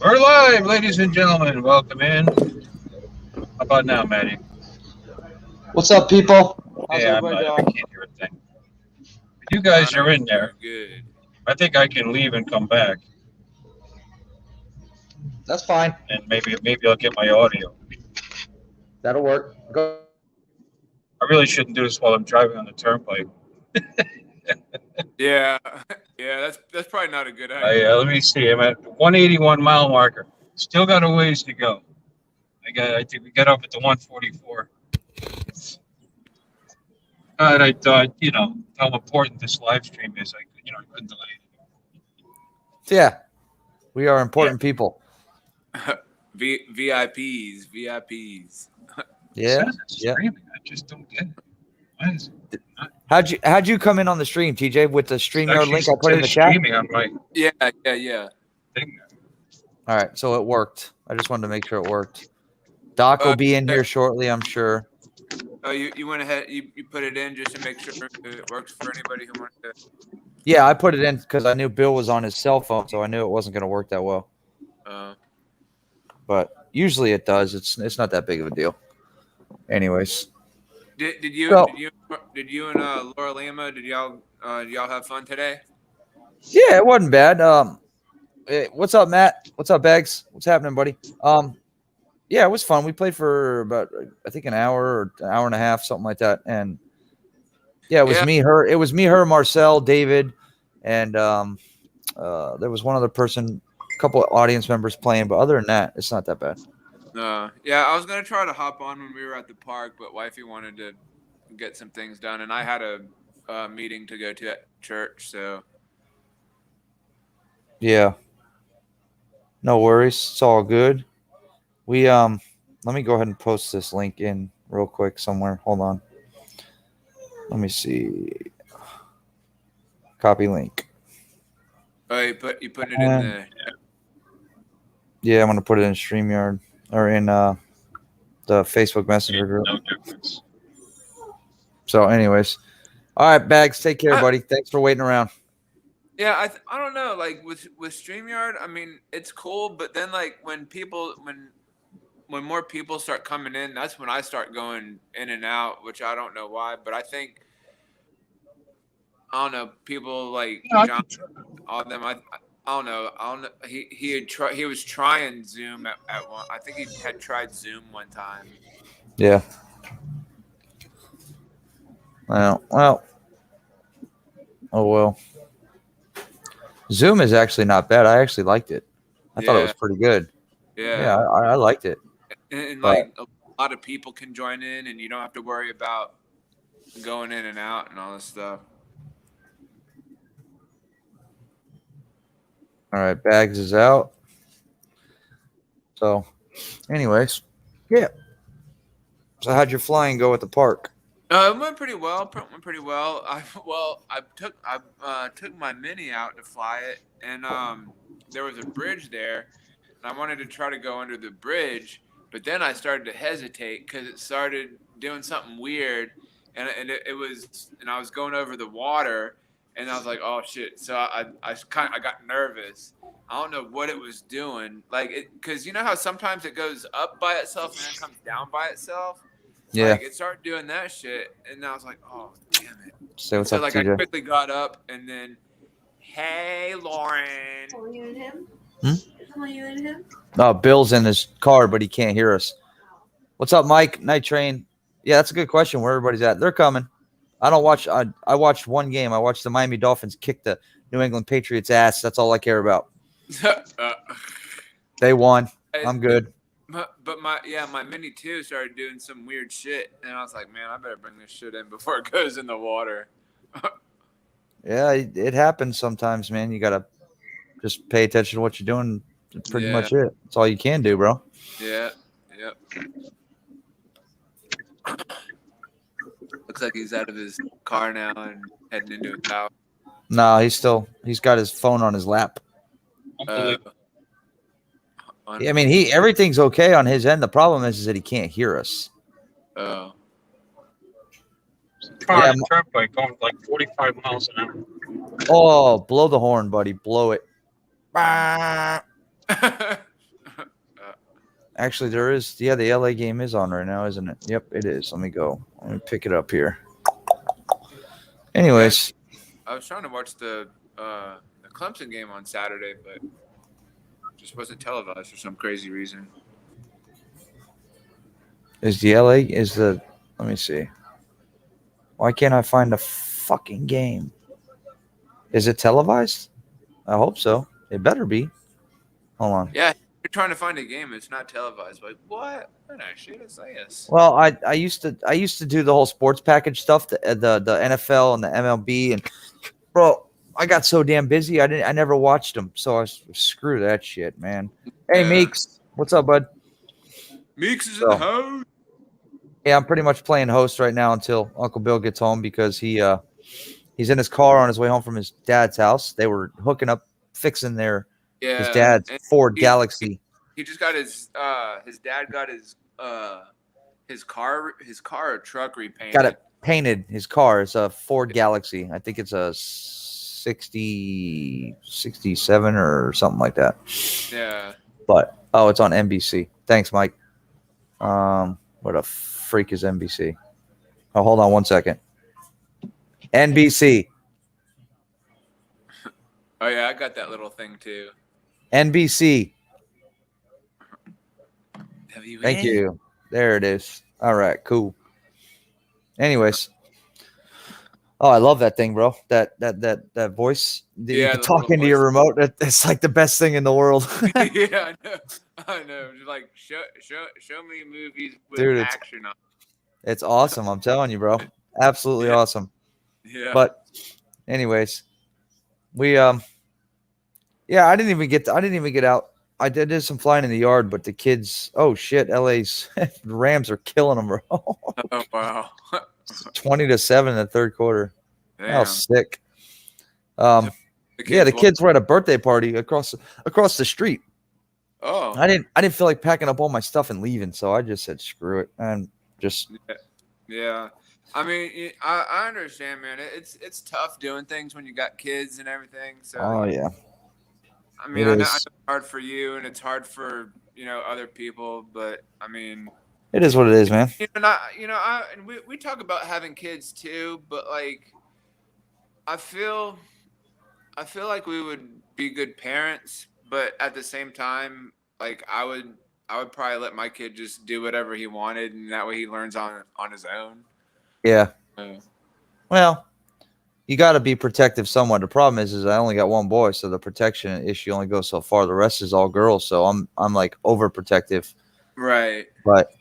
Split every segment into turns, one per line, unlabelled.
We're live, ladies and gentlemen. Welcome in. How about now, Maddie?
What's up, people? How's
Yeah,
everybody
I
doing?
can't hear a thing. You guys are in
You're
there.
good.
I think I can leave and come back,
That's fine.
and maybe I'll get my audio.
That'll work. Go.
I really shouldn't do this while I'm driving on the turnpike.
Yeah, yeah. That's probably not a good idea.
Let me see. I'm at 181 mile marker. Still got a ways to go. I think we got up at the 144. And I thought, how important this live stream is. I couldn't delay it.
Yeah, we are important people.
VIPs.
Yeah,
It says it's
yeah.
streaming. I just don't get it. Why is it?
How'd you come in on the stream, TJ, with the StreamYard
Actually,
link I put in the
says
chat?
streaming on my
Yeah.
thing.
All right, so it worked. I just wanted to make sure it worked. Doc will be in here shortly, I'm sure.
Oh, you went ahead. You put it in just to make sure it works for anybody who wanted to.
Yeah, I put it in because I knew Bill was on his cell phone, so I knew it wasn't going to work that well. But usually it does. It's not that big of a deal. Anyways.
Did you and Laura Lima did y'all have fun today?
Yeah, it wasn't bad. Hey, what's up, Matt? What's up, Bags? What's happening, buddy? Yeah, it was fun. We played for about I think an hour or an hour and a half, something like that. And yeah, it was me, her. It was me, her, Marcel, David, and there was one other person, a couple of audience members playing. But other than that, it's not that bad.
Yeah, I was gonna try to hop on when we were at the park, but wifey wanted to get some things done, and I had a meeting to go to at church. So
yeah, no worries. It's all good. We let me go ahead and post this link in real quick somewhere. Hold on. Let me see. Copy link.
Oh, you put it in the.
Yeah, I'm gonna put it in StreamYard or in the Facebook Messenger group.
No difference.
So, anyways, all right, Bags, take care, buddy. Thanks for waiting around.
Yeah, I don't know. Like with StreamYard, I mean, it's cool, but then like when more people start coming in, that's when I start going in and out, which I don't know why, but I think I don't know, people like John, all of them. I don't know. He was trying Zoom at one. I think he had tried Zoom one time.
Yeah. Well. Oh well. Zoom is actually not bad. I actually liked it. I thought it was pretty good.
Yeah,
I liked it.
And like a lot of people can join in, and you don't have to worry about going in and out and all this stuff.
All right, Bags is out. So, anyways, yeah. So, how'd your flying go at the park?
It went pretty well. I took my Mini out to fly it, and there was a bridge there, and I wanted to try to go under the bridge, but then I started to hesitate because it started doing something weird, and I was going over the water. And I was like, "Oh shit!" So I got nervous. I don't know what it was doing, because you know how sometimes it goes up by itself and then comes down by itself.
Yeah.
Like it started doing that shit, and I was like, "Oh damn it!"
Say what's
So
up,
like
TJ.
I quickly got up and then, "Hey, Lauren."
How are you and him? How are you and him?
Oh, Bill's in his car, but he can't hear us. What's up, Mike? Night Train. Yeah, that's a good question. Where everybody's at? They're coming. I don't watch. I watched one game. I watched the Miami Dolphins kick the New England Patriots ass. That's all I care about. They won. I'm good.
But my Mini 2 started doing some weird shit, and I was like, man, I better bring this shit in before it goes in the water.
Yeah, it happens sometimes, man. You gotta just pay attention to what you're doing. That's pretty much it. That's all you can do, bro.
Yeah. Yep. Looks like he's out of his car now and heading into his house.
No, he's got his phone on his lap. I mean, everything's okay on his end. The problem is that he can't hear us.
Oh.
Car on the turnpike going like 45 miles an hour.
Oh, blow the horn, buddy. Blow it. Bah. Actually, there is. Yeah, the LA game is on right now, isn't it? Yep, it is. Let me go. Let me pick it up here. Anyways,
I was trying to watch the Clemson game on Saturday, but it just wasn't televised for some crazy reason.
is the LA is the? Let me see. Why can't I find the fucking game? Is it televised? I hope so. It better be. Hold on.
Yeah, you're trying to find a game. It's not televised. Like what? What the shit is this?
Well, I used to do the whole sports package stuff, the NFL and the MLB, and bro, I got so damn busy. I never watched them, so I screw that shit, man. Hey,
Yeah.
Meeks, what's up, bud?
Meeks is in
So-
the house.
Yeah, I'm pretty much playing host right now until Uncle Bill gets home because he's in his car on his way home from his dad's house. They were hooking up, fixing
Yeah,
his dad's
and
Ford
he-
Galaxy.
He just got his dad got his car or truck repainted.
Got it painted. His car is a Ford Galaxy. I think it's a 67 or something like that.
Yeah.
But it's on NBC. Thanks, Mike. What a freak is NBC? Oh, hold on one second. NBC.
Oh yeah, I got that little thing too.
NBC. Thank
WN.
you. There it is. All right, cool. Anyways. Oh, I love that thing, bro. That voice. You
Yeah,
can
the
talk
little
into your
voice.
remote. It's like the best thing in the world.
Yeah, I know. Just like show me movies with
Dude, it's-
action on.
It's awesome. I'm telling you, bro. Absolutely
Yeah.
awesome.
Yeah.
But anyways, we I didn't even get out. I did some flying in the yard, but the kids, oh shit, LA's Rams are killing them, bro.
Oh wow.
20-7 in the third quarter. How
Damn.
sick.
The
The
wa-
kids were at a birthday party across the street.
Oh.
I didn't feel like packing up all my stuff and leaving, so I just said screw it and just
Yeah. I mean, I understand, man. It's tough doing things when you got kids and everything. So
oh yeah.
I mean,
It
I know
is.
it's hard for you and it's hard for other people, but I mean,
It is what it is, man.
and we talk about having kids too, but like, I feel like we would be good parents, but at the same time, like I would probably let my kid just do whatever he wanted, and that way he learns on his own.
Yeah.
Uh,
Well, you got to be protective somewhat. The problem is I only got one boy, so the protection issue only goes so far. The rest is all girls, so I'm like overprotective.
right.
But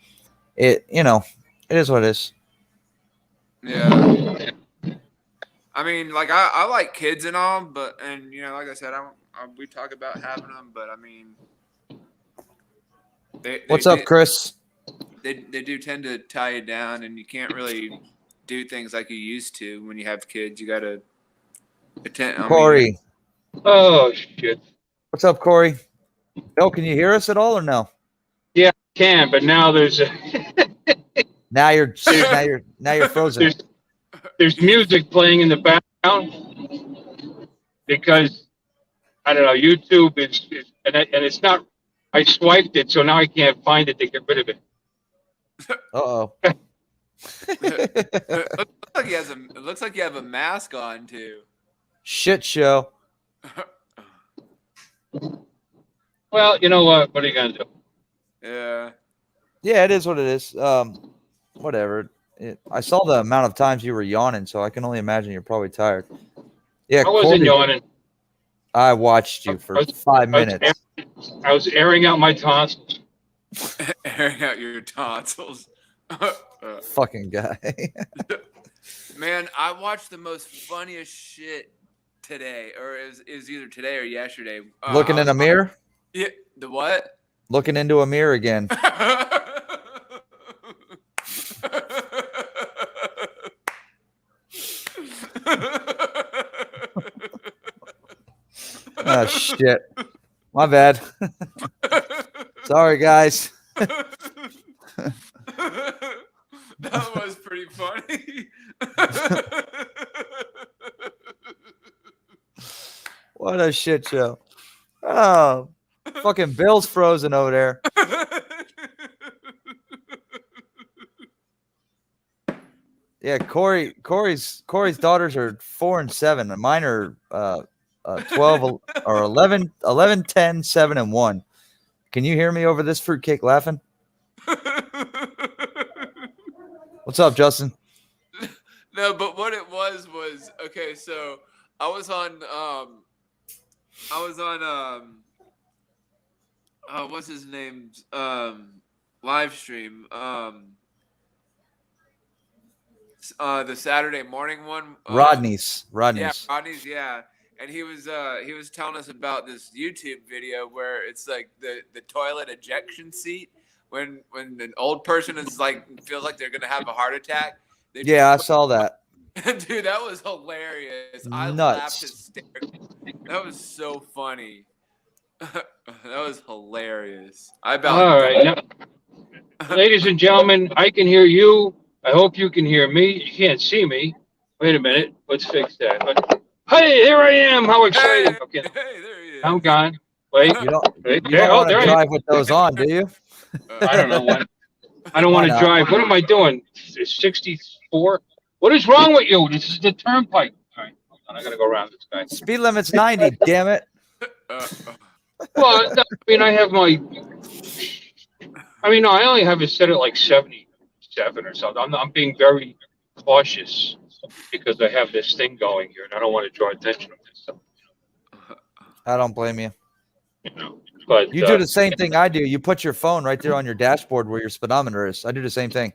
it is what it is.
Yeah. I mean, like I like kids and all, but like I said, we talk about having them, but I mean,
What's up, Chris?
They do tend to tie you down, and you can't really do things like you used to when you have kids. You gotta attend.
Corey.
Oh shit.
What's up, Corey? Bill, can you hear us at all or no?
Can, but now there's
Now you're frozen.
there's music playing in the background because I don't know. YouTube is and it's not. I swiped it, so now I can't find it to get rid of it.
Uh-oh.
It looks like you have a mask on too.
Shit show.
Well, you know what? What are you gonna do?
Yeah.
Yeah, it is what it is. Whatever. I saw the amount of times you were yawning, so I can only imagine you're probably tired. Yeah,
I wasn't
Corey,
yawning.
I watched you for 5 minutes.
I was airing out my tonsils.
Airing out your tonsils.
Fucking guy.
Man, I watched the most funniest shit today, or it was either today or yesterday.
Looking in a mirror?
Yeah. The what?
Looking into a mirror again. Oh, shit. My bad. Sorry, guys.
That was pretty funny.
What a shit show. Oh, fucking Bill's frozen over there. Yeah, Corey's daughters are 4 and 7, and mine are 12 or 11, 10, 7, and 1. Can you hear me over this fruitcake laughing? What's up, Justin?
No, but what it was okay. So I was on what's his name's live stream the Saturday morning one.
Rodney's.
Yeah, Rodney's. Yeah, and he was telling us about this YouTube video where it's like the toilet ejection seat when an old person is like feels like they're gonna have a heart attack.
Yeah, I saw that.
Dude, that was hilarious. I
Nuts.
laughed hysterically. That was so funny. That was hilarious.
All right. Now, ladies and gentlemen, I can hear you. I hope you can hear me. You can't see me. Wait a minute. Let's fix that. Hey, here I am. How exciting. Okay.
Hey, there he is.
I'm gone. Wait.
You don't
Wait.
want to
there I am.
drive with those on, do you?
I don't know what. I don't want to
Why not?
drive. What am I doing? 64? What is wrong with you? This is the turnpike. All right. Hold on, I got to go around this guy.
Speed limit's 90, damn it.
Well, no, I mean, I have my. No, I only have it set at like 77 or something. I'm being very cautious because I have this thing going here, and I don't want to draw attention to this.
I don't blame you.
But
You do the same thing I do. You put your phone right there on your dashboard where your speedometer is. I do the same thing.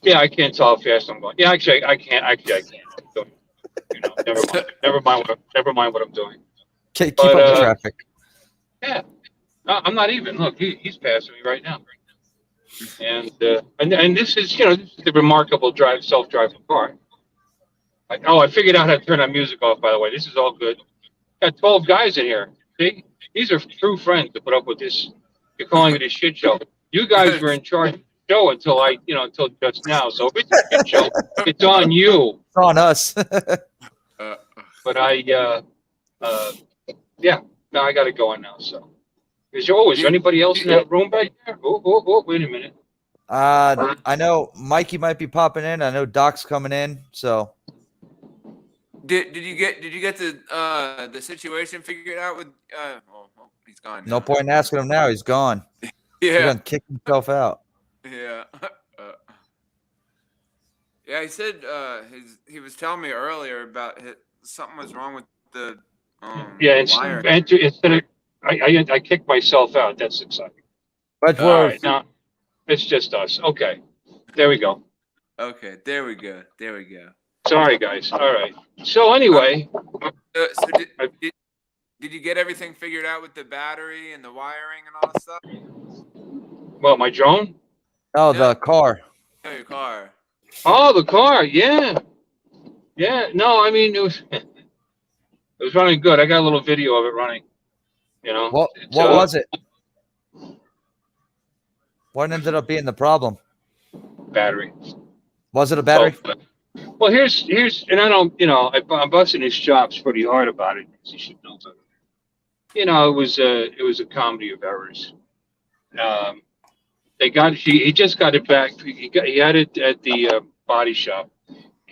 yeah, I can't tell how fast I'm going. Yeah, actually, I can't. I can't. Never mind what I'm doing.
Keep
But,
up the traffic.
Yeah, no, I'm not even. Look, he's passing me right now. And this is this is the remarkable self-driving car. I figured out how to turn that music off. By the way, this is all good. Got 12 guys in here. See, these are true friends to put up with this. You're calling it a shit show. You guys were in charge of the show until just now. So if it's a shit show, it's on you.
It's on us.
But no, I got to go on now. So, is there anybody else in that room back there? Oh, wait a minute.
I know Mikey might be popping in. I know Doc's coming in. So
Did you get the situation figured out with he's gone now.
no point in asking him now. He's gone. He's
Yeah.
gonna kick himself out.
Yeah. Yeah, he said he was telling me earlier about something was wrong with the
Yeah,
wire.
instead of I kicked myself out. That's exciting.
But
All right, now it's just us. Okay, there we go.
Okay, there we go.
Sorry, guys. All right. So anyway,
So did you get everything figured out with the battery and the wiring and all that stuff?
well, my drone.
oh,
Yeah.
the car.
Oh, your car.
Oh, the car. Yeah. No, it was it was running good. I got a little video of it running.
What was it? What ended up being the problem?
Battery.
Was it a battery?
So, well, here's, and I don't, I'm busting his chops pretty hard about it because he should know better. It was a comedy of errors. He just got it back. He had it at the body shop,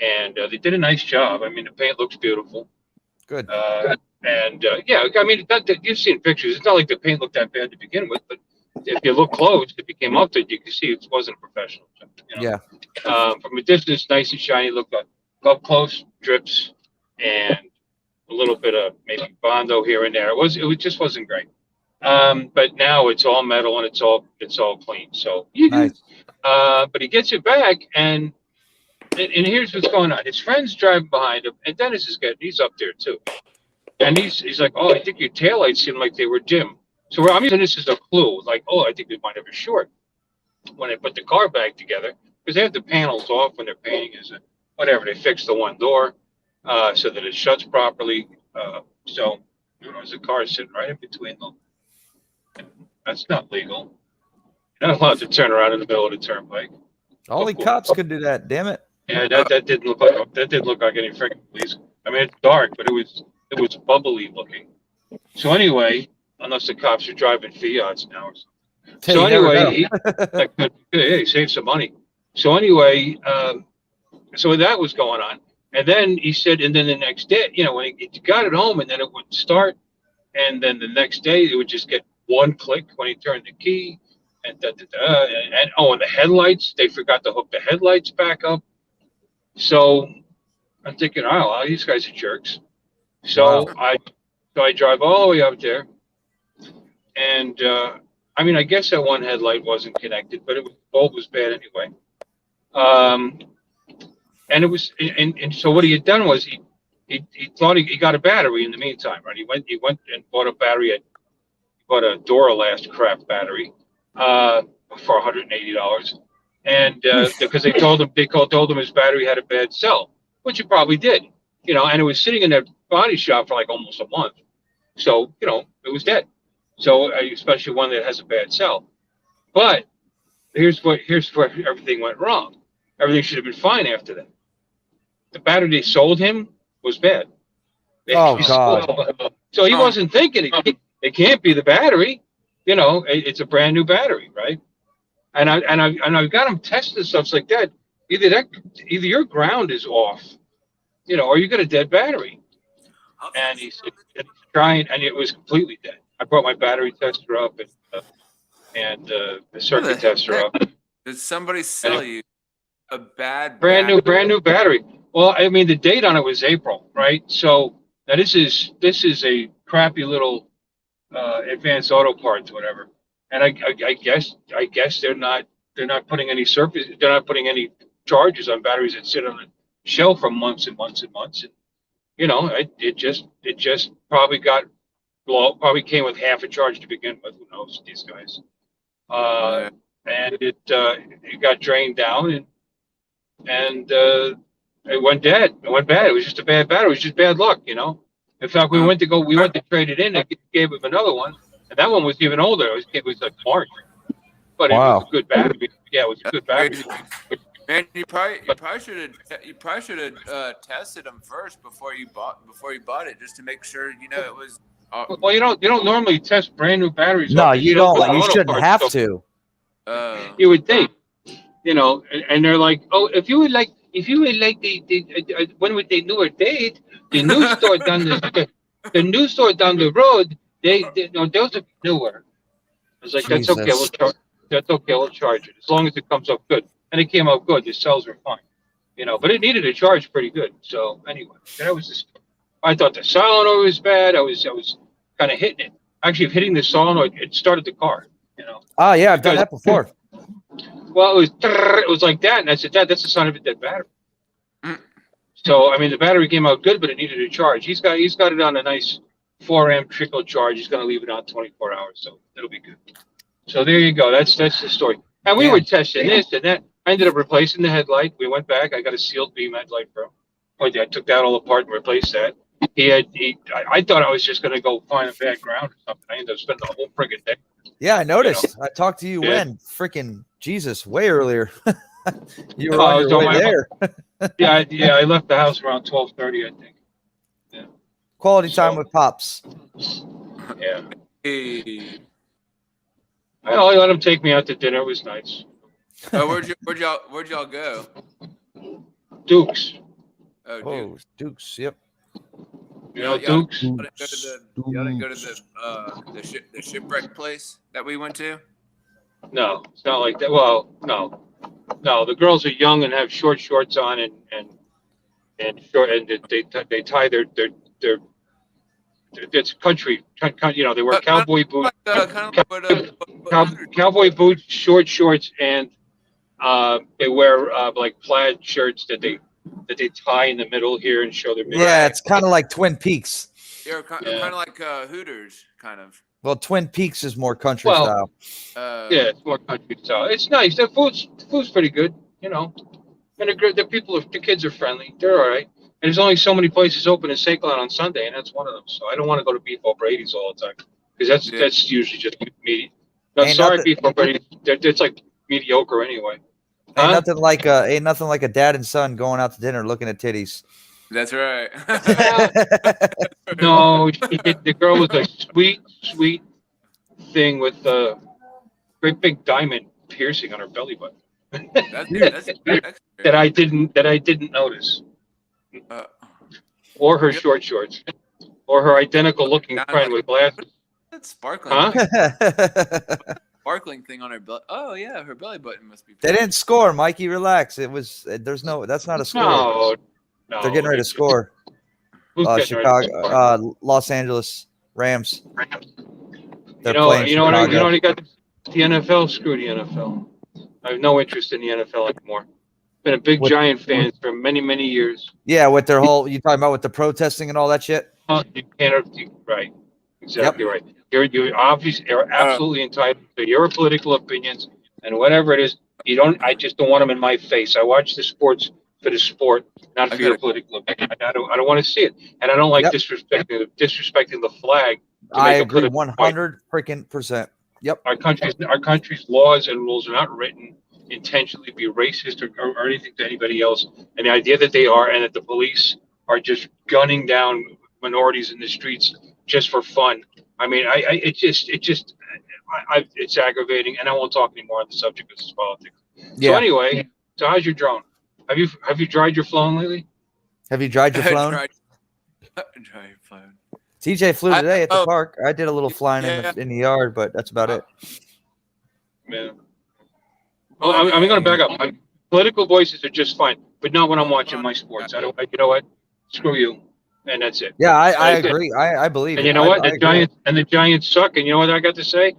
and they did a nice job. The paint looks beautiful.
Good.
You've seen pictures. It's not like the paint looked that bad to begin with, but if you look close, if you came up to it, you can see it wasn't a professional.
Yeah.
From a distance, nice and shiny. Looked like up close, drips, and a little bit of maybe Bondo here and there. It just wasn't great. But now it's all metal and it's all clean. So
Nice.
but he gets it back, and here's what's going on. His friend's driving behind him, and Dennis he's up there too. And he's like, oh, I think your taillights seem like they were dim. So I'm using this as a clue, like, oh, I think we might have a short when they put the car back together, because they have the panels off when they're painting, whatever. They fix the one door so that it shuts properly. So there's a car sitting right in between them. That's not legal. You're not allowed to turn around in the middle of the turnpike.
Only cops could do that. Damn it.
Yeah, that didn't look like any freaking police. It's dark, but it was bubbly looking. So anyway, unless the cops are driving Fiats now or something. So
You never know.
anyway, he saved some money. So anyway, so that was going on. And then he said, and then the next day, when he got it home and then it would start. And then the next day it would just get one click when he turned the key. And and the headlights, they forgot to hook the headlights back up. So I'm thinking, oh, well, these guys are jerks. So
Wow.
I drive all the way up there. And I guess that one headlight wasn't connected, but the bulb was bad anyway. And it was, and so what he had done was he thought he got a battery in the meantime, right? He went and bought a battery bought a Duralast crap battery for $180, and because they told him his battery had a bad cell, which it probably did, and it was sitting in their body shop for like almost a month, so it was dead. So especially one that has a bad cell, but here's where everything went wrong. Everything should have been fine after that. The battery they sold him was bad.
Oh, God.
So he wasn't thinking it can't be the battery. It's a brand new battery, right? And I've got him testing stuff like that. Either your ground is off, or you got a dead battery. And he said, trying, and it was completely dead. I brought my battery tester up and the circuit tester up.
Did somebody sell you a
brand new battery? Well, the date on it was April, right? So now this is a crappy little Advanced Auto Parts, whatever. And I guess they're not putting any they're not putting any charges on batteries that sit on a shelf for months and months and months. And it just probably probably came with half a charge to begin with. Who knows, these guys? And it got drained down and it went dead. It went bad. It was just a bad battery. It was just bad luck, In fact, we went to trade it in. They gave him another one, and that one was even older. It was like March, but it was a good battery. Yeah, it was a good battery.
Man, you probably should have tested them first before you bought it, just to make sure it was.
Well, you don't normally test brand new batteries.
No, you don't. You shouldn't have to.
You would think, and they're like, oh, if you would like the when with the newer date, the new store down the road, those are newer. I was like, that's okay, we'll charge it as long as it comes up good. And it came out good. The cells were fine, but it needed a charge pretty good. So anyway, that was just. I thought the solenoid was bad. I was kind of hitting it. Actually, hitting the solenoid, it started the car.
Oh yeah, I've done that before.
Well, it was like that, and I said, Dad, that's the sign of a dead battery. So the battery came out good, but it needed a charge. He's got it on a nice 4 amp trickle charge. He's going to leave it on 24 hours, so it'll be good. So there you go. That's the story. And we were testing this and that. I ended up replacing the headlight. We went back. I got a sealed beam headlight from him. I took that all apart and replaced that. I thought I was just going to go find a bad ground or something. I ended up spending the whole friggin' day.
Yeah, I noticed. I talked to you when freaking Jesus way earlier. You were on your way there.
I left the house around 12:30, I think. Yeah.
Quality time with Pops.
Yeah.
Hey.
I let him take me out to dinner. It was nice.
Where'd y'all go?
Duke's.
Oh,
Dukes. Yep.
Dukes.
Y'all didn't go to the shipwreck place that we went to?
No, it's not like that. Well, no. The girls are young and have short shorts on and they tie their it's country. They wear cowboy boots, cowboy boots, short shorts, and they wear like plaid shirts that they tie in the middle here and show their.
Yeah, it's kind of like Twin Peaks.
Yeah, kind of like Hooters, kind of.
Well, Twin Peaks is more country style.
Yeah, it's more country style. It's nice. The food's pretty good, and the kids are friendly. They're all right. And there's only so many places open in Sakelon on Sunday, and that's one of them. So I don't want to go to Beef O'Brady's all the time because that's usually just meat. No, sorry, Beef O'Brady's. It's like mediocre anyway.
Ain't nothing like a dad and son going out to dinner looking at titties.
That's right.
No, the girl was a sweet, sweet thing with a great big diamond piercing on her belly button
that's
that I didn't notice,
uh,
or her
Yep.
short shorts, or her identical looking friend with glasses.
That's sparkling.
Huh?
Sparkling thing on her belly. Oh yeah, her belly button must be.
They didn't score, Mikey. Relax. It was. There's no. That's not a score.
No,
They're getting ready to score.
Who's getting ready to
Chicago,
score?
Los Angeles Rams. They're
You
playing
know what
Chicago.
I got the NFL. Screw the NFL. I have no interest in the NFL anymore. Been a big
What-
Giant fan for many, many years.
Yeah, with their whole. You talking about with the protesting and all that shit?
You can't. Right. Exactly right. You're obviously you're absolutely entitled to your political opinions and whatever it is. You don't. I just don't want them in my face. I watch the sports for the sport, not for your political opinion. I don't want to see it, and I don't like
Yep.
disrespecting the flag. to
I
make a
agree
political point.
100%. Yep.
Our country's laws and rules are not written intentionally to be racist or anything to anybody else. And the idea that they are, and that the police are just gunning down minorities in the streets just for fun. I mean, it's aggravating, and I won't talk anymore on the subject of this politics.
Yeah.
So anyway, so how's your drone? Have you dried your phone lately?
Have you dried your phone?
Dry your phone.
TJ flew today at the park. I did a little flying
Yeah.
in the yard, but that's about it.
Yeah. Well, I'm going to back up. Political voices are just fine, but not when I'm watching my sports. I don't. You know what? Screw you, and that's it.
Yeah, I
That's it.
agree. I believe
And
it.
you know
I
what?
agree.
The Giants suck. And you know what I got to say?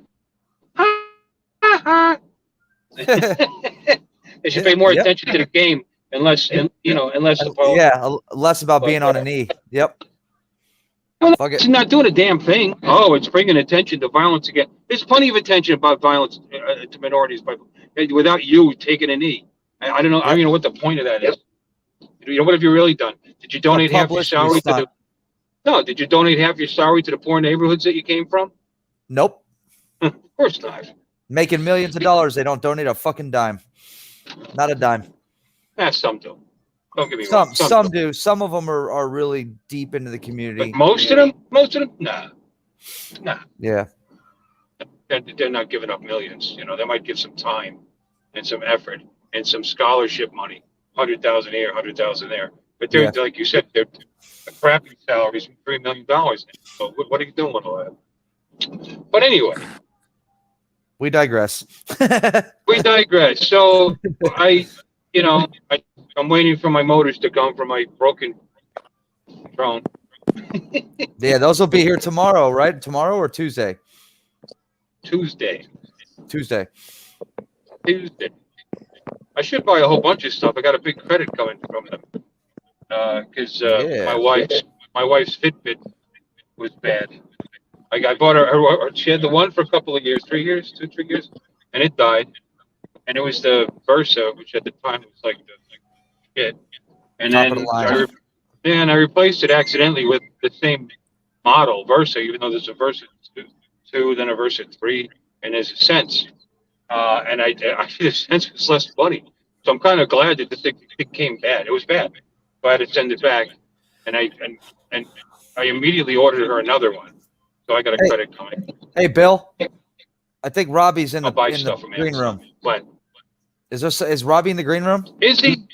They should pay more
Yep.
attention to the game, unless the politics.
Yeah, less about being on a knee. Yep.
Well,
Fuck
it's
it.
not doing a damn thing. Oh, it's bringing attention to violence again. There's plenty of attention about violence to minorities, but without you taking a knee, I don't know. I don't know what the point of that is. What have you really done? Did you donate half your
publicity
salary to
stunt.
No, did you donate half your salary to the poor neighborhoods that you came from?
Nope.
Of course not.
Making millions of dollars, they don't donate a fucking dime. Not a dime.
Some do. Don't get me wrong.
Some do. Some of them are really deep into the community.
But most of them, nah.
Yeah.
They're not giving up millions. They might give some time and some effort and some scholarship money, 100,000 here, 100,000 there. But they're like you said, they're crappy salaries, $3 million. So what are you doing with all that? But anyway,
We digress.
we digress. So I'm waiting for my motors to come from my broken drone.
Yeah, those will be here tomorrow, right? Tomorrow or Tuesday?
Tuesday.
Tuesday.
I should buy a whole bunch of stuff. I got a big credit coming from them because
Yeah.
my wife's Fitbit was bad. I bought her. She had the one for a couple of years, 3 years, 3 years, and it died. And it was the Versa, which at the time was like the shit. And
Top
then
of the line.
I replaced it accidentally with the same model Versa, even though there's a Versa 2, then a Versa 3, and there's a Sense. And I the Sense was less money, so I'm kind of glad that the thing came bad. It was bad, but I had to send it back, and I immediately ordered her another one. So I got a credit coming.
Hey, Bill. I think Robbie's in
I'll buy
the
stuff from
green
Amazon.
room.
What?
Is Robbie in the green room?
Is he?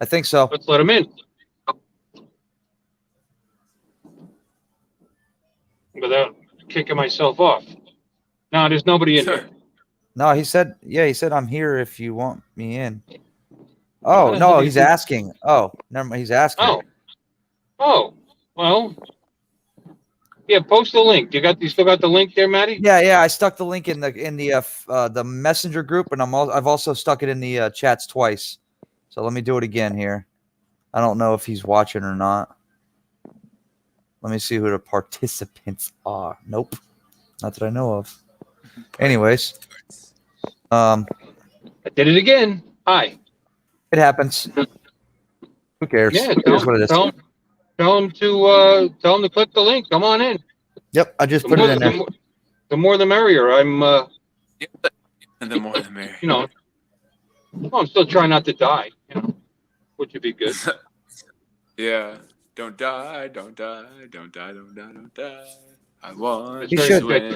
I think so.
Let's let him in. Without kicking myself off. No, there's nobody in here.
No, he said I'm here if you want me in. Oh,
the
no,
hell
he's
is he?
asking. Oh, never mind. He's asking.
Oh, well. Yeah, post the link. You still got the link there, Maddie?
Yeah. I stuck the link in the messenger group, and I've also stuck it in the chats twice. So let me do it again here. I don't know if he's watching or not. Let me see who the participants are. Nope, not that I know of. Anyways,
I did it again. Hi.
it happens. Who cares?
Yeah,
Here's what it is.
tell him to click the link. Come on in.
Yep, I just put it in there.
The more the merrier. I'm
The more the merrier.
I'm still trying not to die, which would be good.
Yeah. Don't die, don't die, don't die, don't die, don't die. I want
You
That's
should.
very,
to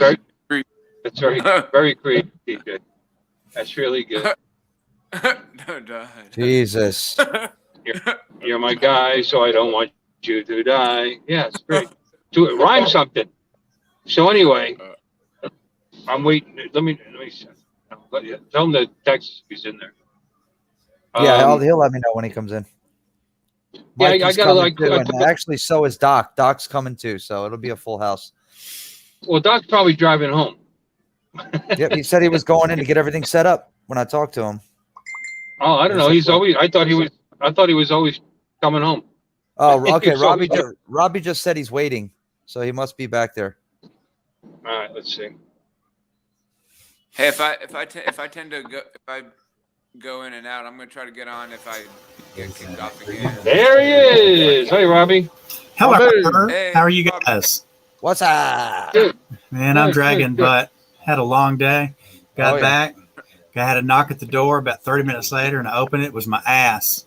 that's
win.
very, very creative, TJ. That's really good.
Don't die.
Jesus.
You're my guy, so I don't want you to die. Yeah, it's great. Do it. Rhyme something. So anyway, I'm waiting. Let me tell him the text is in there.
Yeah, he'll let me know when he comes in.
Yeah,
Mike
I
is
gotta,
coming
like,
too, and actually, so is Doc. Doc's coming too, so it'll be a full house.
well, Doc's probably driving home.
Yep, he said he was going in to get everything set up when I talked to him.
Oh, I don't know. He's always. I thought he was always coming home.
Oh, okay.
He's always-
Robbie just said he's waiting, so he must be back there.
All right, let's see.
Hey, if I tend to go in and out, I'm gonna try to get on if I get kicked off again.
There he is. Hey, Robbie.
Hello.
Hey,
How are you
Bob.
guys?
What's up?
Good.
Man, I'm
Good,
dragging,
good.
but had a long day. Got
Oh, yeah.
back. I had a knock at the door about 30 minutes later, and I opened it. It was my ass.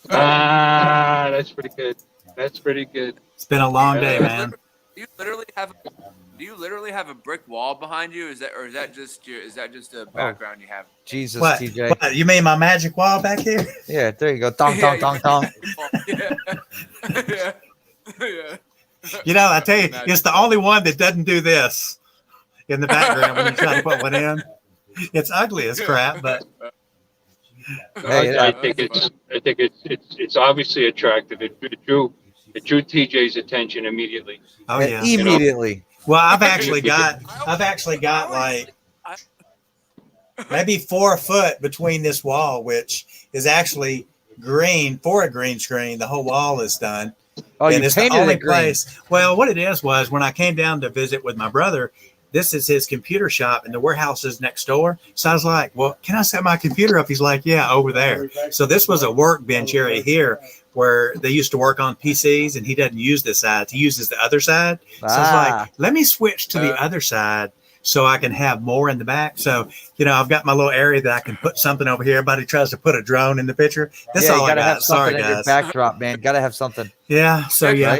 Ah, that's pretty good. That's pretty good.
It's been a long day, man.
Do you literally have a brick wall behind you? Is that just a background you have?
Jesus,
What?
TJ.
What? You mean my magic wall back here?
Yeah, there you go. Dong, dong, dong, dong.
Yeah. Yeah. Yeah.
You know, I tell you, it's the only one that doesn't do this in the background when you try to put one in. It's ugly as crap, but
Hey,
I think it's obviously attractive. It drew TJ's attention immediately.
oh yeah.
Immediately.
Well, I've actually got like maybe 4 foot between this wall, which is actually green for a green screen. The whole wall is done.
Oh, you
and it's the
painted
only
it green.
place. Well, what it is was when I came down to visit with my brother, this is his computer shop and the warehouse is next door. So I was like, well, can I set my computer up? He's like, yeah, over there. So this was a workbench area here where they used to work on PCs, and he doesn't use this side. He uses the other side. So I was like, let me switch to the other side so I can have more in the back. So, you know, I've got my little area that I can put something over here. Everybody tries to put a drone in the picture. That's
Yeah,
all
you
I
gotta
got.
have something
Sorry,
in your
guys.
backdrop, man. Gotta have something.
Yeah. So yeah.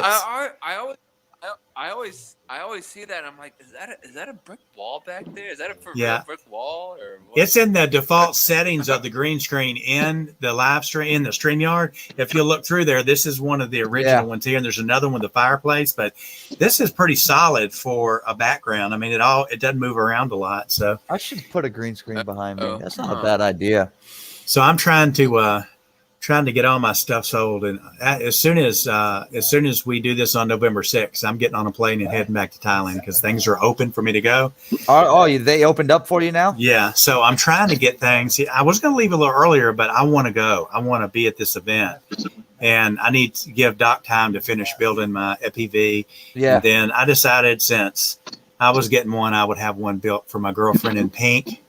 I always see that. And I'm like, is that a brick wall back there? Is that a for
Yeah.
real brick wall or what?
It's in the default settings of the green screen in the live stream in the StreamYard. If you look through there, this is one of the original ones here, and there's another one, the fireplace. But this is pretty solid for a background. I mean, it doesn't move around a lot. So
I should put a green screen behind me.
oh.
That's not a bad idea.
I'm trying to get all my stuff sold, and as soon as we do this on November 6th, I'm getting on a plane and heading back to Thailand because things are open for me to go.
They opened up for you now?
Yeah, so I'm trying to get things. I was going to leave a little earlier, but I want to go. I want to be at this event, and I need to give Doc time to finish building my EPV.
Yeah.
And then I decided since I was getting one, I would have one built for my girlfriend in pink,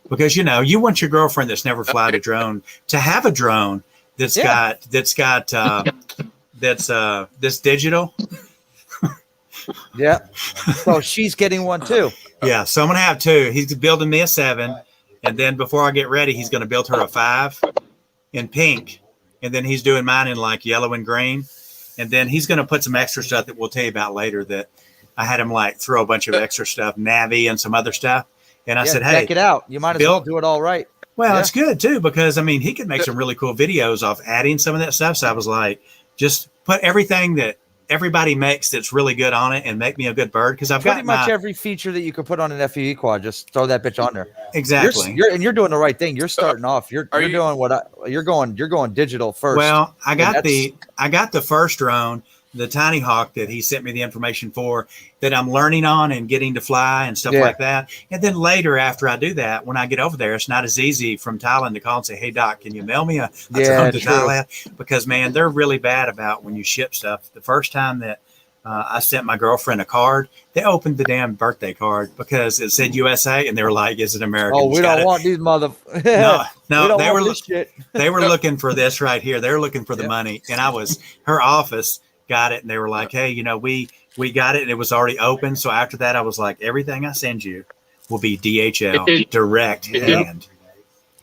because you want your girlfriend that's never flied a drone to have a drone that's digital.
Yeah. So she's getting one too.
Yeah, so I'm gonna have 2. He's building me a 7, and then before I get ready, he's gonna build her a 5 in pink, and then he's doing mine in like yellow and green, and then he's gonna put some extra stuff that we'll tell you about later. That I had him like throw a bunch of extra stuff, Navi and some other stuff, and I said, hey,
check it out. You might as well do it all right.
well,
Yeah.
it's good too, because I mean, he could make some really cool videos off adding some of that stuff. So I was like, just put everything that everybody makes that's really good on it and make me a good bird. Because I've
Pretty
got
much every feature that you could put on an FUE quad, just throw that bitch on there.
exactly.
You're doing the right thing. You're starting off. You're going digital first.
Well, I got
that's-
the first drone, the Tiny Hawk that he sent me the information for, that I'm learning on and getting to fly and stuff like that. And then later, after I do that, when I get over there, it's not as easy from Thailand to call and say, hey, Doc, can you mail me a drone to
true.
Thailand? Because, man, they're really bad about when you ship stuff. The first time that I sent my girlfriend a card, they opened the damn birthday card because it said USA, and they were like, is it American?
Oh, we don't want these mother.
No,
we
they were
this shit.
they were looking for this right here. They were looking for the money, and her office got it, and they were like, hey, we got it, and it was already open. So after that, I was like, everything I send you will be DHL direct hand.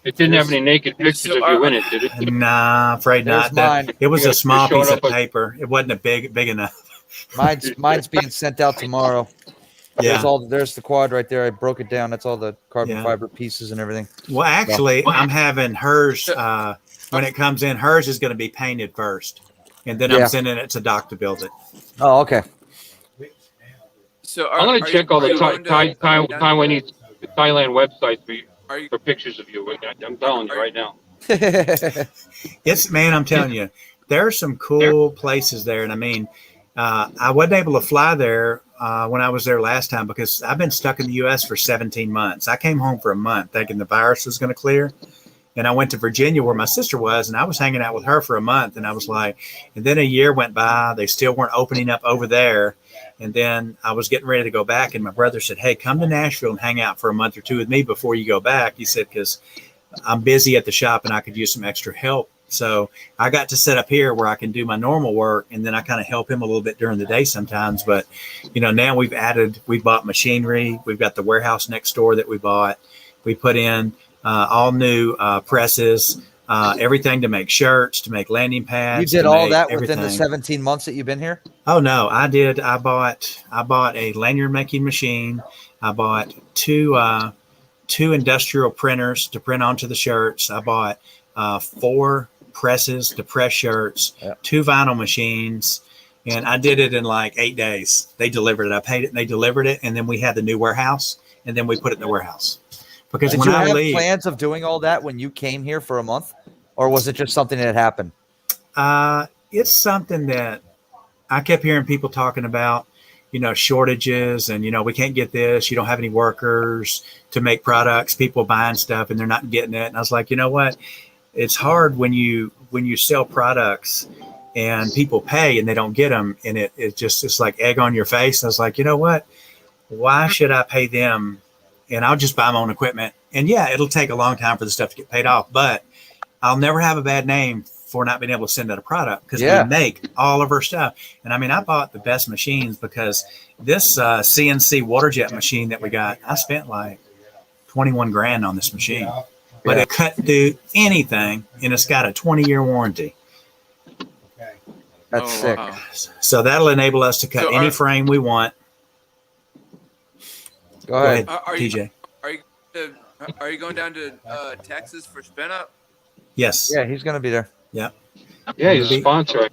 It didn't have any naked pictures
So,
of you in it, did it?
Nah, afraid
There's
not.
mine.
It was
Yeah,
a small
you're showing
piece of
up like-
paper. It wasn't a big enough.
Mine's being sent out tomorrow.
Yeah.
There's the quad right there. I broke it down. That's all the carbon
Yeah.
fiber pieces and everything.
Well, actually, I'm having hers. When it comes in, hers is going to be painted first, and then
Yeah.
I'm sending it to Doc to build it.
Oh, okay.
So
I'm gonna check all the Thailand websites
Are you
for pictures of you. I'm telling you right now.
It's man, I'm telling you, there are some cool places there, and I mean, I wasn't able to fly there when I was there last time because I've been stuck in the U.S. for 17 months. I came home for a month thinking the virus was going to clear. And I went to Virginia where my sister was, and I was hanging out with her for a month. And I was like, and then a year went by. They still weren't opening up over there. And then I was getting ready to go back. And my brother said, hey, come to Nashville and hang out for a month or two with me before you go back. He said, because I'm busy at the shop and I could use some extra help. So I got to set up here where I can do my normal work. And then I kind of help him a little bit during the day sometimes. But, you know, now we bought machinery. We've got the warehouse next door that we bought. We put in all new presses, everything to make shirts, to make landing pads.
You did all that
everything.
within the 17 months that you've been here?
Oh no, I did. I bought a lanyard making machine. I bought two industrial printers to print onto the shirts. I bought 4 presses to press shirts, 2 vinyl machines, and I did it in like 8 days. They delivered it. I paid it and they delivered it. And then we had the new warehouse, and then we put it in the warehouse. Because
Did
when
you
I
have
leave,
plans of doing all that when you came here for a month? Or was it just something that happened?
it's something that I kept hearing people talking about, you know, shortages and, you know, we can't get this. You don't have any workers to make products, people buying stuff and they're not getting it. And I was like, you know what? It's hard when you sell products and people pay and they don't get them. And it's like egg on your face. And I was like, you know what? Why should I pay them? And I'll just buy my own equipment. And yeah, it'll take a long time for the stuff to get paid off, but I'll never have a bad name for not being able to send out a product because we make all of our stuff. And I mean, I bought the best machines because this CNC water jet machine that we got, I spent like 21 grand on this machine, but it couldn't do anything. And it's got a 20-year warranty.
That's sick.
Wow.
So that'll enable us to cut
So
any frame we want.
Go ahead.
TJ.
Are you going down to Texas for spin up?
Yes.
Yeah, he's going to be there.
Yeah, he's a sponsor.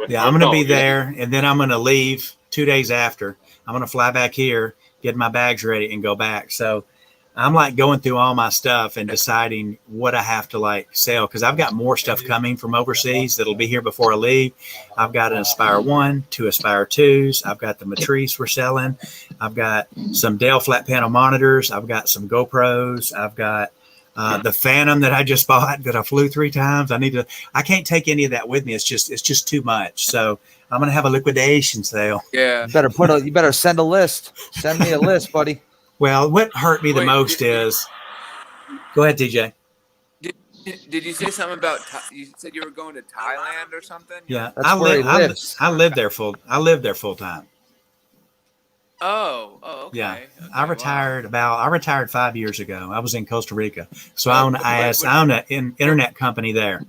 Yeah, I'm going to be there, and then I'm going to leave 2 days after. I'm going to fly back here, get my bags ready, and go back. So I'm like going through all my stuff and deciding what I have to like sell because I've got more stuff coming from overseas that'll be here before I leave. I've got an Aspire 1, 2 Aspire 2s. I've got the Matrice we're selling. I've got some Dell flat panel monitors. I've got some GoPros. I've got the Phantom that I just bought that I flew 3 times. I can't take any of that with me. It's just too much. So I'm going to have a liquidation sale.
Yeah.
You better send a list. Send me a list, buddy.
Well, what hurt me the
Wait,
most is, go ahead, TJ.
Did you say something about? You said you were going to Thailand or something?
Yeah,
That's where he lives.
I live there full time.
Oh, okay.
Yeah,
Okay,
I
wow.
retired 5 years ago. I was in Costa Rica, so I own an internet company there.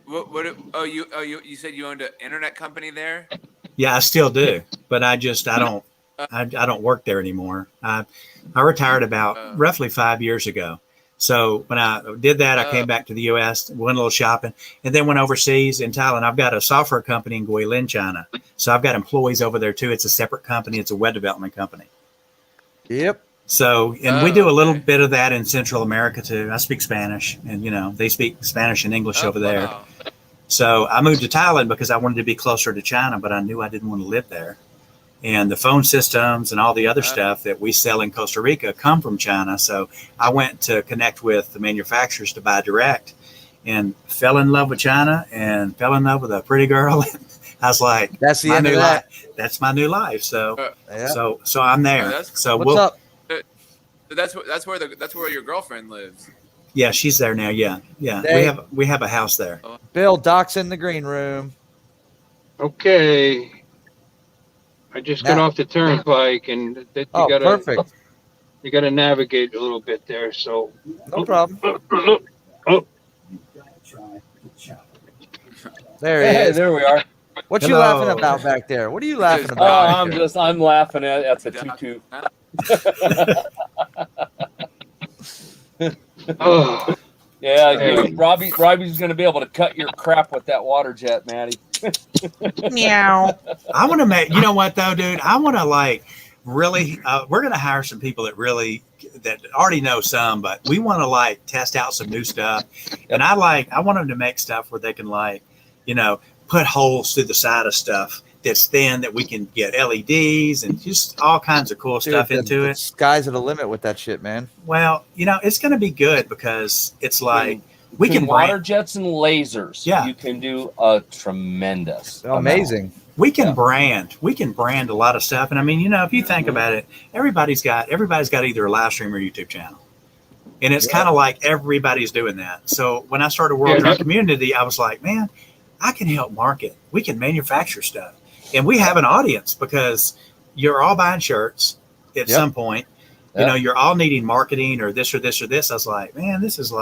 You said you owned an internet company there?
Yeah, I still do, but I don't work there anymore. I retired about roughly 5 years ago. So when I did that, I came back to the U.S., went a little shopping, and then went overseas in Thailand. I've got a software company in Guilin, China. So I've got employees over there too. It's a separate company. It's a web development company.
Yep.
So, and we do a little bit of that in Central America too. I speak Spanish, and you know they speak Spanish and English over there.
Wow.
So I moved to Thailand because I wanted to be closer to China, but I knew I didn't want to live there. And the phone systems and all the other stuff that we sell in Costa Rica come from China. So I went to connect with the manufacturers to buy direct, and fell in love with China and fell in love with a pretty girl. I was like,
That's the
my
end of
new
that.
life. That's my new life. So,
Yeah.
so I'm there.
that's-
So
What's up?
So that's where your girlfriend lives.
Yeah, she's there now. Yeah.
They-
We have a house there.
Bill, Doc's in the green room.
Okay. I just got
Now-
off the turnpike and you
Oh,
gotta
perfect.
You got to navigate a little bit there. So,
No problem.
oh,
There he
Hey,
is.
there we are.
What you
Hello.
laughing about back there? What are you laughing
Oh,
about?
I'm laughing at the tutu.
oh,
Yeah,
Hey.
Robbie's going to be able to cut your crap with that water jet, Matty.
Meow.
I want to make, you know what though, dude? I want to like really, we're going to hire some people that already know some, but we want to like test out some new stuff. And I want them to make stuff where they can like, put holes through the side of stuff that's thin that we can get LEDs and just all kinds of cool stuff into
the
it.
Sky's are the limit with that shit, man.
Well, it's going to be good because it's like we
Between
can
water
brand,
jets and lasers.
Yeah.
You can do a tremendous.
Amazing.
we can
Yeah.
brand a lot of stuff. And I mean, if you think about it, everybody's got either a live stream or YouTube channel. And it's kind of like everybody's doing that. So when I started World Drunk Community, I was like, man, I can help market. We can manufacture stuff. And we have an audience because you're all buying shirts at some point. You're all needing marketing or this or this or this. I was like, man, this is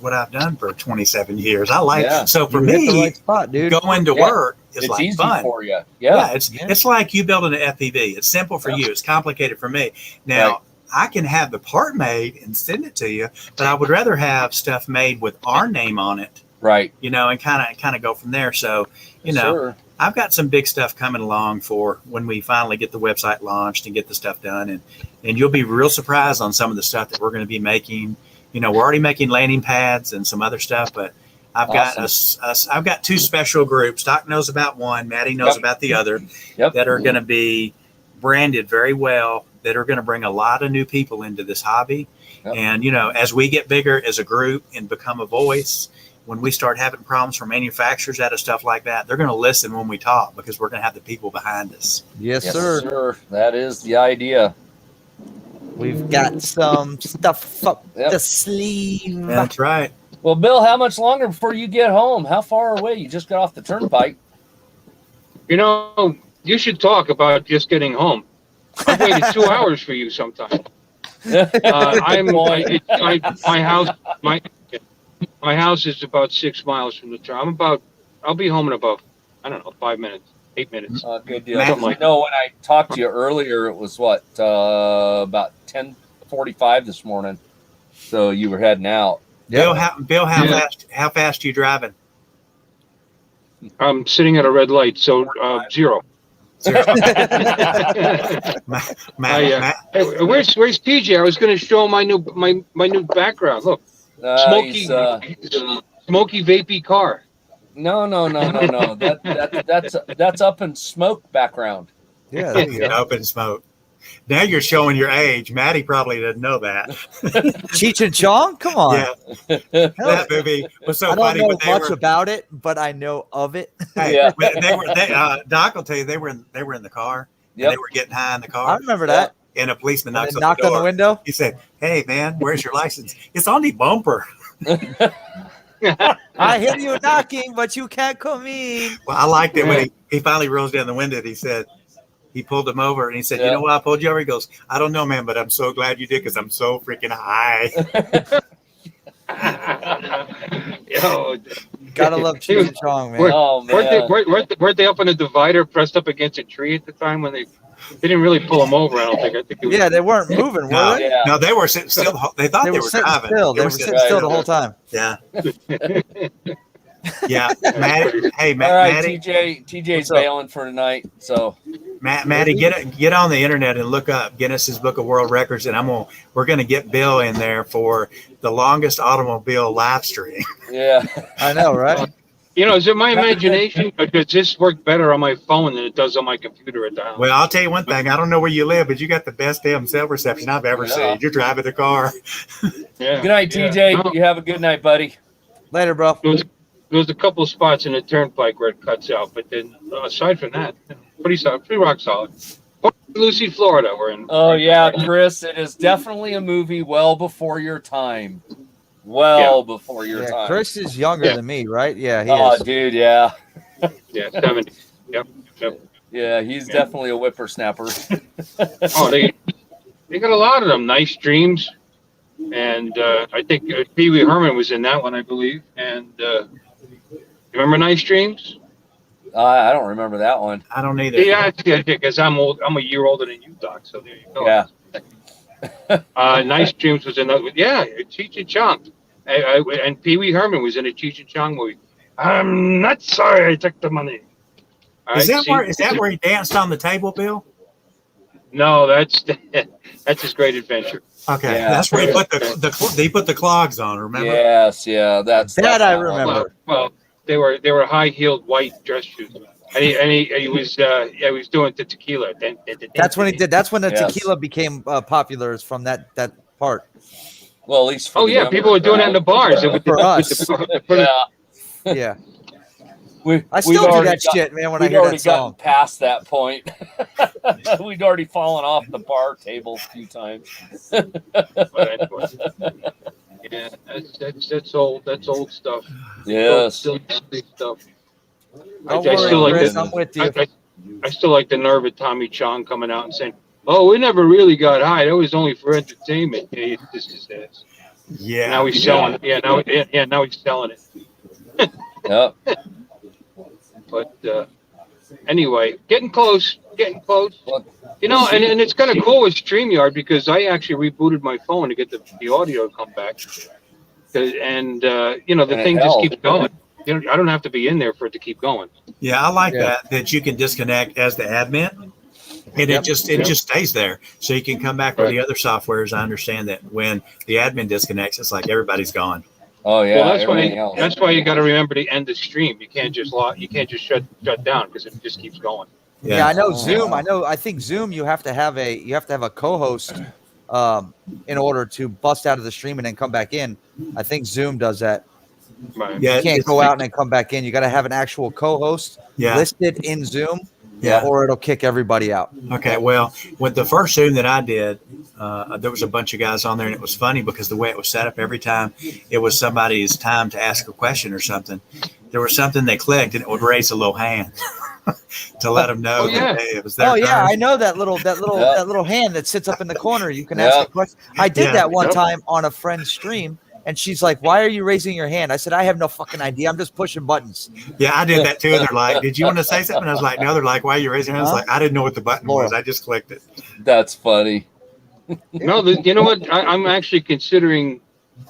what I've done for 27 years. I like it. So for
You hit the
me,
right spot, dude.
going to work is
It's
like
easy
fun.
for you.
Yeah, it's like you building an FPV. It's simple for you. It's complicated for me. Now, I can have the part made and send it to you, but I would rather have stuff made with our name on it,
Right.
and kind of go from there. So,
Sure.
I've got some big stuff coming along for when we finally get the website launched and get the stuff done. And you'll be real surprised on some of the stuff that we're going to be making. We're already making landing pads and some other stuff, but I've got two special groups. Doc knows about one, Maddie knows about the other, that are going to be branded very well, that are going to bring a lot of new people into this hobby.
Yep.
And, as we get bigger as a group and become a voice, when we start having problems from manufacturers out of stuff like that, they're going to listen when we talk because we're going to have the people behind us.
Yes,
Yes,
sir.
sir. That is the idea.
We've got some stuff up
Yep.
the sleeve.
That's right.
Well, Bill, how much longer before you get home? How far away? You just got off the turnpike.
you should talk about just getting home. I've waited 2 hours for you sometime. My house is about 6 miles from the town. I'll be home in about, 5 minutes, 8 minutes.
Good deal.
Matt-
I know when I talked to you earlier, it was about 10:45 this morning. So you were heading out.
Bill, how fast are you driving?
I'm sitting at a red light, so 0.
Matt,
Hey, where's TJ? I was going to show him my new background. Look, smoky,
He's,
smoky vapey car.
no. That's up in smoke background.
Yeah, there you go.
open smoke. Now you're showing your age. Maddie probably doesn't know that.
Cheech and Chong? Come on.
Yeah, that movie was so
I don't
funny.
know
But they
much
were,
about it, but I know of it.
hey,
Yeah.
Doc will tell you they were in the car.
Yep.
And they were getting high in the
I
car.
remember that.
And a policeman
And
knocks
then
on
knocked
the
on
door.
the window.
He said, "Hey man, where's your license? It's on the bumper."
I hear you knocking, but you can't come in.
Well, I liked it when he finally rolls down the window. And he said, he pulled him over and he said, "You know why I pulled you over?" He goes, "I don't know, man, but I'm so glad you did because I'm so freaking high."
Yo,
Gotta love Cheech and Chong, man.
Oh man.
weren't they up on the divider, pressed up against a tree at the time when they didn't really pull them over? I don't think. I think it was,
Yeah, they weren't moving,
No,
were they?
Yeah.
no, they were sitting still. They thought
They
they
were
were
sitting
driving.
still. They were sitting still the whole time.
Yeah. Yeah. Maddie, hey,
All right,
Maddie,
TJ's
What's up?
bailing for tonight. So
Maddie, get on the internet and look up Guinness's Book of World Records, and we're gonna get Bill in there for the longest automobile live stream.
yeah.
I know, right?
is it my imagination, or does this work better on my phone than it does on my computer at the house?
Well, I'll tell you one thing. I don't know where you live, but you got the best damn cell reception I've ever
Yeah.
seen. You're driving the car.
Yeah.
Good night,
Yeah.
TJ.
No,
You have a good night, buddy.
Later, bro.
There's a couple of spots in the turnpike where it cuts out, but then aside from that, pretty solid, pretty rock solid. Lucy, Florida, we're in.
Oh yeah, Chris, it is definitely a movie well before your time. Well before your
Yeah,
time.
Chris is younger
Yeah.
than me, right? Yeah, he
Oh,
is.
dude, yeah.
Yeah, 70. Yep.
Yeah, he's definitely a whippersnapper.
Oh, They got a lot of them. Nice Dreams, and I think Pee Wee Herman was in that one, I believe. And you remember Nice Dreams?
I don't remember that one.
I don't either.
Yeah, because I'm old. I'm a year older than you, Doc. So there you go.
Yeah.
Nice Dreams was another. Yeah, Cheech and Chong, and Pee Wee Herman was in a Cheech and Chong movie. I'm not sorry I took the money. All
Is
right,
that where he danced on the table, Bill?
No, that's his Great Adventure.
Okay,
Yeah.
that's where he put he put the clogs on. Remember?
Yes, yeah, that's
That I
one.
remember.
Well, they were high heeled white dress shoes, and he was doing the tequila.
That's when he did. That's when the
Yes.
tequila became popular. Is from that part.
Well, at least for
Oh
the
yeah,
younger
people were doing that in the bars.
For us.
Yeah.
Yeah,
We,
I still do that shit, man. When I
We'd
hear
already
that
gotten
song.
past that point. We'd already fallen off the bar table a few times.
But anyway. Yeah, that's old. That's old stuff.
Yes.
Still big stuff.
Don't
I
worry,
still like
Chris,
the-
I'm with you.
I still like the nerve of Tommy Chong coming out and saying, "Oh, we never really got high. That was only for entertainment." Yeah, this is it.
Yeah.
Now he's selling it. Yeah, now he's selling it.
Yep.
But anyway, getting close.
Well,
You know, and it's kind of cool with StreamYard because I actually rebooted my phone to get the audio to come back. And you know, the
And it
thing just
held.
keeps going. You know, I don't have to be in there for it to keep going.
Yeah, I like
Yeah.
that you can disconnect as the admin, and
Yep.
it just stays there, so you can come back with the other softwares. I understand that when the admin disconnects, it's like everybody's gone.
Oh yeah.
Well,
everything else.
that's why you got to remember to end the stream. You can't just shut down because it just keeps going.
Yeah, I know Zoom. I think Zoom. You have to have a co-host in order to bust out of the stream and then come back in. I think Zoom does that.
Right.
Yeah,
You can't
it's-
go out and then come back in. You got to have an actual co-host
Yeah.
listed in Zoom,
Yeah.
or it'll kick everybody out.
Okay, well, with the first Zoom that I did, there was a bunch of guys on there, and it was funny because the way it was set up every time it was somebody's time to ask a question or something. There was something they clicked, and it would raise a little hand to let them know
Oh, yeah.
that hey, it was their
Oh yeah,
turn.
I know that little
Yeah.
that little hand that sits up in the corner. You can ask
Yeah.
a question. I did
Yeah.
that one
Yep.
time on a friend's stream, and she's like, "Why are you raising your hand?" I said, "I have no fucking idea. I'm just pushing buttons."
Yeah, I did that too. And they're like, "Did you want to say something?" I was like, "No." They're like, "Why are you raising your hand?" I was like, "I didn't know what the button was. I just clicked it."
That's funny.
No, you know what? I'm actually considering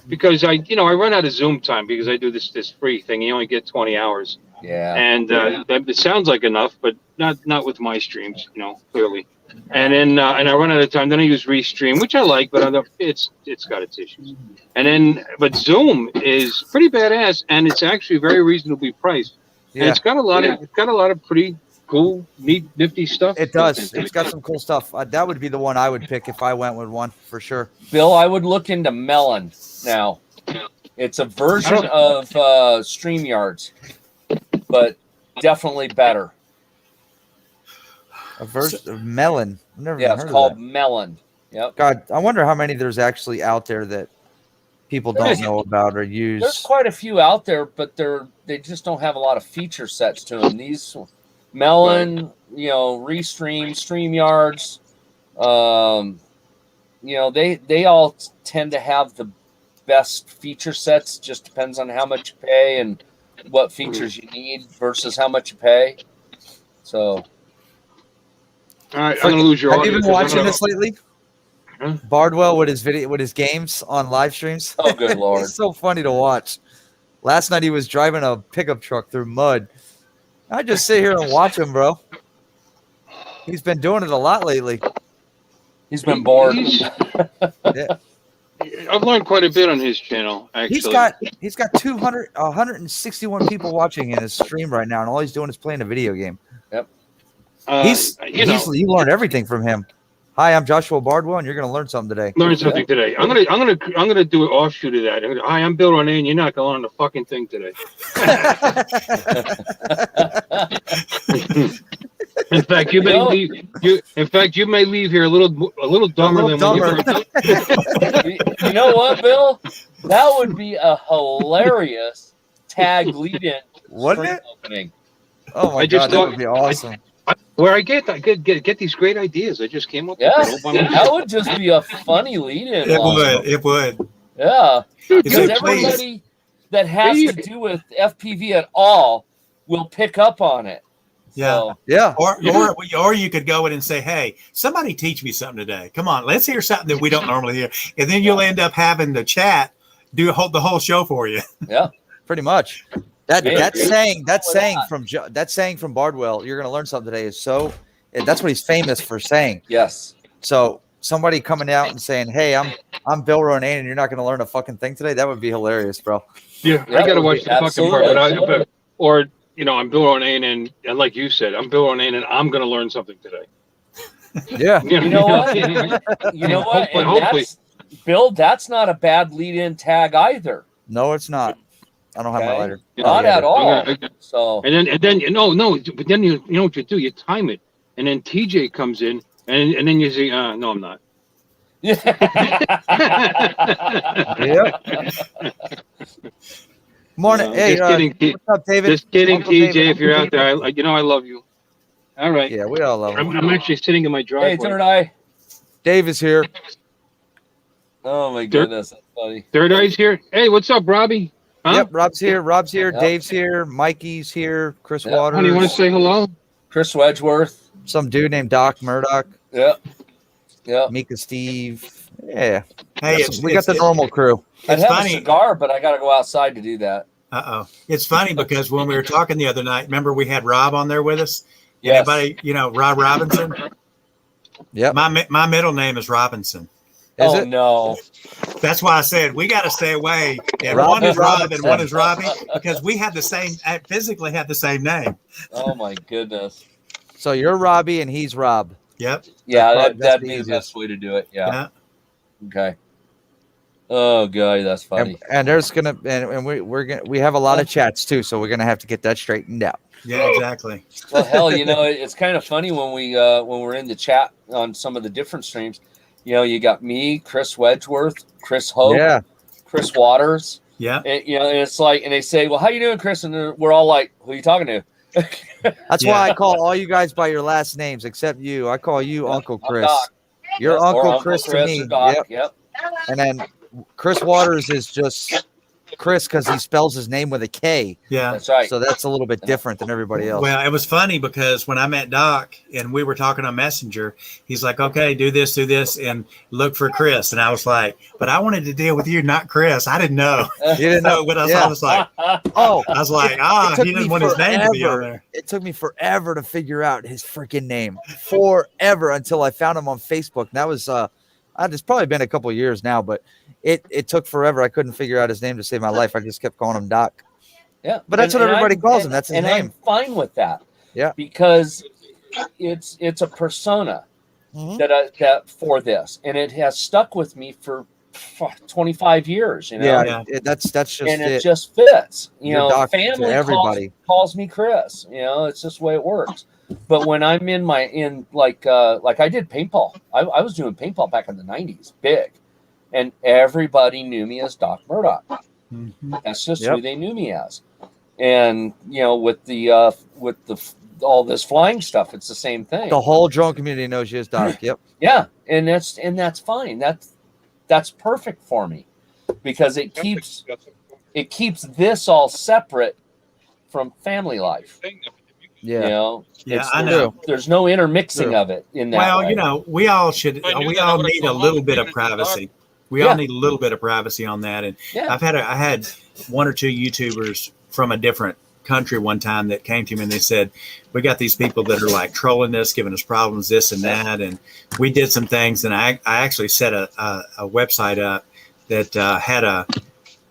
because I run out of Zoom time because I do this free thing. You only get 20 hours,
Yeah.
and it sounds like enough, but not with my streams, clearly. And then and I run out of time. Then I use Restream, which I like, but it's got its issues. And then, but Zoom is pretty badass, and it's actually very reasonably priced. And
Yeah,
it's got a lot of pretty cool, neat, nifty stuff.
it does. It's got some cool stuff. That would be the one I would pick if I went with one for sure.
Bill, I would look into Melon now. It's a version of StreamYards, but definitely better.
A verse of Melon. I've never
Yeah,
even
it's
heard
called
of that.
Melon. Yep.
God, I wonder how many there's actually out there that people don't
There's-
know about or
There's
use.
quite a few out there, but they just don't have a lot of feature sets to them. These Melon, Restream, StreamYards, they all tend to have the best feature sets. Just depends on how much you pay and what features you need versus how much you pay. So
All right, I'm gonna lose your
Have
audio.
you been
'cause I'm
watching
gonna-
this lately?
Huh?
Bardwell with his games on live streams.
oh good lord.
It's so funny to watch. Last night he was driving a pickup truck through mud. I just sit here and watch him, bro. He's been doing it a lot lately.
He's been bored.
Yeah.
I've learned quite a bit on his channel. Actually,
He's got 161 people watching in his stream right now, and all he's doing is playing a video game. You learn everything from him. Hi, I'm Joshua Bardwell, and you're going to learn something today.
learn something today. I'm gonna do an offshoot of that. Hi, I'm Bill Renee, and you're not gonna learn a fucking thing today. In fact, you may leave here a little dumber than when you
dumber.
You know what, Bill? That would be a hilarious tag lead-in
Wouldn't
stream
it?
opening.
Oh my
I just
god, that
thought-
would be awesome.
Where I get these great ideas. I just came up
Yeah,
with it all by myself.
that would just be a funny lead-in.
It
line.
would. It would.
Yeah,
It's
because
like, please.
everybody that has to do with FPV at all will pick up on it.
Yeah.
So,
Yeah.
Or you could go in and say, hey, somebody teach me something today. Come on, let's hear something that we don't normally hear. And then you'll end up having the chat do the whole show for you.
yeah.
Pretty much. That
Yeah.
that saying from Bardwell, you're going to learn something today, is so. That's what he's famous for saying.
Yes.
So somebody coming out and saying, "Hey, I'm Bill Ronayne, and you're not going to learn a fucking thing today," that would be hilarious, bro.
Yeah,
That
I gotta
would
watch
be
the fucking
absolutely
part. Or I'm Bill Ronayne, and like you said, I'm Bill Ronayne, and I'm gonna learn something today.
Yeah.
You know what? You know what? And
Hopefully.
Bill, that's not a bad lead-in tag either.
No, it's not. I don't have my
Okay.
lighter.
Not
yeah,
at all.
I'm gonna-
So
And then no, but then you know what you do? You time it, and then TJ comes in, and then you say, "No, I'm not."
Morning.
No,
Hey,
just kidding,
what's up, David?
Just kidding,
Uncle
TJ.
David.
If you're out there, I love you. All right.
Yeah, we all love him.
I'm actually sitting in my
hey,
driveway.
Third Eye.
Dave is here.
Oh my
Third-
goodness, that's funny.
Third Eye's here. Hey, what's up, Robbie? Huh?
Yep, Rob's here.
Yep.
Dave's here. Mikey's here. Chris
Yep.
Waters.
Honey, you want to say hello?
Chris Wedgeworth.
Some dude named Doc Murdoch.
Yep. Yep.
Mika Steve. Yeah.
Hey,
We got the normal crew.
I'd
It's
have
funny.
a cigar, but I got to go outside to do that.
It's funny because when we were talking the other night, remember we had Rob on there with us?
Yes.
Anybody, Rob Robinson?
Yep.
My middle name is Robinson.
Is
Oh
it?
no.
That's why I said we got to stay away. And
Rob
one is Rob and
Robinson.
one is Robbie because we have physically have the same name.
Oh my goodness.
So you're Robbie and he's Rob.
Yep.
Yeah,
That's
that'd
the
be the
easiest.
best way to do it. Yeah.
Yeah.
Okay. Oh god, that's funny.
And there's gonna and we have a lot of chats too, so we're gonna have to get that straightened out.
Yeah, exactly.
Well, hell, it's kind of funny when we're in the chat on some of the different streams. You got me, Chris Wedgeworth, Chris Hope,
Yeah.
Chris Waters.
Yeah.
And, and it's like, and they say, "Well, how you doing, Chris?" And we're all like, "Who are you talking to?"
That's
Yeah.
why I call all you guys by your last names, except you. I call you Uncle
I'm
Chris.
Doc.
You're
Or
Uncle Chris to me.
or Doc.
Yep.
Yep.
And then Chris Waters is just Chris because he spells his name with a K.
Yeah.
That's right.
So that's a little bit different than everybody else.
Well, it was funny because when I met Doc and we were talking on Messenger, he's like, okay, do this, and look for Chris. And I was like, but I wanted to deal with you, not Chris. I didn't know.
You didn't know.
So when I
Yeah.
was like,
Oh,
I was like,
it took
he didn't
me
want his name to be on
forever.
there.
It took me forever to figure out his freaking name. Forever until I found him on Facebook. And that was it's probably been a couple of years now, but it took forever. I couldn't figure out his name to save my life. I just kept calling him Doc.
Yeah,
But that's what everybody calls him. That's his
and
name.
I'm fine with that.
Yeah.
because it's a persona
Mhm.
that for this, and it has stuck with me for 25 years.
Yeah,
Yeah.
that's just
and it
it.
just fits.
You're Doc to
Family
everybody.
calls me Chris. It's just the way it works. But when I'm like I did paintball, I was doing paintball back in the 90s, big, and everybody knew me as Doc Murdoch.
Mhm.
That's just
Yep.
who they knew me as. And with the all this flying stuff, it's the same thing.
The whole drone community knows you as Doc. Yep.
Yeah, and that's fine. That's perfect for me because it keeps this all separate from family life.
Yeah.
Yeah, I know.
There's no intermixing
True.
of it in that.
Well,
way.
we all need a little bit of privacy. We all need a little bit of privacy on that. And
Yeah.
I had one or two YouTubers from a different country one time that came to me and they said, we got these people that are like trolling us, giving us problems, this and that. And we did some things. And I actually set a website up that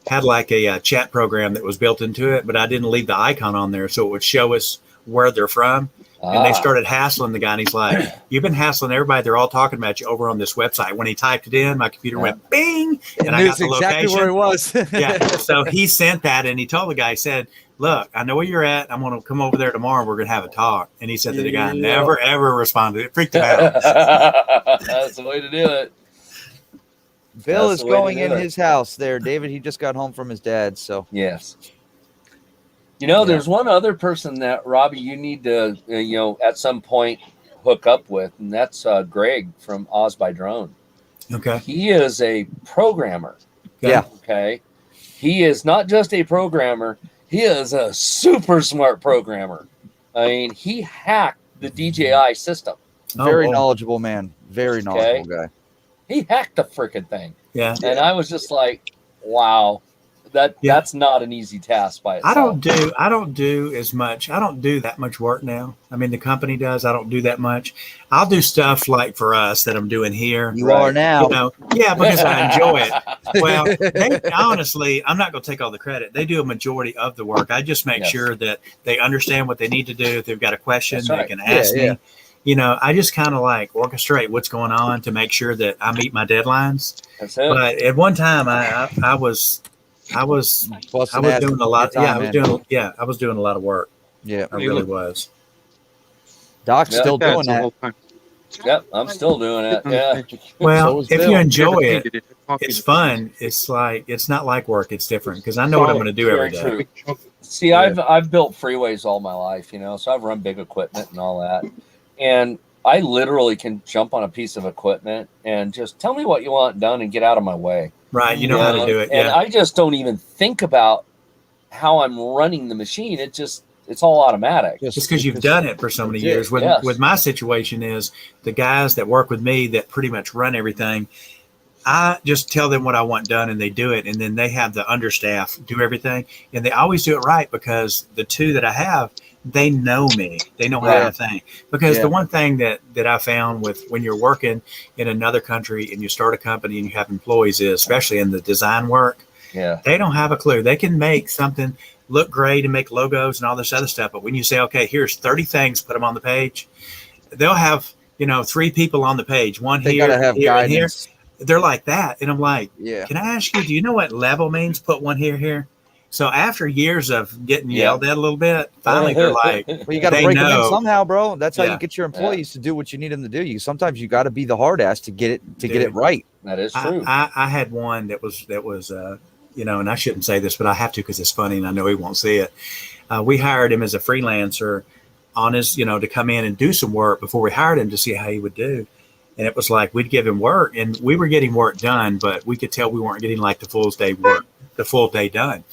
had like a chat program that was built into it, but I didn't leave the icon on there. So it would show us where they're from. And they started hassling the guy, and he's like, "You've been hassling everybody. They're all talking about you over on this website." When he typed it in, my computer went bing, and I got the
exactly
location.
where he was.
Yeah. So he sent that, and he told the guy, he said, "Look, I know where you're at. I'm going to come over there tomorrow. We're going to have a talk." And he said that the guy
Yeah.
never ever responded. It freaked him out.
That's the way to do it.
Bill
That's
is
the way to
going
do
in
it.
his house there. David, he just got home from his dad. So
Yes. You know,
Yeah.
there's one other person that Robbie you need to at some point hook up with, and that's Greg from Oz by Drone.
Okay.
He is a programmer.
Yeah.
Okay. He is not just a programmer, he is a super smart programmer. I mean, he hacked the DJI system.
Very
Oh,
knowledgeable man. Very knowledgeable guy.
He hacked the freaking thing.
yeah.
And I was just like, wow, that's not an easy task by itself.
I don't do as much. I don't do that much work now. I mean, the company does. I don't do that much. I'll do stuff like for us that I'm doing here.
You
Right.
are now.
You know, yeah, because I enjoy it. Well, honestly, I'm not going to take all the credit. They do a majority of the work. I just make
Yes.
sure that they understand what they need to do. If they've got a question,
That's
they
right.
can ask
Yeah,
me. You know, I just kind of like orchestrate what's going on to make sure that I meet my deadlines.
That's it.
But at one time, I was
Busting ass
doing a lot.
all the
Yeah,
time, man.
I was doing a lot of work.
Yeah.
I really was.
Doc's
Yeah.
still doing
That's the
that.
whole time.
Yep, I'm still doing it. Yeah.
Well,
So is
if
Bill.
you enjoy
Never
it,
hated Coffee.
it's fun. It's like it's not like work. It's different because I know what I'm going to do every
Very
day.
true. See, I've built freeways all my life, so I've run big equipment and all that. And I literally can jump on a piece of equipment and just tell me what you want done and get out of my way.
Right? You know how to do it.
And
Yeah.
I just don't even think about how I'm running the machine. It's all automatic.
It's because you've done it for so many years.
Yes.
With my situation is the guys that work with me that pretty much run everything. I just tell them what I want done and they do it. And then they have the understaff do everything. And they always do it right because the two that I have, they know me. They know how to think. Because
Yeah.
the one thing that I found with when you're working in another country and you start a company and you have employees is, especially in the design work,
Yeah.
they don't have a clue. They can make something look great and make logos and all this other stuff. But when you say, okay, here's 30 things, put them on the page, they'll have, 3 people on the page, one
They
here,
gotta have
here, and here.
guidance.
They're like that. And I'm like,
Yeah.
can I ask you, do you know what level means? Put one here. So after years of getting
Yeah.
yelled at a little bit, finally they're like,
Well, you got to
They
break them
know.
in somehow, bro. That's how
Yeah.
you get your employees to do what you need them to do. Sometimes you got to be the hard ass to get it
Dude.
right.
That is true.
I had one that was and I shouldn't say this, but I have to because it's funny and I know he won't see it. We hired him as a freelancer on his, to come in and do some work before we hired him to see how he would do. And it was like we'd give him work and we were getting work done, but we could tell we weren't getting like the full day done.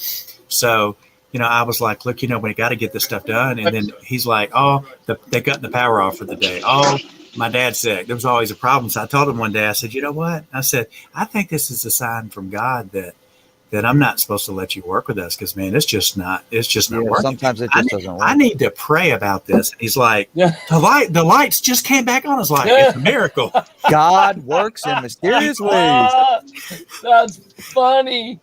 So, I was like, look, we got to get this stuff done. And then he's like, oh, they cut the power off for the day. Oh, my dad's sick. There was always a problem. So I told him one day, I said, you know what? I said, I think this is a sign from God that I'm not supposed to let you work with us because, man, it's just not
Yeah,
working.
sometimes it just doesn't work.
I need to pray about this. And he's like,
Yeah.
the lights just came back on. I was like, it's a miracle.
God works in mysterious ways.
Ah, that's funny.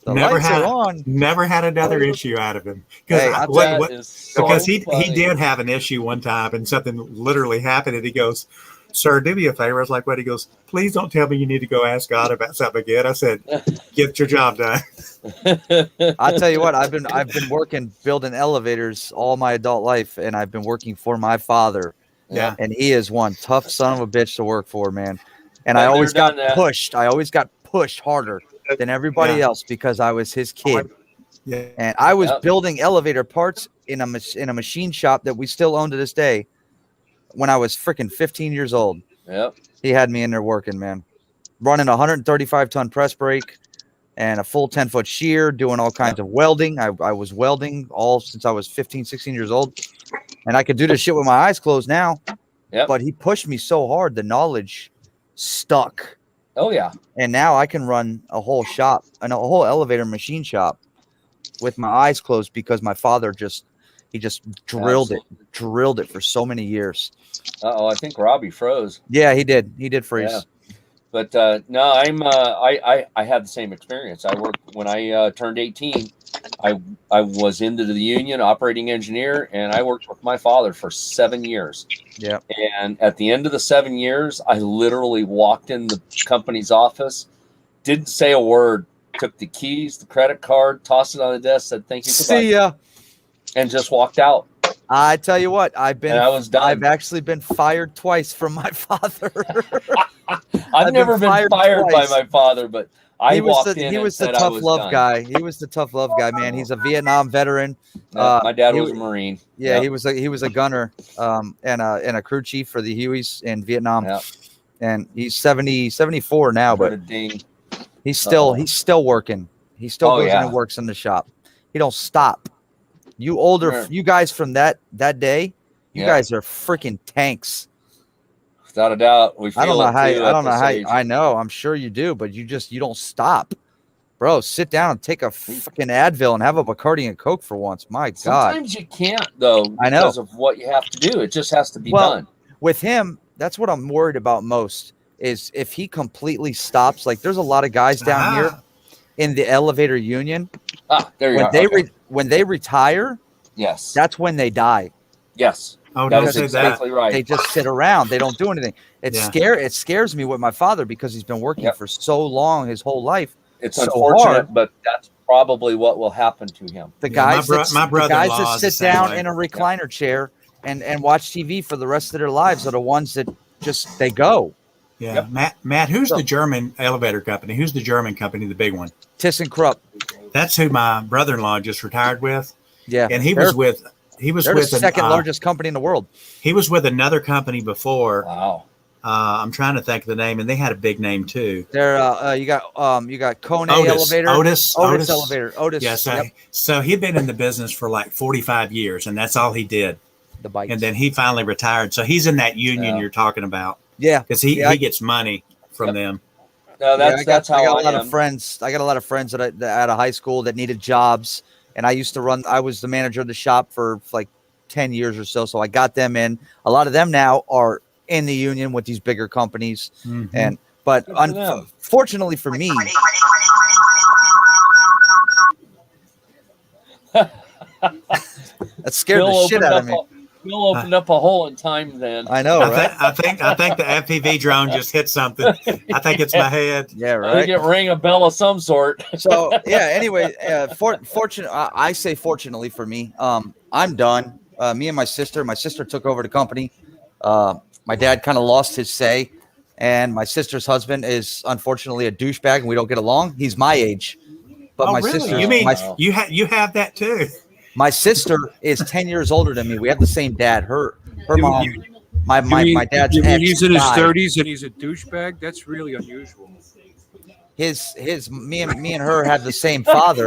The
Never
lights
had-
are on.
Never had another issue out of him.
Hey,
That is so
Because he
funny.
did have an issue one time and something literally happened and he goes, sir, do me a favor. I was like, what? He goes, please don't tell me you need to go ask God about something again. I said, get your job done.
I tell you what, I've been working building elevators all my adult life, and I've been working for my father,
Yeah.
and he is one tough son of a bitch to work for, man. And
Been
I
there,
always got
done that.
pushed. I always got pushed harder than everybody
Yeah.
else because I was his kid.
Yeah.
And I was
Yep.
building elevator parts in a machine shop that we still own to this day. When I was freaking 15 years old,
Yep.
he had me in there working, man, running a 135-ton press brake and a full 10-foot shear, doing all kinds of welding. I was welding all since I was 15, 16 years old, and I could do this shit with my eyes closed now.
Yep.
But he pushed me so hard, the knowledge stuck.
Oh yeah.
And now I can run a whole shop and a whole elevator machine shop with my eyes closed because my father just drilled it for so many years.
I think Robbie froze.
Yeah, he did freeze.
Yeah. But no, I had the same experience. I worked when I turned 18. I was into the union operating engineer, and I worked with my father for 7 years.
Yeah.
And at the end of the 7 years, I literally walked in the company's office, didn't say a word, took the keys, the credit card, tossed it on the desk, said thank you, goodbye,
See ya.
and just walked out.
I tell you what,
And I was done.
I've actually been fired twice from my father.
I've never been fired by
twice.
my father, but I
He was
walked
the
in
he
and
was the
said I
tough
was
love
done.
guy. He was the tough love guy, man. He's a Vietnam veteran.
My dad
he
was a
w-
Marine.
Yeah,
Yep.
he was a gunner, and a crew chief for the Hueys in Vietnam.
Yep.
And he's 74 now,
Put
but
a ding.
he's still working. He still
Oh,
goes in
yeah.
and works in the shop. He don't stop. You guys from that day, you
Yeah.
guys are freaking tanks.
Without a doubt, we feel
I don't know
it
how.
too
I
at
don't know
this
how.
age.
I know. I'm sure you do, but you don't stop, bro. Sit down and take a freaking Advil and have a Bacardi and Coke for once. My God.
Sometimes you can't though
I know.
because of what you have to do. It just has to be
Well,
done.
With him, that's what I'm worried about most. Is if he completely stops. Like, there's a lot of guys down here in the elevator union.
There you
When
are.
they
Okay.
when they retire,
Yes.
that's when they die.
Yes.
Oh,
That
don't
was
say that.
exactly right.
They just sit around. They don't do anything. It scares me with my father because he's been working
Yep.
for so long, his whole life.
It's
so
unfortunate,
hard.
but that's probably what will happen to him.
The
Yeah,
guys
my
that
brother-in-law is the
sit
same
down
way.
in a recliner chair and watch TV for the rest of their lives are the ones that just they go.
Yeah,
Yep.
Matt, who's
So-
the German elevator company? Who's the German company, the big one?
ThyssenKrupp.
That's who my brother-in-law just retired with,
Yeah.
and he
They're-
was with
They're the second largest company in the world.
He was with another company before.
Wow.
I'm trying to think of the name, and they had a big name too.
They're you got Kone
Otis.
elevator.
Otis
elevator. Otis.
Yeah, so,
Yep.
so he'd been in the business for like 45 years, and that's all he did.
The bikes.
And then he finally retired. So he's in that union
Yeah.
you're talking about
yeah.
because he
Yeah,
he gets money from
Yep.
them.
No, that's
I got
how
a lot
I
of friends. I got a lot of friends that out of high school that needed jobs, and I used to run. I was the manager of the shop for like 10 years or so. So I got them in. A lot of them now are in the union with these bigger companies,
Mhm.
but
Good for them.
unfortunately for me, that scared the shit out of me.
Bill opened up a hole in time then.
I know, right?
I think the FPV drone just hit something. I think it's my head.
Yeah,
I think
right.
it rang a bell of some sort.
So yeah. Anyway, I say fortunately for me, I'm done. Me and my sister took over the company. My dad kind of lost his say, and my sister's husband is unfortunately a douchebag, and we don't get along. He's my age, but
Oh,
my
really?
sister,
You mean
Wow.
you have that too?
my sister is 10 years older than me. We have the same dad. Her mom,
You
my
mean-
dad's
you mean
ex
he's in his
died.
30s and he's a douchebag? That's really unusual.
Me and her had the same father.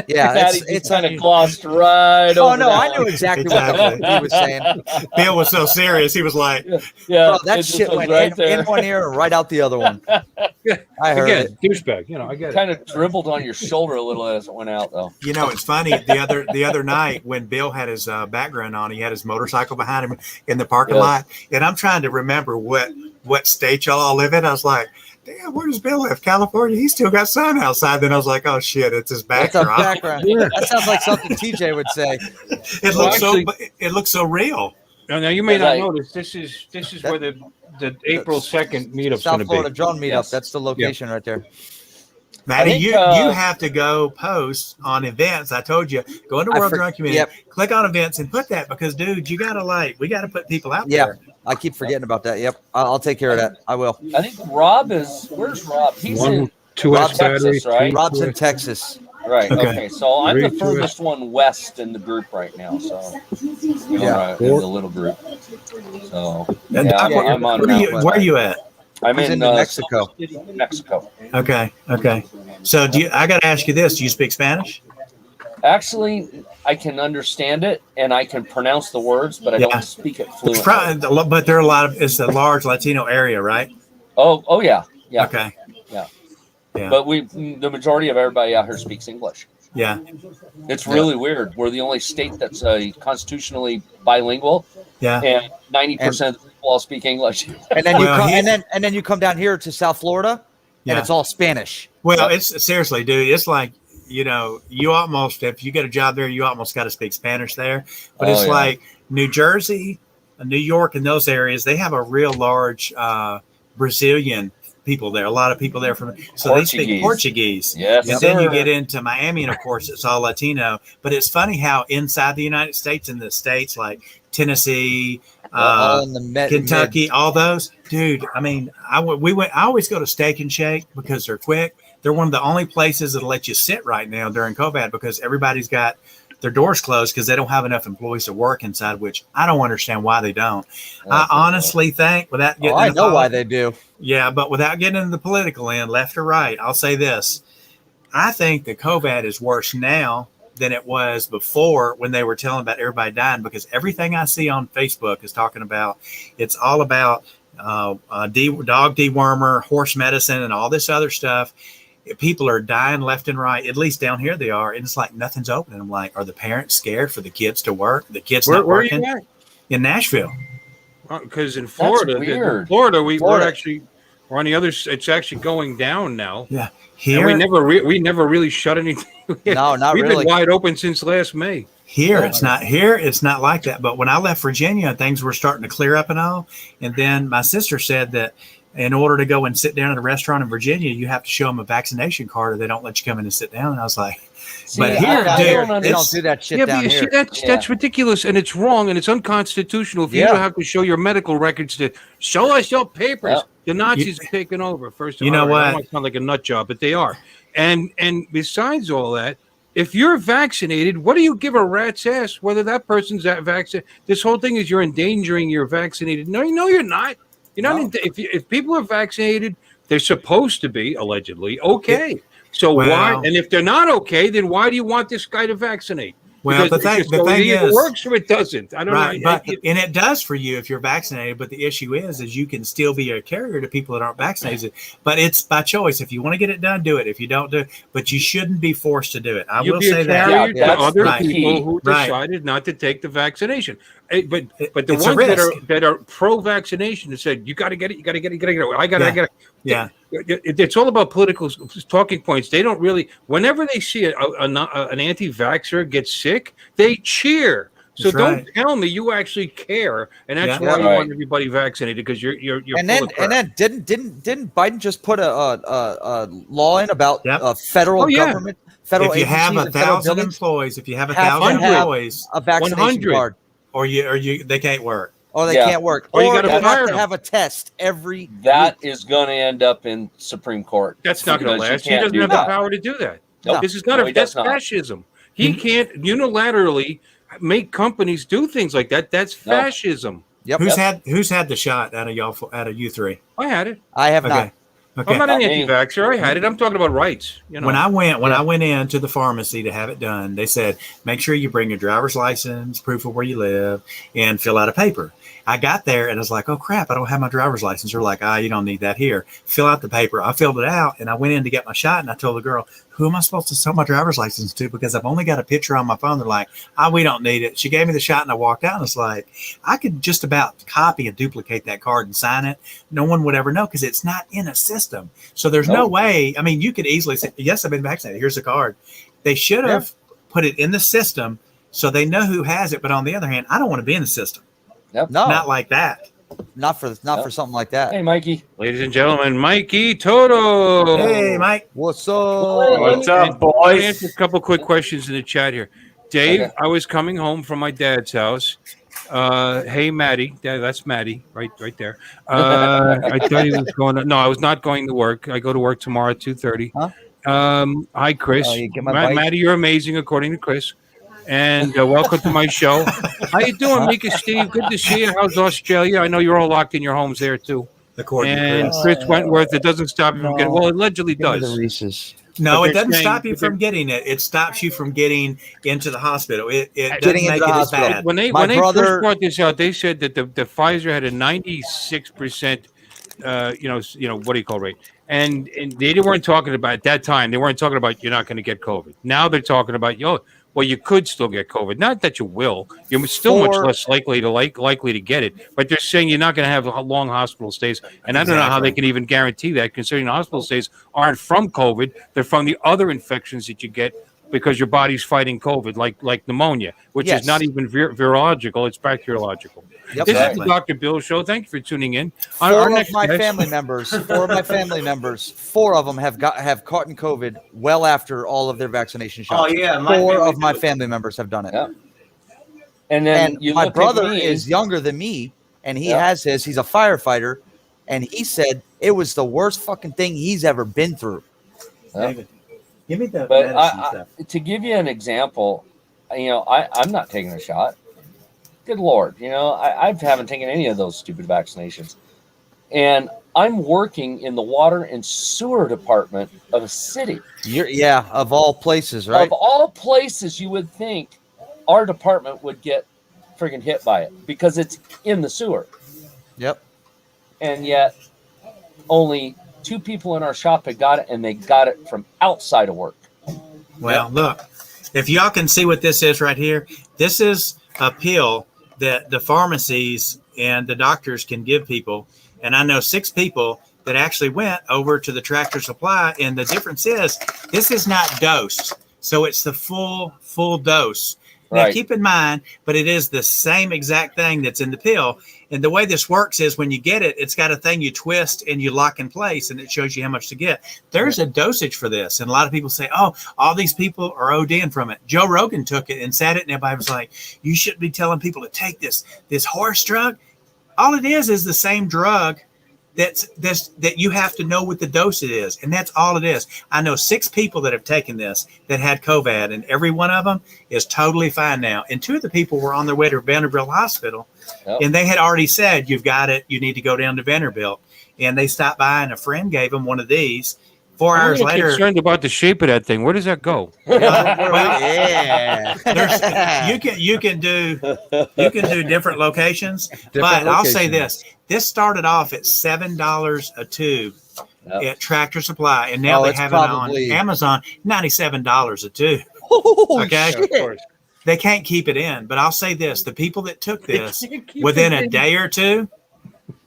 Yeah,
It's kind of
unusual.
glossed right
Oh
over
no,
that
I
one.
knew exactly
Exactly.
what he was saying.
Bill was so serious. He was like,
Yeah,
Bro, that
it just
shit
was
went
right
in one ear and right out the other one. I heard
Again,
it.
douchebag. I get it.
Kind of dribbled on your shoulder a little as it went out, though.
you know, it's funny. The other night when Bill had his background on, he had his motorcycle behind him in the parking
Yes.
lot, and I'm trying to remember what state y'all all live in. I was like, damn, where does Bill live? California. He's still got sun outside. Then I was like, oh shit, it's his
That's a
backdrop.
background. That sounds like something TJ would say.
It
Well,
looks
actually-
it looks so real.
Now you may
As
not
I-
know this. This is where the April 2nd meetup's going
South
to
Florida
be.
drone meetup.
Yes.
That's the location right there.
Maddie,
think,
you have to go post on events. I told you, go into World Drone Community,
Yep.
click on events and put that because, dude, we got to put people out
Yeah.
there.
I keep forgetting about that. Yep. I'll take care of that. I will.
I think Rob is. Where's Rob? He's in.
2S
Rob's
battery.
Texas, right?
Rob's in Texas.
Right.
Okay.
Okay. So I'm the
Three, two,
furthest one west in the group right now. So
Yeah.
in the little group. So
And
yeah,
Doc,
I'm on
where are you at?
I'm
He's
in
in Mexico.
Silver City, Mexico.
Okay. So I got to ask you this: do you speak Spanish?
Actually, I can understand it and I can pronounce the words, but I
Yeah.
don't speak it
It's
fluently.
probably, but there are a lot of. It's a large Latino area, right?
Oh yeah, yeah.
Okay. Yeah.
But the majority of everybody out here speaks English.
Yeah.
It's really weird. We're the only state that's constitutionally bilingual,
Yeah.
and 90% of people all speak English.
And then
Well,
and then you come down here to South Florida,
Yeah.
and it's all Spanish.
Well, it's seriously, dude. It's like, you almost, if you get a job there, you almost got to speak Spanish there. But
Oh,
it's
yeah.
like New Jersey, New York, and those areas, they have a real large Brazilian people there. A lot of people there so they speak Portuguese.
Yes,
And then you
sir.
get into Miami, and of course, it's all Latino. But it's funny how inside the United States and the states like Tennessee,
all in the
Kentucky, all those, dude. I mean, I always go to Steak and Shake because they're quick. They're one of the only places that'll let you sit right now during COVID because everybody's got their doors closed because they don't have enough employees to work inside, which I don't understand why they don't. I honestly think without getting
I know why they do.
Yeah, but without getting into the political end, left or right, I'll say this. I think the COVID is worse now than it was before when they were telling about everybody dying, because everything I see on Facebook is talking about, it's all about dog dewormer, horse medicine, and all this other stuff. People are dying left and right. At least down here they are, and it's like nothing's open. I'm like, are the parents scared for the kids to work? The kids not
Where are
working
you at?
in Nashville.
Because in Florida,
weird.
Florida, we're
Florida.
we're on the other. It's actually going down now.
Yeah,
And
here,
we never really shut anything.
No, not
We've
really.
been wide open since last May.
it's not like that. But when I left Virginia, things were starting to clear up and all. And then my sister said that in order to go and sit down at a restaurant in Virginia, you have to show them a vaccination card or they don't let you come in and sit down. And I was like, but here, dude,
they don't do that shit
Yeah,
down
but you
here.
see, that's ridiculous, and it's wrong, and it's unconstitutional. If you
Yeah.
don't have to show your medical records to show us your papers,
Yeah.
the Nazis are taking over. First of all,
You know
all right, I
what?
might sound like a nut job, but they are. And besides all that, if you're vaccinated, what do you give a rat's ass whether that person's vaccinated? This whole thing is you're endangering your vaccinated. No, you're not. You're not.
No.
If people are vaccinated, they're supposed to be allegedly okay. So
Well-
why? And if they're not okay, then why do you want this guy to vaccinate?
well,
Because
the
it's
thing
just-
is,
it either works or it doesn't. I don't
right,
know.
but and it does for you if you're vaccinated. But the issue is you can still be a carrier to people that aren't vaccinated. But it's by choice. If you want to get it done, do it. If you don't do it, but you shouldn't be forced to do it. I
You'll
will
be
say
a
that.
carrier
Yeah,
to
that's
other
right.
people who
Right.
decided not to take the vaccination. But the
It's a
ones
risk.
that are pro-vaccination that said you got to get it, you got to get it, you got to get it. I got it.
Yeah.
It's all about political talking points. They don't really. Whenever they see an anti-vaxxer get sick, they cheer. So
That's
don't
right.
tell me you actually care, and that's
Yeah.
why you
Right.
want everybody vaccinated because you're
And
full
then
of crap.
didn't Biden just put a law in about
Yep.
federal
Oh, yeah.
government, federal
If you have
agencies and federal
1,000
buildings,
employees, if you have
have
1,000
to have
employees,
a vaccination
100.
card,
or they can't work.
or they
Yeah.
can't work,
Or you
or
gotta
they have
fire
to
them.
have a test every
That
week.
is going to end up in Supreme Court.
That's not going to
Because you
last. He
can't
doesn't
do
have
that.
the power to do that.
Nope.
This is not
No, he
that's
does not.
fascism. He can't unilaterally make companies do things like that. That's
No.
fascism.
Yep,
Who's had the shot out of you three?
I had it.
I have
Okay.
not.
Okay.
I'm not an
Not me.
anti-vaxxer. I had it. I'm talking about rights. You know.
When I went into the pharmacy to have it done, they said, make sure you bring your driver's license, proof of where you live, and fill out a paper. I got there and I was like, oh crap, I don't have my driver's license. They're like, you don't need that here. Fill out the paper. I filled it out and I went in to get my shot and I told the girl, who am I supposed to sell my driver's license to? Because I've only got a picture on my phone. They're like, we don't need it. She gave me the shot and I walked out and it's like, I could just about copy and duplicate that card and sign it. No one would ever know because it's not in a system. So there's no way. I mean, you could easily say, yes, I've been vaccinated. Here's the card. They should have put it in the system so they know who has it. But on the other hand, I don't want to be in the system.
No,
Not like that.
not for something like that.
Hey, Mikey.
Ladies and gentlemen, Mikey Toto.
Hey, Mike.
What's up?
What's up,
Let me
boys?
answer a couple quick questions in the chat here. Dave,
Okay.
I was coming home from my dad's house. Hey, Maddie. That's Maddie right there. I thought he was going to. No, I was not going to work. I go to work tomorrow at 2:30.
Huh?
Hi, Chris.
Oh, you get my bike?
Maddie, you're amazing, according to Chris. And welcome to my show. How you doing, Mika, Steve? Good to see you. How's Australia? I know you're all locked in your homes there, too.
According to
And
Chris.
Chris Wentworth, it doesn't stop you from getting. Well, it allegedly
Give me
does.
the Reese's.
No,
But
it
they're
doesn't
saying-
stop you
but they're-
from getting it. It stops you from getting into the hospital. It doesn't
Getting into
make
the
it as
hospital.
bad.
When they
My
first
brother-
brought this out, they said that the Pfizer had a 96%, what do you call rate, and they weren't talking about at that time. They weren't talking about you're not going to get COVID. Now they're talking about well, you could still get COVID. Not that you will. You're still much less likely to get it. But they're saying you're not going to have long hospital stays. And I don't know how they can even guarantee that, considering the hospital stays aren't from COVID. They're from the other infections that you get because your body's fighting COVID, like pneumonia, which
Yes.
is not even virological; it's bacteriological.
Yep.
This is
Exactly.
the Dr. Bill Show. Thank you for tuning in.
Four of my family members, four of them have caught in COVID well after all of their vaccination shots.
Oh, yeah,
Four
family
of my
too.
family members have done it.
Yeah. And then
And
you
my
look
brother
at me,
is younger than me, and he
Yeah.
has his. He's a firefighter, and he said it was the worst fucking thing he's ever been through.
Yeah.
David, give me the
But
medicine stuff.
to give you an example, I'm not taking a shot. Good Lord, I haven't taken any of those stupid vaccinations, and I'm working in the water and sewer department of a city.
Yeah, of all places, right?
Of all places, you would think our department would get friggin' hit by it because it's in the sewer.
Yep.
And yet only 2 people in our shop had got it, and they got it from outside of work.
Well, look, if y'all can see what this is right here, this is a pill that the pharmacies and the doctors can give people. And I know 6 people that actually went over to the Tractor Supply. And the difference is this is not dosed. So it's the full dose. Now,
Right.
keep in mind, but it is the same exact thing that's in the pill. And the way this works is when you get it, it's got a thing you twist and you lock in place, and it shows you how much to get. There's a dosage for this. And a lot of people say, oh, all these people are ODing from it. Joe Rogan took it and said it, and everybody was like, you shouldn't be telling people to take this horse drug. All it is the same drug that you have to know what the dose it is, and that's all it is. I know 6 people that have taken this that had COVID, and every one of them is totally fine now. And 2 of the people were on their way to Vanderbilt Hospital, and they had already said, "You've got it. You need to go down to Vanderbilt." And they stopped by, and a friend gave them one of these. 4
I'm
hours
really
later,
concerned about the shape of that thing. Where does that go?
Yeah.
you can do different locations, but I'll say this: this started off at $7 a tube at Tractor Supply, and now
Oh,
they
it's
have
probably-
it on Amazon, $97 a tube.
Holy
Okay.
shit.
Of course.
They can't keep it in, but I'll say this: the people that took this within a day or two,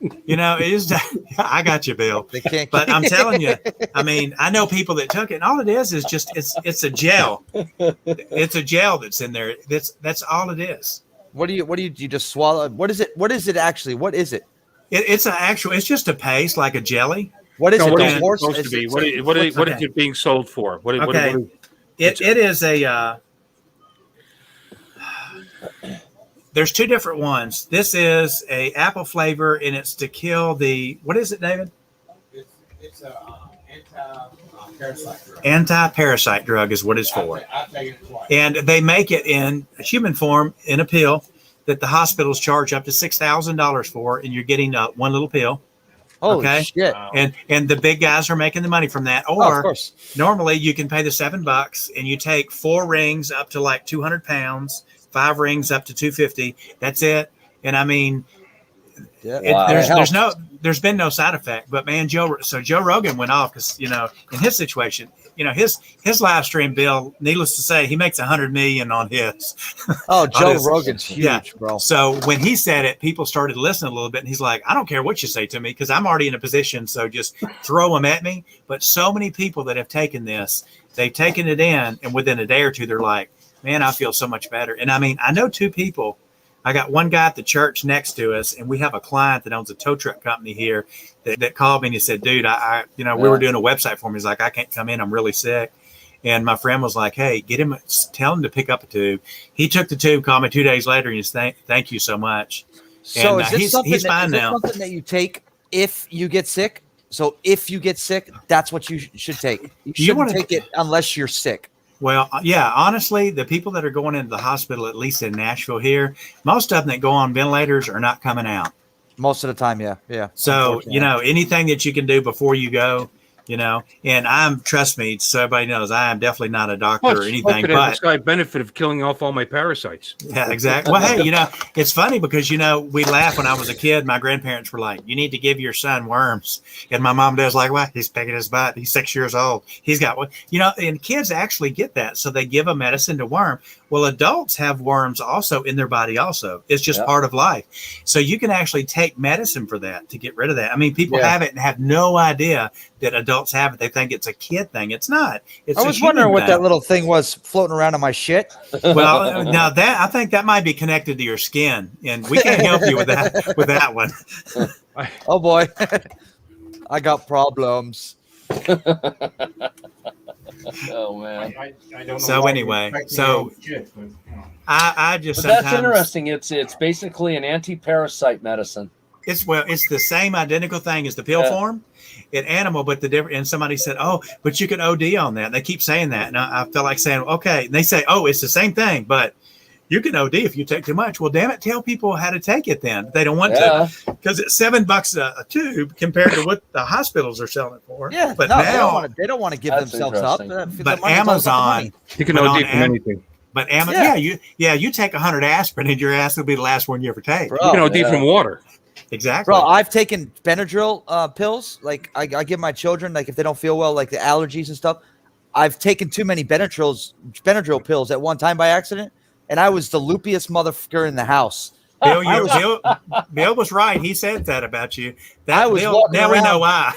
it is. I got you, Bill.
They can't.
But I'm telling you, I mean, I know people that took it, and all it is just it's a gel. It's a gel that's in there. That's all it is.
What do you just swallow? What is it? What is it actually? What is it?
It's it's just a paste like a jelly.
What is
No,
it?
what
The
is it
horse-
supposed to
is
be?
it-
What is
Okay.
it being sold for?
Okay. It is a. There's 2 different ones. This is a apple flavor, and it's to kill the. What is it, David?
It's a anti-parasite drug.
Anti-parasite drug is what it's for.
I've taken it twice.
And they make it in a human form in a pill that the hospitals charge up to $6,000 for, and you're getting one little pill.
Holy
Okay.
shit!
And the big guys are making the money from that.
Oh, of
Or
course.
normally you can pay the $7 and you take 4 rings up to like 200 pounds, 5 rings up to 250. That's it. And I mean,
Yeah.
Wow.
there's been no side effect, but man, Joe Rogan went off because, in his situation, his live stream bill, needless to say, he makes 100 million on his.
Oh, Joe
his-
Rogan's huge,
yeah.
bro.
So when he said it, people started listening a little bit, and he's like, I don't care what you say to me because I'm already in a position. So just throw them at me. But so many people that have taken this, they've taken it in, and within a day or two, they're like, man, I feel so much better. And I mean, I know 2 people. I got one guy at the church next to us, and we have a client that owns a tow truck company here that called me and he said, dude, we were doing a website for him. He's like, I can't come in. I'm really sick. And my friend was like, hey, tell him to pick up a tube. He took the tube, called me 2 days later, and he said, thank you so much.
So
And,
is this
he's
something
fine now.
something that you take if you get sick? So if you get sick, that's what you should take. You shouldn't
wanna-
take it unless you're sick.
Well, yeah, honestly, the people that are going into the hospital, at least in Nashville here, most of them that go on ventilators are not coming out.
Most of the time, yeah.
So,
Unfortunately.
anything that you can do before you go, and trust me, so everybody knows, I am definitely not a doctor or anything,
Look at
but
this guy benefit of killing off all my parasites.
yeah, exactly. Well, hey, it's funny because, we laugh when I was a kid. My grandparents were like, you need to give your son worms. And my mom does like, well, he's picking his butt. He's 6 years old. He's got one, and kids actually get that. So they give a medicine to worm. Well, adults have worms also in their body also. It's just part of life. So you can actually take medicine for that to get rid of that. I mean, people have it and have no idea that adults have it. They think it's a kid thing. It's not. It's
I
a
was
human
wondering what
thing.
that little thing was floating around in my shit.
Well, now that I think that might be connected to your skin, and we can't help you with that one.
Oh boy, I got problems.
Oh man,
I don't know
So
why
anyway,
you expect me
so-
to shit, but,
I just
but that's
sometimes
interesting. It's basically an anti-parasite medicine.
It's the same identical thing as the pill
Yeah.
form in animal, but the different. And somebody said, "Oh, but you can OD on that." And they keep saying that, and I feel like saying, "Okay." And they say, "Oh, it's the same thing, but you can OD if you take too much." Well, damn it, tell people how to take it then. They don't want to
Yeah.
because it's $7 a tube compared to what the hospitals are selling it for.
Yeah,
but
no,
now,
they don't want to give
That's
themselves up.
interesting.
but
The money's all about the
Amazon,
money.
You can
But
OD
on
from anything.
but Amazon, you take 100 aspirin and your ass will be the last one you ever take.
Bro,
You can OD
yeah.
from water.
Exactly.
Bro, I've taken Benadryl pills. Like I give my children, like if they don't feel well, like the allergies and stuff. I've taken too many Benadryl pills at one time by accident, and I was the loopiest motherfucker in the house.
Bill was right. He said that about you.
I was walking
now we know
around-
why.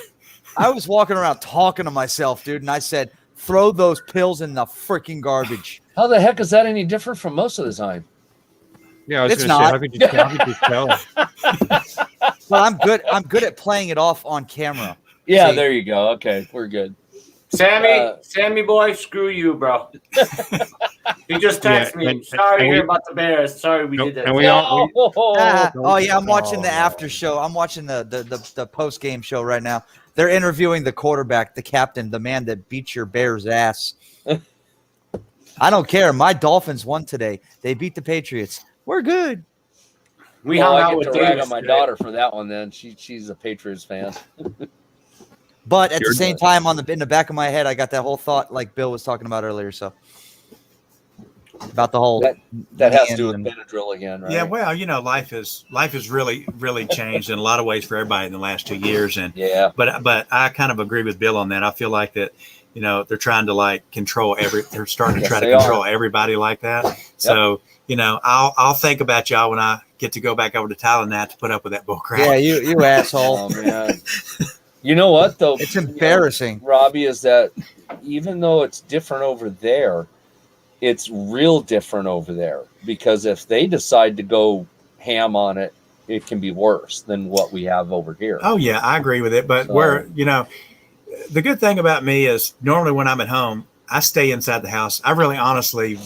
I was walking around talking to myself, dude, and I said, "Throw those pills in the freaking garbage."
How the heck is that any different from most of the time?
Yeah, I was
It's
gonna say,
not.
how could you tell?
Well, I'm good at playing it off on camera.
Yeah,
See?
there you go. Okay, we're good.
Sammy boy, screw you, bro. He just texted
Yeah,
me. Sorry to
and
hear
we-
about the Bears. Sorry we did that.
And we all,
Oh yeah, I'm watching the after show. I'm watching the post game show right now. They're interviewing the quarterback, the captain, the man that beat your Bears ass. I don't care. My Dolphins won today. They beat the Patriots. We're good.
We
Well,
hung
I
out
get
with
to rag
Davis
on my
today.
daughter for that one. Then she's a Patriots fan.
But at
You're
the same
good.
time, in the back of my head, I got that whole thought like Bill was talking about earlier. So about the whole
That has to do with
and-
Benadryl again, right?
Yeah, well, life has really changed in a lot of ways for everybody in the last 2 years, and
Yeah.
but I kind of agree with Bill on that. I feel like that they're trying to like control they're starting to
Yes,
try to
they
control
are.
everybody like that. So I'll think about y'all when I get to go back over to Thailand now to put up with that bull crap.
Yeah, you asshole.
Oh man. You know what though?
It's embarrassing.
Robbie, is that even though it's different over there, it's real different over there, because if they decide to go ham on it, it can be worse than what we have over here.
Oh yeah, I agree with it. But
So-
the good thing about me is normally when I'm at home, I stay inside the house. I really honestly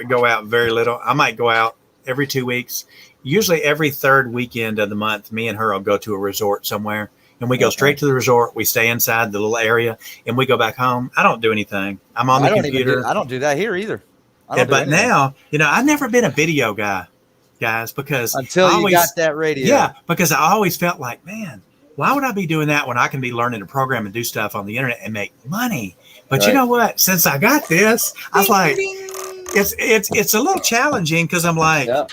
go out very little. I might go out every 2 weeks. Usually every third weekend of the month, me and her will go to a resort somewhere, and we go straight to the resort. We stay inside the little area, and we go back home. I don't do anything. I'm on the computer.
I don't do that here either. I don't
Yeah,
do
but
anything.
now, I've never been a video guy, guys, because
until
I
you
always-
got that radio.
Yeah, because I always felt like, man, why would I be doing that when I can be learning to program and do stuff on the internet and make money? But you
Right.
know what? Since I got this, I was like, it's a little challenging because I'm like,
Yeah.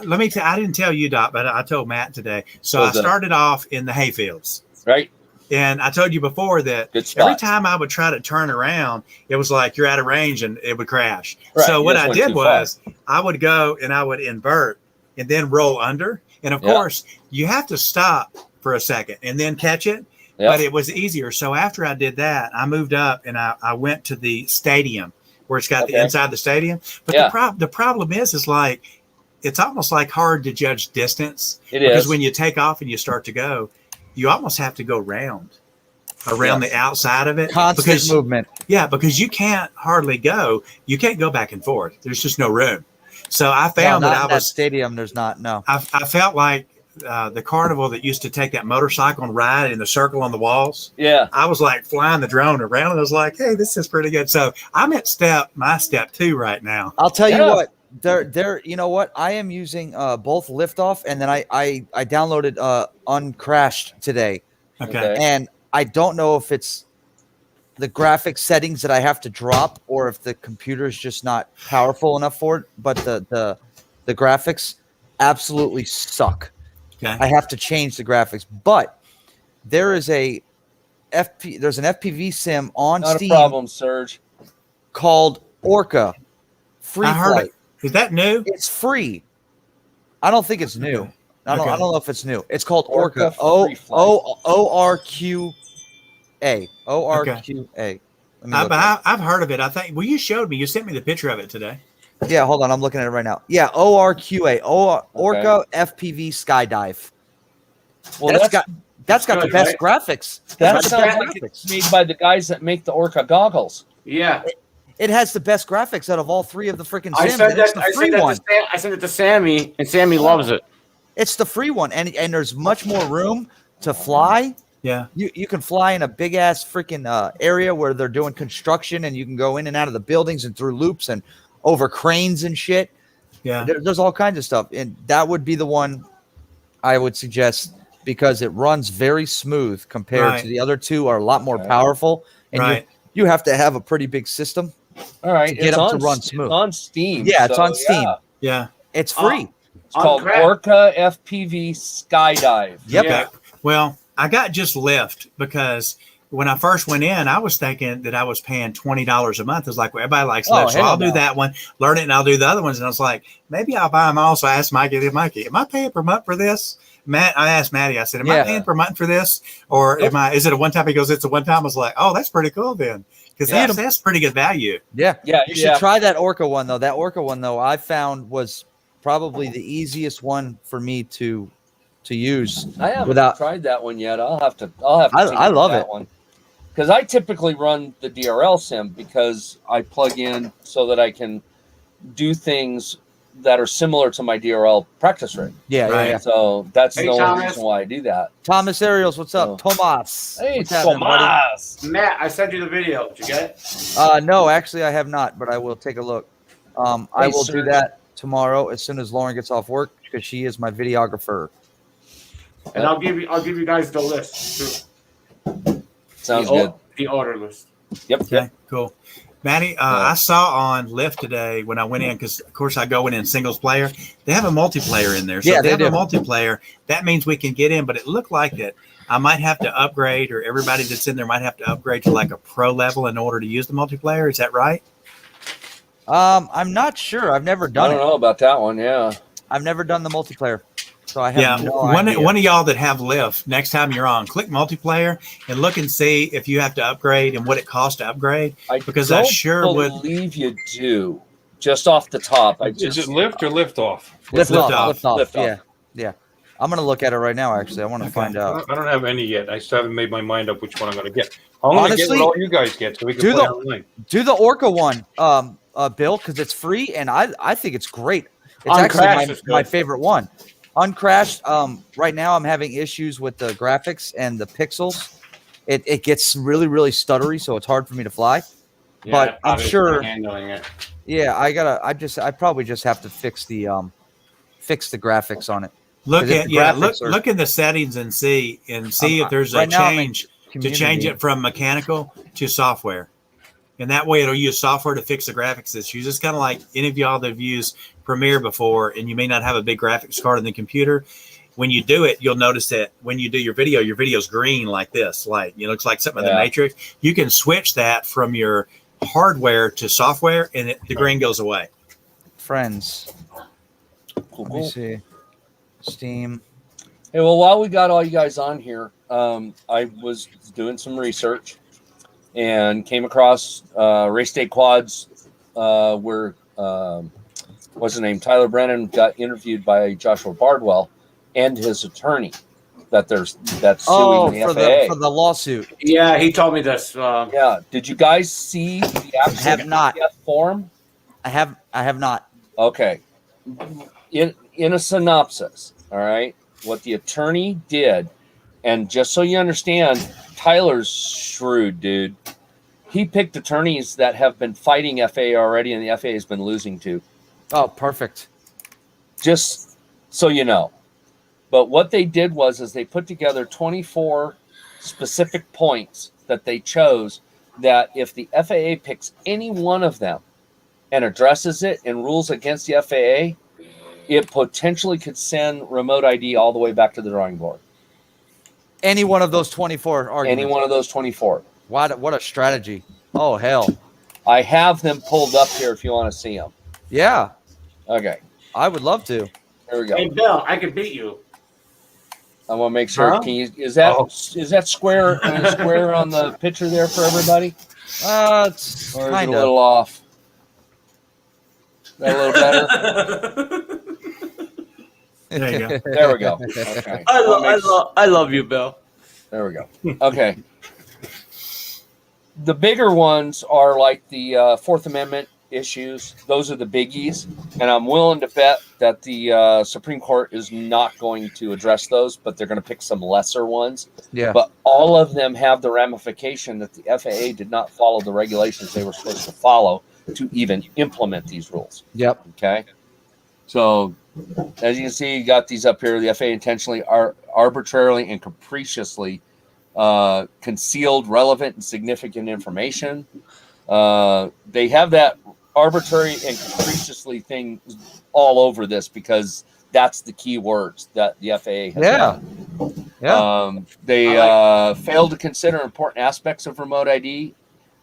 let me I didn't tell you, Doc, but I told Matt today. So I
What's that?
started off in the hayfields.
Right?
And I told you before that
Good
every
spot.
time I would try to turn around, it was like you're out of range and it would crash.
Right,
So
you
what
just
I
went
did
too far.
was I would go and I would invert and then roll under. And of
Yeah.
course, you have to stop for a second and then catch it.
Yeah.
But it was easier. So after I did that, I moved up and I went to the stadium where it's got the
Okay.
inside the stadium. But
Yeah.
the problem is like it's almost like hard to judge distance
It
because
is.
when you take off and you start to go, you almost have to go around
Yes.
the outside of it.
Constant
because,
movement.
Yeah, because you can't hardly go. You can't go back and forth. There's just no room. So I found
No, not
that
in that stadium. There's not. No.
I felt like the carnival that used to take that motorcycle and ride in the circle on the walls.
Yeah.
I was like flying the drone around and I was like, hey, this is pretty good. So I'm at my step 2 right now.
I'll tell you
Yeah.
what. You know what? I am using both Liftoff, and then I downloaded Uncrashed today,
Okay.
and I don't know if it's the graphic settings that I have to drop or if the computer is just not powerful enough for it. But the graphics absolutely suck.
Okay.
I have to change the graphics, but there is there's an FPV sim on
Not
Steam
a problem, Serge.
called Orca Free
I heard
Flight.
it. Is that new?
It's free. I don't think it's new. I don't
Okay.
know if it's new. It's called
Orca
Orca.
Free Flight.
ORQA. ORQA. Let me look
But
it up.
I've heard of it. I think. Well, you showed me. You sent me the picture of it today.
Yeah, hold on. I'm looking at it right now. Yeah, ORQA. Orca FPV Skydive.
Well,
that's
that's,
got the
good,
best
right?
graphics.
that
That's got the
sounds
best
like it's
graphics.
made by the guys that make the Orca goggles.
Yeah.
It has the best graphics out of all three of the freaking
I
sims.
said
and it's
that.
the
I
free
said that.
one.
I sent it to Sammy, and Sammy loves it.
It's the free one, and there's much more room to fly.
Yeah.
You can fly in a big ass freaking area where they're doing construction, and you can go in and out of the buildings and through loops and over cranes and shit.
Yeah.
There's all kinds of stuff, and that would be the one I would suggest because it runs very smooth compared to the other two are a lot more powerful, and you have to have a pretty big system.
All right,
to get them to run smooth.
It's on Steam.
Yeah, it's on Steam.
Yeah.
It's free.
It's called Orca FPV Skydive.
Yep.
Okay. Well, I got just Lyft because when I first went in, I was thinking that I was paying $20 a month. It's like, well, everybody likes Lyft, so I'll do that one, learn it, and I'll do the other ones. And I was like, maybe I'll buy them all. So I asked Mikey, am I paying per month for this? Matt, I asked Maddie, I said, am I paying per month for this? Or is it a one time? He goes, it's a one time. I was like, oh, that's pretty cool then. Because that's pretty good value.
Yeah. You should try that Orca one, though. That Orca one, though, I found was probably the easiest one for me to use.
I haven't tried that one yet. I'll have to.
I love
that
it
one because I typically run the DRL sim because I plug in so that I can do things that are similar to my DRL practice rig.
Yeah.
So that's the only reason why I do that.
Thomas Ariels, what's up? Tomas.
Hey,
what's happening,
Tomas. Matt, I sent you the video. Did you get it?
No, actually, I have not, but I will take a look. I will do that tomorrow as soon as Lauren gets off work because she is my videographer.
And I'll give you guys the list too.
Sounds good.
The order list.
Yep.
Okay, cool. Maddie, I saw on Lyft today when I went in, because of course I go in singles player. They have a multiplayer in there. So if they have a multiplayer. That means we can get in, but it looked like that I might have to upgrade, or everybody that's in there might have to upgrade to like a pro level in order to use the multiplayer. Is that right?
I'm not sure. I've never done it.
I don't know about that one. Yeah.
I've never done the multiplayer. So I have no idea.
One of y'all that have Lyft, next time you're on, click multiplayer and look and see if you have to upgrade and what it costs to upgrade. Because I sure would
believe you do. Just off the top,
is it lift or lift off?
Lift off. Yeah. I'm gonna look at it right now. Actually, I want to find out.
I don't have any yet. I still haven't made my mind up which one I'm gonna get. I'm gonna get what all you guys get, so we can play online.
Do the Orca one, Bill, because it's free and I think it's great. It's actually my favorite one. Uncrashed. Right now I'm having issues with the graphics and the pixels. It gets really, really stuttery, so it's hard for me to fly.
Yeah,
but I'm sure
handling it.
Yeah, I probably just have to fix the graphics on it.
Look in the settings and see if there's a change to change it from mechanical to software. And that way it'll use software to fix the graphics issues. It's kind of like any of y'all that have used Premiere before and you may not have a big graphics card in the computer. When you do it, you'll notice that when you do your video's green like this, like it looks like something in the Matrix. You can switch that from your hardware to software and the green goes away.
Friends. Let me see. Steam.
Hey, well, while we got all you guys on here, I was doing some research and came across Race Day Quads where what's his name? Tyler Brennan got interviewed by Joshua Bardwell and his attorney that's suing the FAA
for the lawsuit.
Yeah, he told me this.
Yeah, did you guys see the actual form?
I have not.
Okay, in a synopsis, all right, what the attorney did, and just so you understand, Tyler's shrewd, dude. He picked attorneys that have been fighting FAA already, and the FAA has been losing to.
Oh, perfect.
Just so you know. But what they did was they put together 24 specific points that they chose that if the FAA picks any one of them and addresses it and rules against the FAA, it potentially could send remote ID all the way back to the drawing board.
Any one of those 24 arguments?
Any one of those 24.
What a strategy. Oh, hell.
I have them pulled up here if you want to see them.
Yeah.
Okay.
I would love to.
Here we go.
Hey, Bill, I could beat you.
I want to make sure. Can you, is that square on the picture there for everybody?
It's
or is
kind
it a little off? Is that a little better?
There you go.
There we go. Okay.
I love you, Bill.
There we go. Okay. The bigger ones are like the Fourth Amendment issues. Those are the biggies, and I'm willing to bet that the Supreme Court is not going to address those, but they're going to pick some lesser ones.
Yeah.
But all of them have the ramification that the FAA did not follow the regulations they were supposed to follow to even implement these rules.
Yep.
Okay. So, as you can see, you got these up here. The FAA intentionally, arbitrarily, and capriciously concealed relevant and significant information. They have that arbitrary and capriciously thing all over this because that's the key words that the FAA has. They failed to consider important aspects of remote ID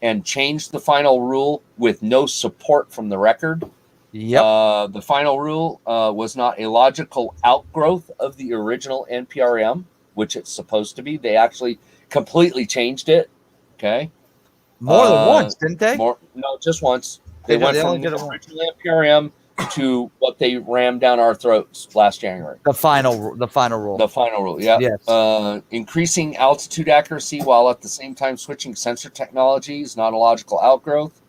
and changed the final rule with no support from the record.
Yep.
The final rule was not a logical outgrowth of the original NPRM, which it's supposed to be. They actually completely changed it. Okay.
More than once, didn't they?
No, just once. They went from the original NPRM to what they rammed down our throats last January.
The final rule.
The final rule, yeah.
Yes.
Increasing altitude accuracy while at the same time switching sensor technology is not a logical outgrowth.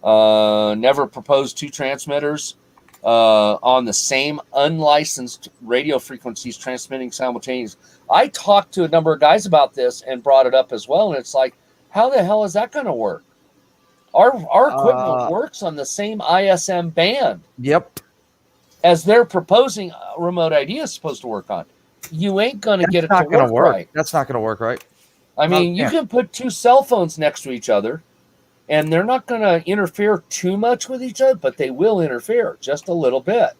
Never proposed two transmitters on the same unlicensed radio frequencies transmitting simultaneously. I talked to a number of guys about this and brought it up as well, and it's like, how the hell is that going to work? Our equipment works on the same ISM band.
Yep.
As they're proposing remote ID is supposed to work on. You ain't going to get it to work right.
That's not going to work right.
I mean, you can put two cell phones next to each other, and they're not going to interfere too much with each other, but they will interfere just a little bit.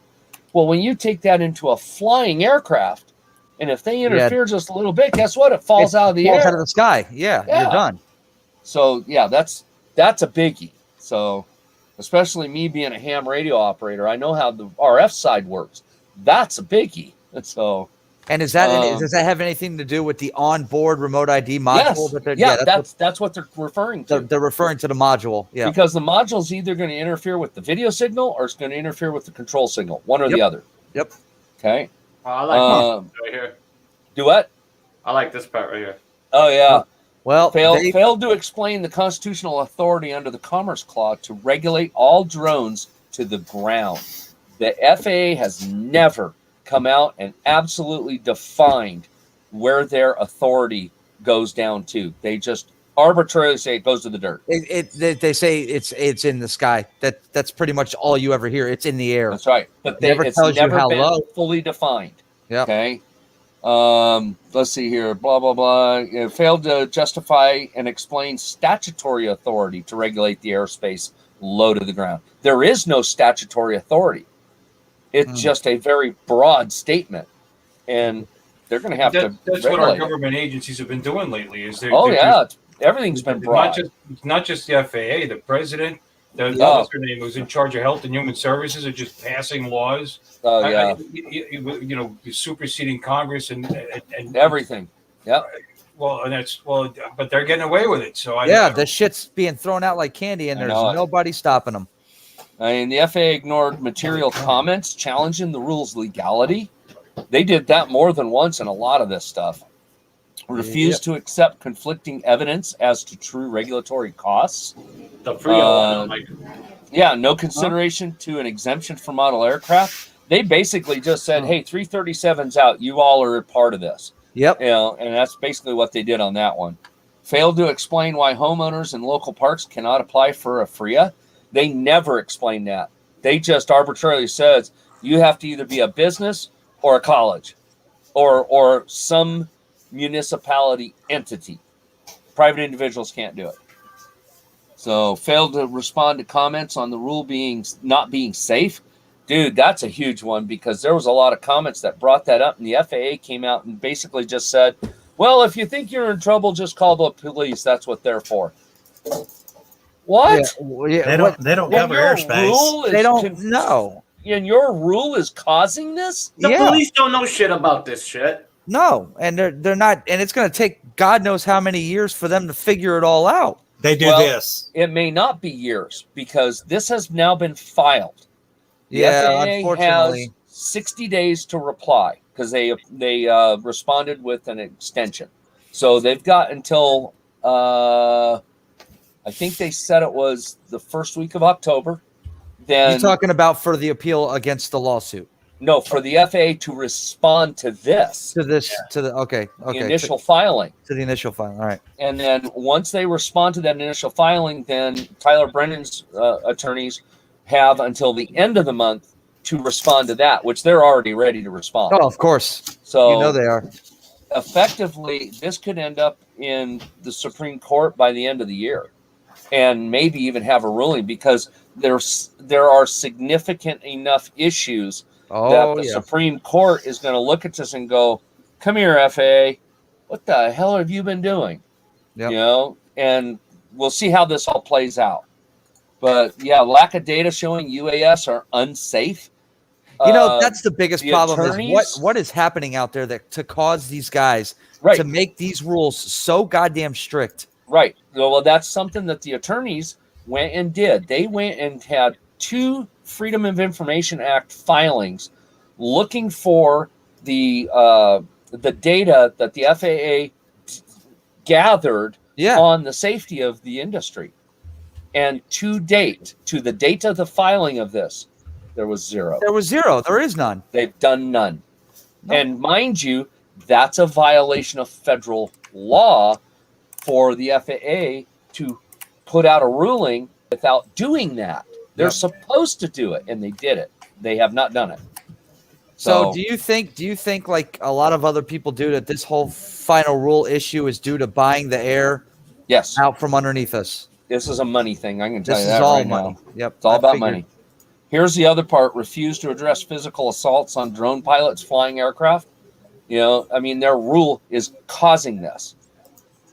Well, when you take that into a flying aircraft, and if they interfere just a little bit, guess what? It falls out of the air.
Falls out of the sky. Yeah, you're done.
So, yeah, that's a biggie. So, especially me being a ham radio operator, I know how the RF side works. That's a biggie. So,
and does that have anything to do with the onboard remote ID module?
Yes. That's what they're referring to.
They're referring to the module. Yeah.
Because the module is either going to interfere with the video signal or it's going to interfere with the control signal, one or the other.
Yep.
Okay.
I like this right here.
Do what?
I like this part right here.
Oh, yeah.
Well,
failed to explain the constitutional authority under the Commerce Clause to regulate all drones to the ground. The FAA has never come out and absolutely defined where their authority goes down to. They just arbitrarily say it goes to the dirt.
They say it's in the sky. That's pretty much all you ever hear. It's in the air.
That's right. But it's never been fully defined.
Yeah.
Okay. Let's see here. Blah blah blah. It failed to justify and explain statutory authority to regulate the airspace low to the ground. There is no statutory authority. It's just a very broad statement, and they're going to have to.
That's what our government agencies have been doing lately.
Everything's been broad.
Not just the FAA, the president, what's her name, who's in charge of Health and Human Services, are just passing laws. Superseding Congress and
everything. Yeah.
But they're getting away with it. So
the shit's being thrown out like candy, and there's nobody stopping them.
I mean, the FAA ignored material comments challenging the rule's legality. They did that more than once in a lot of this stuff. Refused to accept conflicting evidence as to true regulatory costs.
The free one,
no consideration to an exemption for model aircraft. They basically just said, "Hey, 337's out. You all are a part of this."
Yep.
And that's basically what they did on that one. Failed to explain why homeowners in local parks cannot apply for a FRIA. They never explained that. They just arbitrarily says you have to either be a business or a college or some municipality entity. Private individuals can't do it. So failed to respond to comments on the rule not being safe. Dude, that's a huge one because there was a lot of comments that brought that up, and the FAA came out and basically just said, well, if you think you're in trouble, just call the police. That's what they're for. What?
Yeah, they don't cover airspace.
They don't know.
And your rule is causing this?
The police don't know shit about this shit.
No, and they're not, and it's going to take God knows how many years for them to figure it all out.
They do this.
It may not be years because this has now been filed. The FAA
unfortunately,
has 60 days to reply because they responded with an extension. So they've got until I think they said it was the first week of October then
You're talking about for the appeal against the lawsuit.
no, for the FAA to respond to this,
To this, to the
the
okay,
initial filing.
to the initial file. All right.
And then once they respond to that initial filing, then Tyler Brennan's attorneys have until the end of the month to respond to that, which they're already ready to respond.
Oh, of course.
So
You know they are.
effectively, this could end up in the Supreme Court by the end of the year, and maybe even have a ruling, because there are significant enough issues
Oh,
that the
yeah.
Supreme Court is going to look at this and go, "Come here, FAA, what the hell have you been doing?"
Yep.
You know, and we'll see how this all plays out. But yeah, lack of data showing UAS are unsafe.
You know, that's the biggest
the
problem
attorneys-
is what is happening out there that to cause these guys
right.
to make these rules so goddamn strict.
Right. Well, that's something that the attorneys went and did. They went and had 2 Freedom of Information Act filings looking for the data that the FAA gathered
Yeah.
on the safety of the industry. And to the date of the filing of this, there was 0.
There was 0. There is none.
They've done none.
No.
And mind you, that's a violation of federal law for the FAA to put out a ruling without doing that. They're
Yep.
supposed to do it, and they did it. They have not done it.
So do you think like a lot of other people do that this whole final rule issue is due to buying the air
Yes,
out from underneath us?
this is a money thing. I can tell
This
you
is
that
all
right
money.
now.
Yep.
It's all
I
about
figured.
money. Here's the other part: refuse to address physical assaults on drone pilots flying aircraft. You know, I mean, their rule is causing this.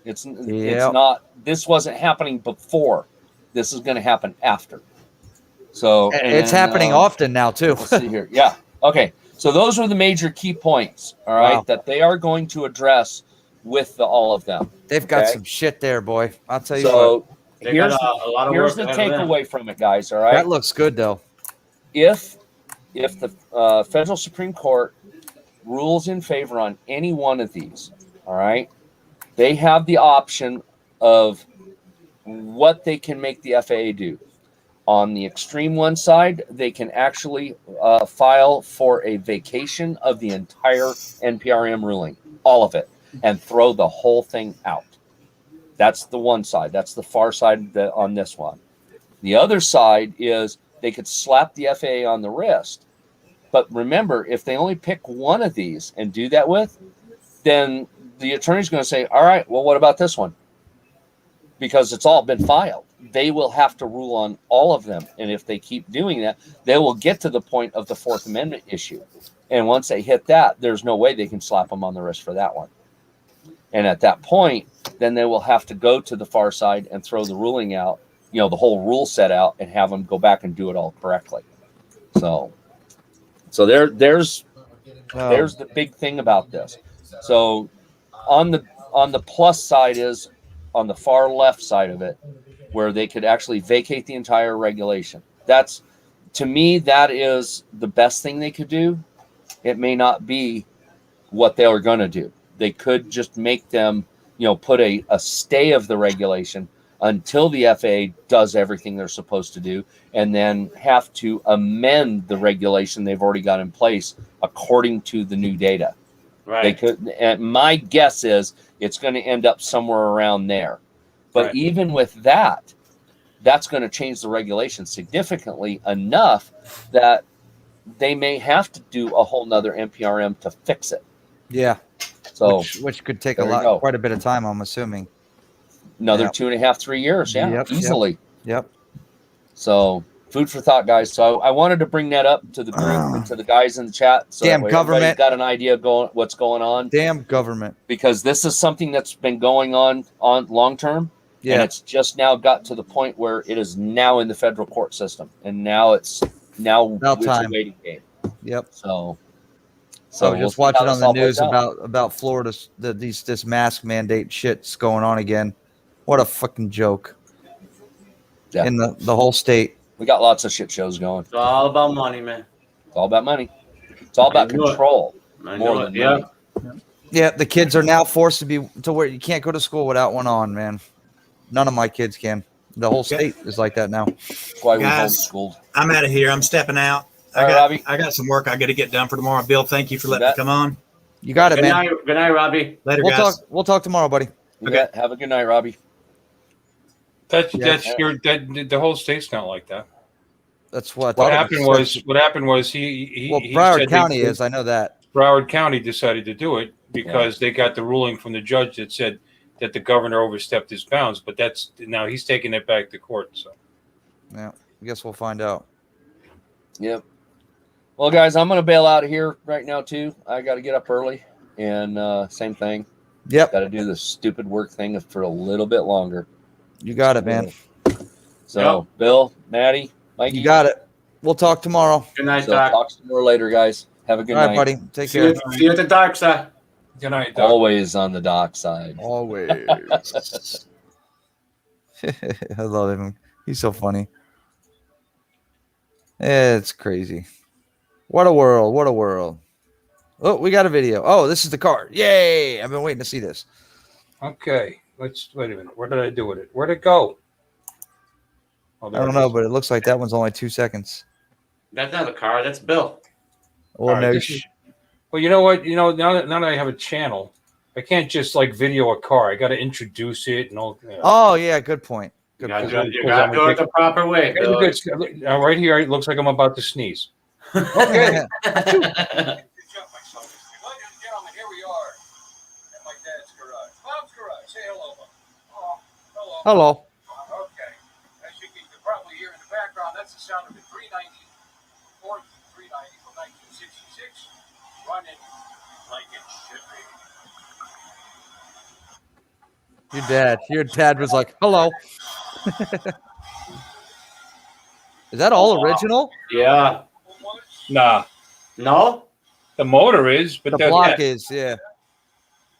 It's
Yep.
not. This wasn't happening before. This is going to happen after. So
It's happening often now too.
Let's see here. Yeah. Okay. So those are the major key points. All right,
Wow.
that they are going to address with all of them.
They've got
Okay.
some shit there, boy. I'll tell you what.
So
They
here's
got a lot of
here's
work
the
ahead of them.
takeaway from it, guys. All right.
That looks good though.
If the federal Supreme Court rules in favor on any one of these, all right, they have the option of what they can make the FAA do. On the extreme one side, they can actually file for a vacation of the entire NPRM ruling, all of it, and throw the whole thing out. That's the one side. That's the far side on this one. The other side is they could slap the FAA on the wrist. But remember, if they only pick one of these and do that with, then the attorney's going to say, all right, well, what about this one? Because it's all been filed. They will have to rule on all of them. And if they keep doing that, they will get to the point of the Fourth Amendment issue. And once they hit that, there's no way they can slap them on the wrist for that one. And at that point, then they will have to go to the far side and throw the ruling out, you know, the whole rule set out, and have them go back and do it all correctly. So there's the big thing about this. So on the plus side is on the far left side of it, where they could actually vacate the entire regulation. That's, to me, that is the best thing they could do. It may not be what they are going to do. They could just make them, you know, put a stay of the regulation until the FAA does everything they're supposed to do, and then have to amend the regulation they've already got in place according to the new data.
Right.
They could, and my guess is it's going to end up somewhere around there. But
Right.
even with that, that's going to change the regulation significantly enough that they may have to do a whole nother NPRM to fix it.
Yeah.
So
Which could take
there you go.
quite a bit of time, I'm assuming.
another
Yep.
2.5, 3 years. Yeah,
Yep, yep.
easily.
Yep.
So food for thought, guys. So I wanted to bring that up to the group, to the guys in the chat. So
Damn
that way everybody's
government.
got an idea of what's going on,
Damn government.
because this is something that's been going on long term. And
Yeah.
it's just now got to the point where it is now in the federal court system, and now it's
About
it's
time.
a waiting game.
Yep.
So
I was
we'll
just
see how
watching
this
on the
all plays
news
out.
about Florida, this mask mandate shit's going on again. What a fucking joke.
Yeah.
In the whole state.
We got lots of shit shows going.
It's all about money, man.
It's all about money. It's all about
I knew it.
control.
I
More
know
than
it. Yeah.
money.
Yeah, the kids are now forced to where you can't go to school without one on, man. None of my kids can. The whole state is like that now.
That's why we
Guys.
homeschooled.
I'm out of here. I'm stepping out.
All right, Robbie.
I got some work I got to get done for tomorrow. Bill, thank you for letting me
bet.
come on.
You got it,
Good
man.
night, good night, Robbie.
Later,
We'll
guys.
talk tomorrow, buddy.
Yeah, have a good night, Robbie.
That's
Yeah.
the whole state's not like that.
That's what.
What happened was he
Well,
he
Broward
said
County is. I know that.
Broward County decided to do it because they got the ruling from the judge that said that the governor overstepped his bounds, but that's now he's taking it back to court. So
Yeah, I guess we'll find out.
Yep. Well, guys, I'm going to bail out of here right now, too. I got to get up early. And same thing.
Yep,
Got to do the stupid work thing for a little bit longer.
you got it, man.
So, Bill, Maddie, Mikey.
You got it. We'll talk tomorrow.
Good night,
So
Doc.
talk some more later, guys. Have a good
All right,
night.
buddy. Take
See
care.
you, see you at the dark side.
good night, Doc.
Always on the dock side.
Always. I love him. He's so funny. It's crazy. What a world. What a world. Oh, we got a video. Oh, this is the car. Yay. I've been waiting to see this.
Okay, let's wait a minute. Where did I do with it? Where'd it go? Oh,
I
there
don't
it
know,
is.
but it looks like that one's only 2 seconds.
That's not a car. That's Bill.
Oh,
All right,
no.
this is- Well, you know what? Now that I have a channel, I can't just like video a car. I got to introduce it and all.
Oh, yeah. Good point.
You
Good
gotta
point.
do it, you
Because
gotta
I'm
do it the proper way,
Okay,
Bill.
good. Right here, it looks like I'm about to sneeze.
Okay.
Gentlemen, here we are at my dad's garage. Bob's garage. Say hello, Bob. Oh, hello.
Hello.
Okay. As you can probably hear in the background, that's the sound of the 390 Ford 390 from 1966 running like it should be.
Your dad was like, hello. Is that all original?
Yeah.
Nah,
No?
the motor is, but
The
that-
block
that-
is, yeah.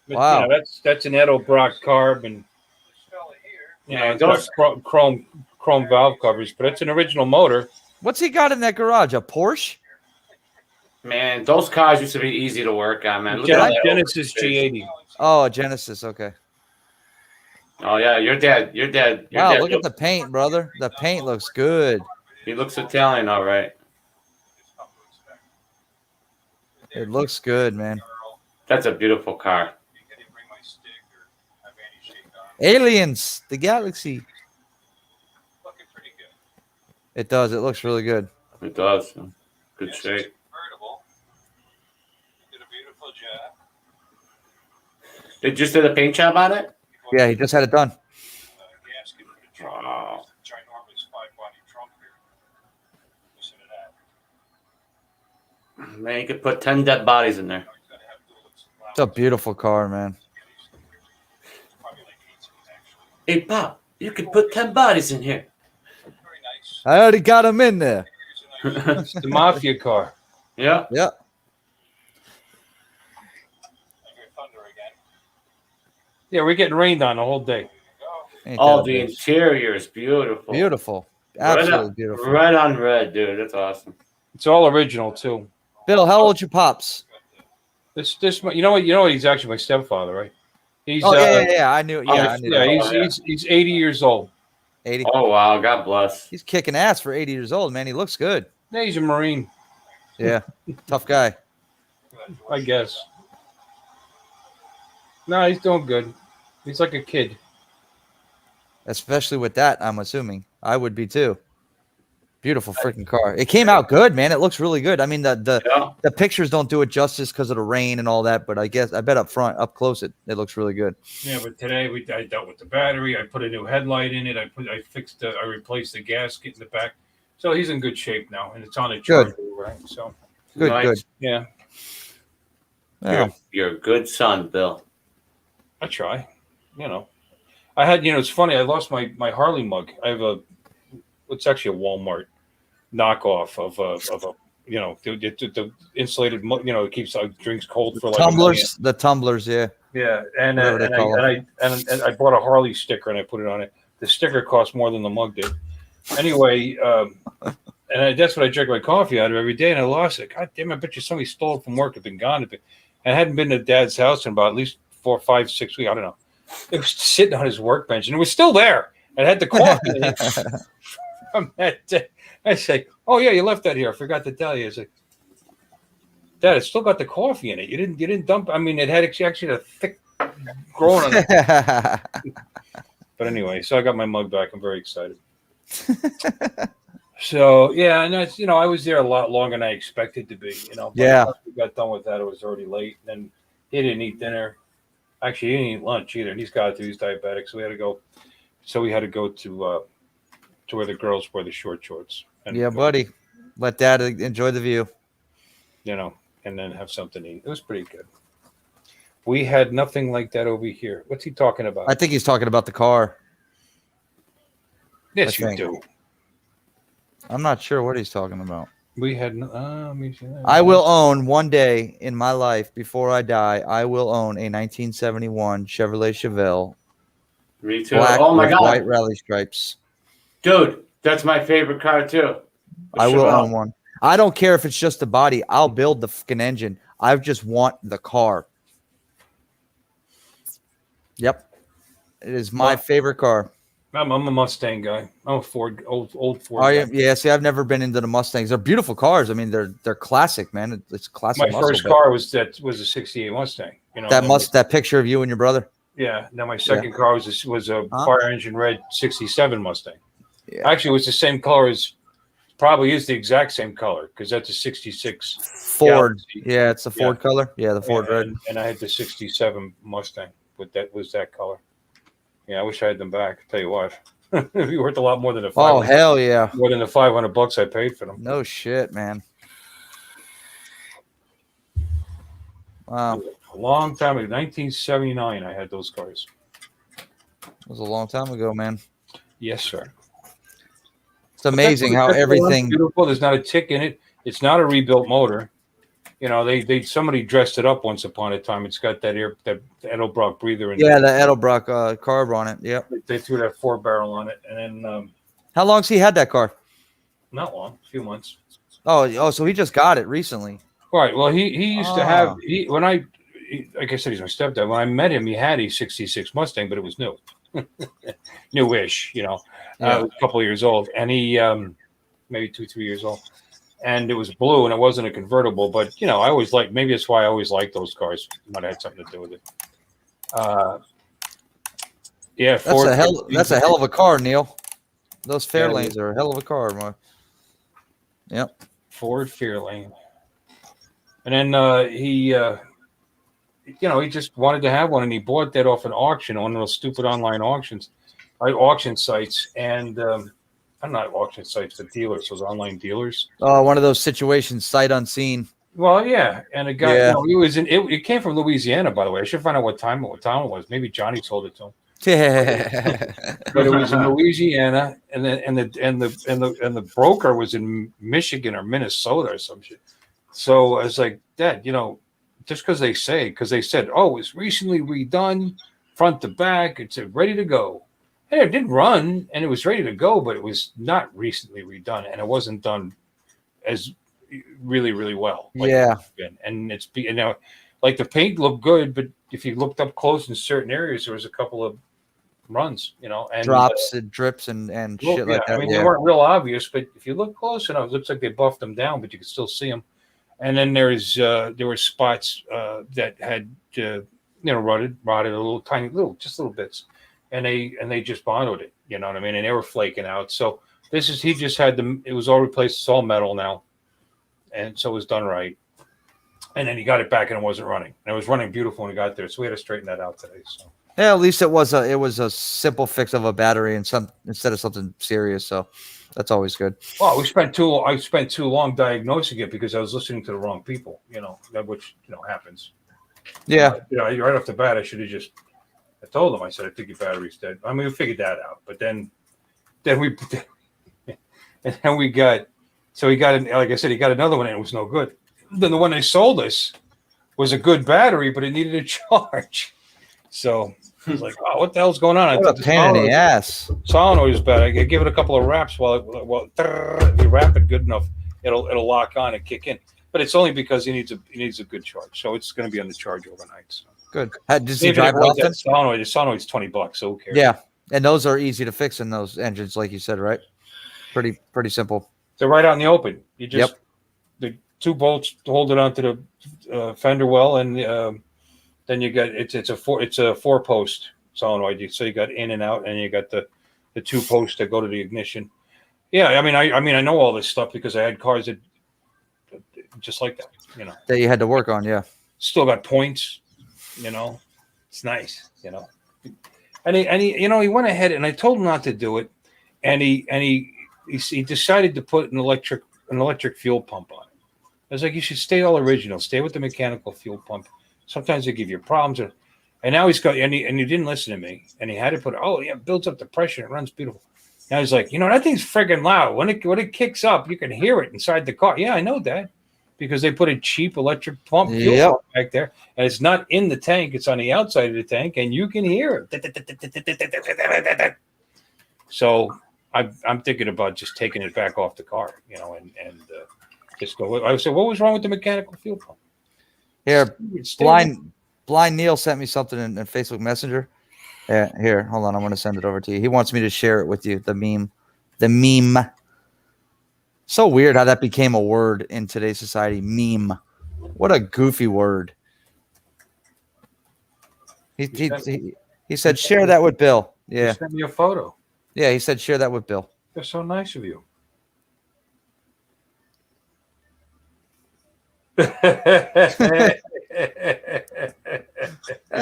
but,
Wow.
you know, that's an Edo Brock carb and
This fella here.
you know
Yeah,
it's got
those-
chrome valve covers, but it's an original motor.
What's he got in that garage? A Porsche?
Man, those cars used to be easy to work on, man. Look at that.
Genesis G80.
Oh, a Genesis. Okay.
Oh, yeah, your dad.
Wow, look at the paint, brother. The paint looks good.
He looks Italian, all right.
It looks good, man.
That's a beautiful car.
Aliens, the galaxy.
Looking pretty good.
It does. It looks really good.
It does. Good shape.
Convertible. Did a beautiful job.
Did you see the paint job on it?
Yeah, he just had it done.
Gasket for the trunk.
Wow.
Ginormous 5-body trunk here. Listen to that.
Man, you could put 10 dead bodies in there.
It's gotta have bullets.
It's a beautiful car, man.
Probably like 18 actually.
Hey, Pop, you could put 10 bodies in here.
Very nice.
I already got him in there.
Here's a nice
It's the mafia car.
Yeah.
Yeah.
I hear thunder again.
Yeah, we're getting rained on the whole day.
There you go.
Ain't
Oh,
that
the
a bitch?
interior is beautiful.
Beautiful.
Red
Absolutely
on-
beautiful.
Red on red, dude. That's awesome.
It's all original too.
Bill, how old you pops?
This you know what? He's actually my stepfather, right? He's
Oh, yeah. I knew. Yeah, I knew
yeah,
that.
he's 80 years old.
80.
Oh, wow. God bless.
He's kicking ass for 80 years old, man. He looks good.
Yeah, he's a Marine,
Yeah. Tough guy.
I guess. No, he's doing good. He's like a kid.
Especially with that, I'm assuming. I would be too. Beautiful freaking car. It came out good, man. It looks really good. I mean,
Yeah.
the pictures don't do it justice because of the rain and all that, but I bet up front, up close, it looks really good.
Yeah, but today I dealt with the battery. I put a new headlight in it. I replaced the gasket in the back. So he's in good shape now, and it's on a charger, right? So
Good,
Nice.
good.
yeah,
Yeah.
You're a good son, Bill.
I try. You know, I had. You know, it's funny. I lost my Harley mug. I have it's actually a Walmart knockoff of a you know the insulated mug. You know, it keeps drinks cold for like
The tumblers, yeah.
Yeah, and
Whatever they
and,
call
I, and I bought a Harley sticker and I put it on it. The sticker cost more than the mug did. Anyway, that's what I drink my coffee out of every day, and I lost it. God damn! I bet you somebody stole it from work. It's been gone. And I hadn't been to Dad's house in about at least 4, 5, 6 weeks. I don't know. It was sitting on his workbench, and it was still there. It had the coffee in it from that day. I say, "Oh yeah, you left that here. I forgot to tell you." I said, "Dad, it's still got the coffee in it. You didn't dump. I mean, it had actually a thick growing on it." But anyway, so I got my mug back. I'm very excited. So yeah, and that's I was there a lot longer than I expected to be. By the
Yeah.
time we got done with that, it was already late. And he didn't eat dinner. Actually, he didn't eat lunch either. And he's diabetic, so we had to go. So we had to go to where the girls wear the short shorts. And
Yeah, buddy. Let Dad enjoy the view.
And then have something to eat. It was pretty good. We had nothing like that over here. What's he talking about?
I think he's talking about the car.
Yes,
I
you
think.
do.
I'm not sure what he's talking about.
We had. Let me see that.
I will own one day in my life before I die. I will own a 1971 Chevrolet Chevelle,
Me too.
black
Oh my
with
god,
white rally stripes.
dude, that's my favorite car too. The
I will
Chevelle.
own one. I don't care if it's just the body. I'll build the fucking engine. I just want the car. Yep, it is my favorite car.
I'm a Mustang guy. I'm a Ford, old Ford.
Oh
guy.
yeah. See, I've never been into the Mustangs. They're beautiful cars. I mean, they're classic, man. It's classic.
My
muscle,
first
but
car was a '68 Mustang.
that picture of you and your brother.
Yeah. Now my second car was a fire engine red '67 Mustang.
Yeah.
Actually, it was the same color as. Probably is the exact same color because that's a '66
Ford.
Galaxy.
Yeah, it's the Ford color. Yeah, the Ford red.
And I had the '67 Mustang with that color. Yeah, I wish I had them back. Tell you what, it'd be worth a lot more than the
Oh hell yeah!
more than the $500 I paid for them.
No shit, man. Wow,
A long time ago, 1979, I had those cars.
it was a long time ago, man.
Yes, sir.
It's amazing how
That's
everything.
beautiful. There's not a tick in it. It's not a rebuilt motor. They somebody dressed it up once upon a time. It's got that Edelbrock breather in
Yeah,
it.
the Edelbrock carb on it. Yep.
They threw that 4-barrel on it, and then
How long's he had that car?
not long, a few months.
Oh, so he just got it recently.
All right. Well, he used to have like I said, he's my stepdad. When I met him, he had a '66 Mustang, but it was new, newish. It was a couple of years old, and he maybe 2-3 years old, and it was blue, and it wasn't a convertible. But I always liked. Maybe that's why I always liked those cars. Might have had something to do with it. Yeah, Ford.
That's a hell of a car, Neil. Those Fairlanes are a hell of a car, man. Yep.
Ford Fairlane. And then he just wanted to have one, and he bought that off an auction on those stupid online auction sites, and I'm not auction sites, the dealers, those online dealers.
Oh, one of those situations, sight unseen.
Well, yeah, and a guy,
Yeah.
he was it came from Louisiana, by the way. I should find out what town it was. Maybe Johnny told it to him.
Yeah.
But it was in Louisiana, and the broker was in Michigan or Minnesota or some shit. So I was like, Dad, just because they said, oh, it's recently redone, front to back, it's ready to go. And it did run, and it was ready to go, but it was not recently redone, and it wasn't done as really, really well.
Yeah.
And it's like the paint looked good, but if you looked up close in certain areas, there was a couple of runs, and
Drops and drips and shit like that.
I mean, they weren't real obvious, but if you look close enough, it looks like they buffed them down, but you could still see them. And then there were spots that had rotted a little just little bits, and they just bonded it. You know what I mean? And they were flaking out. So he just had them. It was all replaced. It's all metal now, and so it was done right. And then he got it back, and it wasn't running. And it was running beautiful when he got there. So we had to straighten that out today. So.
Yeah, at least it was a simple fix of a battery instead of something serious. So that's always good.
Well, I spent too long diagnosing it because I was listening to the wrong people. Which happens.
Yeah.
Right off the bat, I should have I told them. I said, I think your battery's dead. I mean, we figured that out. But then we got. So he got, like I said, he got another one, and it was no good. Then the one they sold us was a good battery, but it needed a charge. So I was like, oh, what the hell's going on? I
What
thought
a pain in the ass.
solenoid was bad. I give it a couple of wraps if you wrap it good enough, it'll lock on and kick in. But it's only because he needs a good charge. So it's going to be on the charge overnight. So.
Good. Does he
Even
drive
if it was
often?
that solenoid, the solenoid's $20, so who cares?
Yeah. And those are easy to fix in those engines, like you said, right? Pretty simple.
They're right out in the open. You just
Yep.
the 2 bolts to hold it onto the fender well, and then you got it's a 4-post solenoid. So you got in and out, and you got the 2 posts that go to the ignition. Yeah, I mean I know all this stuff because I had cars that just like that. You know,
That you had to work on, yeah.
still got points. You know, it's nice. You know, and he you know, he went ahead and I told him not to do it, and he decided to put an electric fuel pump on it. I was like, you should stay all original. Stay with the mechanical fuel pump. Sometimes they give you problems. And now he's got, and he didn't listen to me. And he had to put, oh, yeah, it builds up the pressure. It runs beautiful. Now he's like, you know, that thing's friggin' loud. When it kicks up, you can hear it inside the car. Yeah, I know that. Because they put a cheap electric pump fuel pump back there. And it's not in the tank. It's on the outside of the tank. And you can hear it. So I'm thinking about just taking it back off the car, you know, and just go. I said, what was wrong with the mechanical fuel pump?
Here, blind Neil sent me something in Facebook Messenger. Yeah, here, hold on. I'm going to send it over to you. He wants me to share it with you. The meme. So weird how that became a word in today's society. Meme. What a goofy word. He said, share that with Bill. Yeah.
Send me a photo.
Yeah, he said, share that with Bill.
That's so nice of you.
I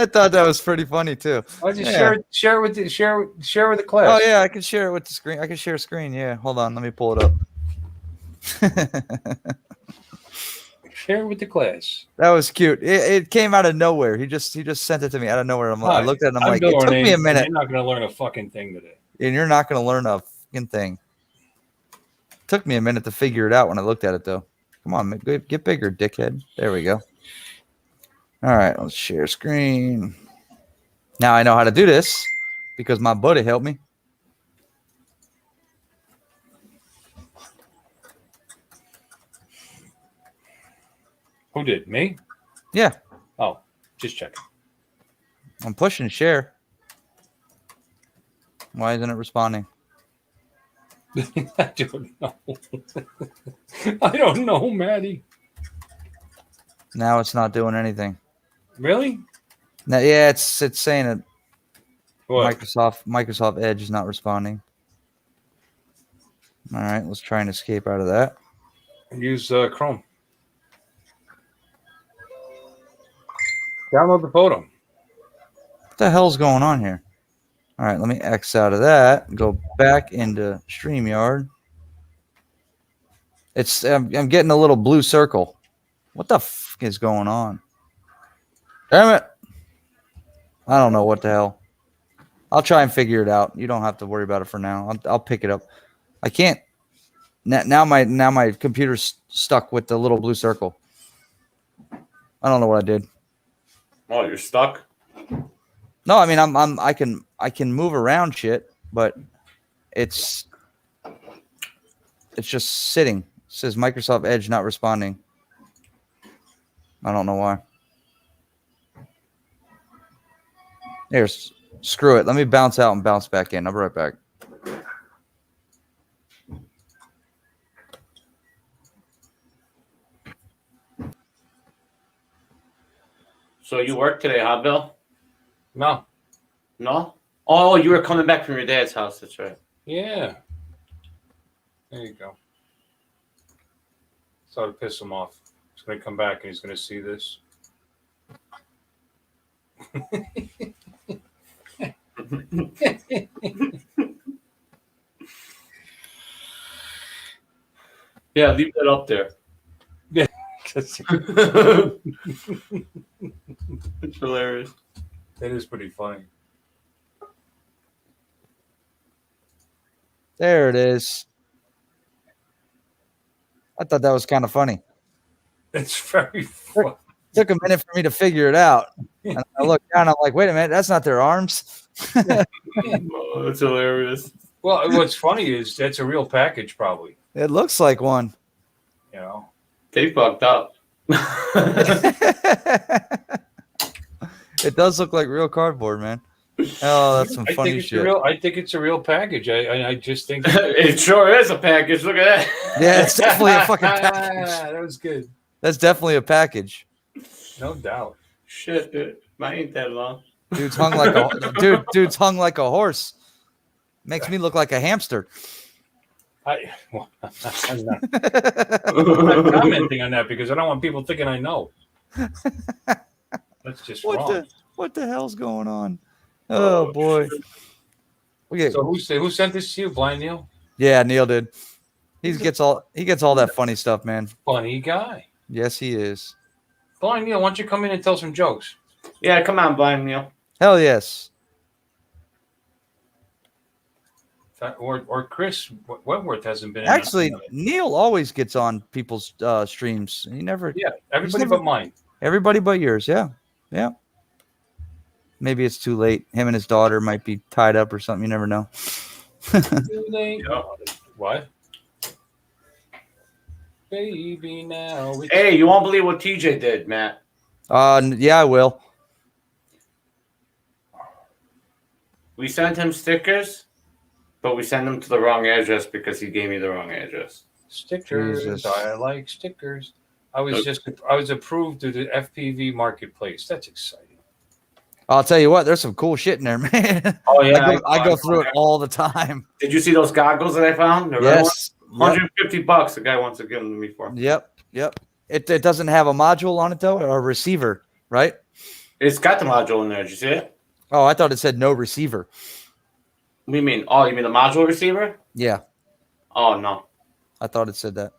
thought that was pretty funny too.
I'll just share it with the class.
Oh yeah, I can share it with the screen. I can share a screen. Yeah, hold on, let me pull it up.
Share it with the class.
That was cute. It came out of nowhere. He just sent it to me out of nowhere. I looked at it and I'm like, it took me a minute.
You're not going to learn a fucking thing today.
And you're not going to learn a fucking thing. It took me a minute to figure it out when I looked at it though. Come on, get bigger, dickhead. There we go. All right, let's share screen. Now I know how to do this because my buddy helped me.
Who did? Me?
Yeah.
Oh, just checking.
I'm pushing share. Why isn't it responding?
I don't know. I don't know, Maddie.
Now it's not doing anything.
Really?
Now, yeah, it's saying it.
What?
Microsoft Edge is not responding. All right, let's try and escape out of that.
Use Chrome. Download the photo.
What the hell's going on here? All right, let me X out of that and go back into StreamYard. I'm getting a little blue circle. What the fuck is going on? Damn it. I don't know what the hell. I'll try and figure it out. You don't have to worry about it for now. I'll pick it up. I can't. Now my computer's stuck with the little blue circle. I don't know what I did.
Oh, you're stuck?
No, I mean I can move around shit, but it's just sitting. It says Microsoft Edge not responding. I don't know why. Here's screw it. Let me bounce out and bounce back in. I'll be right back.
So you work today, huh, Bill?
No.
No? Oh, you were coming back from your dad's house. That's right.
Yeah. There you go. So to piss him off. He's going to come back and he's going to see this.
Yeah, leave that up there.
Yeah.
It's hilarious.
It is pretty funny.
There it is. I thought that was kind of funny.
It's very funny.
Took a minute for me to figure it out. And I looked down, I'm like, wait a minute, that's not their arms.
Oh, that's hilarious.
Well, what's funny is that's a real package, probably.
It looks like one.
You know,
They fucked up.
It does look like real cardboard, man. Oh, that's some
I
funny
think it's
shit.
I think it's a real package. I just think.
It sure is a package. Look at that.
Yeah, it's definitely a fucking package.
That was good.
That's definitely a package.
No doubt.
Shit, dude. Mine ain't that long.
Dude's hung like a horse. Makes me look like a hamster.
I'm not commenting on that because I don't want people thinking I know. That's just wrong.
What the hell's going on? Oh boy. Okay.
So who sent this to you, Blind Neil?
Yeah, Neil did. He gets all that funny stuff, man.
Funny guy.
Yes, he is.
Blind Neil, why don't you come in and tell some jokes?
Yeah, come on, Blind Neil.
Hell yes.
Or Chris Wentworth hasn't been in.
Actually, Neil always gets on people's streams. He never.
Yeah, everybody but mine.
Everybody but yours. Yeah, yeah. Maybe it's too late. Him and his daughter might be tied up or something. You never know.
Too late. What? Baby, now.
Hey, you won't believe what TJ did, Matt.
Yeah, I will.
We sent him stickers, but we sent them to the wrong address because he gave me the wrong address.
Stickers.
Jesus.
I like stickers. I was approved through the FPV marketplace. That's exciting.
I'll tell you what. There's some cool shit in there, man.
Oh yeah,
I go through it all the time.
Did you see those goggles that I found? The red ones?
Yes.
$150. The guy wants to give them to me for.
Yep. It doesn't have a module on it though, or a receiver, right?
It's got the module in there. Did you see it?
Oh, I thought it said no receiver.
What do you mean? Oh, you mean the module receiver?
Yeah,
Oh no.
I thought it said that,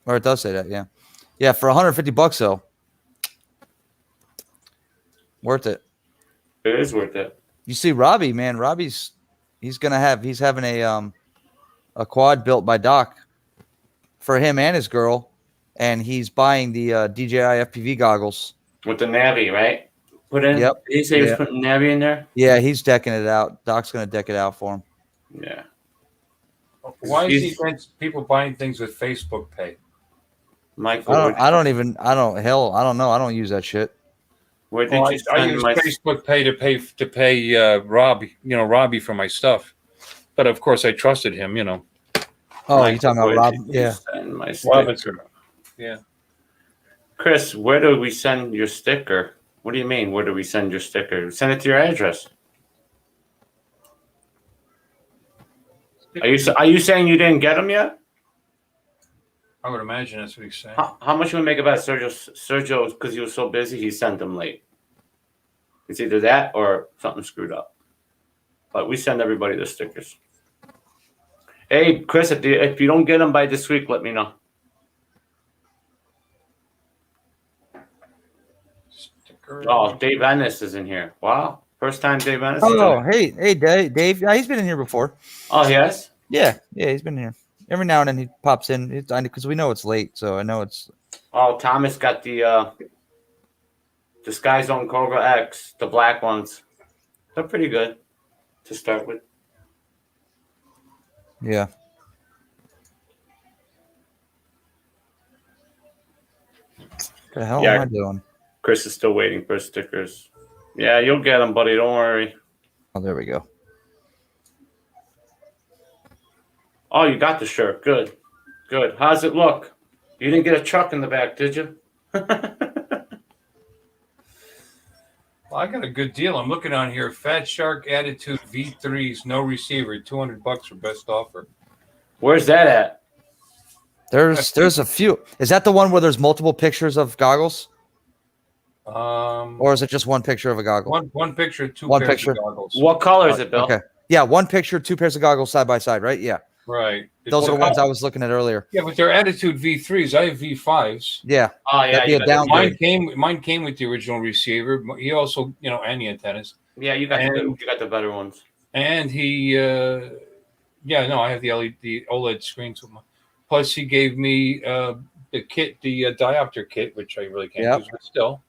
or it does say that. Yeah, yeah. For $150 though, worth it.
It is worth it.
You see, Robbie, man, he's having a quad built by Doc for him and his girl, and he's buying the DJI FPV goggles.
With the Navi, right? Put in.
Yep.
Did he say he was putting Navi in there?
Yeah, he's decking it out. Doc's gonna deck it out for him.
Yeah.
Why is he against people buying things with Facebook Pay?
Michael,
I don't know. I don't use that shit.
where did
Well,
you
I
send
use
my?
Facebook Pay to pay Robbie for my stuff, but of course I trusted him.
Oh, you talking about Rob?
Where did you
Yeah.
send my
Robinson. Yeah.
Chris, where do we send your sticker? What do you mean? Where do we send your sticker? Send it to your address. Are you saying you didn't get them yet?
I would imagine that's what he's saying.
How much would we make about Sergio? Because he was so busy, he sent them late. It's either that or something screwed up. But we send everybody the stickers. Hey, Chris, if you don't get them by this week, let me know. Oh, Dave Ennis is in here. Wow. First time Dave Ennis.
Oh, hey, Dave. Yeah, he's been in here before.
Oh, yes?
Yeah, he's been here. Every now and then he pops in because we know it's late, so I know it's.
Oh, Thomas got the Sky Zone Cobra X, the black ones. They're pretty good to start with.
Yeah. What the hell am I doing?
Chris is still waiting for stickers. Yeah, you'll get them, buddy. Don't worry.
Oh, there we go.
Oh, you got the shirt. Good. Good. How's it look? You didn't get a truck in the back, did you?
Well, I got a good deal. I'm looking on here. Fat Shark Attitude V3s, no receiver, $200 for best offer.
Where's that at?
There's a few. Is that the one where there's multiple pictures of goggles? Or is it just one picture of a goggle?
One picture, two
One
pairs
picture?
of goggles.
What color is it, Bill?
Okay. Yeah, one picture, two pairs of goggles side by side, right? Yeah.
Right.
Those are the ones I was looking at earlier.
Yeah, but they're Attitude V3s. I have V5s.
Yeah.
Oh, yeah.
That'd be a downgrade.
Mine came with the original receiver. He also, and the antennas.
Yeah, you got the better ones.
And he, I have the OLED screens with my. Plus, he gave me the kit, the diopter kit, which I really can't use, but still,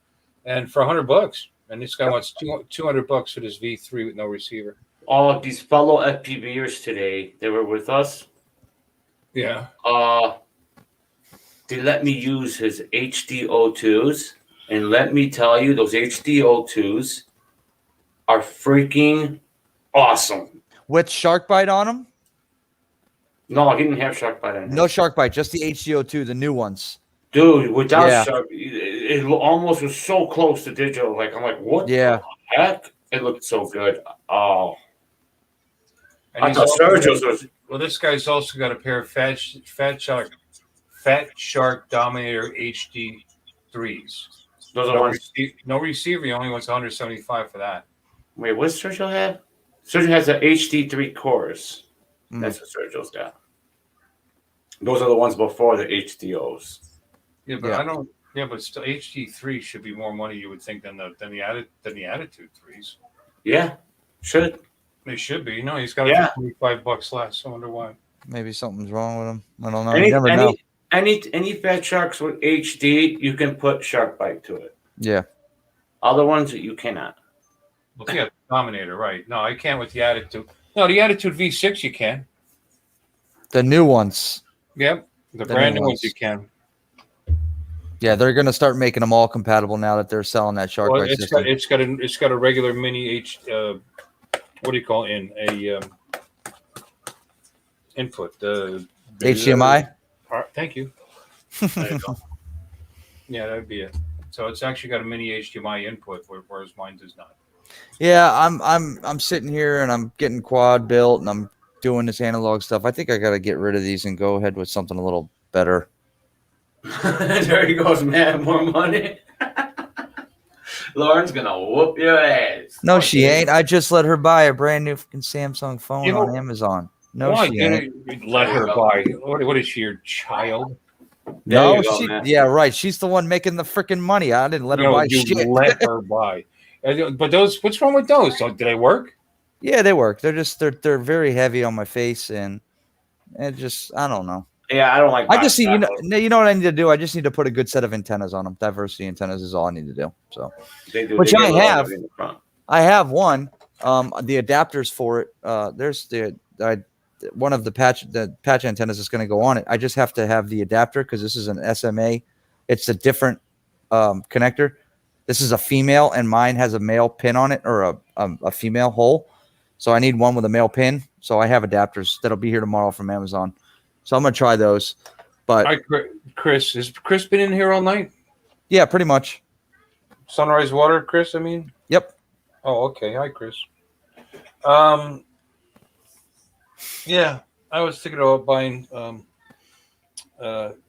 and for $100. And this guy wants $200 for this V3 with no receiver.
All of these fellow FPVers today, they were with us.
Yeah.
They let me use his HDO2s, and let me tell you, those HDO2s are freaking awesome.
With shark bite on them?
No, he didn't have shark bite in him.
No shark bite, just the HDO2, the new ones.
Dude, without
Yeah.
shark, it almost was so close to digital. Like, I'm like, what
Yeah.
the heck? It looked so good. Oh,
And
I
he's
thought
also-
Sergio's was.
Well, this guy's also got a pair of Fat Shark Dominator HD 3s.
Those are the ones.
No receiver. He only wants 175 for that.
Wait, what's Sergio have? Sergio has an HD3 cores.
Mm.
That's what Sergio's got. Those are the ones before the HDOs.
Yeah, but
Yeah.
I don't. Yeah, but still, HD3 should be more money, you would think, than the Attitude 3s.
Yeah, should.
They should be. No, he's got
Yeah.
it for $25 less. I wonder why.
Maybe something's wrong with them. I don't know. You never know.
Any fat sharks with HD, you can put shark bite to it.
Yeah.
Other ones you cannot.
Well, yeah, Dominator, right? No, I can't with the Attitude. No, the Attitude V6 you can.
The new ones.
Yep, the
The
brand
new
new ones
ones.
you can.
Yeah, they're going to start making them all compatible now that they're selling that shark
Well,
bite
it's
system.
got a regular mini what do you call it? Input
HDMI?
Thank you.
There you go.
Yeah, that'd be it. So it's actually got a mini HDMI input, whereas mine does not.
Yeah, I'm sitting here and I'm getting quad built and I'm doing this analog stuff. I think I got to get rid of these and go ahead with something a little better.
There he goes, man. More money. Lauren's gonna whoop your ass.
No, she ain't. I just let her buy a brand new fucking Samsung phone
You know-
on Amazon. No,
Why
she ain't.
didn't you let her buy? What is she, your child?
There
No,
you go,
she.
man.
Yeah, right. She's the one making the freaking money. I didn't let her
No,
buy
you
shit.
let her buy. But those, what's wrong with those? So, do they work?
Yeah, they work. They're very heavy on my face and just I don't know.
Yeah, I don't like.
I just see
box
you know what I need to do. I just need to put a good set of antennas on them. Diversity antennas is all I need to do. So
They do.
Which
They
I
get a lot
have.
of it in the front.
I have one. The adapters for it. There's one of the patch antennas is going to go on it. I just have to have the adapter because this is an SMA. It's a different connector. This is a female, and mine has a male pin on it or a female hole. So I need one with a male pin. So I have adapters that'll be here tomorrow from Amazon. So I'm gonna try those. But
Hi, Chris. Has Chris been in here all night?
yeah, pretty much.
Sunrise Water, Chris. I mean.
Yep.
Oh, okay. Hi, Chris. Yeah, I was thinking about buying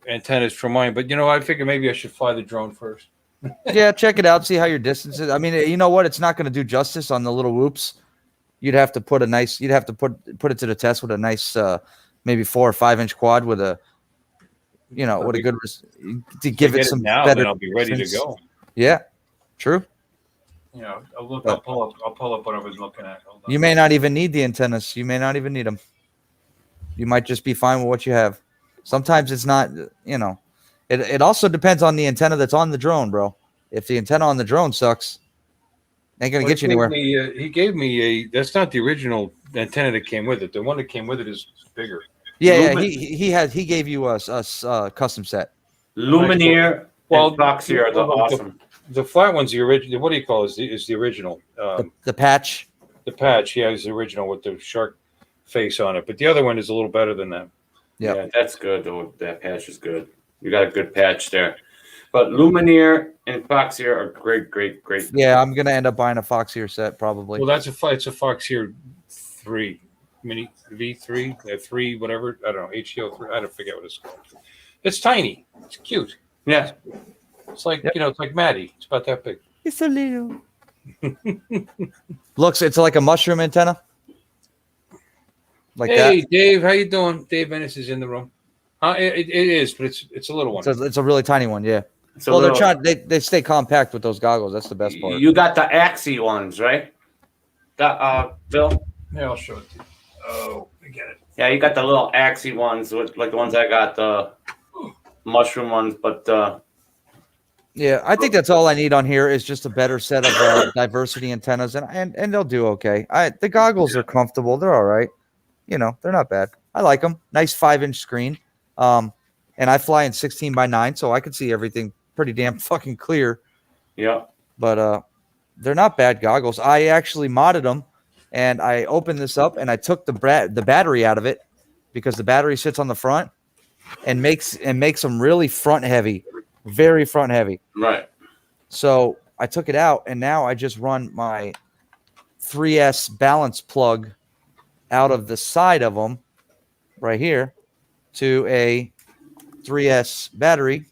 antennas for mine, but I figured maybe I should fly the drone first.
Yeah, check it out. See how your distance is. I mean, you know what? It's not going to do justice on the little whoops. You'd have to put You'd have to put it to the test with a nice, maybe 4 or 5 inch quad with a, with a good to give it some
now.
better.
Then I'll be ready to
distance.
go.
Yeah, true.
I'll look. I'll pull up what I was looking at. Hold on.
You may not even need the antennas. You may not even need them. You might just be fine with what you have. Sometimes it's not. It also depends on the antenna that's on the drone, bro. If the antenna on the drone sucks, ain't gonna get you anywhere.
He gave me a. That's not the original antenna that came with it. The one that came with it is bigger.
Yeah,
Lumen-
he gave you a custom set.
Lumineer
Well,
and Foxy are the awesome.
The flat one's the original. What do you call it? Is the original?
The patch.
The patch, yeah, is the original with the shark face on it. But the other one is a little better than that.
Yep.
Yeah, that's good though. That patch is good. You got a good patch there. But Lumineer and Foxy are great.
Yeah, I'm gonna end up buying a Foxier set probably.
Well, it's a Foxeer 3 mini V3, 3 whatever. I don't know, HDO3. I don't forget what it's called. It's tiny. It's cute.
Yeah.
It's like it's like Maddie. It's about that big.
It's a little. It's like a mushroom antenna. Like
Hey,
that.
Dave, how you doing? Dave Ennis is in the room. It is, but it's a little one.
It's a really tiny one, yeah.
So
Well, they're trying. They stay compact with those goggles. That's the best part.
You got the Axie ones, right? Bill?
Yeah, I'll show it to you. Oh, I get it.
Yeah, you got the little Axie ones, with like the ones I got, the mushroom ones, but
Yeah, I think that's all I need on here is just a better set of diversity antennas, and they'll do okay. The goggles are comfortable. They're all right. They're not bad. I like them. Nice 5-inch screen. And I fly in 16:9, so I can see everything pretty damn fucking clear.
yeah.
But they're not bad goggles. I actually modded them, and I opened this up and I took the battery out of it because the battery sits on the front and makes them really front heavy, very front heavy.
Right.
So I took it out, and now I just run my 3S balance plug out of the side of them right here to a 3S battery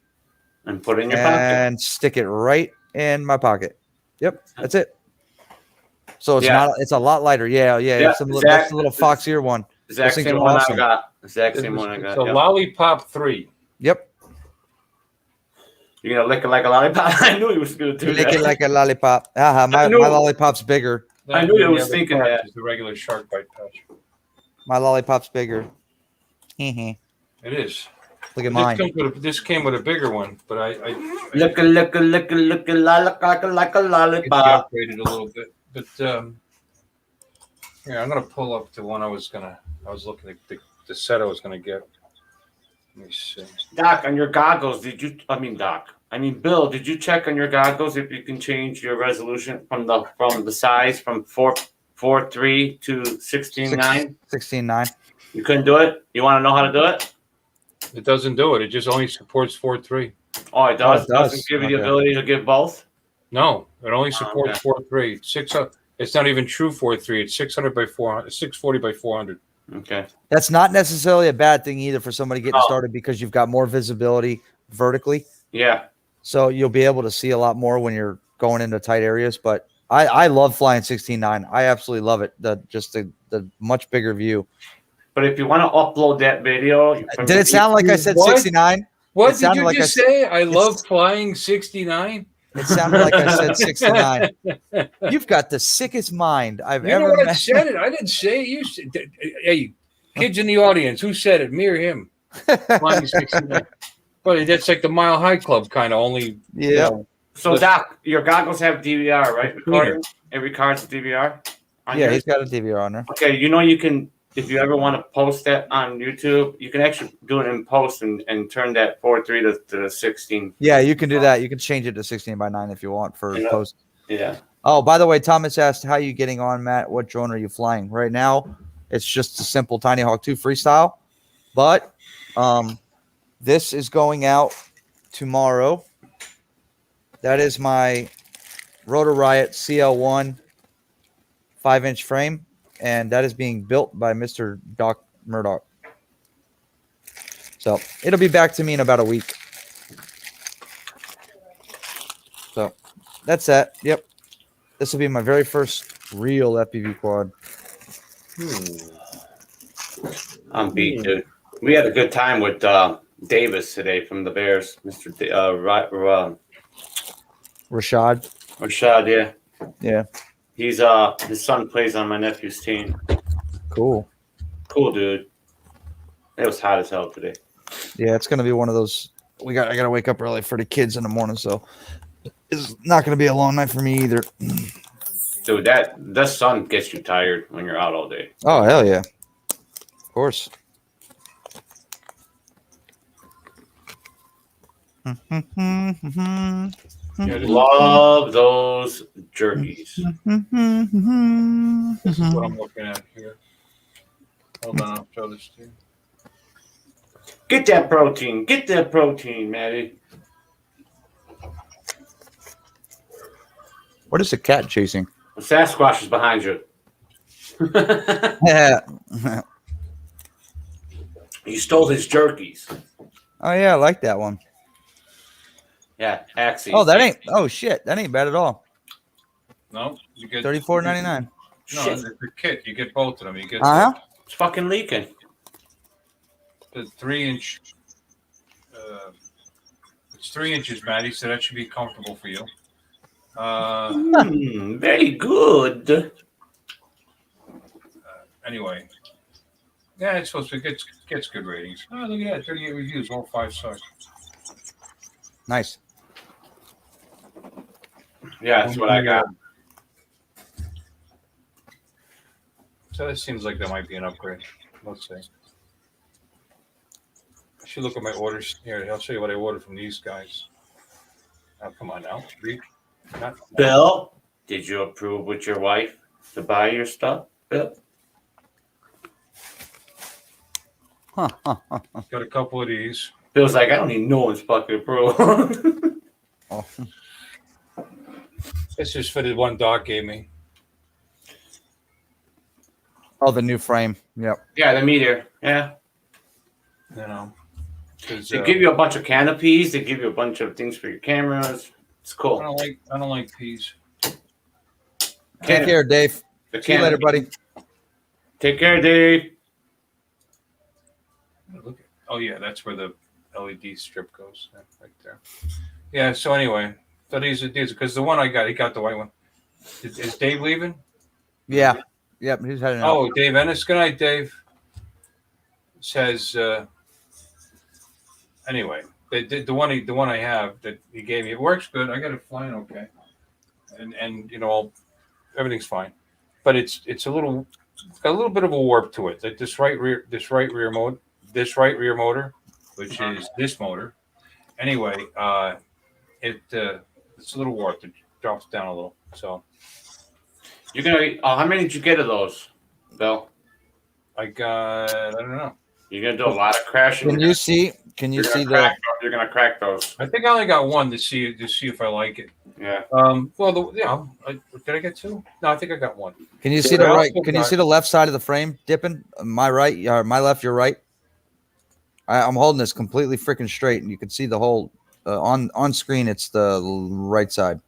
And put it in your pocket.
and stick it right in my pocket. Yep, that's it. So it's
Yeah.
it's a lot lighter. Yeah.
Yeah,
It's that's a little Fox ear one.
Exact
things
same
are
one
awesome.
I got. Exact same one I
It's
got.
a
Yep.
Lollipop 3.
Yep.
You're gonna lick it like a lollipop. I knew he was gonna do
Lick it
that.
like a lollipop. My
knew-
lollipop's bigger.
I knew I was
The other
thinking
part
that.
is the regular shark bite pouch.
My lollipop's bigger. Look
It is.
at mine.
This came with a bigger one, but I
Lick a lollipop like a
it's
lollipop.
upgraded a little bit. But here, I'm gonna pull up the one I was looking at the set I was gonna get. Let me see.
Doc, on your goggles, Bill, did you check on your goggles if you can change your resolution from the size from 4.3 to 16.9?
16.9.
You couldn't do it? You want to know how to do it?
It doesn't do it. It just only supports 4.3.
Oh, it does?
it does.
Doesn't give you the
Okay.
ability to give both?
No, it only
Oh,
supports
okay.
4.3. 600. It's not even true 4.3. It's 600 by 400. 640 by 400.
Okay.
That's not necessarily a bad thing either for somebody getting
Oh.
started because you've got more visibility vertically.
Yeah.
So you'll be able to see a lot more when you're going into tight areas. But I love flying 16.9. I absolutely love it. The much bigger view.
But if you want to upload that video,
Did it sound like I said
What?
69?
What
It
did
sounded
you
like
just
I-
say? I love flying 69.
It sounded like I said 69. You've got the sickest mind I've
You know
ever
what
met.
said it? I didn't say it. You said, hey, kids in the audience, who said it? Me or him? Flying 69. But that's like the Mile High Club kind of only. you
Yeah.
know,
So, Doc, your goggles have DVR, right? Recording? It records DVR? on
Yeah,
yours?
he's got a DVR on there.
Okay, you can, if you ever want to post that on YouTube, you can actually do it in post and turn that 4.3 to the 16.
Yeah, you can do that. You can change it to 16:9 if you want for
Yeah.
post.
Yeah.
Oh, by the way, Thomas asked, how are you getting on, Matt? What drone are you flying? Right now, it's just a simple Tiny Hawk 2 freestyle. But this is going out tomorrow. That is my Rotor Riot CL1 5-inch frame, and that is being built by Mr. Doc Murdoch. So it'll be back to me in about a week. So that's that. Yep. This will be my very first real FPV quad.
I'm beat, dude. We had a good time with Davis today from the Bears, Mr.
Rashad.
Rashad, yeah.
Yeah.
He's his son plays on my nephew's team.
Cool.
Cool, dude. It was hot as hell today.
Yeah, it's gonna be one of those. I gotta wake up early for the kids in the morning, so it's not gonna be a long night for me either.
Dude, that sun gets you tired when you're out all day.
Oh hell yeah, of course.
Love those jerkies.
This is what I'm looking at here. Hold on, I'll show this to you.
Get that protein, Maddie.
What is the cat chasing?
The Sasquatch is behind you.
Yeah.
You stole his jerkies.
Oh yeah, I like that one.
Yeah, Axie.
Oh, that ain't. Oh shit, that ain't bad at all.
No, you get
$34.99.
No,
Shit.
the kit. You get both of them. You get
Uh huh.
It's fucking leaking.
the 3-inch. It's 3 inches, Maddie, so that should be comfortable for you.
Very good.
Anyway, yeah, it's supposed to gets good ratings. Oh, look at that, 38 reviews, all 5 stars.
Nice.
Yeah, that's what I got.
So it seems like that might be an upgrade. Let's see. I should look at my orders here. I'll show you what I ordered from these guys. Now, come on now. Read. Not,
Bill, Did you approve with your wife to buy your stuff, Bill?
Got a couple of these.
Bill's like, I don't need no one's fucking approval.
Oh.
This is for the one Doc gave me.
Oh, the new frame. Yep.
Yeah, the meteor. Yeah.
You know, 'cause,
They give you a bunch of canopies. They give you a bunch of things for your cameras. It's
I
cool.
don't like peas.
Take care, Dave.
The
See you later,
canopy.
buddy.
Take care, Dave.
Look at, oh yeah, that's where the LED strip goes, right there. Yeah. So anyway, so these are because the one I got, he got the white one. Is Dave leaving?
Yeah. Yep. He's heading out.
Oh, Dave Ennis. Good night, Dave. Says. Anyway, the one I have that he gave me, it works good. I got it flying okay, and you know, everything's fine, but it's got a little bit of a warp to it. Like this right rear motor, which is this motor. Anyway, it's a little warped. It drops down a little. So
You're gonna. How many did you get of those, Bill?
I don't know.
You're gonna do a lot of crashing.
Can you see? Can you see the?
You're gonna crack those.
I think I only got one to see if I like it.
Yeah.
Well, did I get two? No, I think I got one.
Can you see the right? Can you see the left side of the frame dipping? My right, or my left, your right. I'm holding this completely freaking straight, and you can see the whole on screen. It's the right side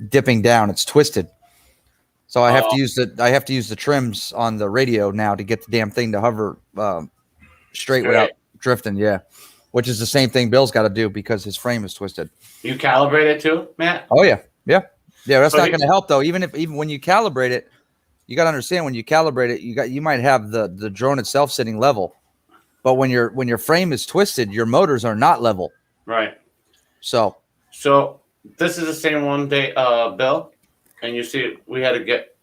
dipping down. It's twisted. So I have to use the trims on the radio now to get the damn thing to hover straight without drifting. Yeah, which is the same thing Bill's got to do because his frame is twisted.
You calibrate it too, Matt?
Oh yeah. That's
So
not going to help though. Even when you calibrate it, you got to understand when you calibrate it, you might have the drone itself sitting level, but when your frame is twisted, your motors are not level.
Right.
So
this is the same one day, Bill, and you see we had to get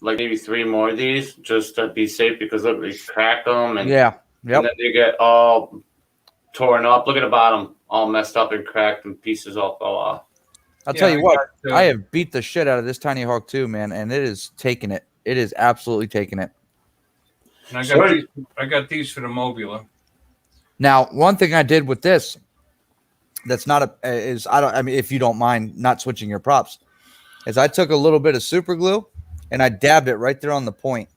like maybe 3 more of these just to be safe because look, we crack them and
yeah,
and then they get all torn up. Look at the bottom, all messed up and cracked, and pieces all fell off.
I'll tell you what, I have beat the shit out of this Tiny Hawk 2, man, and it is taking it. It is absolutely taking it.
And I got these for the Mobula.
Now, one thing I did with this that's not if you don't mind not switching your props, is I took a little bit of super glue and I dabbed it right there on the point.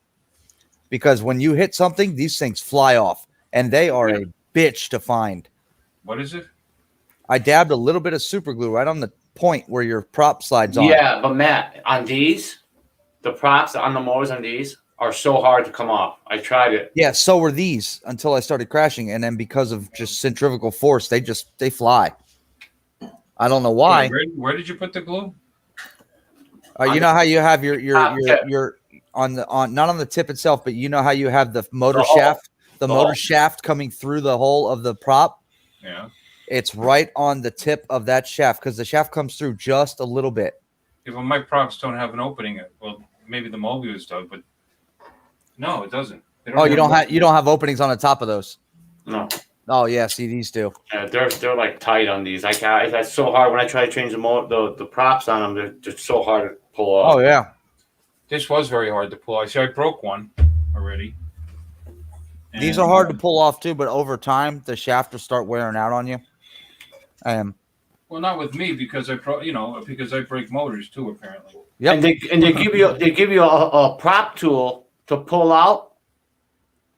Because when you hit something, these things fly off, and they are a bitch to find.
What is it?
I dabbed a little bit of super glue right on the point where your prop slides on.
Yeah, but Matt, on these, the props on the motors on these are so hard to come off. I tried it.
Yeah, so were these until I started crashing, and then because of just centrifugal force, they fly. I don't know why.
Where did you put the glue?
You know how you have your not on the tip itself, but you know how you have the motor shaft, motor shaft coming through the hole of the prop.
Yeah.
It's right on the tip of that shaft because the shaft comes through just a little bit.
Yeah, well, my props don't have an opening. Well, maybe the Mobius does, but no, it doesn't.
You don't have openings on the top of those.
No.
Oh yeah, see these do.
Yeah, they're like tight on these. That's so hard when I try to change the props on them. They're just so hard to pull off.
Oh yeah.
This was very hard to pull. I broke one already.
These are hard to pull off too, but over time the shaft will start wearing out on you.
Well, not with me because I break motors too apparently.
Yep.
And they give you a prop tool to pull out,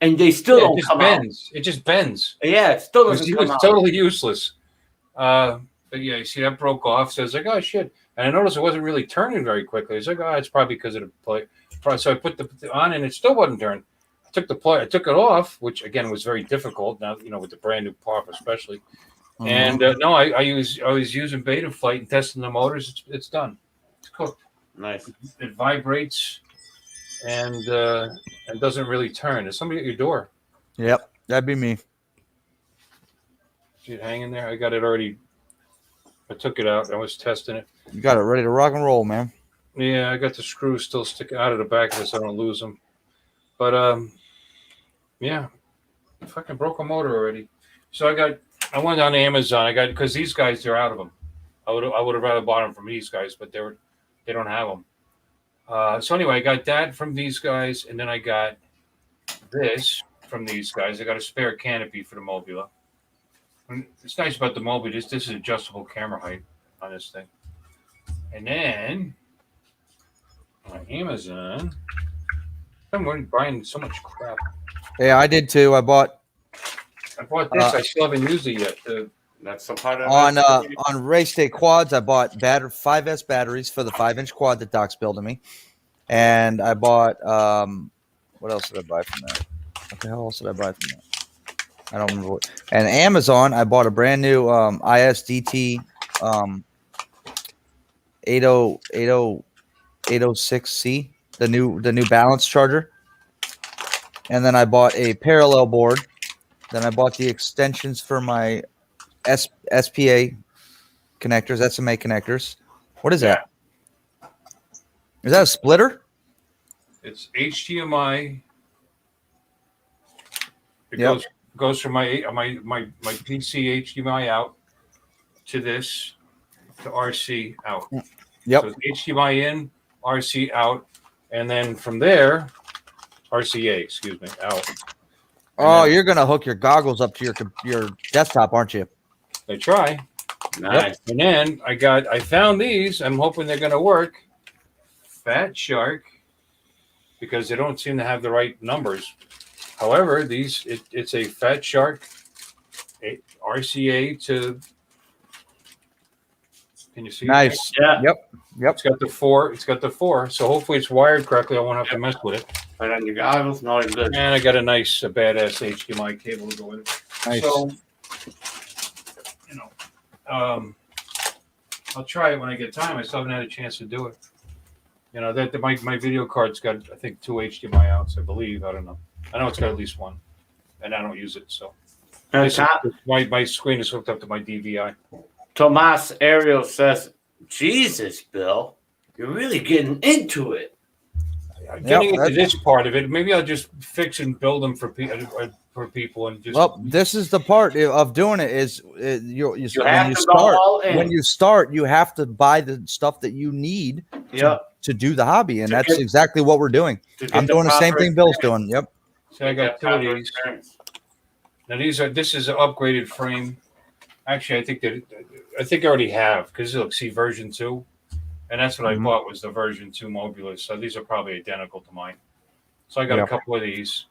and they still don't come
bends. It just bends.
Yeah, it still doesn't come out.
It's totally useless. But yeah, you see that broke off. So I was like, oh shit. And I noticed it wasn't really turning very quickly. I was like, oh, it's probably because of the plate. So I put the on and it still wasn't turning. I took the plate, I took it off, which again was very difficult now, with the brand new pop especially. And no, I was using Beta Flight and testing the motors. It's done. It's cooked.
Nice.
It vibrates and doesn't really turn. There's somebody at your door.
Yep, that'd be me.
See it hanging there? I got it already. I took it out. I was testing it.
You got it ready to rock and roll, man.
Yeah, I got the screws still sticking out of the back of it so I don't lose them. But yeah, I fucking broke a motor already. So I went on Amazon. Because these guys, they're out of them. I would have rather bought them from these guys, but They don't have them. So anyway, I got that from these guys, and then I got this from these guys. I got a spare canopy for the Mobula. And it's nice about the Mobula. This is adjustable camera height on this thing. And then on Amazon, I'm buying so much crap.
Yeah, I did too. I bought
this. I still haven't used it yet.
That's the part of
on Race Day Quads. I bought 5S batteries for the 5-inch quad that Doc's building me, and I bought what else did I buy from that? What the hell else did I buy from that? I don't remember what. And Amazon, I bought a brand new ISDT 806C, the new balance charger. And then I bought a parallel board. Then I bought the extensions for my SPA connectors, SMA connectors. What is that? Is that a splitter?
It's HDMI. It
Yep.
goes from my PC HDMI out to this to RC out.
Yep.
So it's HDMI in, RC out, and then from there, RCA, excuse me, out.
Oh, you're gonna hook your goggles up to your desktop, aren't you?
I try.
Nice.
And then I found these. I'm hoping they're gonna work. Fat Shark, because they don't seem to have the right numbers. However, it's a Fat Shark RCA to. Can you see?
Nice.
Yeah.
Yep.
It's got the 4. It's got the 4. So hopefully it's wired correctly. I won't have to mess with it.
Right on your goggles. No, it's good.
And I got a nice, badass HDMI cable to go with it.
Nice.
So, I'll try it when I get time. I still haven't had a chance to do it. My video card's got, I think, 2 HDMI outs, I believe. I don't know. I know it's got at least one, and I don't use it. So my screen is hooked up to my DVI.
Tomas Ariel says, Jesus, Bill, you're really getting into it.
Getting into this part of it, maybe I'll just fix and build them for people and just.
Well, this is the part of doing it is when you start, you have to buy the stuff that you need to do the hobby, and that's exactly what we're doing. I'm doing the same thing Bill's doing. Yep.
So I got 2 of these. Now this is an upgraded frame. Actually, I think I already have, because look, see version 2, and that's what I bought was the version 2 Mobula. So these are probably identical to mine. So I got a couple of these.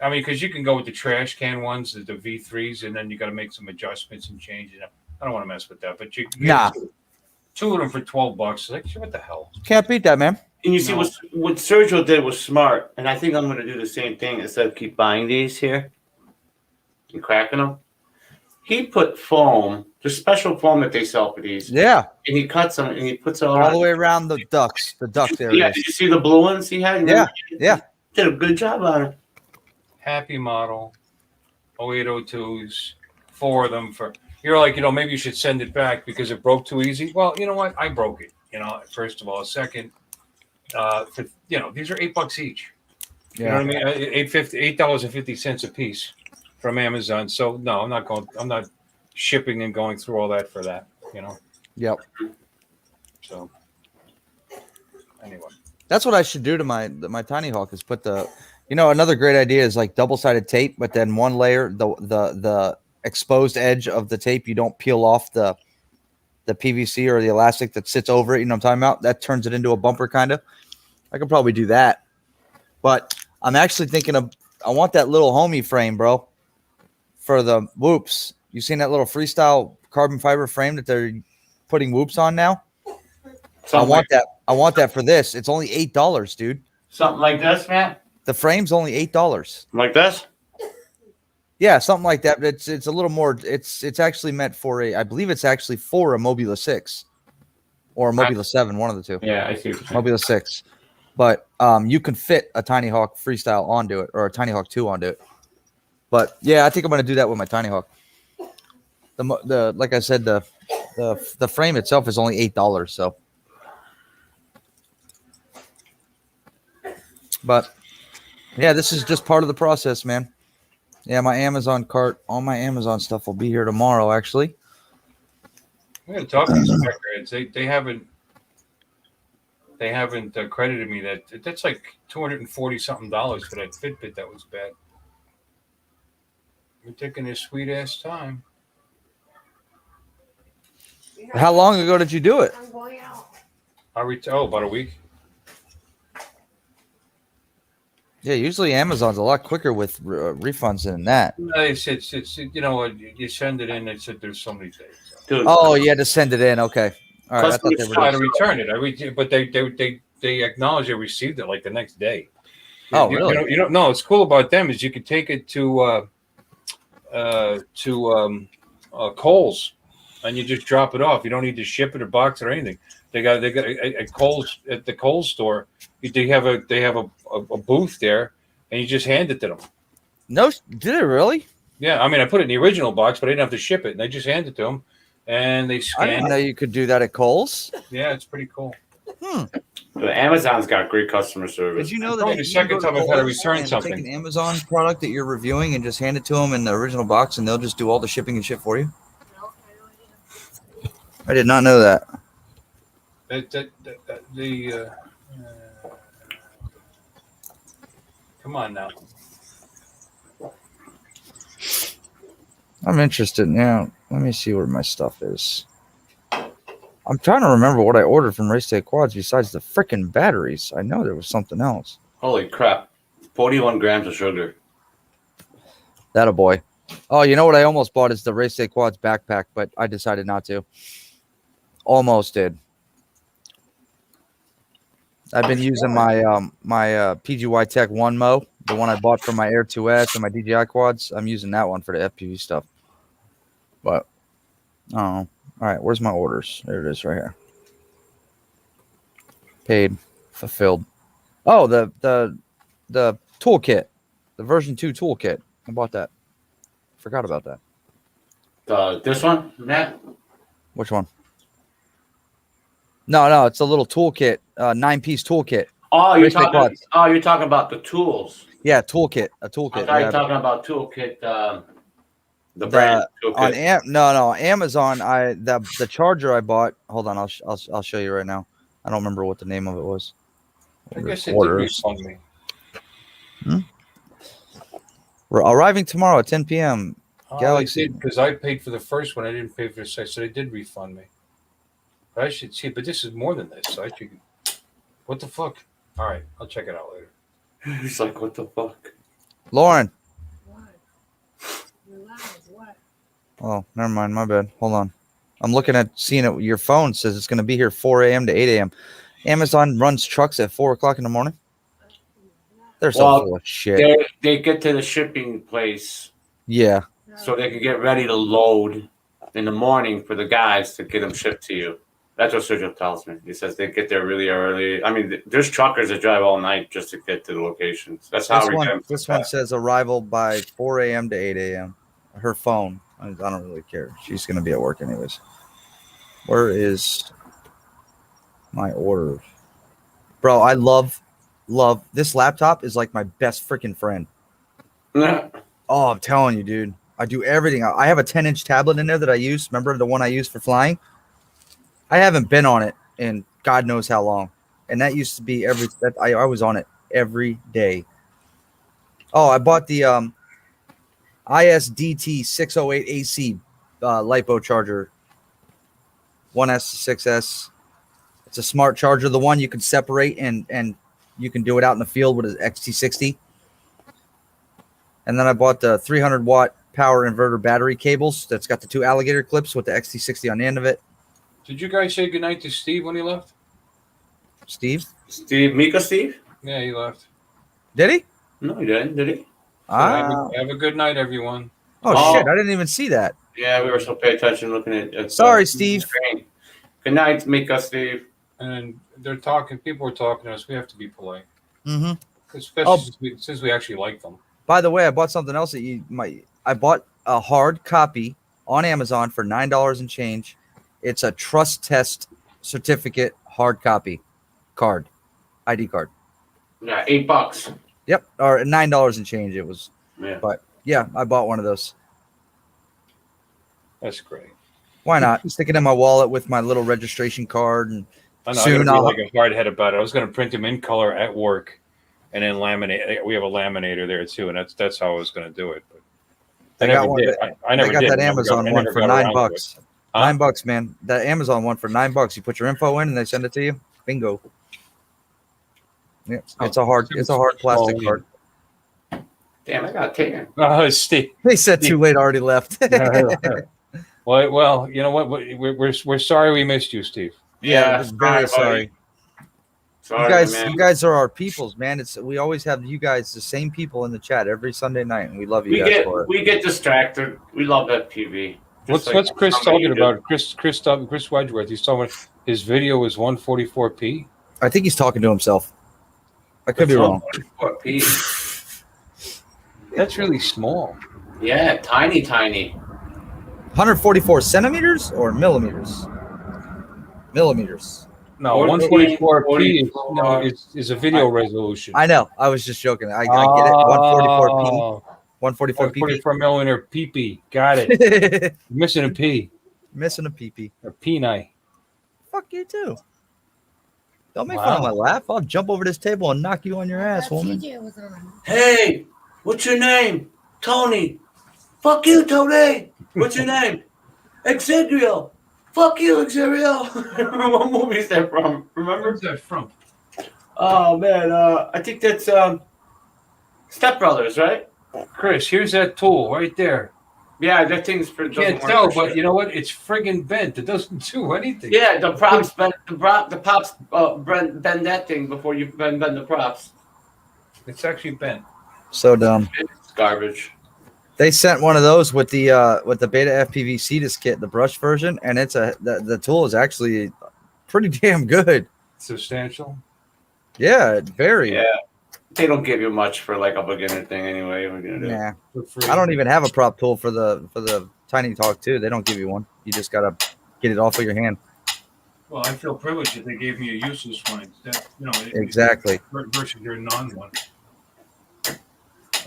I mean, because you can go with the trash can ones, the V3s, and then you got to make some adjustments and change it. I don't want to mess with that, but you get 2 of them for $12. Like, what the hell?
Can't beat that, man.
And you see what Sergio did was smart, and I think I'm going to do the same thing instead of keep buying these here and cracking them. He put foam, the special foam that they sell for these.
Yeah.
And he cuts them and he puts it
all the way around the duck area.
Yeah, did you see the blue ones he had?
Yeah.
Did a good job on it.
Happy model, 0802s, 4 of them for. You're like, maybe you should send it back because it broke too easy. Well, you know what? I broke it. First of all, second, these are $8 each. You know what I mean? $8.50 a piece from Amazon. So no, I'm not shipping and going through all that for that.
Yep.
So anyway,
that's what I should do to my Tiny Hawk is put the. Another great idea is like double-sided tape, but then one layer, the exposed edge of the tape, you don't peel off the PVC or the elastic that sits over it. You know what I'm talking about? That turns it into a bumper kind of. I could probably do that. But I'm actually thinking I want that little homie frame, bro, for the whoops. You seen that little freestyle carbon fiber frame that they're putting whoops on now? I want that for this. It's only $8, dude.
Something like this, Matt?
The frame's only $8.
Like this?
Yeah, something like that. But it's a little more. It's actually meant for I believe it's actually for a Mobula 6 or a Mobula 7, one of the two.
Yeah, I see.
Mobula 6, but you can fit a Tiny Hawk Freestyle onto it or a Tiny Hawk 2 onto it. But yeah, I think I'm gonna do that with my Tiny Hawk. The like I said, the frame itself is only $8. So, but. Yeah, this is just part of the process, man. Yeah, my Amazon cart, all my Amazon stuff will be here tomorrow, actually.
I'm going to talk to these spec heads. They haven't. they haven't credited me that's like $240 something for that Fitbit. That was bad. You're taking this sweet ass time.
How long ago did you do it?
I'm going out.
About a week.
Yeah, usually Amazon's a lot quicker with refunds than that.
No, it's you know what, you send it in. They said there's so many days.
Dude,
Oh, you had to send it in. Okay. All right. I thought they were
Try to
doing-
return it. But they acknowledge they received it like the next day.
Oh,
You
really?
don't know. What's cool about them is you can take it to Kohl's, and you just drop it off. You don't need to ship it or box it or anything. They got at Kohl's, at the Kohl's store. They have a booth there, and you just hand it to them.
No, did it really?
Yeah, I mean, I put it in the original box, but I didn't have to ship it. And they just hand it to them, and they
I
scan
didn't
it.
know you could do that at Kohl's.
Yeah, it's pretty cool.
But Amazon's got great customer service.
Did you know
It's
that
only the second time I've had to return something.
Take an Amazon product that you're reviewing and just hand it to them in the original box, and they'll just do all the shipping and shit for you?
No, I have no idea.
I did not know that.
Come on now.
I'm interested now. Let me see where my stuff is. I'm trying to remember what I ordered from Race Day Quads besides the freaking batteries. I know there was something else.
Holy crap. 41 grams of sugar.
That a boy. Oh, you know what I almost bought is the Race Day Quads backpack, but I decided not to. Almost did. I've been using my PGY Tech 1 Mo, the one I bought for my Air 2S and my DJI quads. I'm using that one for the FPV stuff. But oh, all right. Where's my orders? There it is, right here. Paid, fulfilled. Oh, the toolkit, the version 2 toolkit. I bought that. Forgot about that.
This one, Matt?
Which one? No, it's a little toolkit, 9-piece toolkit.
Oh,
Race Day Quads.
you're talking about the tools.
Yeah, toolkit, a
I
toolkit.
thought you
Yeah.
were talking about Toolkit, the brand
On
Toolkit.
no, Amazon. The charger I bought. Hold on, I'll show you right now. I don't remember what the name of it was.
I guess it did
Orders.
refund me.
We're arriving tomorrow at 10 p.m. Galaxy.
Because I paid for the first one. I didn't pay for the second, so they did refund me. But I should see. But this is more than this. So I should. What the fuck? All right, I'll check it out later.
He's like, what the fuck?
Lauren.
What? You're loud. What?
Oh, never mind. My bad. Hold on. I'm looking at seeing it. Your phone says it's going to be here 4 a.m. to 8 a.m. Amazon runs trucks at 4 o'clock in the morning. They're so
Well,
full of shit.
They get to the shipping place
Yeah.
so they can get ready to load in the morning for the guys to get them shipped to you. That's what Sergio tells me. He says they get there really early. I mean, there's truckers that drive all night just to get to the locations. That's how
This one says arrival by 4 a.m. to 8 a.m. Her phone. I don't really care. She's going to be at work anyways. Where is my order? Bro, I love this laptop is like my best freaking friend. Oh, I'm telling you, dude. I do everything. I have a 10-inch tablet in there that I use. Remember the one I use for flying? I haven't been on it in God knows how long. And that used to be I was on it every day. Oh, I bought the ISDT 608 AC LiPo charger. 1S to 6S. It's a smart charger. The one you can separate and you can do it out in the field with an XT60. And then I bought the 300 watt power inverter battery cables that's got the 2 alligator clips with the XT60 on the end of it.
Did you guys say goodnight to Steve when he left?
Steve?
Mika Steve?
Yeah, he left.
Did he?
No, he didn't, did he?
Have a good night, everyone.
Oh, shit. I didn't even see that.
Yeah, we were so pay attention looking at
Sorry, Steve.
screen. Good night, Mika Steve.
And they're talking. People are talking to us. We have to be polite,
Mm-hmm.
especially since we actually like them.
By the way, I bought something else that I bought a hard copy on Amazon for $9 and change. It's a trust test certificate hard copy card, ID card.
Yeah, $8.
Yep, or $9 and change. It was,
Yeah.
but yeah, I bought one of those.
That's great.
Why not? Stick it in my wallet with my little registration card and
I know,
Soon
I
I'll-
gotta be like a hard head about it. I was going to print them in color at work, and then laminate. We have a laminator there too, and that's how I was going to do it. But
I
never
got one.
did. I never
I got
did.
that
I never
Amazon
got- I
one
never
for
got around to it.
$9.
Huh?
$9, man. That Amazon one for $9. You put your info in and they send it to you. Bingo. Yeah, it's a hard plastic card.
Damn, I got taken.
Oh, Steve.
They said too late, already left.
Well, you know what? We're sorry we missed you, Steve.
Yeah, very sorry.
Sorry,
You guys are our peoples, man. We always have you guys, the same people in the chat every Sunday night, and we love you guys for it.
We get distracted. We love FPV.
What's Chris talking about? Chris Wedgeworth. He's talking about his video was 144p.
I think he's talking to himself. I could be wrong.
144p.
That's really small.
Yeah, tiny.
144 centimeters or millimeters? Millimeters.
No, 144p is a video resolution.
I know. I was just joking. I get it. 144p. 144p.
144 millimeter PP. Got it. Missing a P.
Missing a PP.
A P9.
Fuck you too. Don't make fun of my laugh. I'll jump over this table and knock you on your ass, woman.
TJ was on.
Hey, what's your name? Tony. Fuck you, Tony. What's your name? Exegrio. Fuck you, Exegrio. What movie is that from? Remember?
Where's that from?
Oh man, I think that's Step Brothers, right?
Chris, here's that tool right there.
Yeah, that thing's pretty.
Can't tell, but you know what? It's friggin' bent. It doesn't do anything.
Yeah, the props bend the props bend that thing before you bend the props.
It's actually bent.
So dumb.
It's garbage.
They sent one of those with the Beta FPV Cetus kit, the brush version, and the tool is actually pretty damn good.
Substantial.
Yeah, very.
Yeah, they don't give you much for like a beginner thing anyway. We're gonna do.
Nah.
For free.
I don't even have a prop tool for the Tiny Talk 2. They don't give you one. You just gotta get it off of your hand.
Well, I feel privileged that they gave me a useless one instead.
Exactly.
Versus your non one.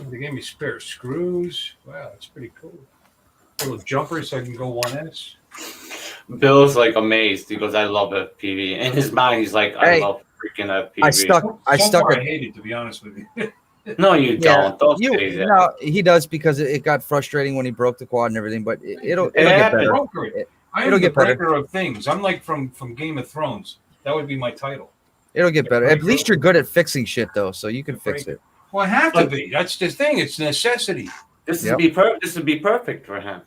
They gave me spare screws. Wow, that's pretty cool. Little jumper so I can go 1S.
Bill's like amazed. He goes, "I love FPV." In his mind, he's like, "I love freaking FPV."
I stuck
I hate it, to be honest with you.
No, you don't. Don't say that.
No, he does because it got frustrating when he broke the quad and everything. But it'll get better.
I am
It'll
the
get better.
breaker of things. I'm like from Game of Thrones. That would be my title.
It'll get better. At least you're good at fixing shit though, so you can fix it.
Well, I have to be. That's the thing. It's a necessity.
This would be perfect. This would be perfect for him.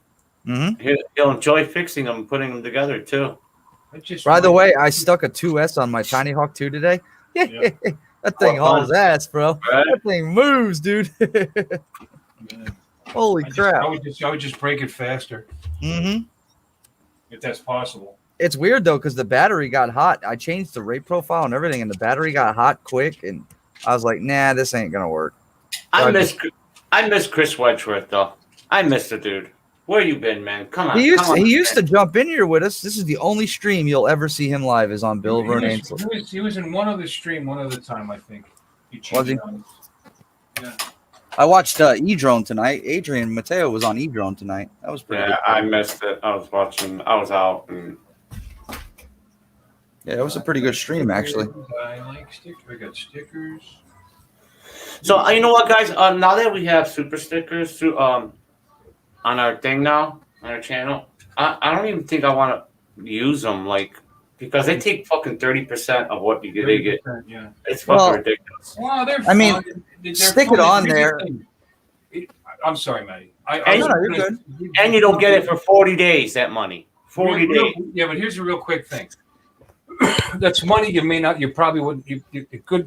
Mm-hmm.
He'll enjoy fixing them, and putting them together too.
By the way, I stuck a 2S on my Tiny Hawk 2 today. Yeah. That thing hauls ass, bro.
Right?
That thing moves, dude. Holy crap.
I would just break it faster.
Mm-hmm.
If that's possible.
It's weird though, because the battery got hot. I changed the rate profile and everything, and the battery got hot quick, and I was like, nah, this ain't gonna work. So
I miss Chris Wedgeworth though. I miss the dude. Where you been, man? Come on.
He used to jump in here with us. This is the only stream you'll ever see him live is on Bill Vern Ainsel.
He was in one other stream one other time, I think.
Was he?
Yeah.
I watched E-Drone tonight. Adrian Mateo was on E-Drone tonight. That was pretty good.
I missed it. I was watching. I was out. And...
Yeah, it was a pretty good stream, actually.
I like stickers. I got stickers.
So you know what, guys? Now that we have super stickers on our thing now on our channel, I don't even think I want to use them, like, because they take fucking 30% of what you get. They get.
Yeah.
It's fucking ridiculous.
Well, they're
I mean,
fun. They're
stick
fun.
it on there.
I'm sorry, Matty.
You're good.
And you don't get it for 40 days. That money, 40 days.
Yeah, but here's a real quick thing. That's money you may not. You probably wouldn't.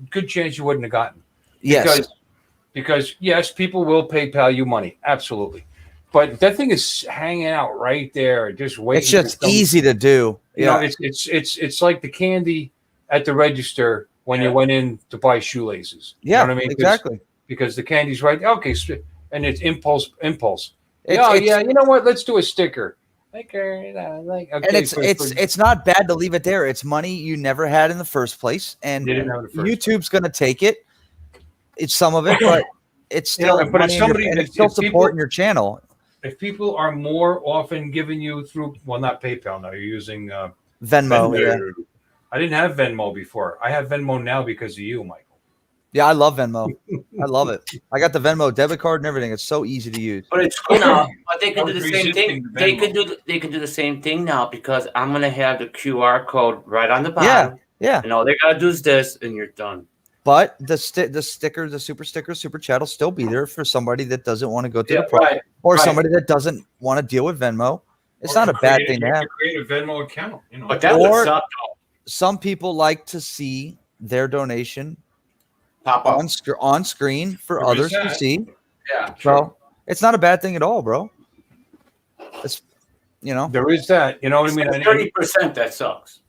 Good chance you wouldn't have gotten.
Yes.
Because yes, people will PayPal you money. Absolutely. But that thing is hanging out right there, just waiting.
It's just easy to do.
You know, it's like the candy at the register when you went in to buy shoelaces.
Yeah,
you know what I mean?
exactly.
Because the candy's right. Okay, and it's impulse.
It's,
You know what? Let's do a sticker. Okay,
and it's not bad to leave it there. It's money you never had in the first place, and YouTube's going to take it. It's some of it, but it's still
but if somebody
it's still supporting your channel.
If people are more often giving you through, well, not PayPal now, you're using
Venmo. Yeah.
I didn't have Venmo before. I have Venmo now because of you, Michael.
Yeah, I love Venmo. I love it. I got the Venmo debit card and everything. It's so easy to use.
But it's but they can do the same thing. They can do the same thing now because I'm gonna have the QR code right on the bottom.
Yeah.
And all they gotta do is this, and you're done.
But the sticker, the super sticker, super chat will still be there for somebody that doesn't want to go through the process, or somebody that doesn't want to deal with Venmo. It's not a bad thing to have.
Create a Venmo account, you know.
But that would suck.
Some people like to see their donation
pop up
on screen for others to see.
Yeah.
So it's not a bad thing at all, bro. It's
there is that. You know what I mean?
30% that sucks.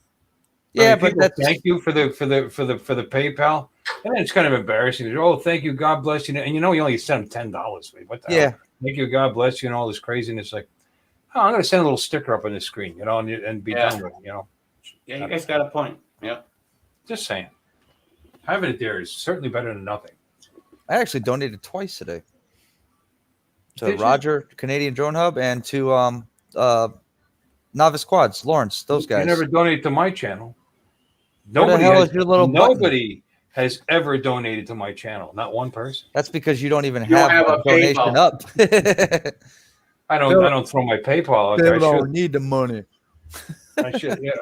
Yeah,
but
that's
thank you for the PayPal. And then it's kind of embarrassing. Oh, thank you, God bless you. And you only sent them $10. What the hell? Thank you, God bless you, and all this craziness. Like, oh, I'm gonna send a little sticker up on the screen, and be done with it,
Yeah, you guys got a point. Yeah.
Just saying. Having it there is certainly better than nothing.
I actually donated twice today. To
Did you?
Roger, Canadian Drone Hub, and to Novice Quads, Lawrence, those guys.
You never donate to my channel.
Where the hell is your little
Nobody has ever donated to my channel. Not one person.
That's because you don't even have a donation up.
I don't throw my PayPal out.
They don't need the money.
I should. Yeah,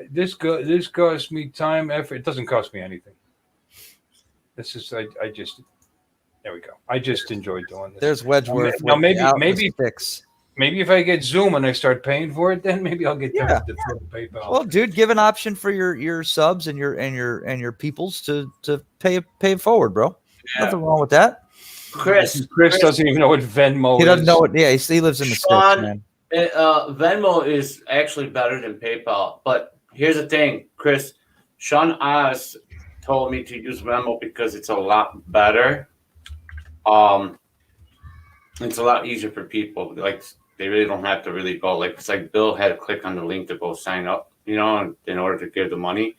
this costs me time, effort. It doesn't cost me anything. This is I just. There we go. I just enjoy doing this.
There's Wedgeworth.
Now maybe if I get Zoom and I start paying for it, then maybe I'll get tempted to throw PayPal.
Well, dude, give an option for your subs and your peoples to pay it forward, bro.
Yeah.
Nothing wrong with that.
Chris doesn't even know what Venmo is.
He doesn't know it. Yeah, he lives in the States, man.
Venmo is actually better than PayPal. But here's the thing, Chris. Sean Oz told me to use Venmo because it's a lot better. It's a lot easier for people. Like, they really don't have to really go. Like, it's like Bill had to click on the link to go sign up, in order to give the money.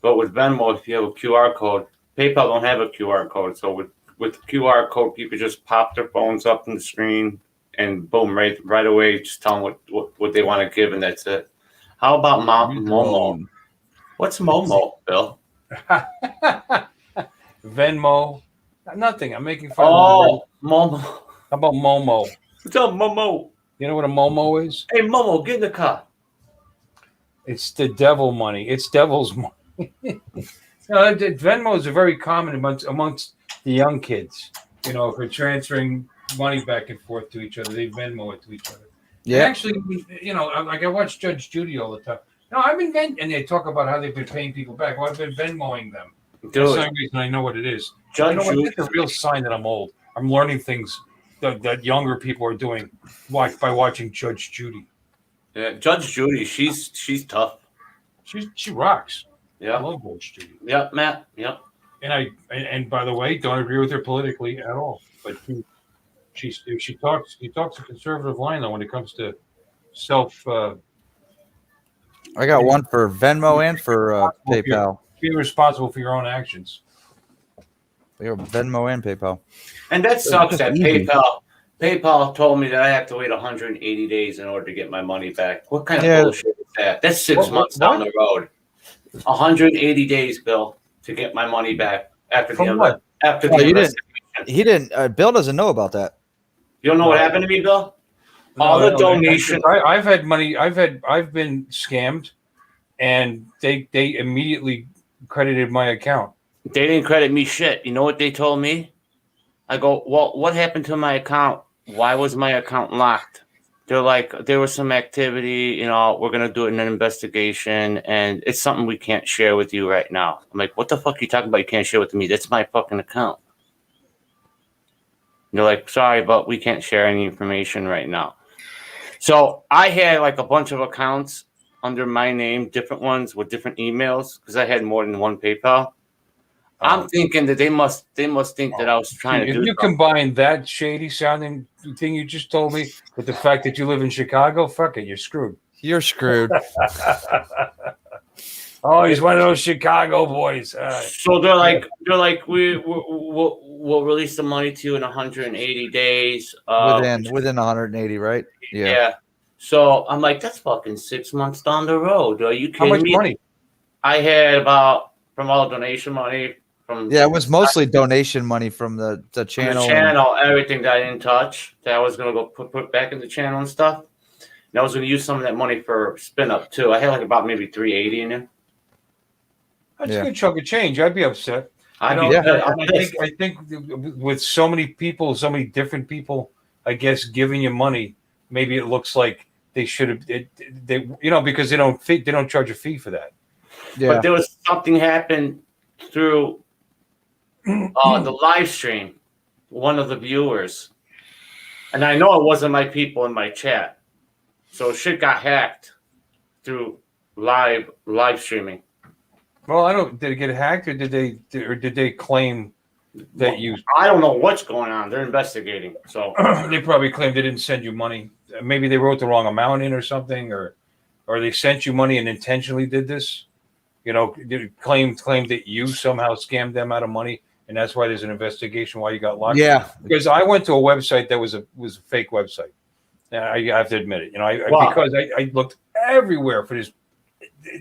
But with Venmo, if you have a QR code, PayPal don't have a QR code. So with the QR code, people just pop their phones up on the screen and boom, right away, just tell them what they want to give, and that's it. How about Momo? What's Momo, Bill?
Venmo. Nothing. I'm making fun
of Momo.
How about Momo?
What's up, Momo?
You know what a Momo is?
Hey, Momo, get in the car.
It's the devil money. It's devil's money. Venmo is very common amongst the young kids. For transferring money back and forth to each other, they Venmo it to each other. Yeah. And actually, like I watch Judge Judy all the time. No, I've been and they talk about how they've been paying people back. Well, I've been Venmoing them. Dude. That's the only reason I know what it is.
Judge Judy.
It's a real sign that I'm old. I'm learning things that younger people are doing by watching Judge Judy.
Yeah, Judge Judy, she's tough.
She rocks.
Yeah,
I love Judge Judy.
Yep, Matt. Yep.
And by the way, don't agree with her politically at all. But she talks a conservative line though when it comes to self.
I got one for Venmo and for PayPal.
Be responsible for your own actions.
Venmo and PayPal.
And that sucks that PayPal told me that I have to wait 180 days in order to get my money back. What kind of bullshit is that? That's 6 months down the road. 180 days, Bill, to get my money back after the investigation.
He didn't. Bill doesn't know about that.
You don't know what happened to me, Bill? All the donation.
I've had money. I've been scammed, and they immediately credited my account.
They didn't credit me shit. You know what they told me? I go, well, what happened to my account? Why was my account locked? They're like, there was some activity, we're going to do an investigation, and it's something we can't share with you right now. I'm like, what the fuck are you talking about you can't share with me? That's my fucking account. And they're like, sorry, but we can't share any information right now. So I had like a bunch of accounts under my name, different ones with different emails, because I had more than one PayPal. I'm thinking that they must think that I was trying to do.
If you combine that shady sounding thing you just told me with the fact that you live in Chicago, fuck it, you're screwed.
You're screwed.
Oh, he's one of those Chicago boys.
So they're like, we'll release the money to you in 180 days.
Within 180, right?
Yeah. So I'm like, that's fucking 6 months down the road. Are you kidding me?
How much money?
I had about from all the donation money from
Yeah, it was mostly donation money from the
from the
channel.
channel, everything that I didn't touch that I was gonna go put back in the channel and stuff. And I was gonna use some of that money for spin up too. I had like about maybe 380 in there.
That's
Yeah.
a good chunk of change. I'd be upset.
I'd
You
be
know,
good.
I think with so many people, so many different people, I guess giving you money, maybe it looks like they should have. They because they don't charge a fee for that.
Yeah.
But there was something happened through the live stream, one of the viewers, and I know it wasn't my people in my chat, so shit got hacked through live streaming.
Well, I don't. Did it get hacked, or did they claim that you?
I don't know what's going on. They're investigating, so
They probably claimed they didn't send you money. Maybe they wrote the wrong amount in or something, or they sent you money and intentionally did this. Claimed that you somehow scammed them out of money, and that's why there's an investigation why you got locked.
Yeah.
Because I went to a website that was a fake website. And I have to admit it.
Wow.
Because I looked everywhere for this.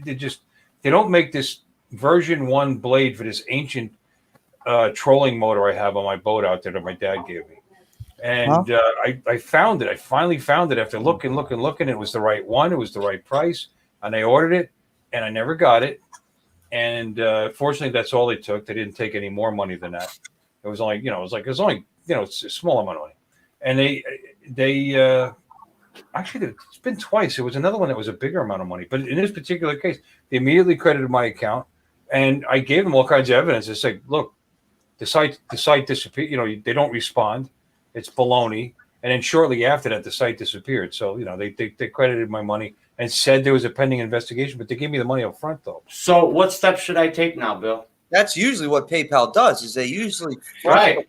They don't make this version 1 blade for this ancient trolling motor I have on my boat out there that my dad gave me. And I found it. I finally found it after looking. It was the right one. It was the right price. And I ordered it, and I never got it. And fortunately, that's all they took. They didn't take any more money than that. It was only, it's a small amount of money. And they actually, it's been twice. It was another one that was a bigger amount of money. But in this particular case, they immediately credited my account, and I gave them all kinds of evidence. It's like, look, the site disappeared. They don't respond. It's baloney. And then shortly after that, the site disappeared. So, they credited my money and said there was a pending investigation, but they gave me the money up front, though.
So what steps should I take now, Bill?
That's usually what PayPal does. Is they usually
Right.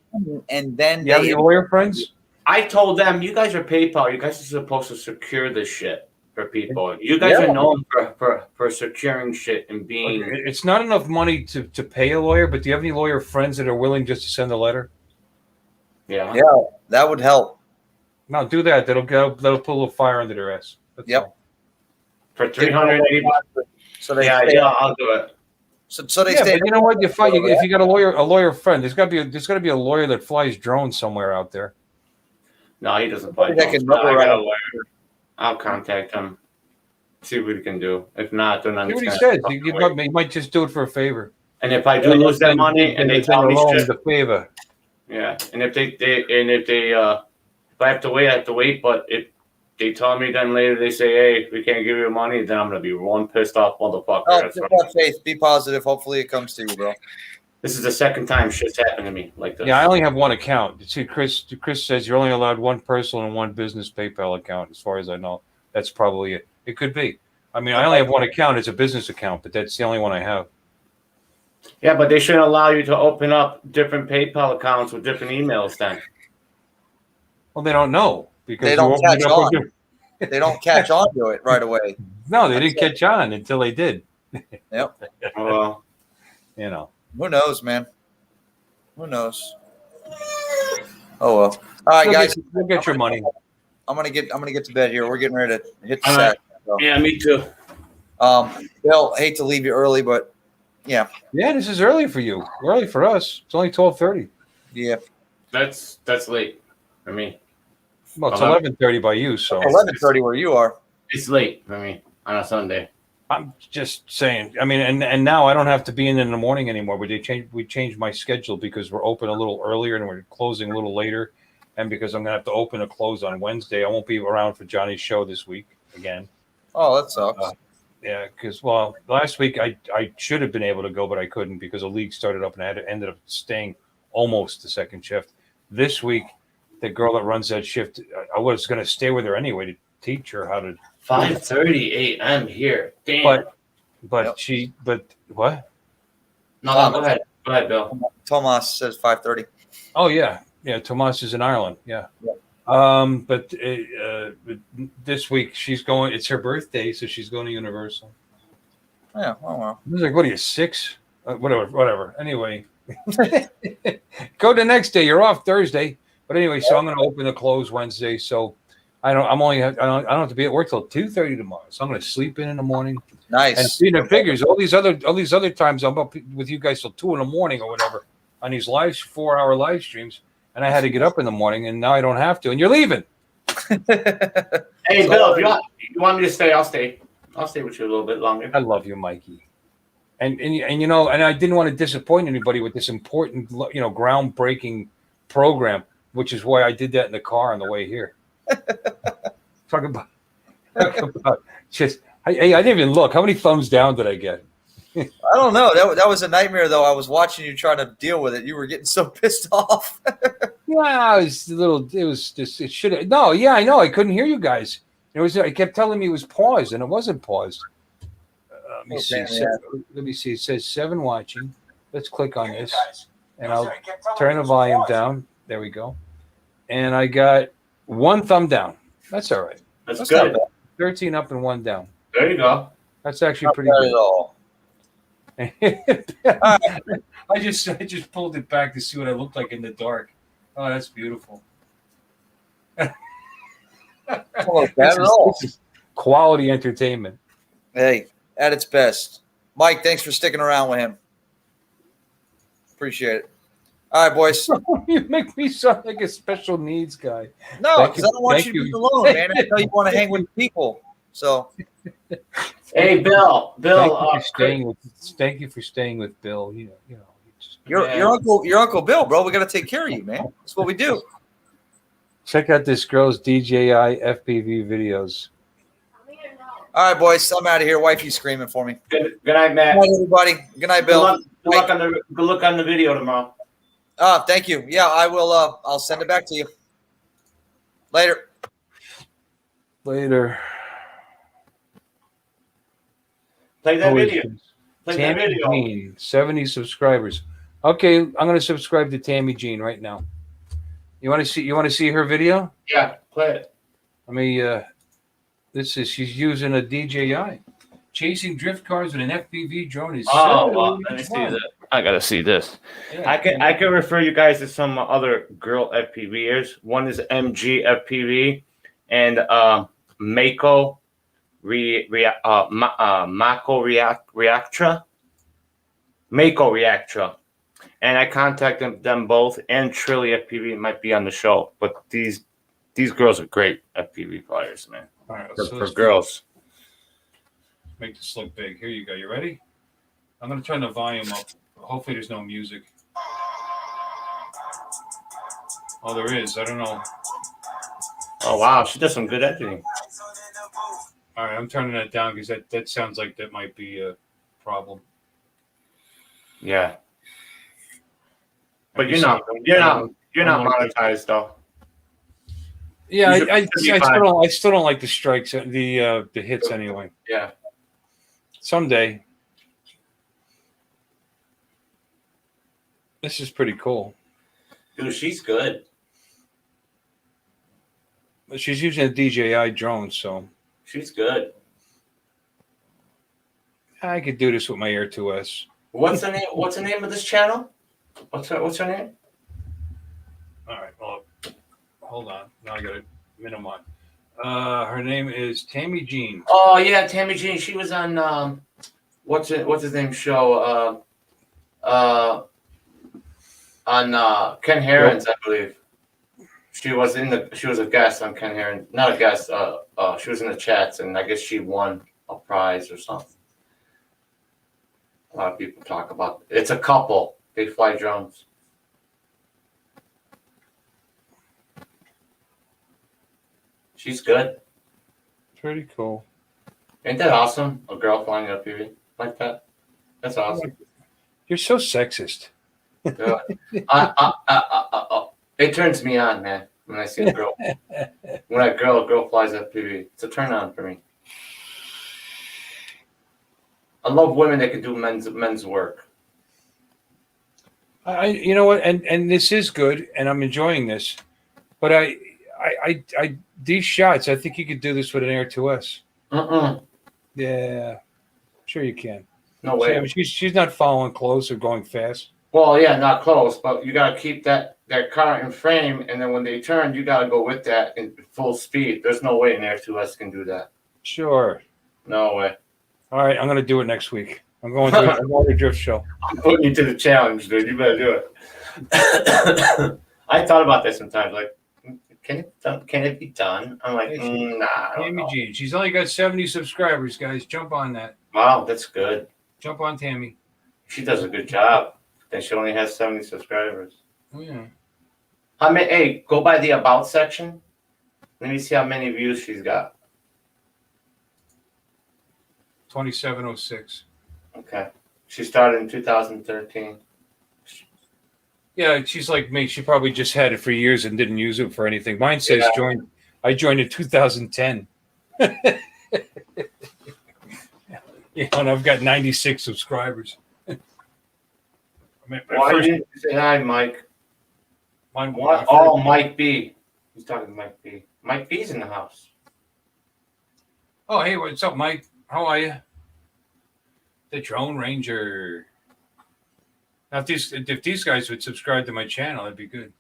and then
You have your lawyer friends?
I told them, you guys are PayPal. You guys are supposed to secure this shit for people. You guys are known for securing shit and being.
It's not enough money to pay a lawyer, but do you have any lawyer friends that are willing just to send a letter?
Yeah.
that would help.
No, do that. That'll put a little fire under their ass. That's
Yep.
all.
For 380.
So they
Yeah, I'll do it.
So they
Yeah,
stay.
but you know what? If you got a lawyer friend, there's got to be a lawyer that flies drones somewhere out there.
No, he doesn't play.
That can
No, I got a
rubber
lawyer. I'll contact him. See what he can do. If not, then I'm
See what he
just
says.
gonna
He might just do it for a favor.
And if I do lose that money and they tell me shit,
the favor.
yeah. And if if I have to wait, I have to wait. But if they tell me then later they say, hey, we can't give you money, then I'm gonna be one pissed off motherfucker.
Oh,
That's
just
what-
have faith. Be positive. Hopefully, it comes to you, bro.
This is the second time shit's happened to me like this.
Yeah, I only have one account. See, Chris says you're only allowed one personal and one business PayPal account, as far as I know. That's probably it. It could be. I mean, I only have one account. It's a business account, but that's the only one I have.
Yeah, but they shouldn't allow you to open up different PayPal accounts with different emails then.
Well, they don't know because
They don't
you opened it
catch
up
on.
with your-
They don't catch on to it right away.
No, they didn't catch on until they did.
Yep.
Well,
Who knows, man? Who knows? Oh well. All right, guys.
You'll get your money.
I'm gonna get to bed here. We're getting ready to hit the
All
sack.
right. Yeah, me too.
Bill, hate to leave you early, but yeah,
Yeah, this is early for you. Early for us. It's only 12:30.
yeah.
That's late for me.
Well, it's
11.
11:30 by you, so
11:30 where you are.
It's late for me on a Sunday.
I'm just saying. I mean, and now I don't have to be in the morning anymore. We changed my schedule because we're open a little earlier and we're closing a little later, and because I'm gonna have to open and close on Wednesday. I won't be around for Johnny's show this week again.
Oh, that sucks.
Yeah, because last week I should have been able to go, but I couldn't because the league started up and I ended up staying almost the second shift. This week, the girl that runs that shift, I was going to stay with her anyway to teach her how to.
5:38. I'm here. Damn.
But what?
No, go ahead. Go ahead, Bill.
Tomas says 5:30.
Oh yeah. Tomas is in Ireland. Yeah.
Yeah.
But this week she's going. It's her birthday, so she's going to Universal.
Yeah. Oh well.
I was like, "What are you 6? Whatever. Anyway, go the next day. You're off Thursday, but anyway. So I'm going to open and close Wednesday. So I don't have to be at work till 2:30 tomorrow, so I'm going to sleep in the morning.
Nice.
And see the figures. All these other times I'm up with you guys till 2 a.m. or whatever on these 4-hour live streams, and I had to get up in the morning, and now I don't have to. And you're leaving.
Hey, Bill, if you want me to stay, I'll stay. I'll stay with you a little bit longer.
I love you, Mikey. And you know, and I didn't want to disappoint anybody with this important, you know, groundbreaking program, which is why I did that in the car on the way here. Talk about just. Hey, I didn't even look. How many thumbs down did I get?
I don't know. That was a nightmare, though. I was watching you trying to deal with it. You were getting so pissed off.
Yeah, it was a little. It was just. It should have. No, yeah, I know. I couldn't hear you guys. It was. I kept telling me it was paused, and it wasn't paused. Let me see. Let me see. It says 7 watching. Let's click on this, and I'll turn the volume down. There we go. And I got 1 thumb down. That's all right.
That's good.
13 up and 1 down.
There you go.
That's actually pretty
Not
good.
at all.
I just pulled it back to see what I looked like in the dark. Oh, that's beautiful.
Not bad at all.
This is quality entertainment.
Hey, at its best. Mike, thanks for sticking around with him. Appreciate it. All right, boys.
You make me sound like a special needs guy.
No,
Thank
because
you.
I don't want
Thank
you to be
you.
alone, man. I know you want to hang with people. So
Hey, Bill.
Thank you for staying with Bill. You know.
your uncle Bill, bro. We got to take care of you, man. That's what we do.
Check out this girl's DJI FPV videos.
All right, boys. I'm out of here. Wifey's screaming for me.
Good night, Matt.
Good night, everybody. Good night, Bill.
Good luck on the video tomorrow.
Thank you. Yeah, I will. I'll send it back to you. Later.
Play that
Oh,
video. Play that
Tammy
video.
Jean, 70 subscribers. Okay, I'm going to subscribe to Tammy Jean right now. You want to see her video?
Yeah, play it.
Let me. She's using a DJI, chasing drift cars with an FPV drone. Is
Oh,
so
well, let me see
fun.
that. I gotta see this.
Yeah.
I can refer you guys to some other girl FPVers. One is MG FPV and Mako Reactra. Mako Reactra. And I contacted them both, and Trilly FPV might be on the show. But these girls are great FPV flyers, man.
All right,
For,
so
for
let's
girls.
make this look big. Here you go. You ready? I'm going to turn the volume up. Hopefully, there's no music. Oh, there is. I don't know.
Oh wow, she does some good editing.
All right, I'm turning that down because that sounds like that might be a problem.
Yeah. But you're not monetized though.
Yeah,
You
I
should be fine.
still don't like the strikes, the hits anyway.
Yeah.
Someday. This is pretty cool.
Dude, she's good.
But she's using a DJI drone, so
She's good.
I could do this with my Air 2S.
What's the name of this channel? What's her name?
All right, well, hold on. Now I got to minimize. Her name is Tammy Jean.
Oh yeah, Tammy Jean. She was on what's his name show? On Ken Herron's, I believe. She was a guest on Ken Herron. Not a guest. She was in the chats, and I guess she won a prize or something. A lot of people talk about it. It's a couple. They fly drones. She's good.
Pretty cool.
Ain't that awesome? A girl flying up here like that. That's awesome.
You're so sexist.
Yeah. It turns me on, man. When I see a girl, when a girl flies FPV, it's a turn on for me. I love women that can do men's work.
You know what, and this is good, and I'm enjoying this, but I these shots, I think you could do this with an Air 2S. Yeah, sure you can.
No way.
I mean, she's not following close or going fast.
Well, yeah, not close, but you gotta keep that that car in frame, and then when they turn, you gotta go with that in full speed. There's no way an Air 2S can do that.
Sure.
No way.
All right, I'm gonna do it next week. I'm going to a drift show.
I'm putting you to the challenge, dude. You better do it. I thought about that sometimes. Like, can it be done? I'm like, nah. I don't
Tammy
know.
Jean. She's only got 70 subscribers, guys. Jump on that.
Wow, that's good.
Jump on Tammy.
She does a good job. Then she only has 70 subscribers.
Oh yeah.
How many? Hey, go by the about section. Let me see how many views she's got.
2706.
Okay. She started in 2013.
Yeah, she's like me. She probably just had it for years and didn't use it for anything. Mine says join. I joined in 2010. Yeah, and I've got 96 subscribers. I mean,
Why
first-
didn't you say hi, Mike?
mine-
What? Oh, Mike B. He's talking to Mike B. Mike B's in the house.
Oh, hey, what's up, Mike? How are you? The Drone Ranger. Now, if these guys would subscribe to my channel, that'd be good.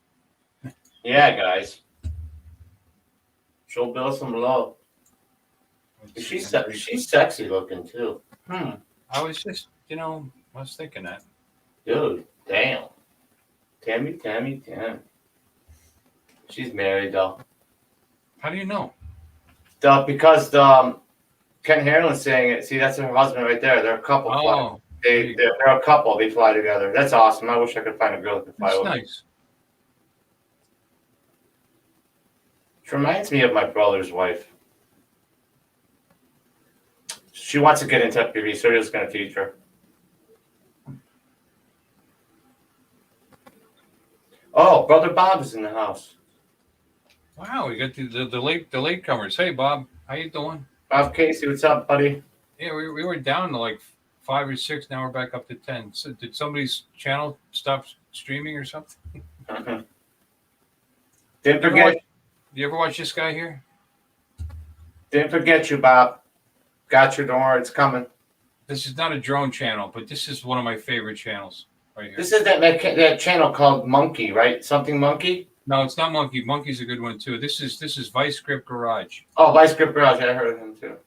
Yeah, guys. Show Bill some love. She's sexy looking too.
I was just, I was thinking that.
Dude, damn. Tammy. She's married though.
How do you know?
Because Ken Harlan's saying it. See, that's her husband right there. They're a couple.
Oh,
They're a couple. They fly together. That's awesome. I wish I could find a girl that could fly
that's
with me.
nice.
She reminds me of my brother's wife. She wants to get into FPV, so we're just going to teach her. Oh, Brother Bob is in the house.
Wow, we got the latecomers. Hey, Bob, how you doing?
Bob Casey, what's up, buddy?
Yeah, we were down to like 5 or 6. Now we're back up to 10. So did somebody's channel stop streaming or something?
Didn't forget.
You ever watch this guy here?
Didn't forget you, Bob. Got you. Don't worry, it's coming.
This is not a drone channel, but this is one of my favorite channels right here.
This is that channel called Monkey, right? Something Monkey.
No, it's not Monkey. Monkey's a good one too. This is Vice Grip Garage.
Oh, Vice Grip Garage. I heard of him too.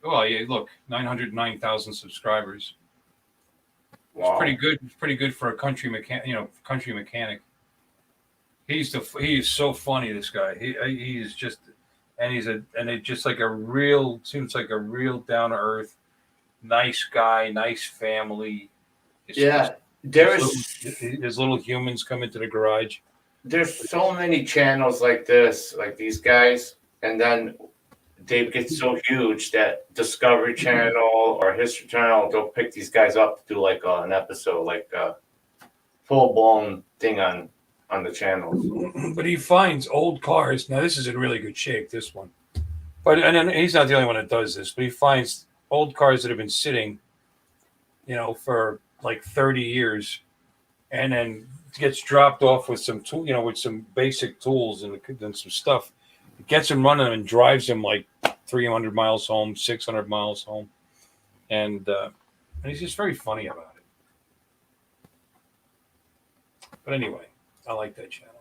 Oh yeah, look, 909,000 subscribers.
Wow.
It's pretty good. It's pretty good for a country mechanic. He is so funny. This guy. He is just, and it's just like seems like a real down to earth, nice guy, nice family.
Yeah,
his little humans come into the garage.
There's so many channels like this, like these guys, and then they get so huge that Discovery Channel or History Channel, they'll pick these guys up to do like an episode, like a full blown thing on the channels.
But he finds old cars. Now this is in really good shape. This one, and then he's not the only one that does this. But he finds old cars that have been sitting, for like 30 years, and then gets dropped off with some tool, with some basic tools and some stuff. It gets him running and drives him like 300 miles home, 600 miles home, and he's just very funny about it. But anyway, I like that channel.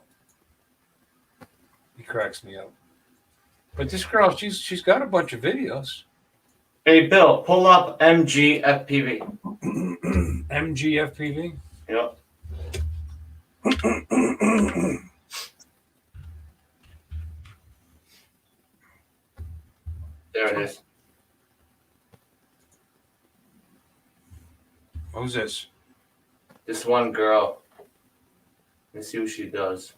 He cracks me up. But this girl, she's got a bunch of videos.
Hey, Bill, pull up MGFPV.
MGFPV?
Yep. There it is.
Who's this?
This one girl. Let's see what she does.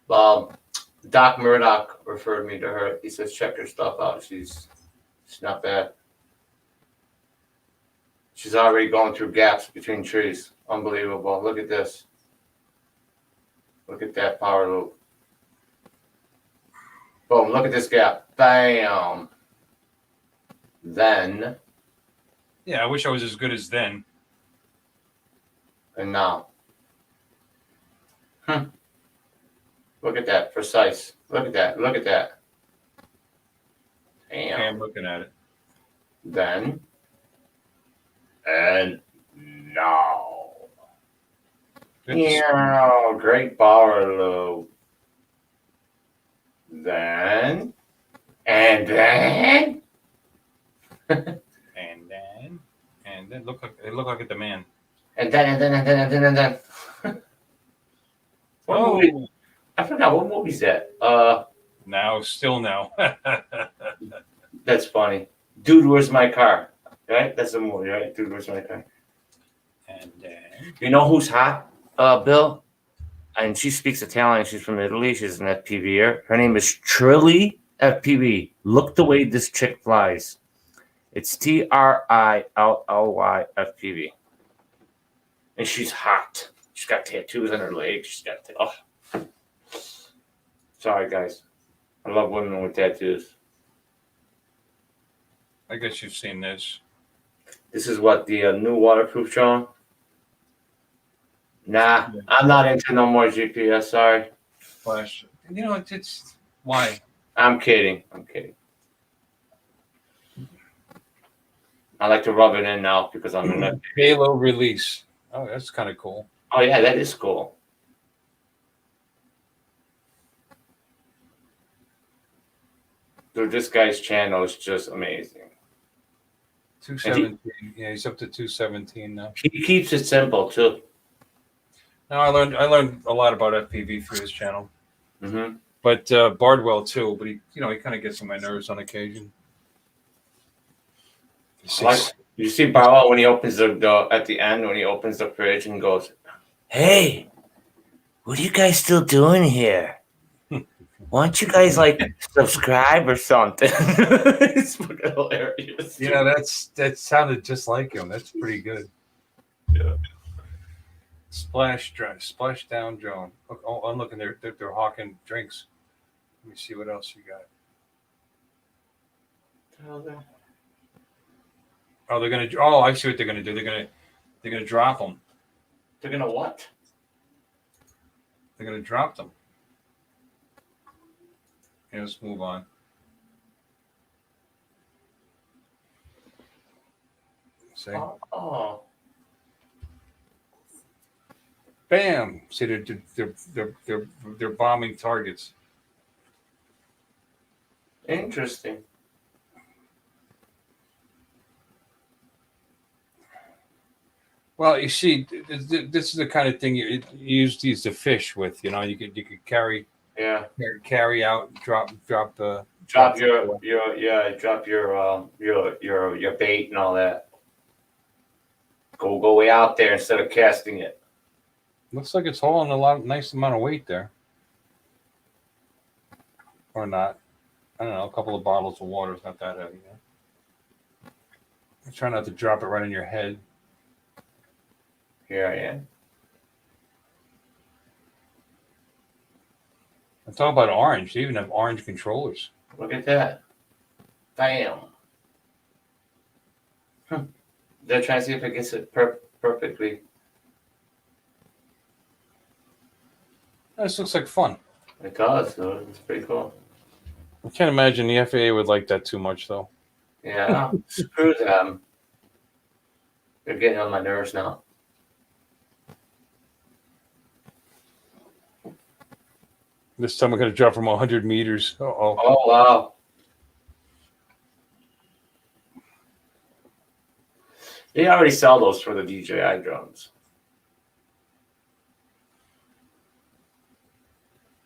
Doc Murdoch referred me to her. He says, check her stuff out. She's not bad. She's already going through gaps between trees. Unbelievable. Look at this. Look at that power loop. Boom. Look at this gap. Bam. Then.
Yeah, I wish I was as good as then.
And now. Look at that. Precise. Look at that. Look at that. Damn.
I'm looking at it.
Then. And now. Yeah, great Barlow. Then, and then,
And then look like a demand.
and then. What movie?
Oh,
I forgot what movie's that.
still now.
That's funny. Dude, where's my car? Right? That's the movie, right? Dude, where's my car?
And then
You know who's hot? Bill? And she speaks Italian. She's from Italy. She's an FPVer. Her name is Trilly FPV. Look the way this chick flies. It's TRILLY FPV. And she's hot. She's got tattoos on her legs. She's got Sorry, guys. I love women with tattoos.
I guess you've seen this.
This is what the new waterproof drone. Nah, I'm not into no more GPS. Sorry.
Flash. You know, it's why.
I'm kidding. I like to rub it in now because I'm in that.
Halo release. Oh, that's kind of cool.
Oh yeah, that is cool. Dude, this guy's channel is just amazing.
217. Yeah, he's up to 217 now.
He keeps it simple too.
No, I learned a lot about FPV through his channel.
Mm-hmm.
But Bardwell too. But he kind of gets on my nerves on occasion.
You see Barlow when he opens the at the end when he opens the fridge and goes, "Hey, what are you guys still doing here? Why don't you guys subscribe or something?" It's fucking hilarious.
Yeah, that sounded just like him. That's pretty good.
Yeah.
Splash down drone. Oh, I'm looking. They're hawking drinks. Let me see what else you got. Oh, they're gonna. Oh, I see what they're gonna do. They're gonna drop them.
They're gonna what?
They're gonna drop them. Yeah, let's move on. See.
Oh.
Bam! See, they're bombing targets.
Interesting.
Well, you see, this is the kind of thing you use these to fish with. You know, you could carry out, drop your bait and all that.
Go way out there instead of casting it.
Looks like it's hauling nice amount of weight there, or not. I don't know. A couple of bottles of water is not that heavy. Try not to drop it right on your head.
Here I am.
I'm talking about orange. They even have orange controllers.
Look at that. Bam. They're trying to see if it gets it perfectly.
This looks like fun.
It does, though. It's pretty cool.
I can't imagine the FAA would like that too much, though.
Yeah, screw them. They're getting on my nerves now.
This time we're going to drop from 100 meters. Uh-oh.
Oh, wow. They already sell those for the DJI drones.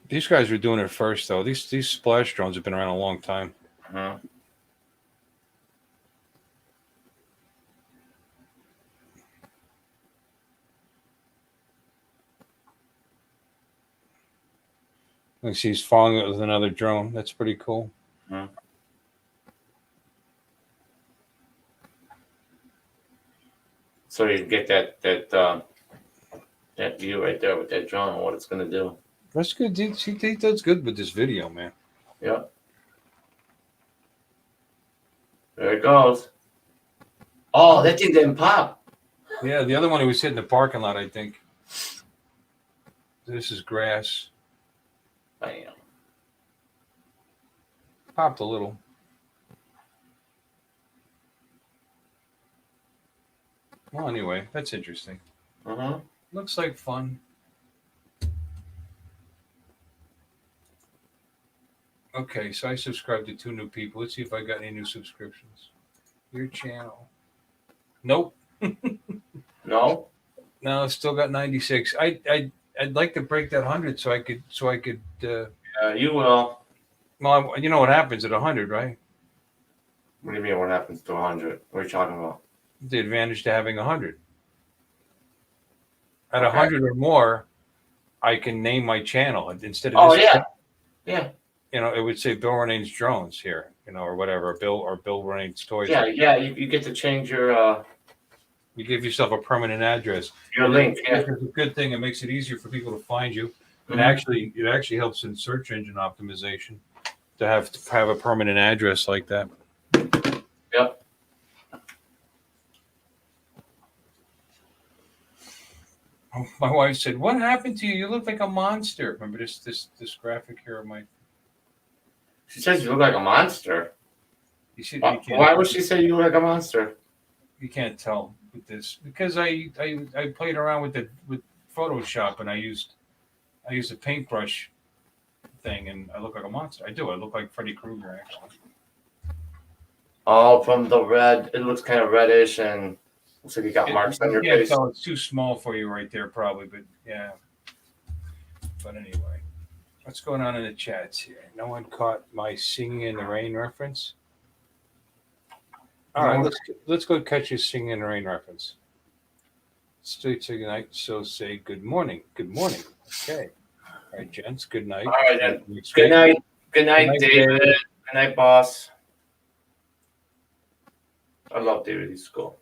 These guys were doing it first, though. These splash drones have been around a long time.
Uh-huh.
I see he's following it with another drone. That's pretty cool.
Uh-huh. So you get that view right there with that drone and what it's going to do.
That's good. He does good with this video, man.
Yep. There it goes. Oh, that thing didn't pop.
Yeah, the other one he was hitting the parking lot, I think. This is grass.
Bam.
Popped a little. Well, anyway, that's interesting.
Uh-huh.
Looks like fun. Okay, so I subscribed to 2 new people. Let's see if I got any new subscriptions. Your channel. Nope.
No.
No, still got 96. I'd like to break that 100 so I could
You will.
well, you know what happens at 100, right?
What do you mean? What happens to 100? What are you talking about?
The advantage to having 100. At
Okay.
100 or more, I can name my channel instead of
Oh
this.
yeah, yeah,
You know, it would say Bill Renane's Drones here, you know, or whatever, Bill Renane's Toys.
yeah, yeah. You get to change your
You give yourself a permanent address.
link. Yeah.
It's a good thing. It makes it easier for people to find you. And
Mhm.
it actually helps in search engine optimization to have a permanent address like that.
Yep.
My wife said, "What happened to you? You look like a monster." Remember this graphic here of my.
She says you look like a monster.
You see,
Why would she say you look like a monster?
You can't tell with this because I played around with Photoshop and I used a paintbrush thing and I look like a monster. I do. I look like Freddy Krueger actually.
Oh, from the red, it looks kind of reddish and looks like you got marks on your
You can't
face.
tell, it's too small for you right there probably, but yeah. But anyway, what's going on in the chats here? No one caught my Singing in the Rain reference. All right, let's go catch your Singing in the Rain reference. Stay tonight, so say good morning. Good morning. Okay. All right, gents. Good night.
All right, then. Good night. Good night,
night,
David.
David.
Good night, boss. I love David. He's cool.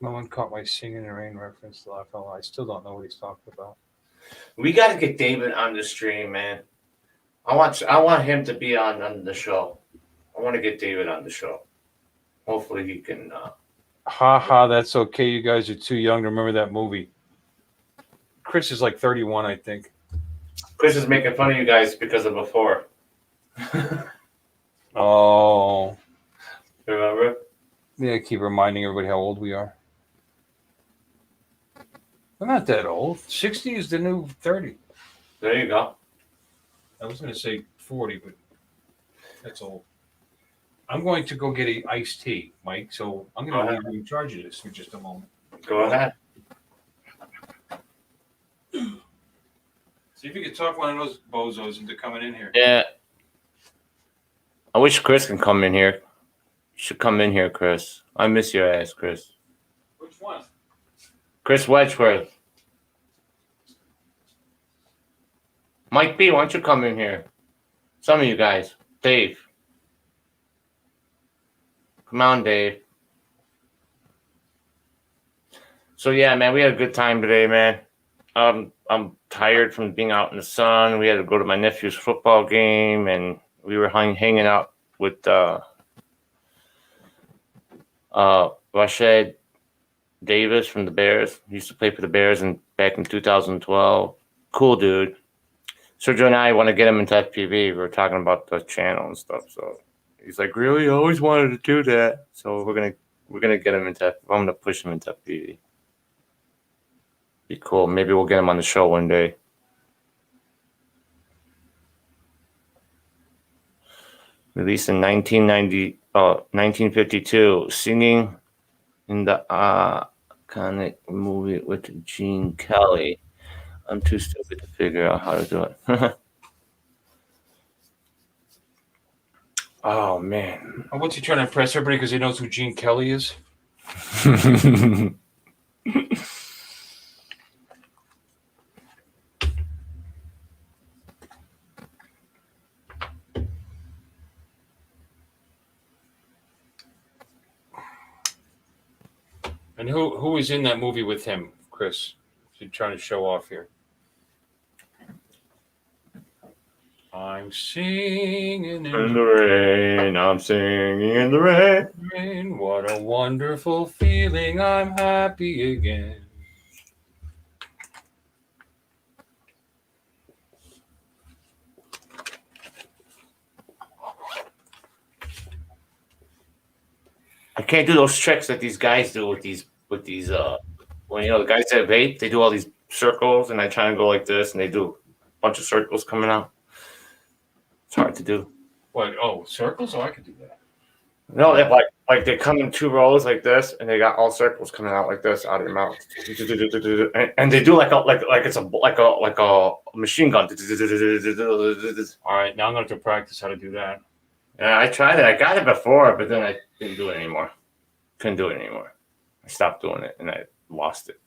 No one caught my Singing in the Rain reference. The I still don't know what he's talking about.
We got to get David on the stream, man. I want him to be on the show. I want to get David on the show. Hopefully he can.
Ha ha, that's okay. You guys are too young to remember that movie. Chris is like 31, I think.
Chris is making fun of you guys because of before.
Oh.
Remember?
Yeah, keep reminding everybody how old we are. We're not that old. 60 is the new 30.
There you go.
I was going to say 40, but that's old. I'm going to go get a iced tea, Mike. So I'm going to leave you in charge of this for just a moment.
Go ahead.
See if you can talk one of those bozos into coming in here.
Yeah. I wish Chris can come in here. You should come in here, Chris. I miss your ass, Chris.
Which one?
Chris Wedgeworth. Mike B, why don't you come in here? Some of you guys. Dave. Come on, Dave. So yeah, man, we had a good time today, man. I'm tired from being out in the sun. We had to go to my nephew's football game, and we were hanging out with Rashad Davis from the Bears. He used to play for the Bears back in 2012. Cool dude. Sergio and I want to get him into FPV. We were talking about the channel and stuff. So he's like, really? I always wanted to do that. So we're gonna get him into. I'm gonna push him into FPV. Be cool. Maybe we'll get him on the show one day. Released in 1952, singing in the iconic movie with Gene Kelly. I'm too stupid to figure out how to do it. Oh, man.
What's he trying to impress everybody because he knows who Gene Kelly is? And who was in that movie with him, Chris? You're trying to show off here. I'm singing in
the rain, I'm singing in the
rain. What a wonderful feeling. I'm happy again.
I can't do those tricks that these guys do with these when the guys that vape, they do all these circles and I try to go like this and they do a bunch of circles coming out. It's hard to do.
What? Oh, circles? Oh, I could do that.
No, they like they come in 2 rows like this, and they got all circles coming out like this out of their mouth, and they do like it's a machine gun.
All right, now I'm going to have to practice how to do that.
Yeah, I tried it. I got it before, but then I didn't do it anymore. Couldn't do it anymore. I stopped doing it, and I lost it.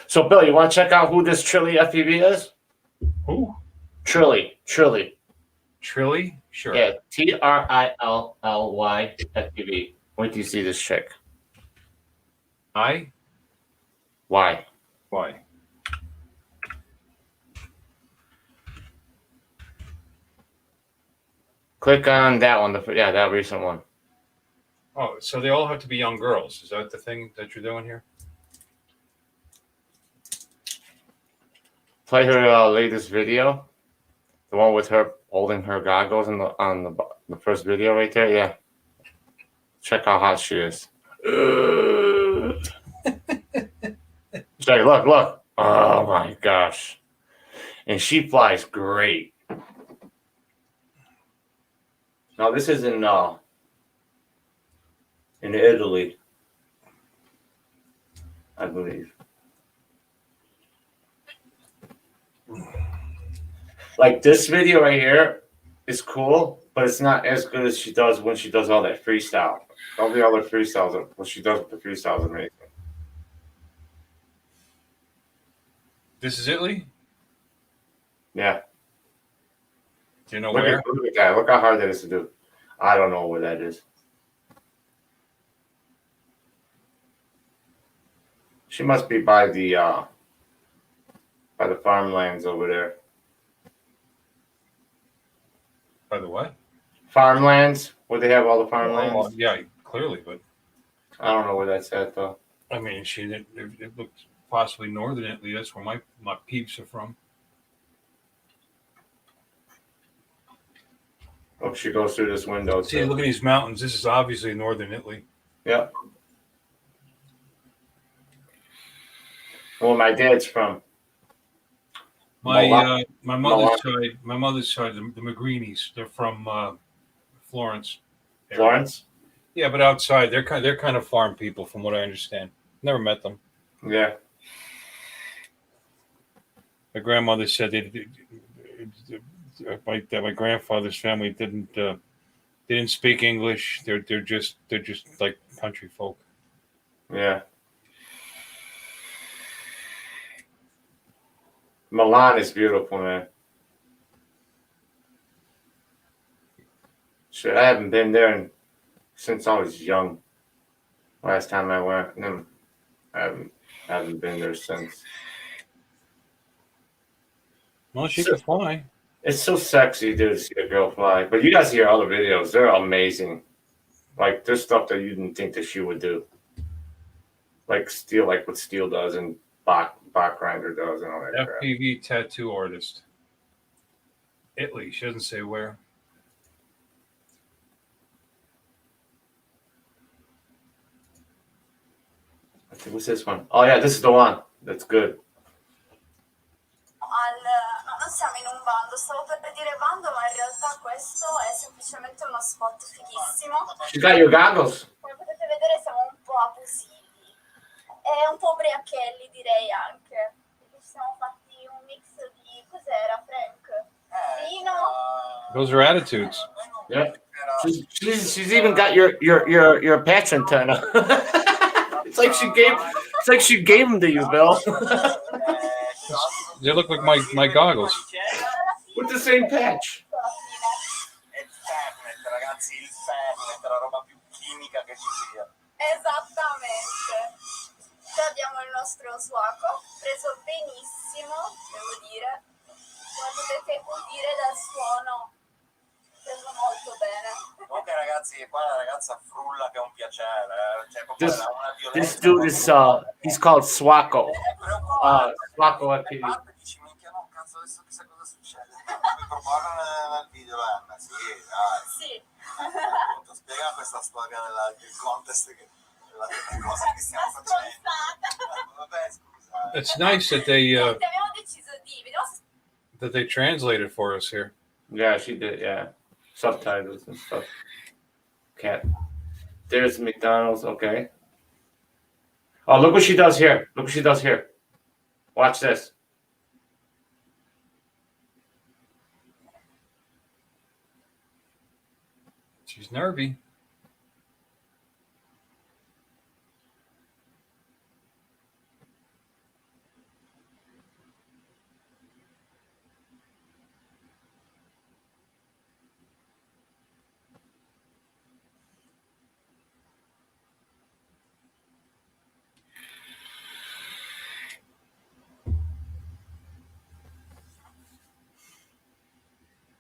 So, Bill, you want to check out who this Trilly FPV is?
Who?
Trilly.
Trilly? Sure.
Yeah, TRILLY FPV. Wait till you see this chick.
I?
Why?
Why?
Click on that one. That recent one.
Oh, so they all have to be young girls. Is that the thing that you're doing here?
Play her latest video, the one with her holding her goggles on the first video right there. Yeah, check how hot she is. Check, look. Oh my gosh, and she flies great. Now this is in Italy, I believe. Like this video right here is cool, but it's not as good as she does when she does all that freestyle. All the other freestyles, what she does with the freestyle is amazing.
This is Italy?
Yeah.
Do you know
Look
where?
at that. Look how hard that is to do. I don't know where that is. She must be by the farmlands over there.
By the what?
Farmlands, where they have all the farmlands.
Oh, yeah, clearly, but
I don't know where that's at though.
I mean, it looked possibly northern Italy. That's where my peeps are from.
Oh, she goes through this window.
See,
too.
look at these mountains. This is obviously northern Italy.
Yeah. Well, my dad's from.
My
Milan.
my mother's side, the Magrinis. They're from Florence. area.
Florence.
Yeah, but outside, they're kind of farm people, from what I understand. Never met them.
Yeah.
My grandmother said that my grandfather's family didn't speak English. They're just like country folk.
Yeah. Milan is beautiful, man. Shit, I haven't been there since I was young. Last time I went, and I haven't been there since.
Well, she could fly.
It's so sexy, dude, to see a girl fly. But you guys hear other videos; they're amazing. Like there's stuff that you didn't think that she would do, like what Steel does and Bach Grinder does and all that crap.
FPV tattoo artist. Italy. She doesn't say where.
I think what's this one? Oh yeah, this is the one. That's good.
Non siamo in un bando, stavo per dire bando, ma in realtà questo è semplicemente uno spot fighissimo.
She's got your goggles.
Come potete vedere siamo un po' abusivi e un po' ubriachelli, direi anche. Perché ci siamo fatti un mix di cos'era, Frank? Vino.
Those are attitudes.
Yep. She's even got your patch antenna. It's like she gave them to you, Bill.
They look like my goggles.
With the same patch.
È il Fernet, ragazzi, il Fernet, la roba più chimica che ci sia.
Esattamente. Qui abbiamo il nostro suaco, preso benissimo, devo dire. Come potete udire dal suono, preso molto bene.
Comunque ragazzi, qua la ragazza frulla che è un piacere, cioè proprio
This,
una violenza.
this dude is he's called Swacco. Swacco FPV.
Dici, minchia, no, cazzo, adesso chissà cosa succede. Puoi proporre nel video, sì, dai.
Sì.
Appunto, spiega questa storia del contest che
It's nice that they
Abbiamo deciso di vediamo se
that they translated for us here.
Yeah, she did. Yeah, subtitles and stuff. Cat. There's McDonald's. Okay. Oh, look what she does here. Look what she does here. Watch this.
She's nervy.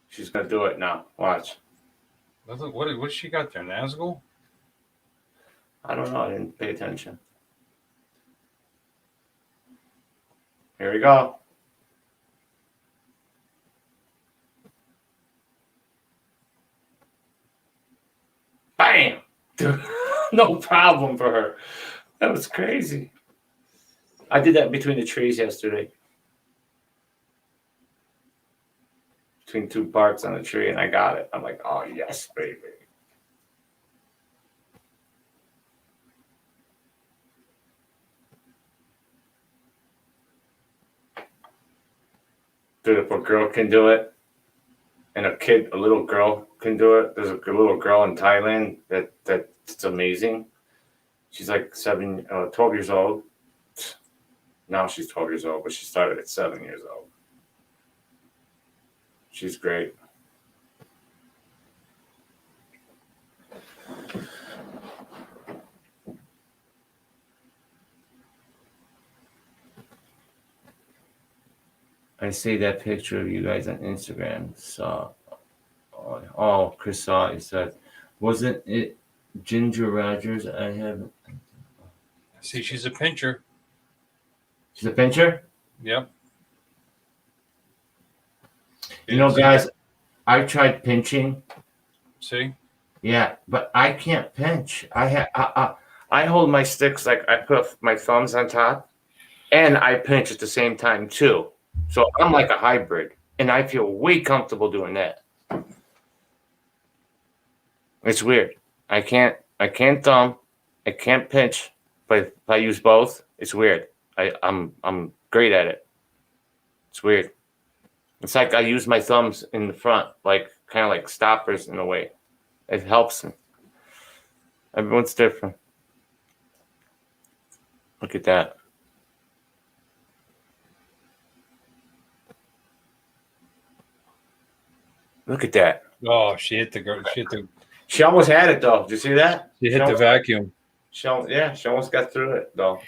She's gonna do it now. Watch.
What she got there? Nazgul?
I don't know. I didn't pay attention. Here we go. Bam! Dude, no problem for her. That was crazy. I did that between the trees yesterday. Between two barks on a tree, and I got it. I'm like, oh, yes, baby. Dude, if a girl can do it, and a little girl can do it. There's a little girl in Thailand that's amazing. She's like 12 years old. Now she's 12 years old, but she started at 7 years old. She's great. I see that picture of you guys on Instagram. So, Chris saw it. He said, wasn't it Ginger Rogers? I haven't.
See, she's a pincher.
She's a pincher?
Yep.
You know, guys, I tried pinching.
See?
Yeah, but I can't pinch. I hold my sticks like I put my thumbs on top, and I pinch at the same time too. So I'm like a hybrid, and I feel way comfortable doing that. It's weird. I can't thumb, I can't pinch, but if I use both, it's weird. I'm great at it. It's weird. It's like I use my thumbs in the front, like kind of like stoppers in a way. It helps. Everyone's different. Look at that. Look at that.
Oh, she hit the girl.
She almost had it though. Did you see that?
She hit the vacuum.
She almost got through it though.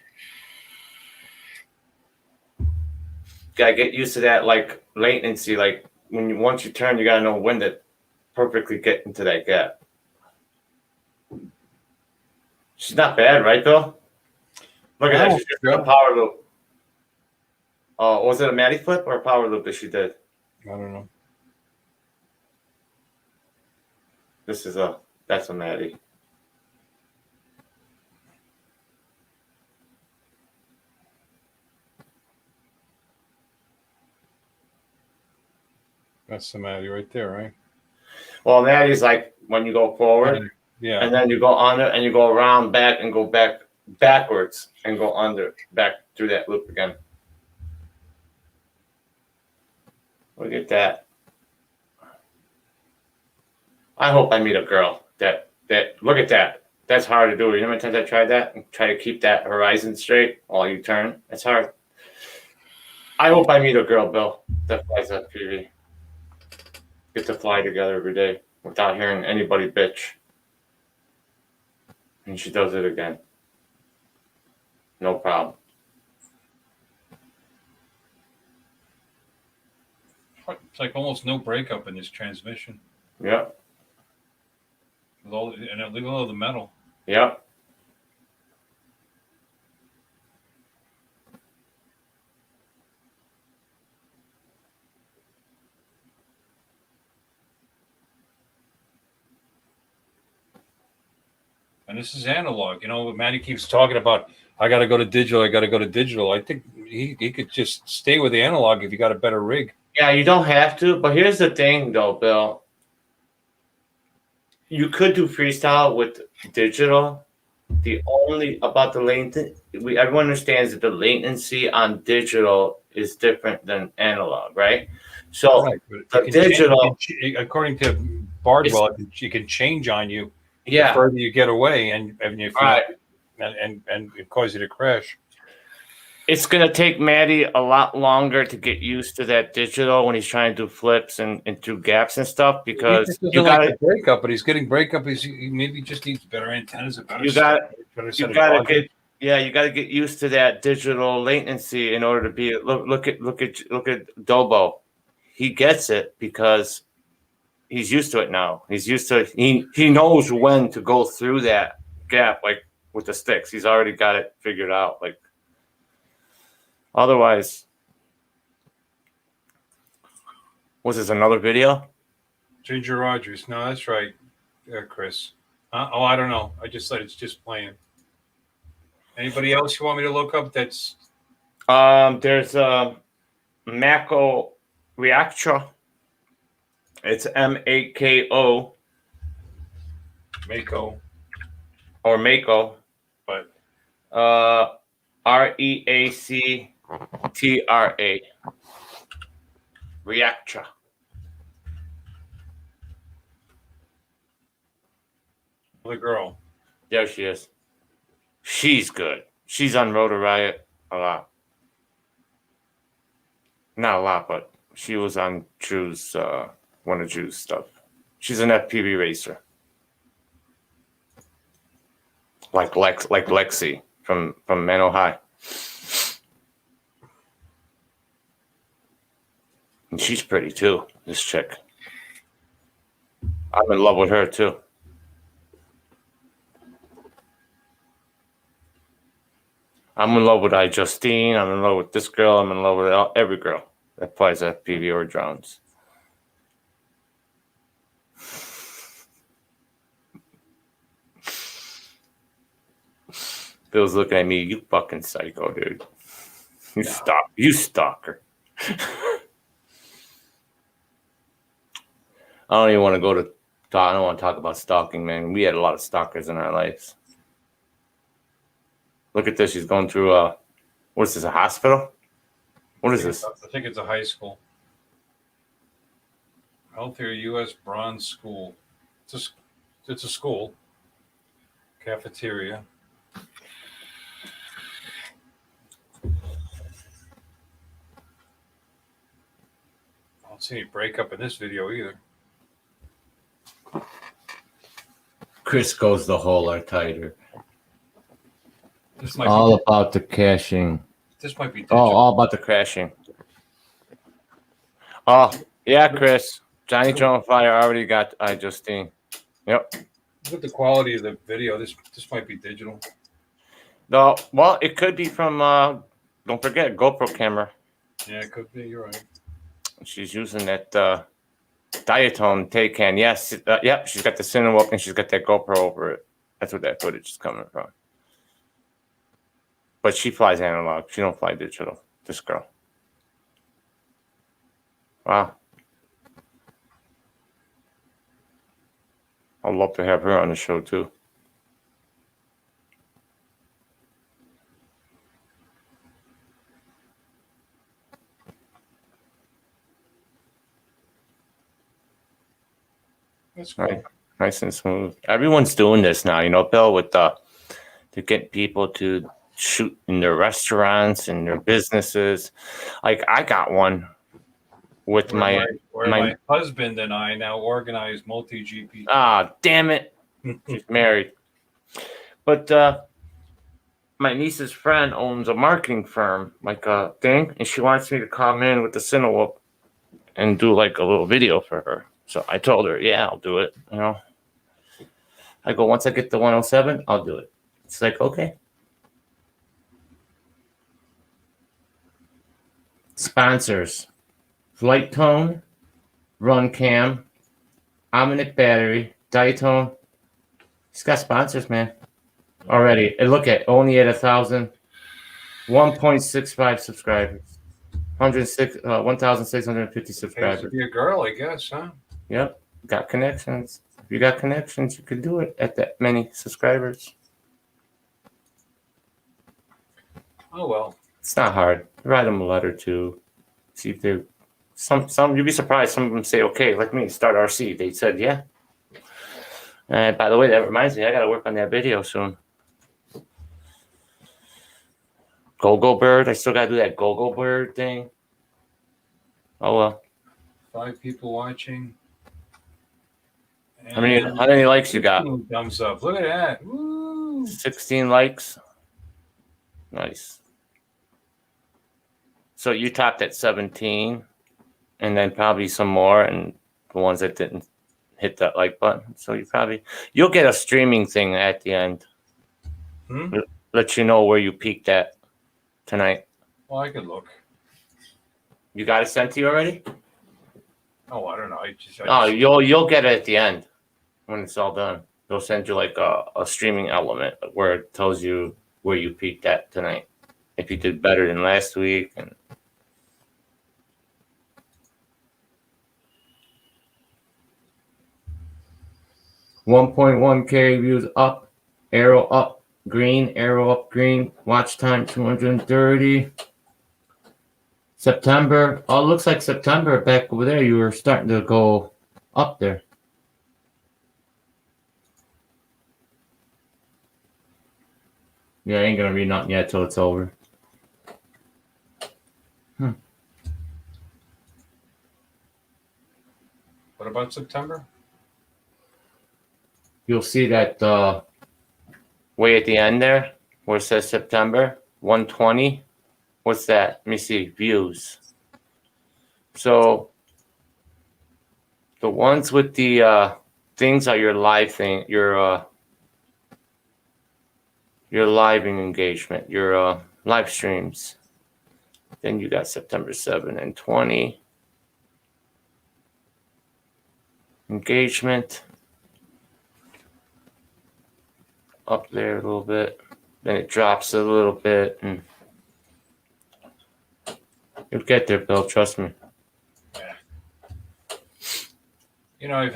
Gotta get used to that like latency. Like once you turn, you gotta know when to perfectly get into that gap. She's not bad, right, Bill? Look at that. She's just a power loop. Oh, was it a Matty flip or a power loop that she did?
I don't know.
That's a Matty.
That's the Maddie right there, right?
Well, Matty's like when you go forward,
yeah,
and then you go under and you go around back and go backwards and go under back through that loop again. Look at that. I hope I meet a girl that look at that. That's hard to do. You know how many times I tried that and try to keep that horizon straight while you turn? It's hard. I hope I meet a girl, Bill, that flies FPV. Get to fly together every day without hearing anybody bitch. And she does it again. No problem.
it's like almost no breakup in this transmission.
Yep.
With all and look at all the metal.
Yep.
And this is analog. You know, Matty keeps talking about, I got to go to digital. I got to go to digital. I think he could just stay with the analog if you got a better rig.
Yeah, you don't have to. But here's the thing, though, Bill. You could do freestyle with digital. The only about the latency, everyone understands that the latency on digital is different than analog, right? So
Right, but
the
it can
digital,
according to Bardwell, it can change on you the
yeah,
further you get away, and if you
right.
and it causes you to crash.
It's gonna take Maddie a lot longer to get used to that digital when he's trying to do flips and through gaps and stuff
He
because
just
you
doesn't
got
like
to
the breakup, but he's getting breakup. He maybe just needs better antennas. A better
You got
better
you
set of
got to
chargers.
get you got to get used to that digital latency in order to be look at Dobo. He gets it because he's used to it now. He's used to he knows when to go through that gap like with the sticks. He's already got it figured out. Like otherwise, was this another video?
Ginger Rogers. No, that's right, Chris. I don't know. I just said it's just playing. Anybody else you want me to look up? That's
There's Mako Reactra. It's Mako
Mako,
or Mako.
but
Reactra. Reactra.
the girl.
There she is. She's good. She's on Rotor Riot a lot. Not a lot, but she was on Drew's one of Drew's stuff. She's an FPV racer. Like Lexi from Menlo High. And she's pretty too, this chick. I'm in love with her too. I'm in love with Justine. I'm in love with this girl. I'm in love with every girl that plays FPV or drones. Bill's looking at me. You fucking psycho, dude. You stalker. I don't even want to go to talk. I don't want to talk about stalking, man. We had a lot of stalkers in our lives. Look at this. She's going through what is this, a hospital? What is this?
I think it's a high school. Healthier U.S. Bronze School. It's a school. Cafeteria. I don't see any breakup in this video either.
Chris goes the whole are tighter.
This might
All
be,
about the caching.
this might be
Oh,
digital.
all about the crashing. Oh, yeah, Chris. Johnny Joe Fire already got Justine. Yep.
Look at the quality of the video. This might be digital.
No, well, it could be from don't forget GoPro camera.
Yeah, it could be. You're right.
She's using that diatone Taycan. Yes, yep. She's got the Cinewalk and she's got that GoPro over it. That's where that footage is coming from. But she flies analog. She don't fly digital. This girl. Wow. I'd love to have her on the show too.
That's cool.
Right. Nice and smooth. Everyone's doing this now, you know, Bill, with to get people to shoot in their restaurants and their businesses. Like I got one with my
husband and I now organize multi-GP.
damn it. She's married. But my niece's friend owns a marketing firm, like a thing, and she wants me to come in with the Cinewhoop and do like a little video for her. So I told her, yeah, I'll do it. You know, I go, once I get the 107, I'll do it. It's like, okay. Sponsors: Flight Tone, Run Cam, Omnic Battery, Diatone, He's got sponsors, man. Already. And look at only at 1,000, 1.65 subscribers, 1,650
Pays to
subscribers.
be a girl, I guess, huh?
Yep. Got connections. If you got connections, you could do it at that many subscribers.
Oh well.
It's not hard. Write them a letter too. See if they some you'd be surprised. Some of them say, okay, like me, start RC. They said, yeah. And by the way, that reminds me, I gotta work on that video soon. Go Bird. I still gotta do that Go Bird thing. Oh well.
5 people watching.
How many likes you got?
Thumbs up. Look at that. Woo.
16 likes. Nice. So you topped at 17, and then probably some more, and the ones that didn't hit that like button. So you'll get a streaming thing at the end. Let you know where you peaked at tonight.
Well, I could look.
You got it sent to you already?
Oh, I don't know.
You'll get it at the end when it's all done. They'll send you like a streaming element where it tells you where you peaked at tonight. If you did better than last week. And 1.1K views up, arrow up, green, arrow up, green, watch time 230. September, oh, it looks like September back over there, you were starting to go up there. Yeah, I ain't gonna read nothing yet till it's over.
What about September?
You'll see that way at the end there where it says September 120. What's that? Let me see. Views. So the ones with the things are your live thing, your live engagement, your live streams. Then you got September 7 and 20. Engagement. Up there a little bit. Then it drops a little bit. And you'll get there, Bill. Trust me.
Yeah. You know, I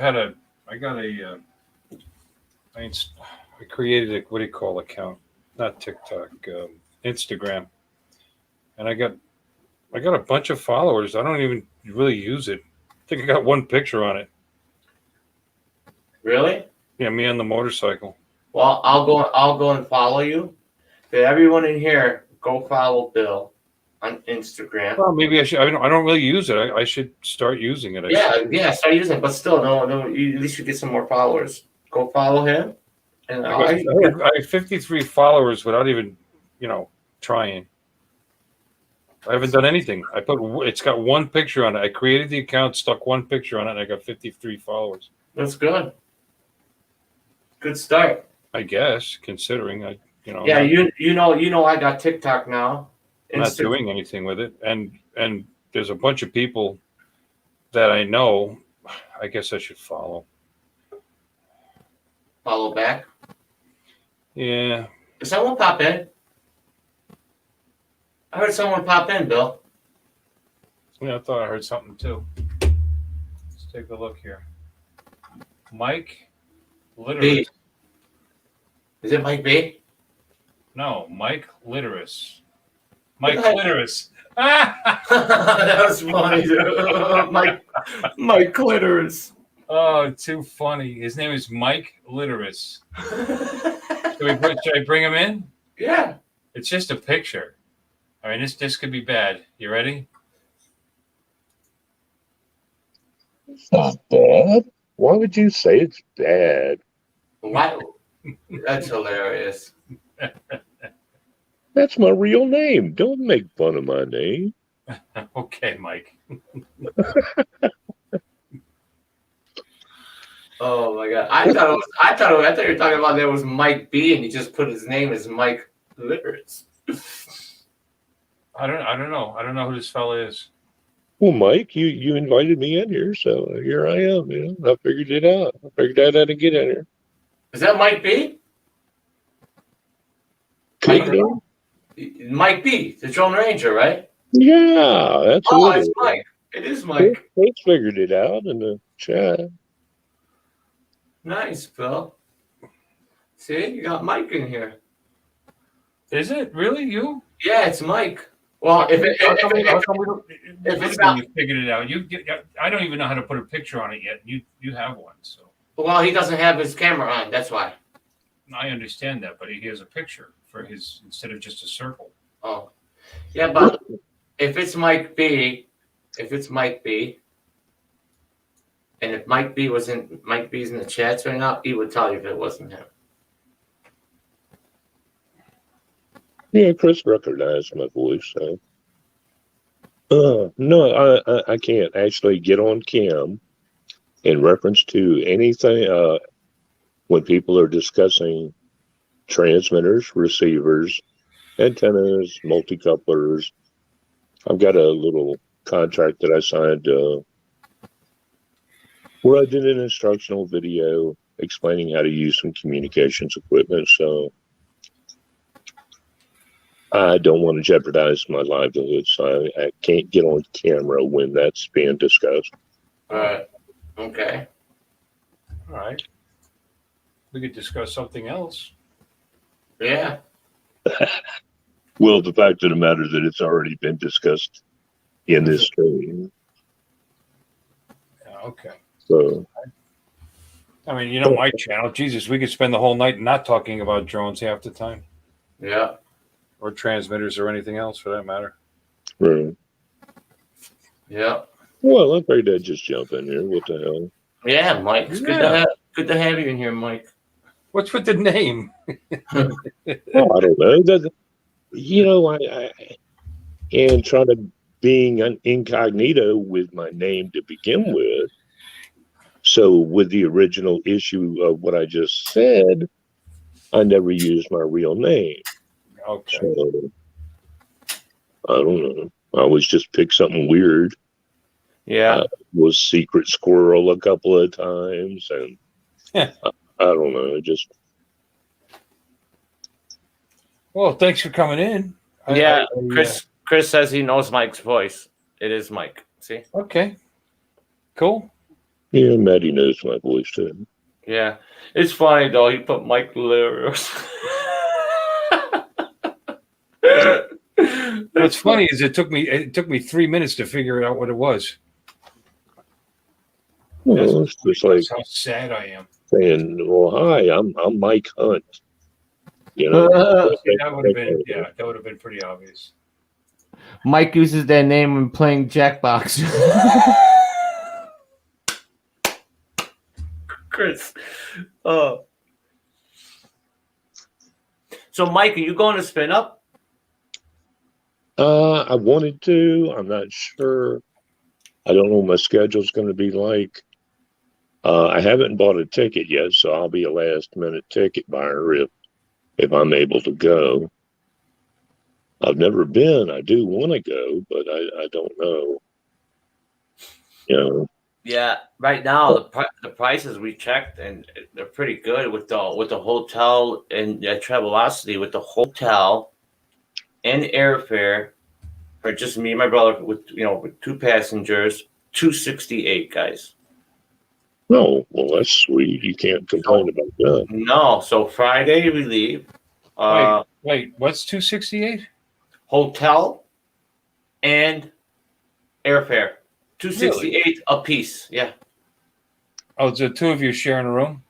created a, what do you call account? Not TikTok, Instagram. And I got a bunch of followers. I don't even really use it. I think I got one picture on it.
Really?
Yeah, me on the motorcycle.
Well, I'll go and follow you. Okay, everyone in here, go follow Bill on Instagram.
Well, maybe I should. I don't really use it. I should start using it.
Yeah, start using it. But still, no, at least you get some more followers. Go follow him. And
I have 53 followers without even, trying. I haven't done anything. It's got one picture on it. I created the account, stuck one picture on it, and I got 53 followers.
That's good. Good start.
I guess, considering
Yeah, you know I got TikTok now.
I'm not doing anything with it, and there's a bunch of people that I know. I guess I should follow.
Follow back.
Yeah.
Did someone pop in? I heard someone pop in, Bill.
Yeah, I thought I heard something too. Let's take a look here. Mike Litterus.
B. Is it Mike B?
No, Mike Litterus. Mike Litterus.
That was funny, dude. Mike Litterus.
Oh, too funny. His name is Mike Litterus. Should I bring him in?
Yeah.
It's just a picture. I mean, this could be bad. You ready?
It's not bad. Why would you say it's bad?
Wow. That's hilarious.
That's my real name. Don't make fun of my name.
Okay, Mike.
Oh my god! I thought you were talking about there was Mike B, and he just put his name as Mike Litterus.
I don't know. I don't know who this fella is.
Well, Mike, you invited me in here, so here I am. I figured it out. I figured out how to get in here.
Is that Mike B?
Could be.
Mike B, the Drone Ranger, right?
Yeah, that's
Oh,
what
it's
it
Mike. It is
is.
Mike.
Chris figured it out in the chat.
Nice, Phil. See, you got Mike in here.
Is it really you?
Yeah, it's Mike. Well, if it's not,
you figured it out. I don't even know how to put a picture on it yet. You have one, so
well, he doesn't have his camera on. That's why.
I understand that. But he has a picture for his instead of just a circle.
Oh, yeah, but if it's Mike B, and if Mike B's in the chats right now, he would tell you if it wasn't him.
Yeah, Chris recognized my voice. So. No, I can't actually get on cam in reference to anything when people are discussing transmitters, receivers, antennas, multi-couplers. I've got a little contract that I signed where I did an instructional video explaining how to use some communications equipment. So I don't want to jeopardize my livelihood, so I can't get on camera when that's being discussed.
All right. Okay.
All right. We could discuss something else.
Yeah.
Well, the fact of the matter is that it's already been discussed in this stream.
Okay.
So,
I mean, my channel, Jesus, we could spend the whole night not talking about drones half the time.
Yeah.
Or transmitters or anything else for that matter.
right.
Yeah.
Well, I figured I'd just jump in here. What the hell?
Yeah, Mike. It's good to have you in here, Mike.
What's with the name?
Oh, I don't know. I and trying to being an incognito with my name to begin with. So with the original issue of what I just said, I never used my real name.
Okay.
So, I don't know. I always just pick something weird.
Yeah.
Was Secret Squirrel a couple of times, and I don't know. Just
Well, thanks for coming in.
Yeah. Chris says he knows Mike's voice. It is Mike. See?
Okay. Cool.
yeah, Maddie knows my voice too.
Yeah. It's funny though. He put Mike Larios.
What's funny is it took me 3 minutes to figure out what it was.
Well, it's just like
That's how sad I am.
saying, "Well, hi, I'm Mike Hunt."
That would have been pretty obvious.
Mike uses that name when playing Jackbox.
Chris. Oh. So, Mike, are you going to spin up?
I wanted to. I'm not sure. I don't know what my schedule's going to be like. I haven't bought a ticket yet, so I'll be a last minute ticket buyer if I'm able to go. I've never been. I do want to go, but I don't know.
Yeah, right now the prices we checked and they're pretty good with the hotel and Travelocity with the hotel and airfare for just me and my brother with two passengers, $268, guys.
No, well that's sweet. You can't complain about that.
No, so Friday we leave.
Wait, what's 268?
Hotel and airfare. $268 a piece. Yeah.
Oh, the two of you sharing a room?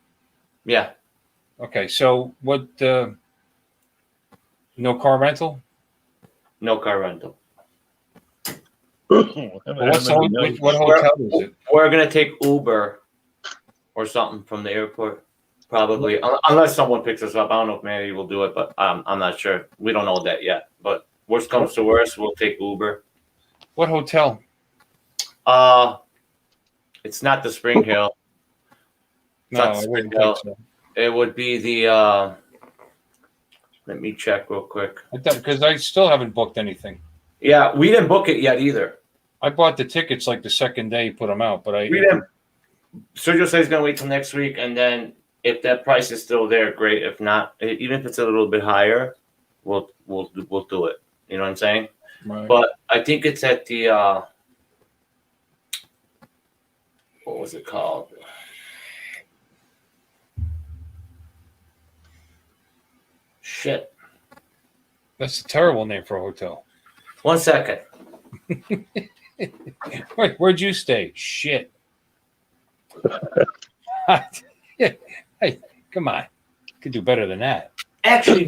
Yeah.
Okay, so what? No car rental?
No car rental.
What hotel is it?
We're gonna take Uber or something from the airport, probably, unless someone picks us up. I don't know if Manny will do it, but I'm not sure. We don't know that yet. But worst comes to worst, we'll take Uber.
What hotel?
It's not the Spring Hill. It's
No,
not
I
Spring
wouldn't
Hill.
think so.
It would be the. Let me check real quick.
Because I still haven't booked anything.
Yeah, we didn't book it yet either.
I bought the tickets like the second day you put them out, but
We didn't. Sergio says he's gonna wait till next week, and then if that price is still there, great. If not, even if it's a little bit higher, we'll do it. You know what I'm saying?
Right.
But I think it's at the what was it called? Shit.
That's a terrible name for a hotel.
1 second.
Where'd you stay? Shit. Hey, come on. Could do better than that.
Actually,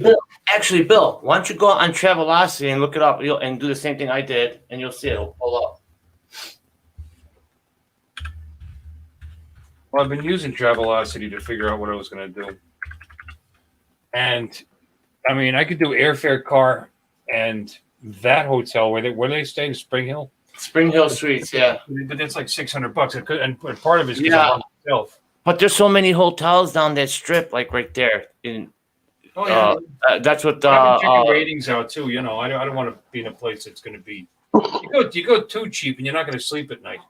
Bill, why don't you go on Travelocity and look it up and do the same thing I did, and you'll see it'll pull up.
Well, I've been using Travelocity to figure out what I was going to do. And, I mean, I could do airfare, car, and that hotel where they stay in Spring Hill.
Spring Hill Suites, yeah.
But that's like $600. And part of it is because
Yeah.
I'm by myself.
But there's so many hotels down that strip, like right there.
Oh, yeah.
That's what
I've been checking ratings out too. You know, I don't want to be in a place that's going to be. You go too cheap, and you're not going to sleep at night.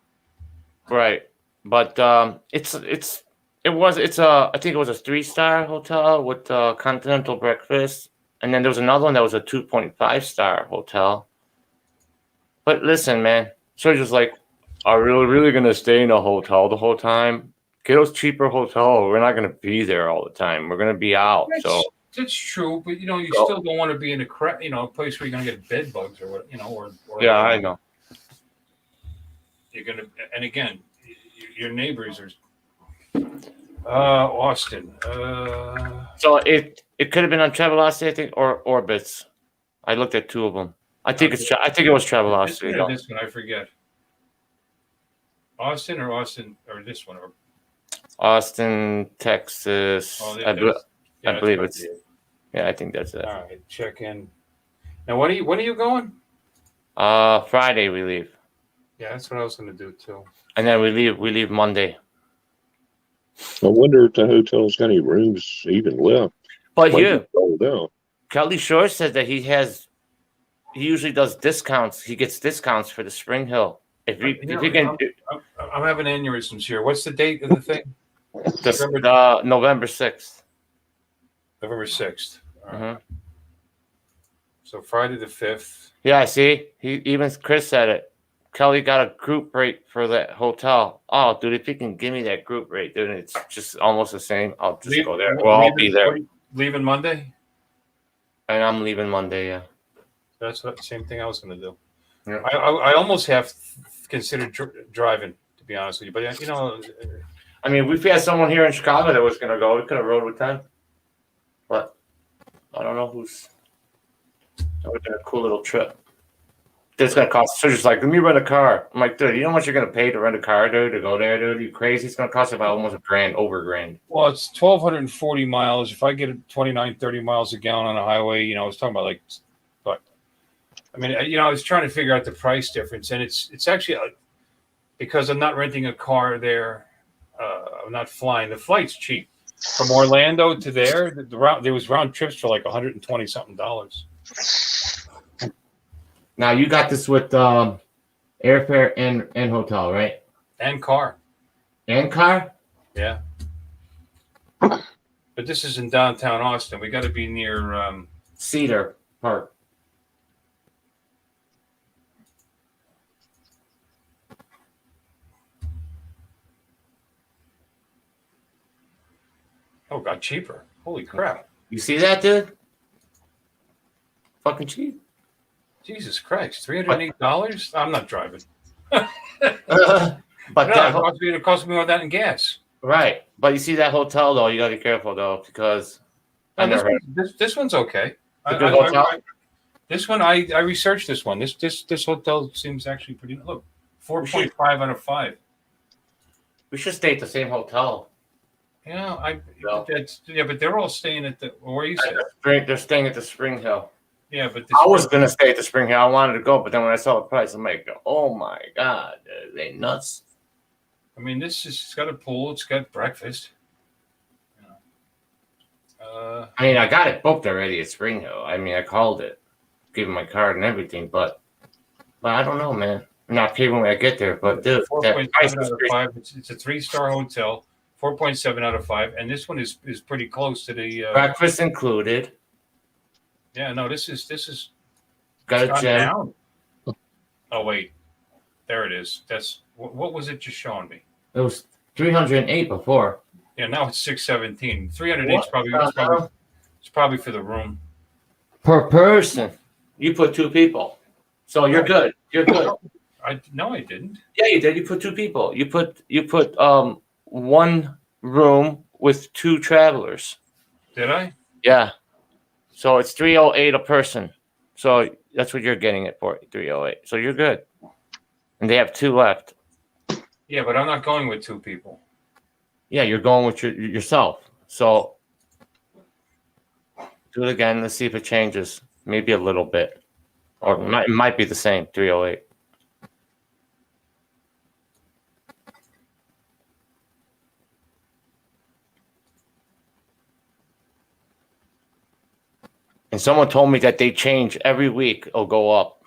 Right, but I think it was a 3-star hotel with continental breakfast, and then there was another one that was a 2.5-star hotel. But listen, man, so just like, are we really going to stay in a hotel the whole time? Get us cheaper hotel. We're not going to be there all the time. We're going to be out.
That's true, but you know, you still don't want to be in a a place where you're going to get bed bugs or what, or
yeah, I know.
You're going to, and again, your neighbors are Austin.
So it could have been on Travelocity, I think, or Orbitz. I looked at two of them. I think it was Travelocity.
This one, I forget. Austin or this one or
Austin, Texas.
Oh,
I believe it's. Yeah, I think that's it.
All right, check in. Now, when are you going?
Friday we leave.
Yeah, that's what I was going to do too.
And then we leave Monday.
I wonder if the hotel's got any rooms even left.
But
Like
here,
it's sold out.
Kelly Shore says that he usually does discounts. He gets discounts for the Spring Hill. If you can,
I'm having aneurysms here. What's the date of the thing?
November 6th.
November 6th. All right.
Mm-hmm.
So Friday the 5th.
Yeah, see, even Chris said it. Kelly got a group rate for that hotel. Oh, dude, if you can give me that group rate, dude, it's just almost the same. I'll just go there. Well, I'll be there.
Leaving Monday?
And I'm leaving Monday, yeah.
That's the same thing I was going to do.
Yeah.
I almost have considered driving, to be honest with you. But, you know.
I mean, if we had someone here in Chicago that was going to go, we could have rode with them. But I don't know who's. That would have been a cool little trip. That's going to cost. So just like, let me rent a car. I'm like, dude, you know how much you're going to pay to rent a car, dude, to go there, dude? Are you crazy? It's going to cost about almost over $1,000.
Well, it's 1,240 miles. If I get 29, 30 miles a gallon on a highway, you know, I was talking about but I mean, you know, I was trying to figure out the price difference, and it's actually because I'm not renting a car there. I'm not flying. The flight's cheap from Orlando to there. There was round trips for like $120 something.
Now you got this with airfare and hotel, right?
And car.
And car?
Yeah. But this is in downtown Austin. We got to be near
Cedar Park.
Oh, got cheaper. Holy crap.
You see that, dude? Fucking cheap.
Jesus Christ. $308? I'm not driving.
But
no, it cost me more than that in gas.
Right. But you see that hotel, though, you got to be careful, though, because
This one's okay.
It's a good hotel?
This one, I researched this one. This hotel seems actually pretty. Look, 4.5 out of 5.
We should stay at the same hotel.
Yeah, but they're all staying at the. Where you said?
They're staying at the Spring Hill.
Yeah, but
I was gonna stay at the Spring Hill. I wanted to go, but then when I saw the price, I'm like, oh my god, they nuts.
I mean, it's got a pool. It's got breakfast.
I mean, I got it booked already at Spring Hill. I mean, I called it, gave them my card and everything, but I don't know, man. I'm not paid when I get there, but dude,
4.7 out of 5. It's a 3-star hotel. 4.7 out of 5, and this one is pretty close to the.
Breakfast included.
Yeah, no, this is
Got a
gone
gym.
down. Oh wait, there it is. That's what was it just showing me?
It was 308 before.
Yeah, now it's 617. 308 is
What?
probably for the room.
Per person. You put 2 people. So you're good. You're good.
I didn't.
Yeah, you did. You put 2 people. You put one room with 2 travelers.
Did I?
Yeah. So it's 308 a person. So that's what you're getting it for, 308. So you're good. And they have 2 left.
Yeah, but I'm not going with 2 people.
Yeah, you're going with yourself. So do it again. Let's see if it changes. Maybe a little bit. Or it might be the same, 308. And someone told me that they change every week. It'll go up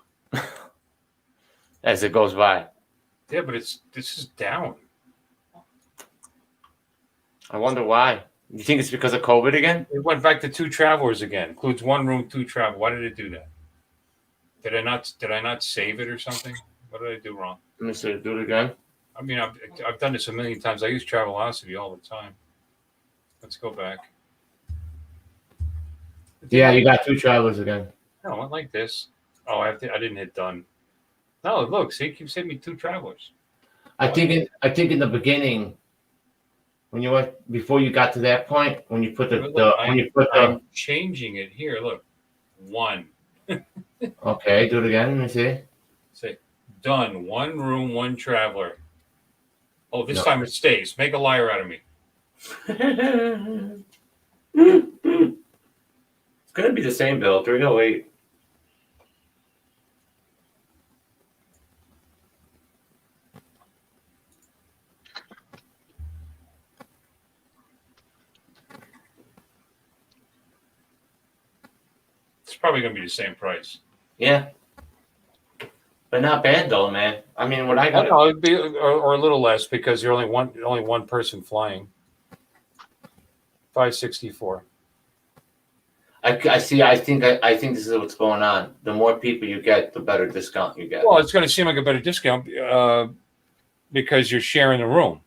as it goes by.
Yeah, but this is down.
I wonder why. You think it's because of COVID again?
It went back to 2 travelers again. Includes 1 room, 2 travel. Why did it do that? Did I not save it or something? What did I do wrong?
Let me see. Do it again.
I mean, I've done this a million times. I use Travelocity all the time. Let's go back.
Yeah, you got 2 travelers again.
No, I went like this. Oh, I didn't hit done. No, look, see, it keeps hitting me 2 travelers.
I think in the beginning, when you went before you got to that point, when you put
I'm changing it here. Look, 1.
Okay, do it again. Let me see.
Say done. 1 room, 1 traveler. Oh, this
No.
time it stays. Make a liar out of me.
It's gonna be the same bill, 308.
It's probably going to be the same price.
Yeah. But not bad though, man. I mean, what I got.
No, it'd be or a little less because you're only one person flying. 564.
I see. I think this is what's going on. The more people you get, the better discount you get.
Well, it's going to seem like a better discount because you're sharing the room.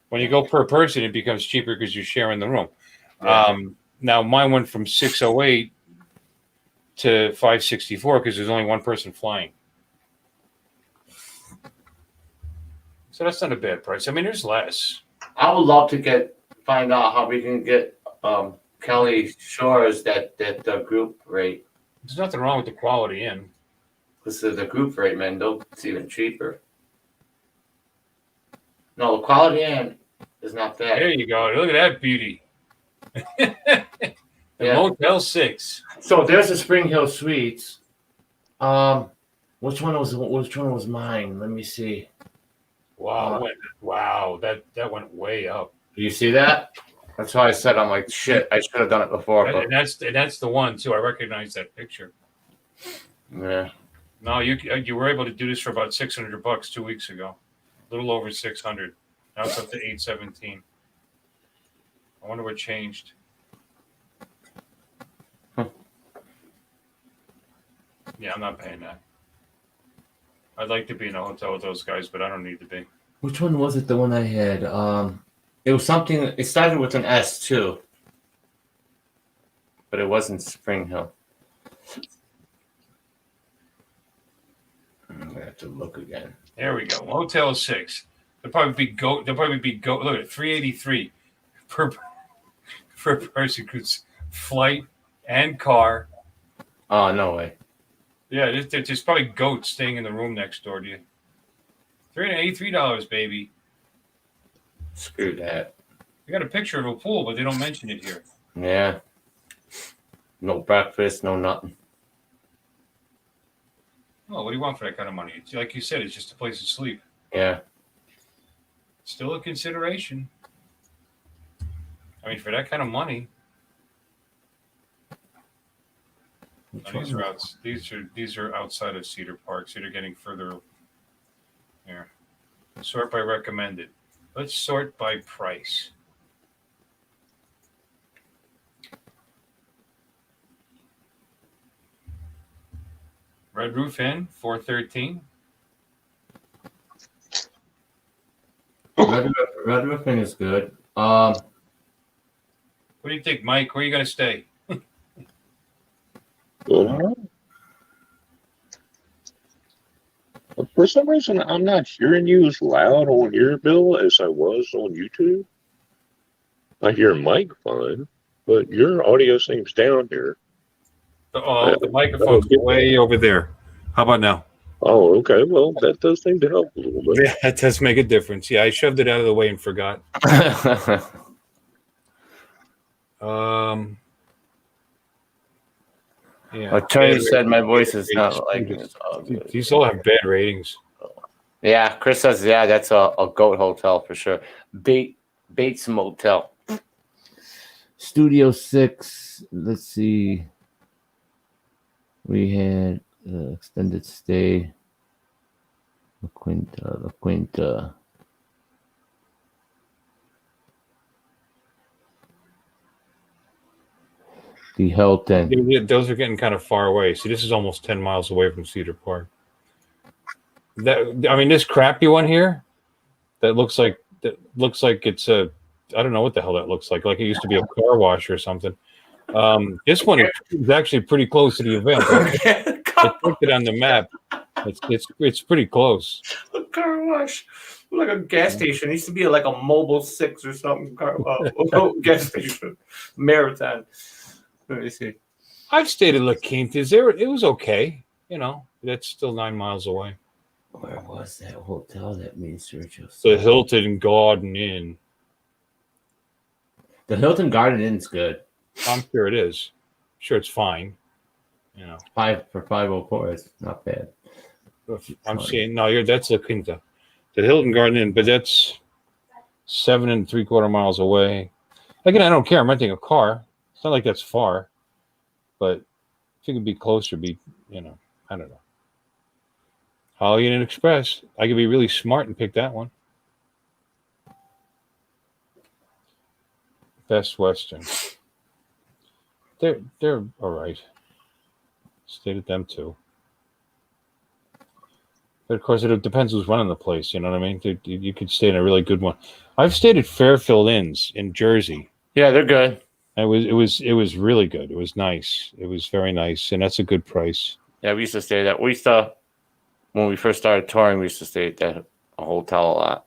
When you go per person, it becomes cheaper because you're sharing the room.
Yeah.
Now, mine went from 608 to 564 because there's only one person flying. So that's not a bad price. I mean, there's less.
I would love to find out how we can get Kelly Shores that group rate.
There's nothing wrong with the Quality Inn.
This is the group rate, man. It's even cheaper. No, the Quality Inn is not bad.
There you go. Look at that beauty. The Motel 6.
So there's the Spring Hill Suites. Which one was mine? Let me see.
Wow, that went way up.
Do you see that? That's why I said I'm like shit. I should have done it before. But
And that's the one too. I recognize that picture.
yeah,
No, you were able to do this for about $600 2 weeks ago, a little over 600. Now it's up to 817. I wonder what changed. Yeah, I'm not paying that. I'd like to be in a hotel with those guys, but I don't need to be.
which one was it? The one I had. It was something. It started with an S too, but it wasn't Spring Hill. I'm gonna have to look again.
There we go. Motel 6. They'll probably be goat. Look at 383 per person, cruise, flight and car.
Oh no way.
Yeah, there's probably goats staying in the room next door to you. $383, baby.
Screw that.
You got a picture of a pool, but they don't mention it here.
Yeah. No breakfast, no nothing.
Oh, what do you want for that kind of money? It's, like you said, it's just a place to sleep.
Yeah.
Still a consideration. I mean, for that kind of money. These are outside of Cedar Park, so they're getting further. Here, sort by recommended. Let's sort by price. Red Roof Inn, 413.
Red Roof Inn is good.
What do you think, Mike? Where are you going to stay?
Well, for some reason, I'm not hearing you as loud on here, Bill, as I was on YouTube. I hear Mike fine, but your audio seems down here.
The microphone's way over there. How about now?
Oh, okay. Well, that does seem to help a little bit.
Yeah, that does make a difference. Yeah, I shoved it out of the way and forgot. Yeah.
Attorney said my voice is not like
These all have bad ratings.
Yeah, Chris says, yeah, that's a goat hotel for sure. Bates Motel. Studio 6. Let's see. We had extended stay. La Quinta. The Hilton.
Those are getting kind of far away. See, this is almost 10 miles away from Cedar Park. This crappy one here, that looks like it's a, I don't know what the hell that looks like. Like it used to be a car wash or something. This one is actually pretty close to the event. I looked it on the map. It's pretty close.
A car wash. Like a gas station. It used to be like a Mobile 6 or something. Gas station. Maritime. Let me see.
I've stayed at La Quinta. It was okay. You know, that's still 9 miles away.
Where was that hotel that me and Sergio?
The Hilton Garden Inn.
The Hilton Garden Inn's good.
I'm sure it is. Sure, it's fine. You know,
504 is not bad.
I'm saying no. That's La Quinta, the Hilton Garden Inn, but that's 7 3/4 miles away. Again, I don't care. I'm renting a car. It's not like that's far, but if you could be closer, I don't know. Holiday Inn Express. I could be really smart and pick that one. Best Western. They're all right. Stayed at them too. But of course, it depends who's running the place. You know what I mean? You could stay in a really good one. I've stayed at Fairfield Inns in Jersey.
Yeah, they're good.
It was really good. It was nice. It was very nice, and that's a good price.
Yeah, we used to stay at that. When we first started touring, we used to stay at that hotel a lot.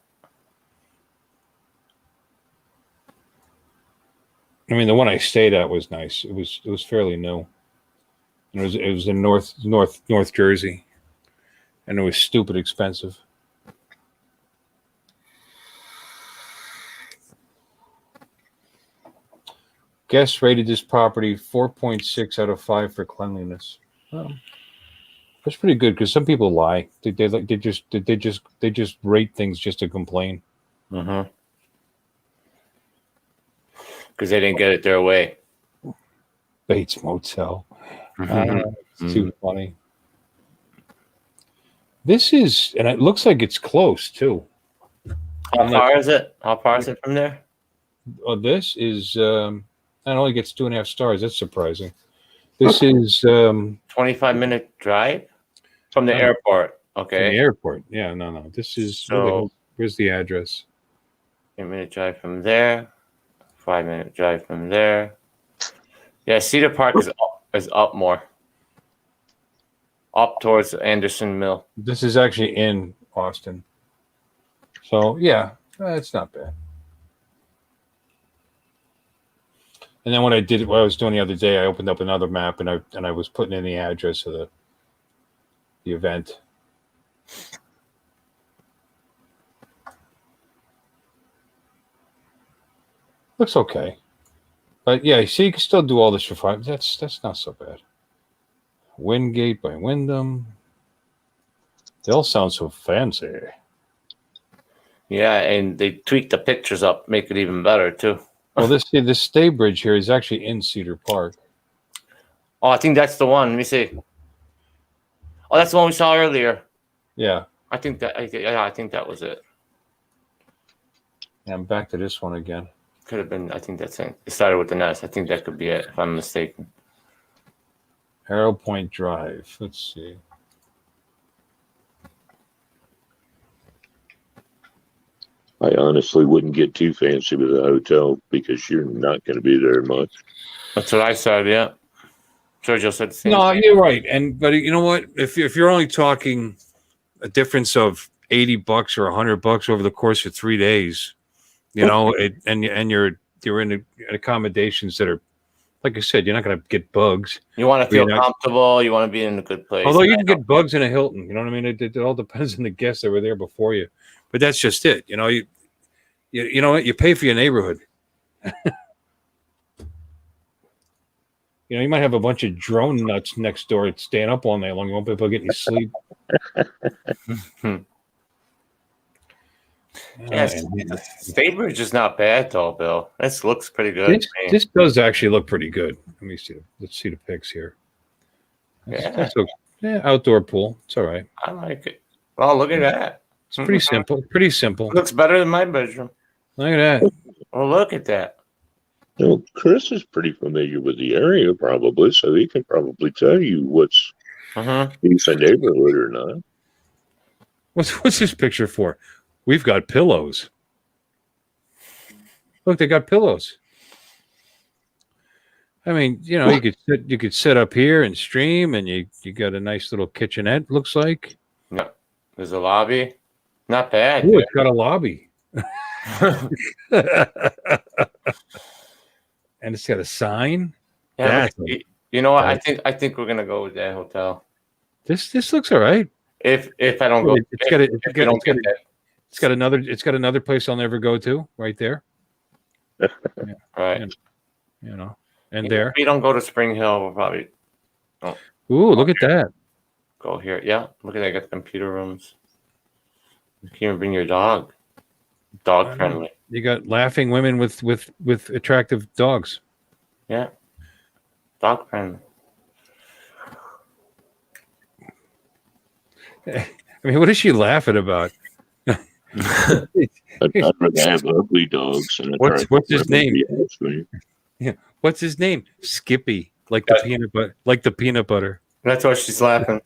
I mean, the one I stayed at was nice. It was fairly new. It was in North Jersey, and it was stupid expensive. Guests rated this property 4.6 out of 5 for cleanliness. That's pretty good because some people lie. They just rate things just to complain.
Mm-hmm. Because they didn't get it their way.
Bates Motel. It's too funny. This is, and it looks like it's close too.
How far is it? How far is it from there?
This is, it only gets 2.5 stars. That's surprising. This is
25-minute drive from the airport. Okay.
From the airport. Yeah, no. This is, where's the address?
8-minute drive from there. 5-minute drive from there. Yeah, Cedar Park is up more. Up towards Anderson Mill.
This is actually in Austin. So, yeah, it's not bad. And then what I was doing the other day, I opened up another map and I was putting in the address of the event. Looks okay. But yeah, see, you can still do all this for 5. That's not so bad. Wingate by Wyndham. They all sound so fancy.
Yeah, and they tweak the pictures up, make it even better too.
Well, this stay bridge here is actually in Cedar Park.
Oh, I think that's the one. Let me see. Oh, that's the one we saw earlier.
Yeah.
I think that was it.
Yeah, I'm back to this one again.
Could have been. I think that's it. It started with an S. I think that could be it, if I'm mistaken.
Arrow Point Drive. Let's see.
I honestly wouldn't get too fancy with a hotel because you're not going to be there much.
That's what I said. Yeah. Sergio said the same.
No,
thing.
you're right. And but you know what? If you're only talking a difference of $80 or $100 over the course of 3 days, you know, and you're in accommodations that are, like I said, you're not going to get bugs.
You want to feel comfortable. You want to be in a good place.
Although you can get bugs in a Hilton, you know what I mean? It all depends on the guests that were there before you. But that's just it. You know, you know what? You pay for your neighborhood. You know, you might have a bunch of drone nuts next door staying up all night long. You won't be able to get any sleep.
Yes, Statebridge is not bad though, Bill. This looks pretty good.
This does actually look pretty good. Let me see. Let's see the pics here. Yeah, outdoor pool. It's all right.
I like it. Well, look at that.
It's pretty simple. Pretty simple.
Looks better than my bedroom.
Look at that.
Well, look at that.
Well, Chris is pretty familiar with the area, probably, so he can probably tell you what's decent neighborhood or not.
What's this picture for? We've got pillows. Look, they got pillows. I mean, you know, you could sit up here and stream, and you got a nice little kitchenette. Looks like.
No, there's a lobby. Not bad.
Oh, it's got a lobby. And it's got a sign.
Yeah, you know what? I think we're gonna go with that hotel.
This looks all right.
If I don't go,
it's got another place I'll never go to right there.
Yeah. Right.
And, you know, and there.
If we don't go to Spring Hill, we'll probably. Oh.
Ooh, look at that.
Go here. Yeah, look at that. Got the computer rooms. You can even bring your dog. Dog friendly.
You got laughing women with attractive dogs.
Yeah. Dog friendly.
I mean, what is she laughing about?
I'd rather have ugly dogs. And
What's his name? Yeah. What's his name? Skippy, like the peanut butter.
That's why she's laughing.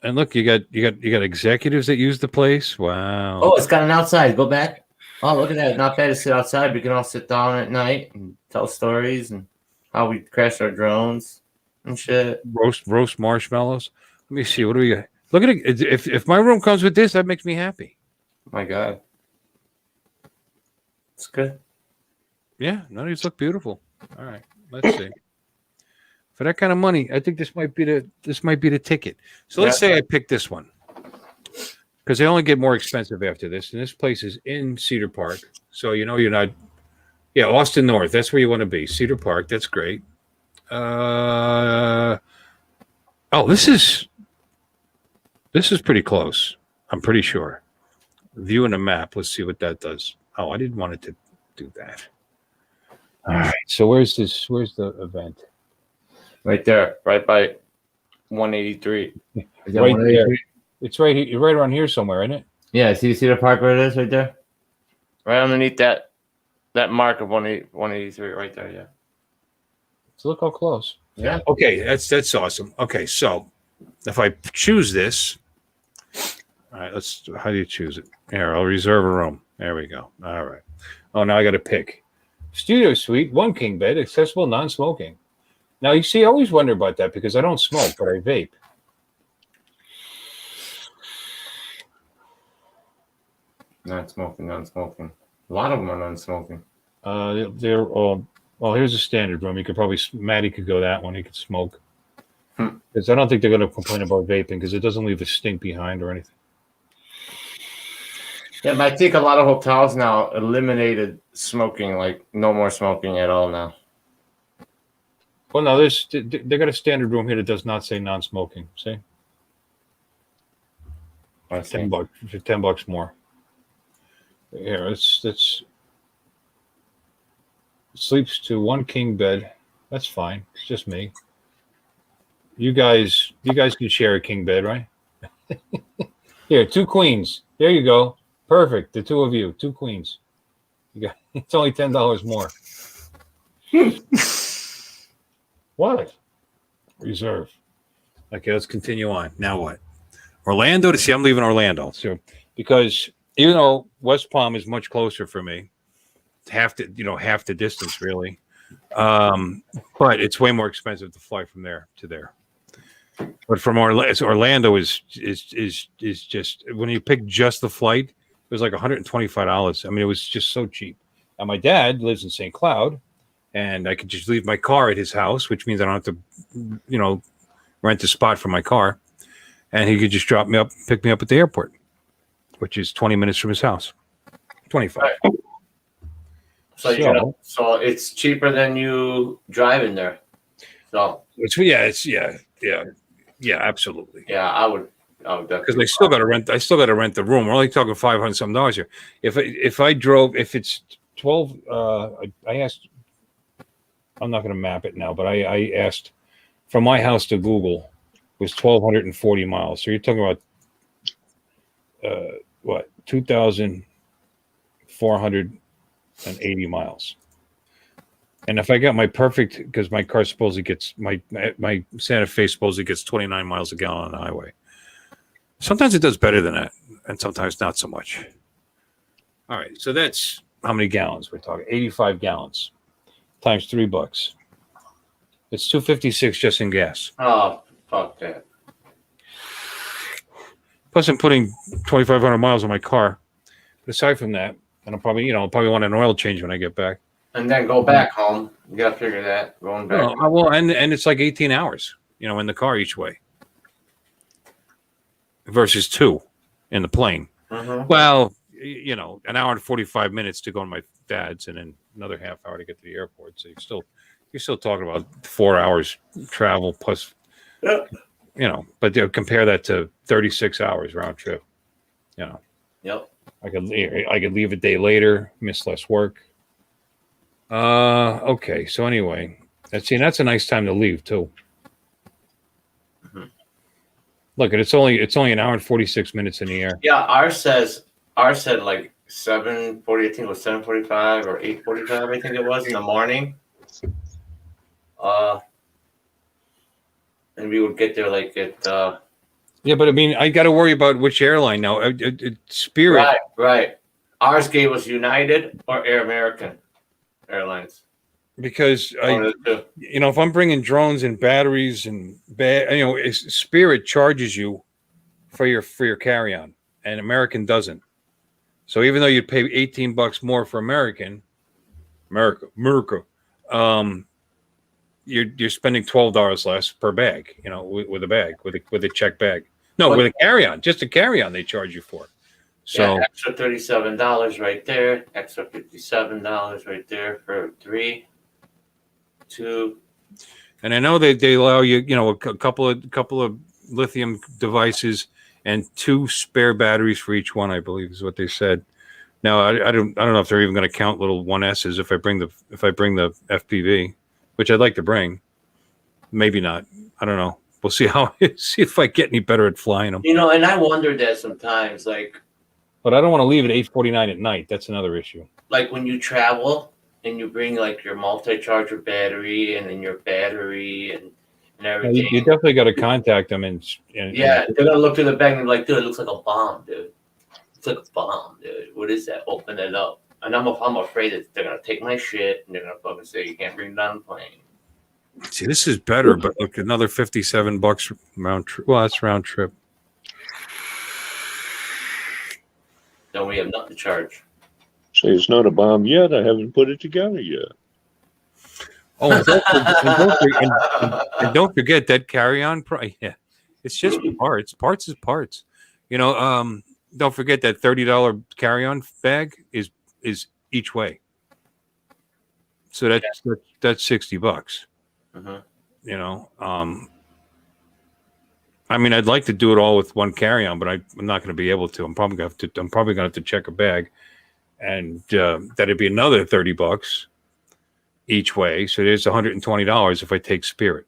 And look, you got executives that use the place. Wow.
Oh, it's got an outside. Go back. Oh, look at that. Not bad to sit outside. We can all sit down at night and tell stories and how we crashed our drones and shit.
Roast marshmallows. Let me see. What do we got? Look at it. If my room comes with this, that makes me happy.
My God. It's good.
Yeah, no, these look beautiful. All right, let's see. For that kind of money, I think this might be the ticket. So let's say I pick this one because they only get more expensive after this, and this place is in Cedar Park. So you know you're not. Yeah, Austin North. That's where you want to be. Cedar Park. That's great. Oh, this is pretty close. I'm pretty sure. Viewing a map. Let's see what that does. Oh, I didn't want it to do that. All right. So where's the event?
Right there, right by 183.
Right there. It's right around here somewhere, isn't it?
Yeah, see the park where it is right there? Right underneath that mark of 183 right there, yeah.
So look how close.
Yeah.
Okay, that's awesome. Okay, so if I choose this, all right, how do you choose it? Here, I'll reserve a room. There we go. All right. Oh, now I got to pick. Studio suite, 1 king bed, accessible, non-smoking. Now, you see, I always wonder about that because I don't smoke, but I vape.
Non-smoking. A lot of them are non-smoking.
They're all. Well, here's a standard room. You could probably Maddie could go that one. He could smoke. Because I don't think they're going to complain about vaping because it doesn't leave a stink behind or anything.
Yeah, but I think a lot of hotels now eliminated smoking, like no more smoking at all now.
Well, no, they got a standard room here that does not say non-smoking. See, $10 for $10 more. Here, it's sleeps to 1 king bed. That's fine. It's just me. You guys can share a king bed, right? Here, 2 queens. There you go. Perfect. The 2 of you, 2 queens. You got. It's only $10 more. What? Reserve. Okay, let's continue on. Now what? Orlando to see. I'm leaving Orlando. So because even though West Palm is much closer for me, half the distance really. But it's way more expensive to fly from there to there. But from Orlando is just, when you pick just the flight, it was like $125. I mean, it was just so cheap. And my dad lives in St. Cloud, and I could just leave my car at his house, which means I don't have to, rent a spot for my car, and he could just drop me up, pick me up at the airport, which is 20 minutes from his house. 25.
Right. So it's cheaper than you driving there. So
yeah, absolutely.
Yeah, I would definitely,
because I still got to rent. I still got to rent the room. We're only talking $500 something here. If I drove, if it's 12, I asked. I'm not going to map it now, but I asked from my house to Google was 1,240 miles. So you're talking about 2,480 miles. And if I got my perfect, because my car supposedly gets my Santa Fe supposedly gets 29 miles a gallon on the highway. Sometimes it does better than that, and sometimes not so much. All right, so that's how many gallons we're talking. 85 gallons times $3. It's $256 just in gas.
Oh, fuck that.
Plus, I'm putting 2,500 miles on my car. But aside from that, and I'll probably want an oil change when I get back.
And then go back home. You gotta figure that going back.
Well, and it's like 18 hours, in the car each way, versus 2 in the plane.
Mm-hmm.
Well, an hour and 45 minutes to go to my dad's, and then another half hour to get to the airport. So you're still talking about 4 hours travel plus, But compare that to 36 hours round trip.
Yep.
I could leave a day later, miss less work. Okay. So anyway, that's a nice time to leave too.
Mm-hmm.
Look, it's only an hour and 46 minutes in the air.
Yeah, ours said like 7:40. I think it was 7:45 or 8:45. I think it was in the morning. And we would get there like at.
Yeah, but I mean, I got to worry about which airline now. Spirit.
Right. Ours gave us United or Air American Airlines.
Because if I'm bringing drones and batteries and Spirit charges you for your carry-on, and American doesn't. So even though you'd pay $18 more for America, you're spending $12 less per bag. With a bag, with a checked bag. No, with a carry-on, just a carry-on they charge you for. So
extra $37 right there, extra $57 right there for 3, 2.
And I know they allow you, a couple of lithium devices and 2 spare batteries for each one, I believe is what they said. Now I don't know if they're even going to count little 1S's if I bring the FPV, which I'd like to bring. Maybe not. I don't know. We'll see if I get any better at flying them.
And I wondered that sometimes,
but I don't want to leave at 8:49 at night. That's another issue.
Like when you travel and you bring like your multi-charger battery and then your battery and everything.
You definitely got to contact them and
they're gonna look through the bag and be like, dude, it looks like a bomb, dude. It's like a bomb, dude. What is that? Open it up. And I'm afraid that they're gonna take my shit and they're gonna fucking say you can't bring it on the plane.
See, this is better, but look, another $57 round trip. Well, that's round trip.
Then we have nothing to charge.
See, it's not a bomb yet. I haven't put it together yet.
Oh, and don't forget that carry-on price. Yeah, it's just parts. Parts is parts. Don't forget that $30 carry-on bag is each way. So that's $60.
Mm-hmm.
I mean, I'd like to do it all with one carry-on, but I'm not going to be able to. I'm probably going to have to check a bag, and that'd be another $30 each way. So there's $120 if I take Spirit.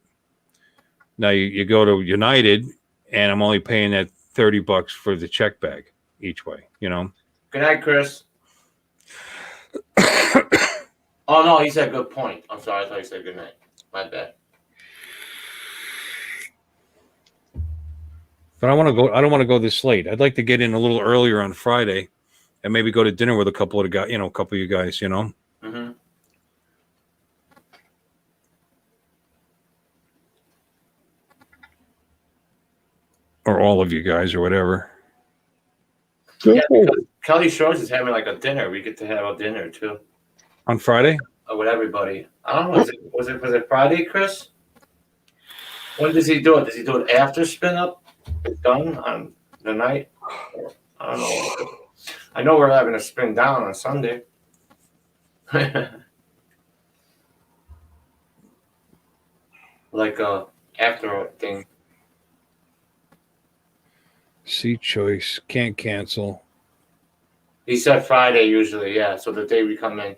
Now you go to United, and I'm only paying that $30 for the check bag each way. You know.
Good night, Chris. Oh no, he said good point. I'm sorry, I thought he said good night. My bad.
But I want to go. I don't want to go this late. I'd like to get in a little earlier on Friday, and maybe go to dinner with a couple of the guys. You know, a couple of you guys. You know.
Mm-hmm.
Or all of you guys, or whatever.
Yeah, because Kelly Shores is having like a dinner. We get to have a dinner too
On Friday?
with everybody. I don't know. Was it Friday, Chris? When does he do it? Does he do it after spin up? Done on the night? Or, I don't know. I know we're having a spin down on Sunday. Like after thing.
Seat choice. Can't cancel.
He said Friday usually, yeah. So the day we come in.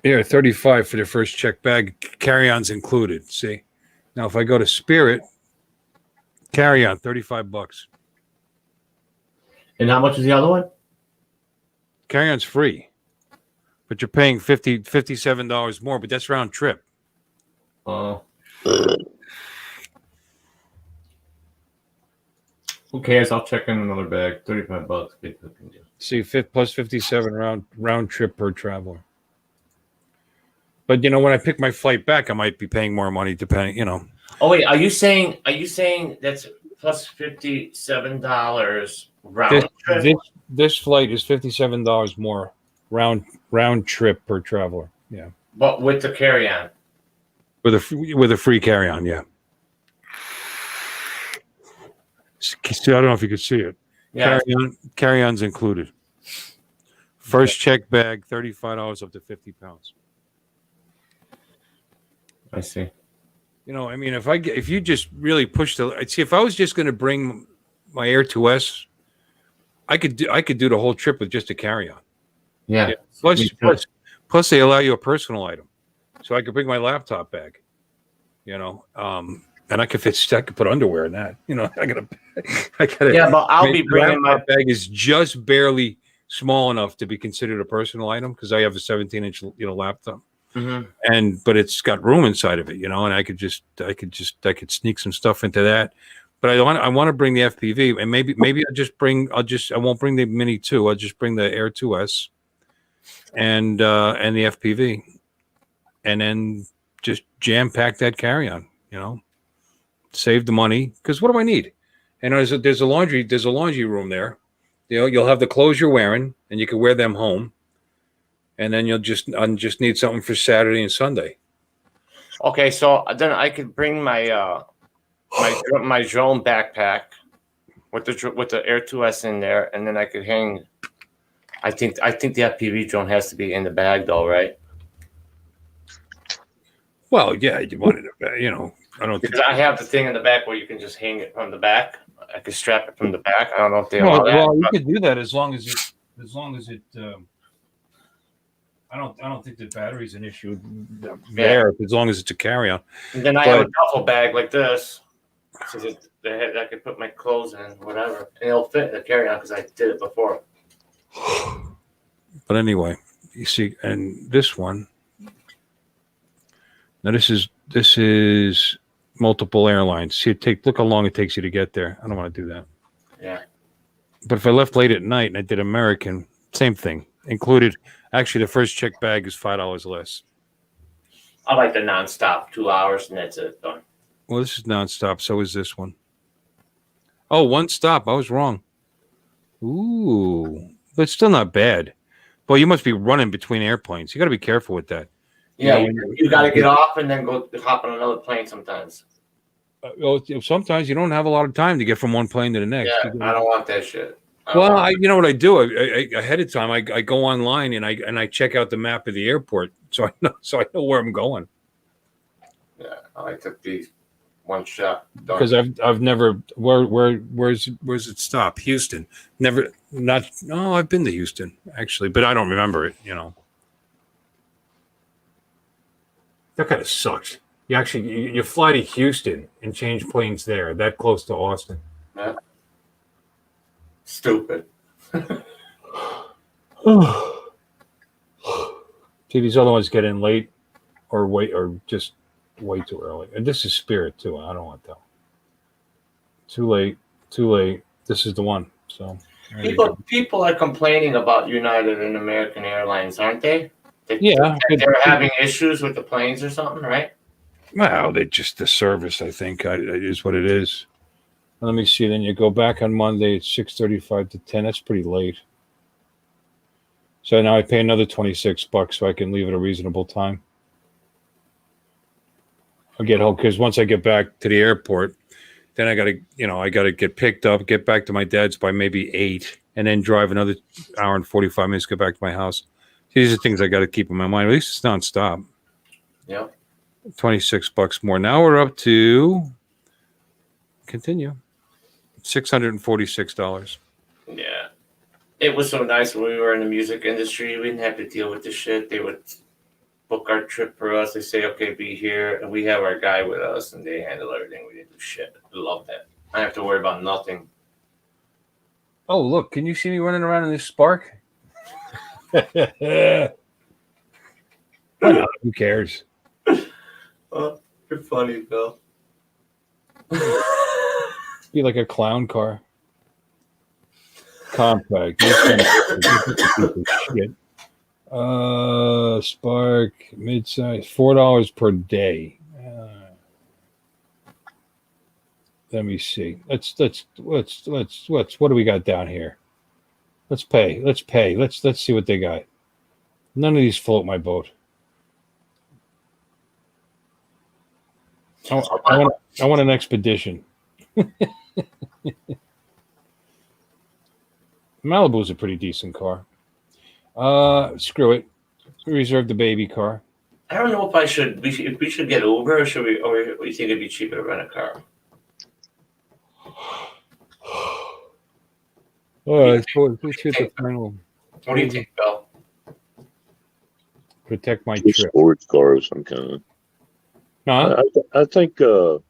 Yeah, 35 for the first check bag. Carry-on's included. See? Now, if I go to Spirit, carry-on, $35.
And how much is the other one?
Carry-on's free. But you're paying $57 more, but that's round trip.
Oh. Who cares? I'll check in another bag. $35.
See, plus 57 round trip per traveler. But you know, when I pick my flight back, I might be paying more money depending, you know.
Oh wait, are you saying that's plus $57 round trip?
This flight is $57 more round trip per traveler. Yeah.
But with the carry-on.
With a free carry-on, yeah. See, I don't know if you could see it.
Yeah.
Carry-on's included. First check bag, $35 up to 50 pounds.
I see.
You know, I mean, if you just really push if I was just going to bring my Air 2S, I could do the whole trip with just a carry-on.
Yeah.
Plus they allow you a personal item, so I could bring my laptop bag. You know, and I could put underwear in that. You know, I gotta.
Yeah, but I'll be bringing my
bag is just barely small enough to be considered a personal item because I have a 17-inch laptop.
Mm-hmm.
But it's got room inside of it, you know, and I could sneak some stuff into that. But I want to bring the FPV, and maybe I won't bring the Mini 2. I'll just bring the Air 2S and the FPV, and then just jam pack that carry-on, you know, save the money because what do I need? And there's a laundry room there. You know, you'll have the clothes you're wearing, and you can wear them home. And then you'll just need something for Saturday and Sunday.
Okay, so then I could bring my my drone backpack with the Air 2S in there, and then I could hang. I think the FPV drone has to be in the bag though, right?
Well, yeah, you wanted it, you know. I don't
because I have the thing in the back where you can just hang it from the back. I could strap it from the back. I don't know if they allow that.
Well, you could do that as long as it. I don't think the battery's an issue there as long as it's a carry-on.
And then I have a duffel bag like this, so that I could put my clothes in, whatever, and it'll fit in the carry-on because I did it before.
But anyway, you see, and this one. Now this is multiple airlines. See, look how long it takes you to get there. I don't want to do that.
Yeah.
But if I left late at night and I did American, same thing. Included. Actually, the first check bag is $5 less.
I like the nonstop 2 hours and that's it done.
Well, this is nonstop. So is this one. Oh, one stop. I was wrong. Ooh, but it's still not bad. Boy, you must be running between airplanes. You got to be careful with that.
Yeah, you got to get off and then go hop on another plane sometimes.
Sometimes you don't have a lot of time to get from one plane to the next.
Yeah, I don't want that shit.
Well, you know what I do? I ahead of time, I go online and I check out the map of the airport, so I know where I'm going.
Yeah, I like to be one shot done.
Because I've never where's it stop? Houston. I've been to Houston actually, but I don't remember it. You know, that kind of sucks. You fly to Houston and change planes there. That close to Austin.
Yeah.
Stupid.
See, these other ones get in late or wait or just way too early. And this is Spirit too. I don't want that. Too late. This is the one. So there you go.
People are complaining about United and American Airlines, aren't they?
Yeah,
They're having issues with the planes or something, right?
Well, they just the service, I think, is what it is. Let me see. Then you go back on Monday at 6:35 to 10. That's pretty late. So now I pay another $26 so I can leave at a reasonable time. I'll get home because once I get back to the airport, then I gotta get picked up, get back to my dad's by maybe 8, and then drive another hour and 45 minutes to get back to my house. These are things I got to keep in my mind. At least it's nonstop.
Yep.
$26 more. Now we're up to continue. $646.
Yeah. It was so nice when we were in the music industry. We didn't have to deal with this shit. They would book our trip for us. They say, okay, be here. And we have our guy with us, and they handle everything. We didn't do shit. I love that. I don't have to worry about nothing.
Oh, look. Can you see me running around in this Spark? Who cares?
Oh, you're funny, Bill.
Be like a clown car. Compact. Shit. Spark, midsize, $4 per day. Let me see. Let's. What do we got down here? Let's pay. Let's see what they got. None of these float my boat. I want an expedition. Malibu's a pretty decent car. Screw it. We reserve the baby car.
I don't know if we should get Uber or should we, or you think it'd be cheaper to rent a car?
Let's hit the final.
What do you think, Bill?
Protect my
A
trip.
sports car of some kind.
Huh?
I think Dobo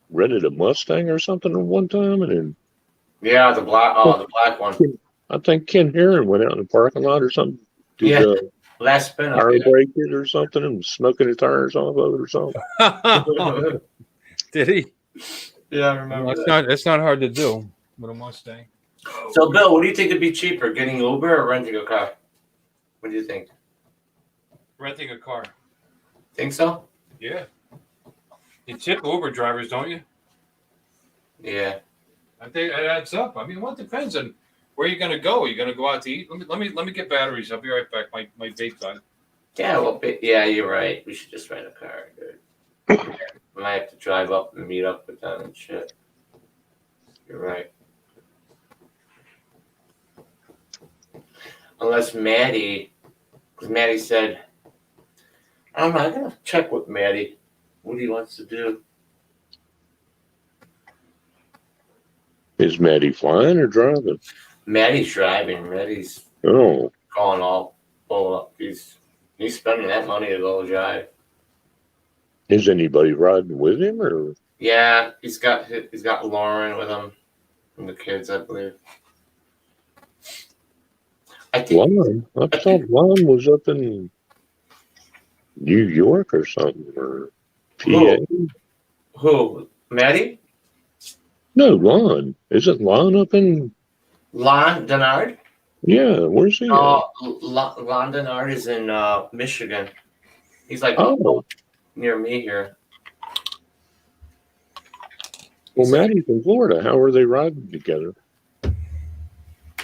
rented a Mustang or something at one time, and then
Yeah, the black one.
I think Ken Heron went out in the parking lot or something.
Yeah, last spin up.
Tire brake it or something, and smoking the tires off of it or something.
Did he?
Yeah, I remember.
That's not hard to do with a Mustang.
So, Bill, what do you think would be cheaper, getting Uber or renting a car? What do you think?
Renting a car.
Think so?
Yeah. You tip Uber drivers, don't you?
Yeah.
I think it adds up. I mean, what depends on where you're gonna go. You're gonna go out to eat. Let me get batteries. I'll be right back. My vape time.
Yeah, well, yeah, you're right. We should just rent a car, dude. We might have to drive up and meet up with them and shit. You're right. Unless Maddie, because Maddie said, I don't know, I gotta check with Maddie what he wants to do.
Is Maddie flying or driving?
Maddie's driving. Maddie's
Oh,
going all up. He's spending that money to go drive.
is anybody riding with him or?
Yeah, he's got Lauren with him and the kids, I believe. I think
Lon? I thought Lon was up in New York or something, or PA.
who? Maddie?
No, Lon. Isn't Lon up in?
Lon Denard?
Yeah, where's he?
Lon Denard is in Michigan. He's like near me here.
Well, Maddie's in Florida. How are they riding together?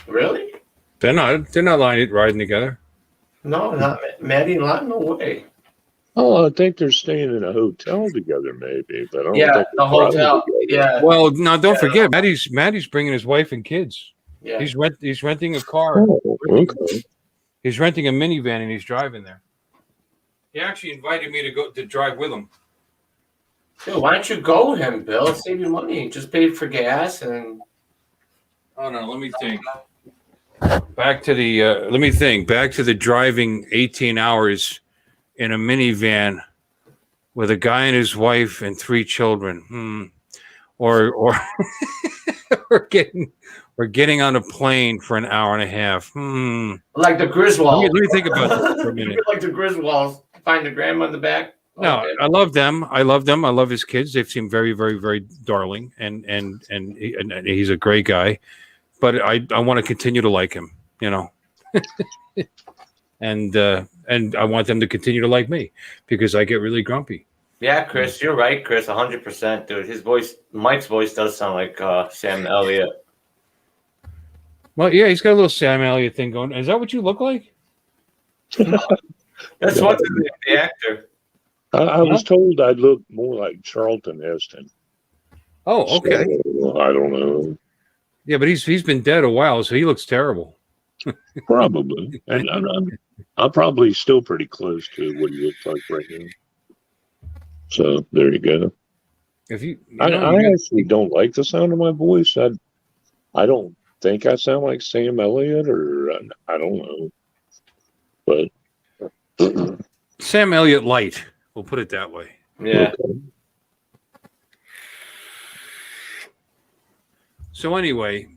Really?
They're not riding together.
No, not Maddie and Lon. No way.
Oh, I think they're staying in a hotel together, maybe. But I don't
Yeah,
think
the
they're riding
hotel.
together.
Yeah.
Well, now don't forget, Maddie's bringing his wife and kids.
Yeah.
He's renting a car.
Oh, okay.
He's renting a minivan and he's driving there. He actually invited me to go to drive with him.
Dude, why don't you go with him, Bill? Save you money. Just pay for gas and.
Oh no, let me think. Back to the driving 18 hours in a minivan with a guy and his wife and 3 children. Or we're getting on a plane for an hour and a half.
Like the Griswolds.
Let me think about this for a minute.
Like the Griswolds. Find the grandma in the back.
No,
Okay.
I love them. I love his kids. They seem very, very, very darling, and he's a great guy. But I want to continue to like him, you know, and I want them to continue to like me because I get really grumpy.
Yeah, Chris, you're right, Chris, 100%, dude. His voice, Mike's voice, does sound like Sam Elliott.
Well, yeah, he's got a little Sam Elliott thing going. Is that what you look like?
That's what the actor.
I was told I'd look more like Charlton Heston.
Oh, okay.
So, I don't know.
Yeah, but he's been dead a while, so he looks terrible.
Probably, and I'm probably still pretty close to what he looks like right now. So there you go.
If you
I actually don't like the sound of my voice. I don't think I sound like Sam Elliott, or I don't know. But
Sam Elliott light, we'll put it that way.
Yeah.
Okay.
So anyway,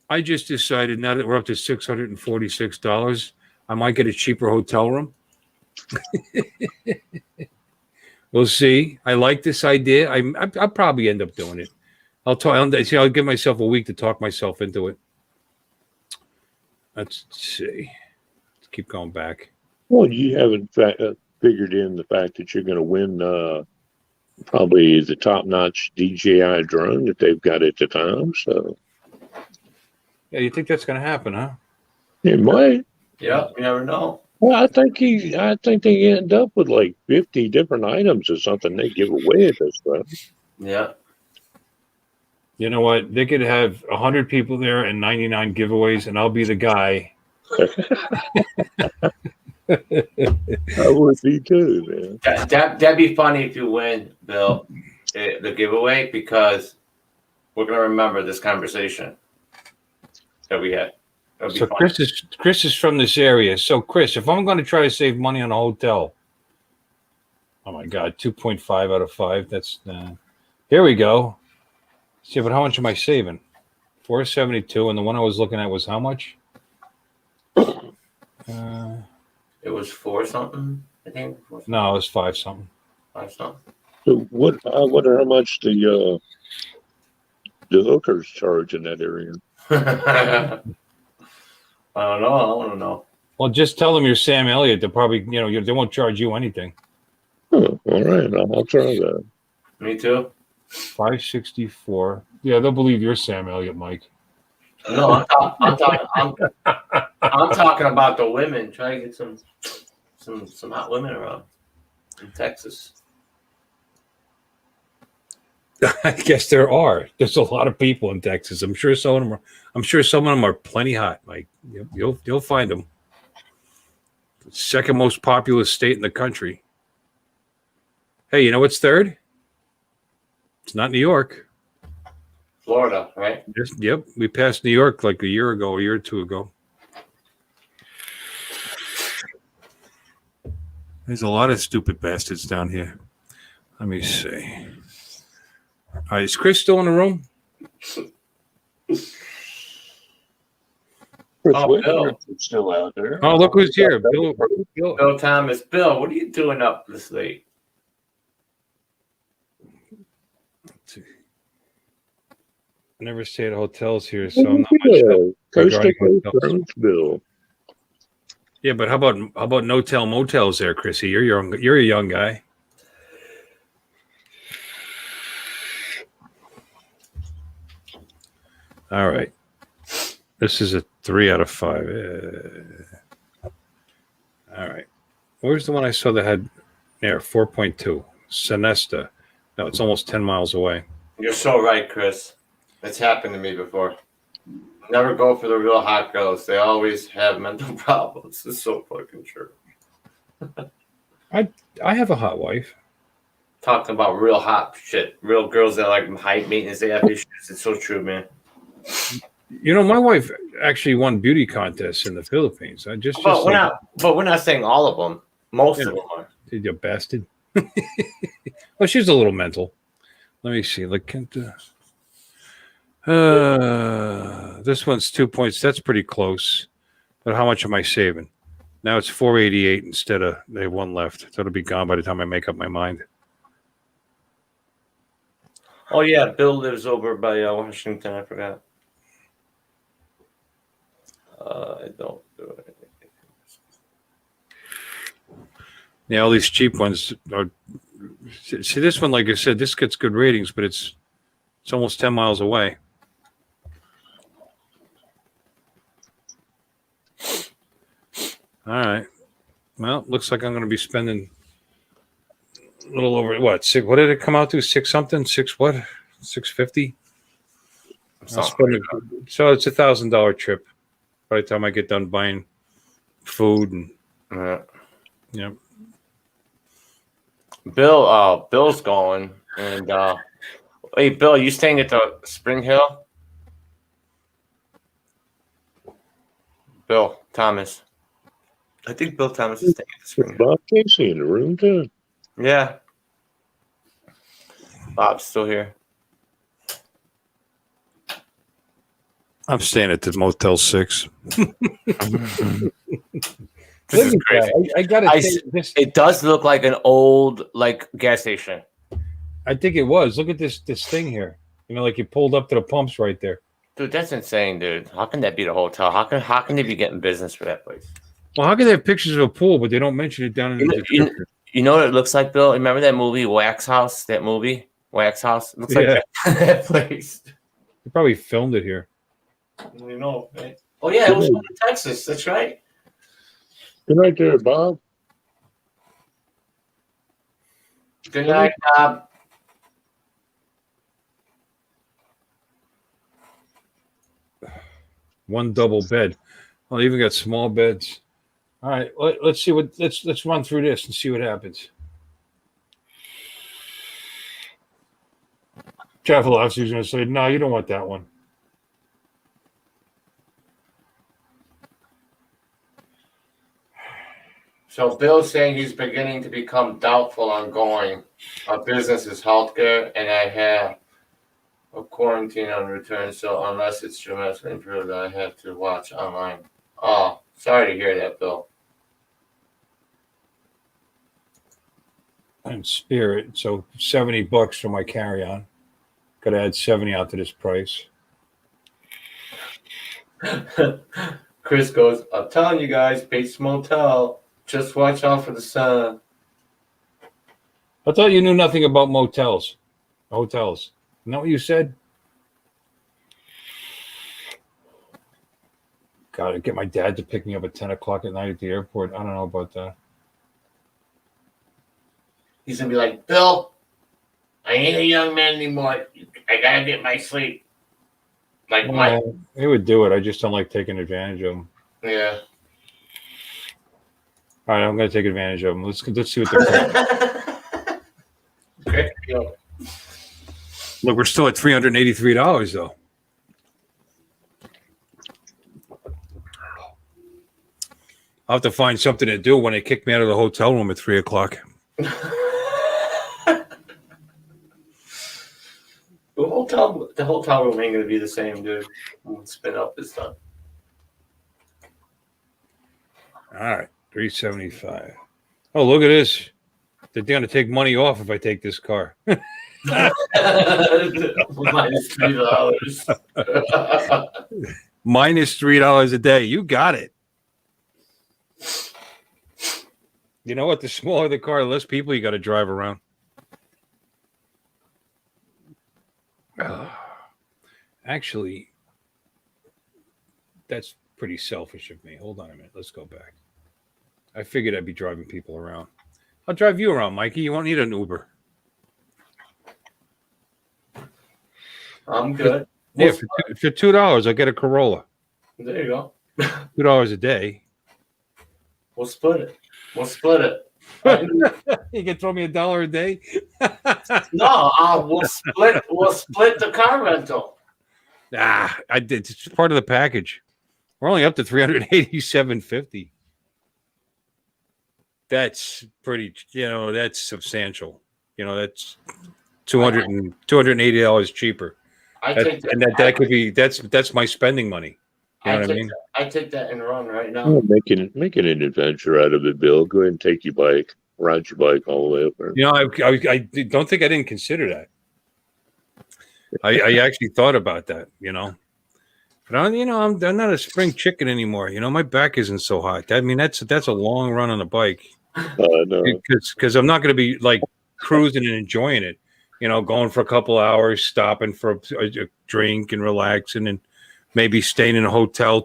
I just decided now that we're up to $646, I might get a cheaper hotel room. We'll see. I like this idea. I'll probably end up doing it. I'll give myself a week to talk myself into it. Let's see. Let's keep going back.
Well, you haven't figured in the fact that you're going to win probably the top-notch DJI drone that they've got at the time. So
Yeah, you think that's going to happen, huh?
it might.
Yeah, you never know.
Well, I think they end up with like 50 different items or something they give away at this stuff.
Yeah.
You know what? They could have 100 people there and 99 giveaways, and I'll be the guy.
I would be too, man.
That'd be funny if you win, Bill, the giveaway, because we're gonna remember this conversation that we had. That'd be
So
funny.
Chris is from this area. So Chris, if I'm going to try to save money on a hotel, oh my God, 2.5 out of 5. That's here we go. See, but how much am I saving? 472, and the one I was looking at was how much?
It was 4 something, I think.
No, it was 5 something.
5 something.
So what? I wonder how much the hookers charge in that area.
I don't know. I don't know.
Well, just tell them you're Sam Elliott. They'll probably, they won't charge you anything.
Oh, all right, I'll try that.
Me too.
564. Yeah, they'll believe you're Sam Elliott, Mike.
No, I'm talking about the women. Try to get some hot women around in Texas.
I guess there are. There's a lot of people in Texas. I'm sure some of them are plenty hot, Mike. You'll find them. Second most populous state in the country. Hey, you know what's third? It's not New York.
Florida, right?
Yep, we passed New York like a year or two ago. There's a lot of stupid bastards down here. Let me see. All right, is Chris still in the room?
Bill.
Still out there.
Oh, look who's here. Bill.
Bill Thomas. Bill, what are you doing up this late?
I never stay at hotels here, so I'm not much
Coast to
regarding
coast,
hotels.
Bill.
Yeah, but how about no-tell motels there, Chrissy? You're a young guy. All right. This is a 3 out of 5. All right. Where's the one I saw that had 4.2? Sonesta. No, it's almost 10 miles away.
You're so right, Chris. It's happened to me before. Never go for the real hot girls. They always have mental problems. It's so fucking true.
I have a hot wife.
Talking about real hot shit. Real girls that like height maintenance. They have issues. It's so true, man.
My wife actually won beauty contests in the Philippines.
But we're not saying all of them. Most of them are.
You bastard. Well, she's a little mental. Let me see. Look at the. This one's 2 points. That's pretty close. But how much am I saving? Now it's 488 instead of they have one left. So it'll be gone by the time I make up my mind.
Oh yeah, Bill lives over by Washington. I forgot. I don't do it.
Yeah, all these cheap ones are. See, this one, like I said, this gets good ratings, but it's almost 10 miles away. All right. Well, looks like I'm going to be spending a little over what? Six, what did it come out to? Six something? Six what? 650. So it's $1,000 trip by the time I get done buying food and yeah.
Bill's going, and hey, Bill, you staying at the Spring Hill? Bill Thomas. I think Bill Thomas is staying at the Spring Hill.
Bob Casey in the room too.
Yeah. Bob's still here.
I'm staying at the Motel 6.
This is crazy.
I gotta say this.
It does look like an old gas station.
I think it was. Look at this thing here. You know, like you pulled up to the pumps right there.
Dude, that's insane, dude. How can that be the hotel? How can they be getting business for that place?
Well, how can they have pictures of a pool, but they don't mention it down in the description?
You know what it looks like, Bill? Remember that movie Wax House? That movie Wax House? It looks like that place.
They probably filmed it here.
You know, right? Oh yeah, it was in Texas. That's right.
Good night there, Bob.
Good night, Bob.
One double bed. Well, they even got small beds. All right, let's see what let's run through this and see what happens. Travel officer's going to say, "No, you don't want that one."
So Bill's saying he's beginning to become doubtful on going. Our business is healthcare, and I have a quarantine on return. So unless it's dramatically improved, I have to watch online. Oh, sorry to hear that, Bill.
And Spirit, so $70 for my carry-on. Got to add 70 out to this price.
Chris goes, I'm telling you guys, Bates Motel. Just watch out for the sun.
I thought you knew nothing about hotels. Isn't that what you said? Gotta get my dad to pick me up at 10 o'clock at night at the airport. I don't know about that.
He's going to be like, Bill, I ain't a young man anymore. I got to get my sleep. Like,
Well, he would do it. I just don't like taking advantage of him.
yeah.
All right, I'm going to take advantage of him. Let's see what they're
Okay.
Look, we're still at $383 though. I'll have to find something to do when they kick me out of the hotel room at 3 o'clock.
The hotel room ain't going to be the same, dude. When spin up this time.
All right, 375. Oh, look at this. They're going to take money off if I take this car.
-$3.
Minus $3 a day. You got it. You know what? The smaller the car, the less people you got to drive around. Actually, that's pretty selfish of me. Hold on a minute. Let's go back. I figured I'd be driving people around. I'll drive you around, Mikey. You won't need an Uber.
I'm good.
Yeah, for $2, I'll get a Corolla.
There you go.
$2 a day.
We'll split it.
You can throw me $1 a day.
No, we'll split the car rental.
I did. It's part of the package. We're only up to $387.50. That's pretty. That's substantial. That's $280 cheaper.
I
That,
take
and that could be that's my spending money. You know what I mean?
I take that and run right now.
Well, making an adventure out of it, Bill. Go ahead and take your bike, ride your bike all the way up there.
You know, I don't think I didn't consider that. I actually thought about that. You know, but I'm not a spring chicken anymore. You know, my back isn't so hot. I mean, that's a long run on a bike.
No.
Because I'm not going to be like cruising and enjoying it. You know, going for a couple hours, stopping for a drink and relaxing, and maybe staying in a hotel.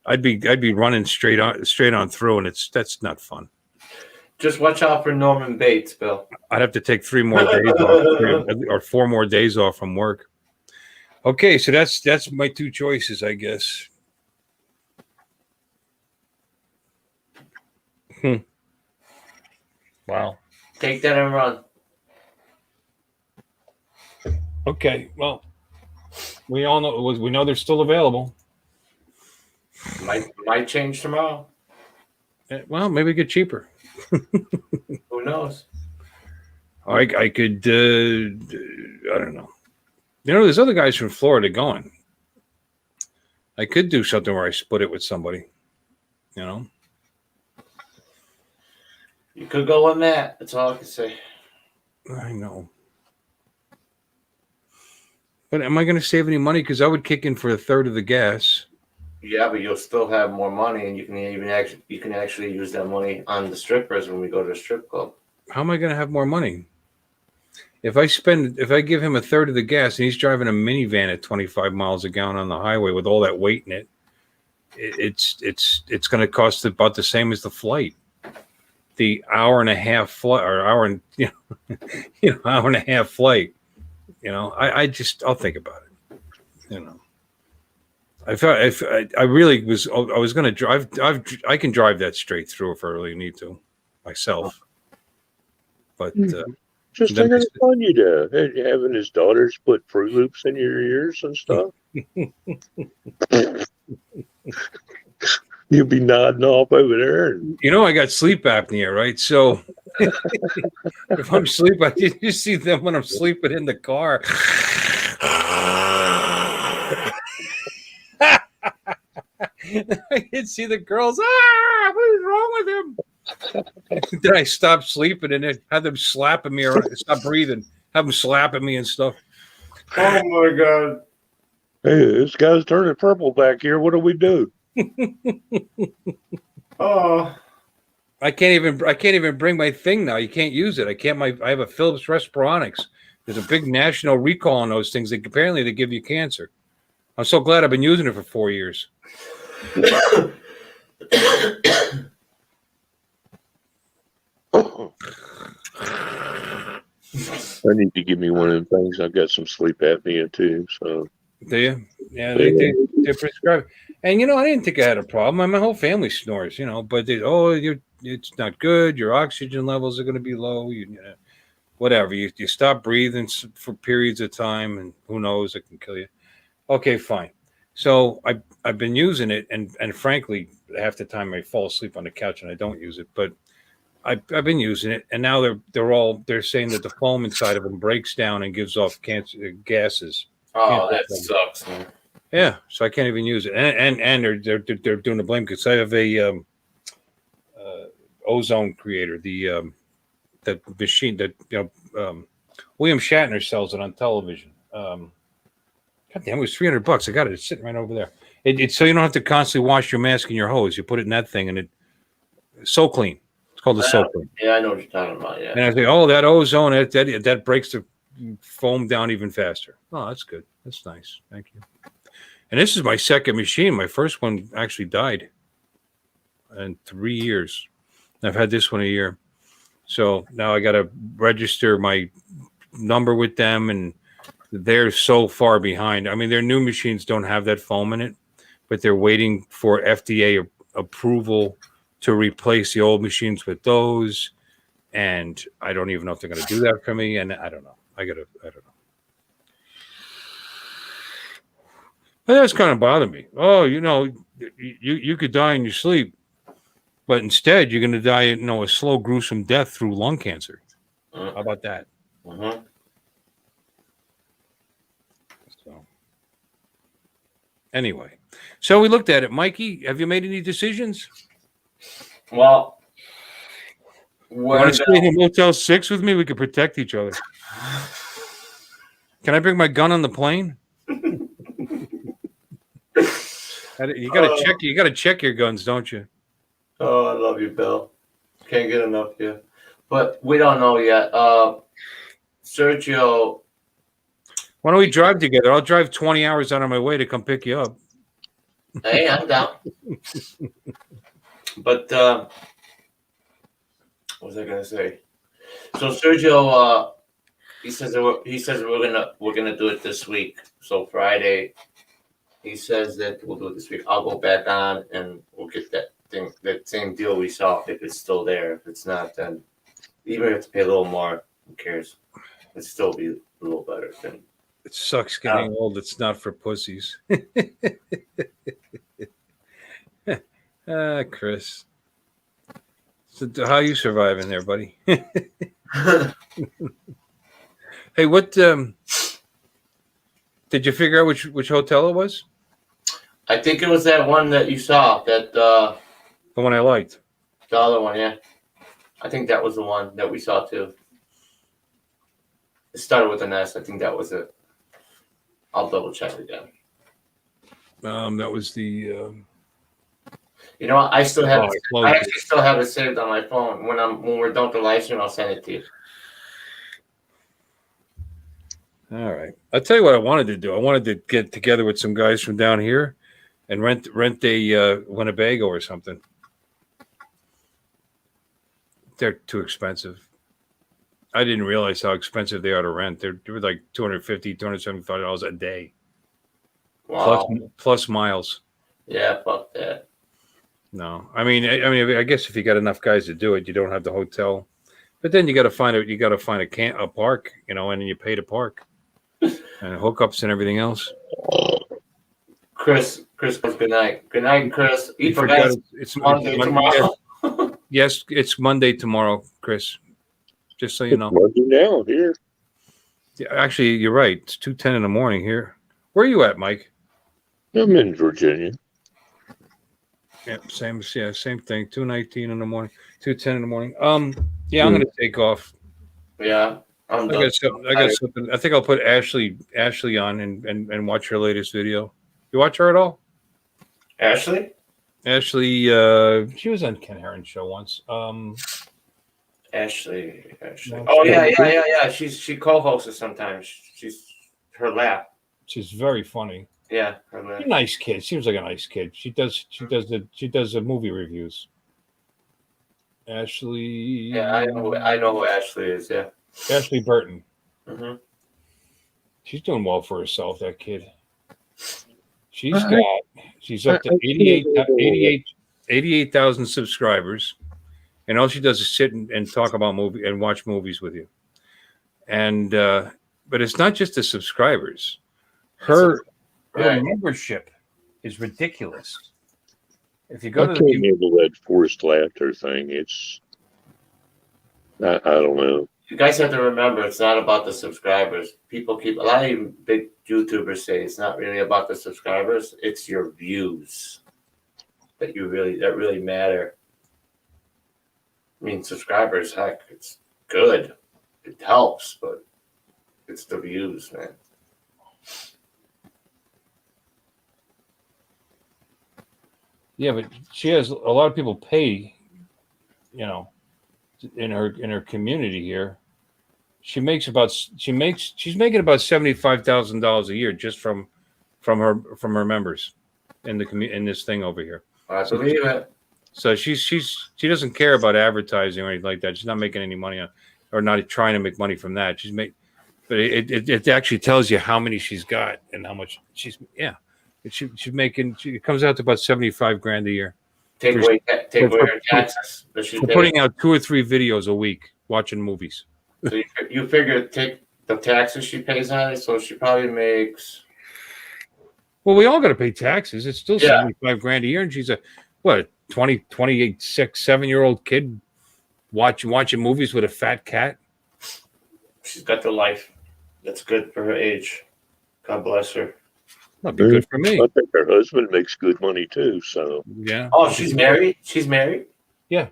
I'd be running straight on through, and that's not fun.
Just watch out for Norman Bates, Bill.
I'd have to take 3 more days off, or 4 more days off from work. Okay, so that's my 2 choices, I guess. Wow.
Take that and run.
Okay, well, we know they're still available.
Might change tomorrow.
Well, maybe get cheaper.
Who knows?
I could. I don't know. You know, there's other guys from Florida going. I could do something where I split it with somebody. You know.
You could go on that. That's all I can say.
I know. But am I going to save any money? Because I would kick in for a third of the gas.
Yeah, but you'll still have more money, and you can actually use that money on the strippers when we go to the strip club.
How am I going to have more money? If I give him a third of the gas and he's driving a minivan at 25 miles a gallon on the highway with all that weight in it, it's going to cost about the same as the flight. The hour and a half flight, or hour and hour and a half flight. You know, I'll think about it. You know, I really was. I was going to drive. I can drive that straight through if I really need to, myself. But
just taking it upon you to having his daughters put Fruit Loops in your ears and stuff. You'll be nodding off over there. And...
You know, I got sleep apnea, right? So if I'm sleeping, you see them when I'm sleeping in the car. I can see the girls. What is wrong with him? Then I stop sleeping and then have them slapping me or stop breathing, have them slapping me and stuff.
Oh my God!
Hey, this guy's turning purple back here. What do we do?
Oh,
I can't even bring my thing now. You can't use it. I have a Philips Respironics. There's a big national recall on those things. Apparently they give you cancer. I'm so glad I've been using it for 4 years.
I need to give me one of them things. I've got some sleep apnea too. So
do you? Yeah, they prescribe. And I didn't think I had a problem. My whole family snores, but it's not good. Your oxygen levels are going to be low. Whatever. You stop breathing for periods of time, and who knows, it can kill you. Okay, fine. So I've been using it, and frankly, half the time I fall asleep on the couch and I don't use it. But I've been using it, and now they're saying that the foam inside of them breaks down and gives off cancer gases.
Oh, that sucks, man.
Yeah, so I can't even use it, and they're doing the blame because I have a ozone creator, the machine that William Shatner sells it on television. God damn, it was $300. I got it. It's sitting right over there. It's so you don't have to constantly wash your mask and your hose. You put it in that thing, and it's so clean. It's called the So Clean.
Yeah, I know what you're talking about. Yeah.
And I think, that ozone that breaks the foam down even faster. Oh, that's good. That's nice. Thank you. And this is my second machine. My first one actually died in 3 years. I've had this one a year. So now I got to register my number with them, and they're so far behind. I mean, their new machines don't have that foam in it, but they're waiting for FDA approval to replace the old machines with those. And I don't even know if they're going to do that for me. And I don't know. I don't know. But that's kind of bothered me. Oh, you could die in your sleep, but instead you're going to die, a slow, gruesome death through lung cancer. How about that?
Uh-huh.
Anyway, so we looked at it. Mikey, have you made any decisions?
Well,
You want to stay in a Motel 6 with me? We could protect each other. Can I bring my gun on the plane? You gotta check. You gotta check your guns, don't you?
Oh, I love you, Bill. Can't get enough of you. But we don't know yet. Sergio,
Why don't we drive together? I'll drive 20 hours out of my way to come pick you up.
hey, I'm down. But what was I gonna say? So Sergio, he says we're gonna do it this week. So Friday, he says that we'll do it this week. I'll go back on and we'll get that same deal we saw if it's still there. If it's not, then even if you have to pay a little more, who cares? It'd still be a little better than.
It sucks getting old. It's not for pussies. Chris. So how you surviving there, buddy? Hey, what did you figure out which hotel it was?
I think it was that one that you saw, that
The one I liked.
the other one, yeah. I think that was the one that we saw too. It started with an S. I think that was it. I'll double check again.
That was the
You know what? I still have.
Oh, I closed
I
it.
actually still have it saved on my phone. When we're done with the live stream, I'll send it to you.
all right. I'll tell you what I wanted to do. I wanted to get together with some guys from down here and rent a Winnebago or something. They're too expensive. I didn't realize how expensive they are to rent. They were like $250, $275 a day.
Wow.
Plus miles.
Yeah, fuck that.
No, I mean, I guess if you got enough guys to do it, you don't have the hotel, but then you got to find a park, and then you pay to park and hookups and everything else.
Chris, good night. Good night, Chris.
You
Eat
forgot
for
it's
Monday tomorrow.
Yes, it's Monday tomorrow, Chris. Just so you know.
Monday now here.
Yeah, actually, you're right. It's 2:10 in the morning here. Where are you at, Mike?
I'm in Virginia.
Yeah, same thing. 2:19 in the morning, 2:10 in the morning. Yeah, I'm gonna take off.
Yeah, I'm done.
I got something. I think I'll put Ashley on and watch her latest video. You watch her at all?
Ashley,
she was on Ken Heron's show once.
Ashley.
No,
Oh yeah. She co-hosts sometimes. She's her lap.
She's very funny.
Yeah, her lap.
She's a nice kid. Seems like a nice kid. She does the movie reviews. Ashley.
Yeah, I know who Ashley is. Yeah.
Ashley Burton.
Mm-hmm.
She's doing well for herself. That kid. She's up to 88,000 subscribers, and all she does is sit and talk about movie and watch movies with you. And but it's not just the subscribers. Her membership is ridiculous. If you go
I
to
can't handle that forced laughter thing. It's I don't know.
You guys have to remember, it's not about the subscribers. A lot of you big YouTubers say it's not really about the subscribers. It's your views that really matter. I mean, subscribers, heck, it's good. It helps, but it's the views, man.
Yeah, but she has a lot of people pay, in her community here. She's making about $75,000 a year just from her members in this thing over here.
I believe it.
So she doesn't care about advertising or anything like that. She's not making any money or not trying to make money from that. But it actually tells you how many she's got and how much she's she's making. It comes out to about $75,000 a year.
Take away her taxes.
For putting out 2 or 3 videos a week, watching movies.
So you figure take the taxes she pays on it, so she probably makes.
Well, we all got to pay taxes. It's still $75,000 a year, and she's a 28, 6, 7-year-old kid watching movies with a fat cat.
She's got the life. That's good for her age. God bless her.
That'd be good for me.
I think her husband makes good money too. So
Yeah.
Oh, she's married. She's married.
yeah,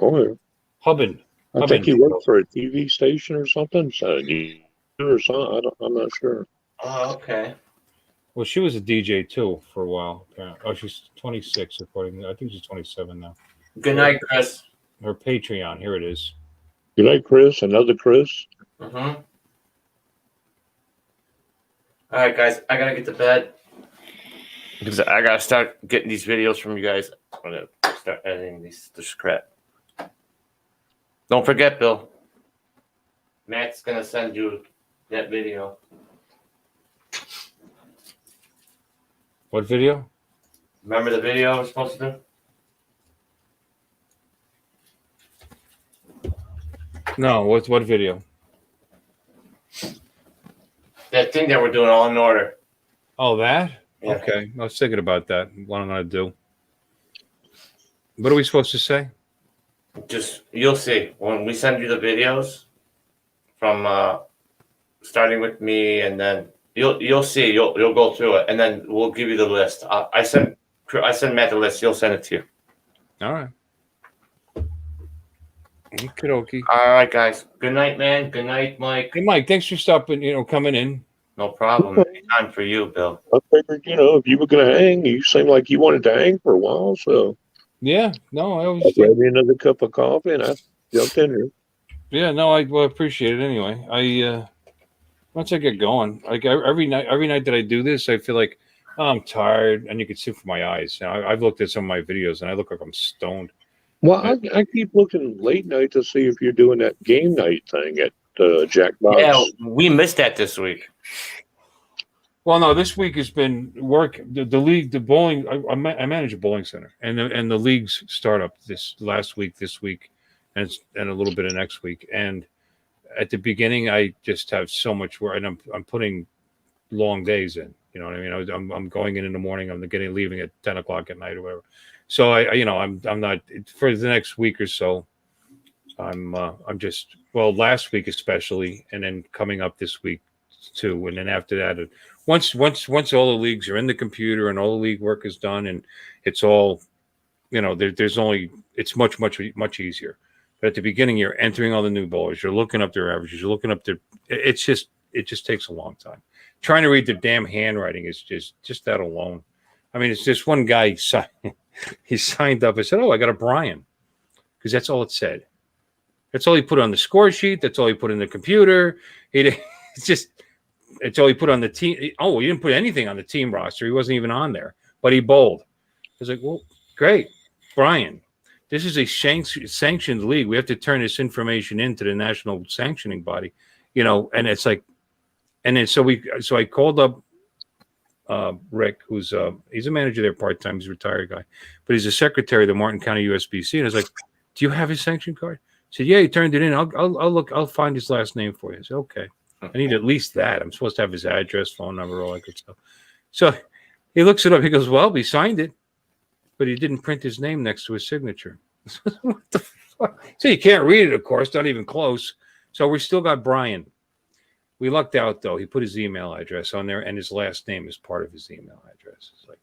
oh yeah.
Hubbin.
I think he worked for a TV station or something. So or something. I'm not sure.
Oh, okay.
Well, she was a DJ too for a while. Oh, she's 26 according. I think she's 27 now.
Good night, Chris.
Her Patreon. Here it is.
Good night, Chris. Another Chris.
Mm-hmm. All right, guys. I gotta get to bed because I gotta start getting these videos from you guys. I'm gonna start editing this crap. Don't forget, Bill. Matt's gonna send you that video.
What video?
Remember the video I was supposed to do?
No. What video?
That thing that we're doing all in order.
Oh, that?
Yeah.
Okay. I was thinking about that. What I'm going to do. What are we supposed to say?
Just you'll see when we send you the videos from starting with me, and then you'll see you'll go through it, and then we'll give you the list. I send Matt the list. He'll send it to you.
All right. Okie
All right, guys. Good night, man. Good night, Mike.
Hey, Mike, thanks for stopping, coming in.
No problem. Anytime for you, Bill.
I figured, if you were going to hang, you seemed like you wanted to hang for a while. So
Yeah, no, I always.
I grabbed me another cup of coffee and I jumped in here.
Yeah, no, I appreciate it anyway. I once I get going, like every night that I do this, I feel like I'm tired, and you can see from my eyes. I've looked at some of my videos, and I look like I'm stoned.
Well, I keep looking late night to see if you're doing that game night thing at Jackbox.
Yeah, we missed that this week.
Well, no, this week has been work. The league, the bowling. I manage a bowling center, and the leagues start up this week, and a little bit of next week. And at the beginning, I just have so much work, and I'm putting long days in. You know what I mean? I'm going in the morning. I'm leaving at 10 o'clock at night or whatever. So I'm not for the next week or so. I'm just last week especially, and then coming up this week too, and then after that, once all the leagues are in the computer and all the league work is done, and it's all, it's much easier. But at the beginning, you're entering all the new bowlers, you're looking up their averages, you're looking up it just takes a long time. Trying to read the damn handwriting is just that alone. I mean, it's just one guy he signed up. I said, "Oh, I got a Brian," because that's all it said. That's all he put on the score sheet. That's all he put in the computer. It's all he put on the team. Oh, he didn't put anything on the team roster. He wasn't even on there, but he bowled. I was like, well, great, Brian. This is a sanctioned league. We have to turn this information into the national sanctioning body, and it's like, and then so I called up Rick, who's he's a manager there part-time. He's a retired guy, but he's a secretary of the Martin County USBC. And I was like, do you have his sanction card? He said, yeah, he turned it in. I'll look. I'll find his last name for you. I said, okay. I need at least that. I'm supposed to have his address, phone number, all that good stuff. So he looks it up. He goes, well, he signed it, but he didn't print his name next to his signature. What the fuck? So you can't read it, of course, not even close. So we still got Brian. We lucked out, though. He put his email address on there, and his last name is part of his email address. It's like,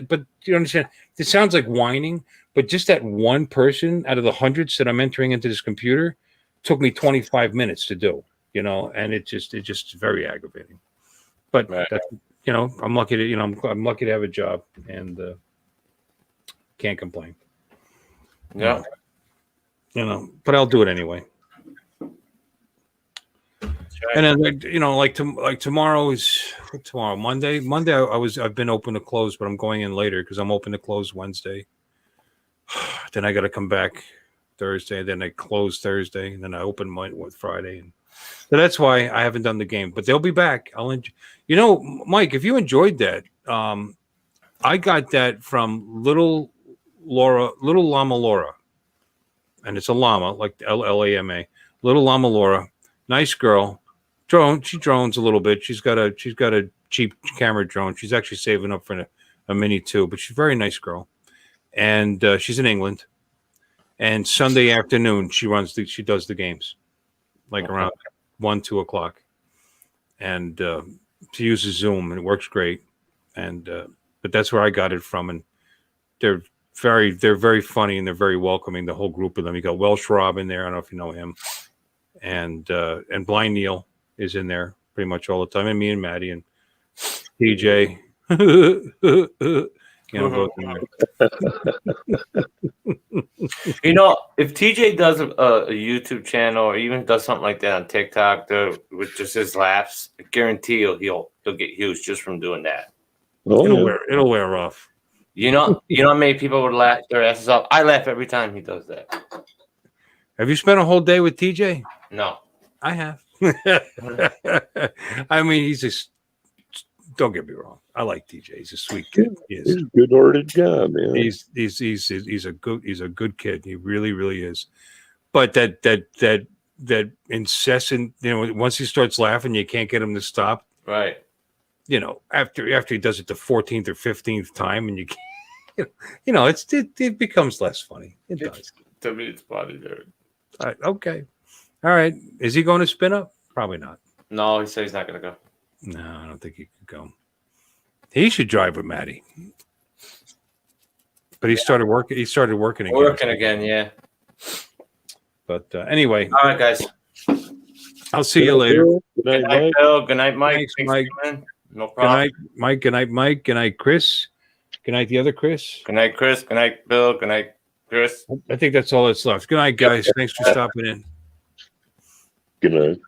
but you understand, it sounds like whining, but just that one person out of the hundreds that I'm entering into this computer took me 25 minutes to do. And it's just very aggravating. But that's, I'm lucky to, I'm lucky to have a job, and can't complain.
Yeah.
But I'll do it anyway. And then, like tomorrow Monday. I've been open to close, but I'm going in later because I'm open to close Wednesday. Then I got to come back Thursday. Then I close Thursday, and then I open Friday. And so that's why I haven't done the game, but they'll be back. Mike, if you enjoyed that, I got that from Little Llama Laura, and it's a llama, like LLAMA, Little Llama Laura, nice girl. She drones a little bit. She's got a cheap camera drone. She's actually saving up for a Mini too, but she's a very nice girl, and she's in England. And Sunday afternoon, she does the games, like around 1-2 o'clock, and she uses Zoom, and it works great. and but that's where I got it from, and they're very funny and they're very welcoming. The whole group of them. You got Welsh Rob in there. I don't know if you know him, and Blind Neil is in there pretty much all the time, and me and Maddie and TJ. Both in there.
You know, if TJ does a YouTube channel or even does something like that on TikTok with just his laughs, I guarantee he'll get huge just from doing that.
Oh,
It'll wear off.
You know how many people would laugh their asses off? I laugh every time he does that.
Have you spent a whole day with TJ?
No.
I have. I mean, he's just, don't get me wrong. I like TJ. He's a sweet kid.
He's a good-hearted guy, man.
He's a good kid. He really, really is. But that incessant, once he starts laughing, you can't get him to stop.
Right.
After he does it the 14th or 15th time, and you can't, it becomes less funny. It does.
To me, it's funny, dude.
Okay. All right. Is he going to spin up? Probably not.
No, he said he's not going to go.
No, I don't think he could go. He should drive with Maddie. But he started working again.
Working again, yeah.
But anyway.
All right, guys.
I'll see you later.
Good night, Mike.
Bill. Good night, Mike.
Thanks,
Thanks,
Mike.
man. No
Good
problem.
night, Mike. Good night, Mike. Good night, Chris. Good night, the other Chris.
Good night, Chris. Good night, Bill. Good night, Chris.
I think that's all that's left. Good night, guys. Thanks for stopping in.
Good night.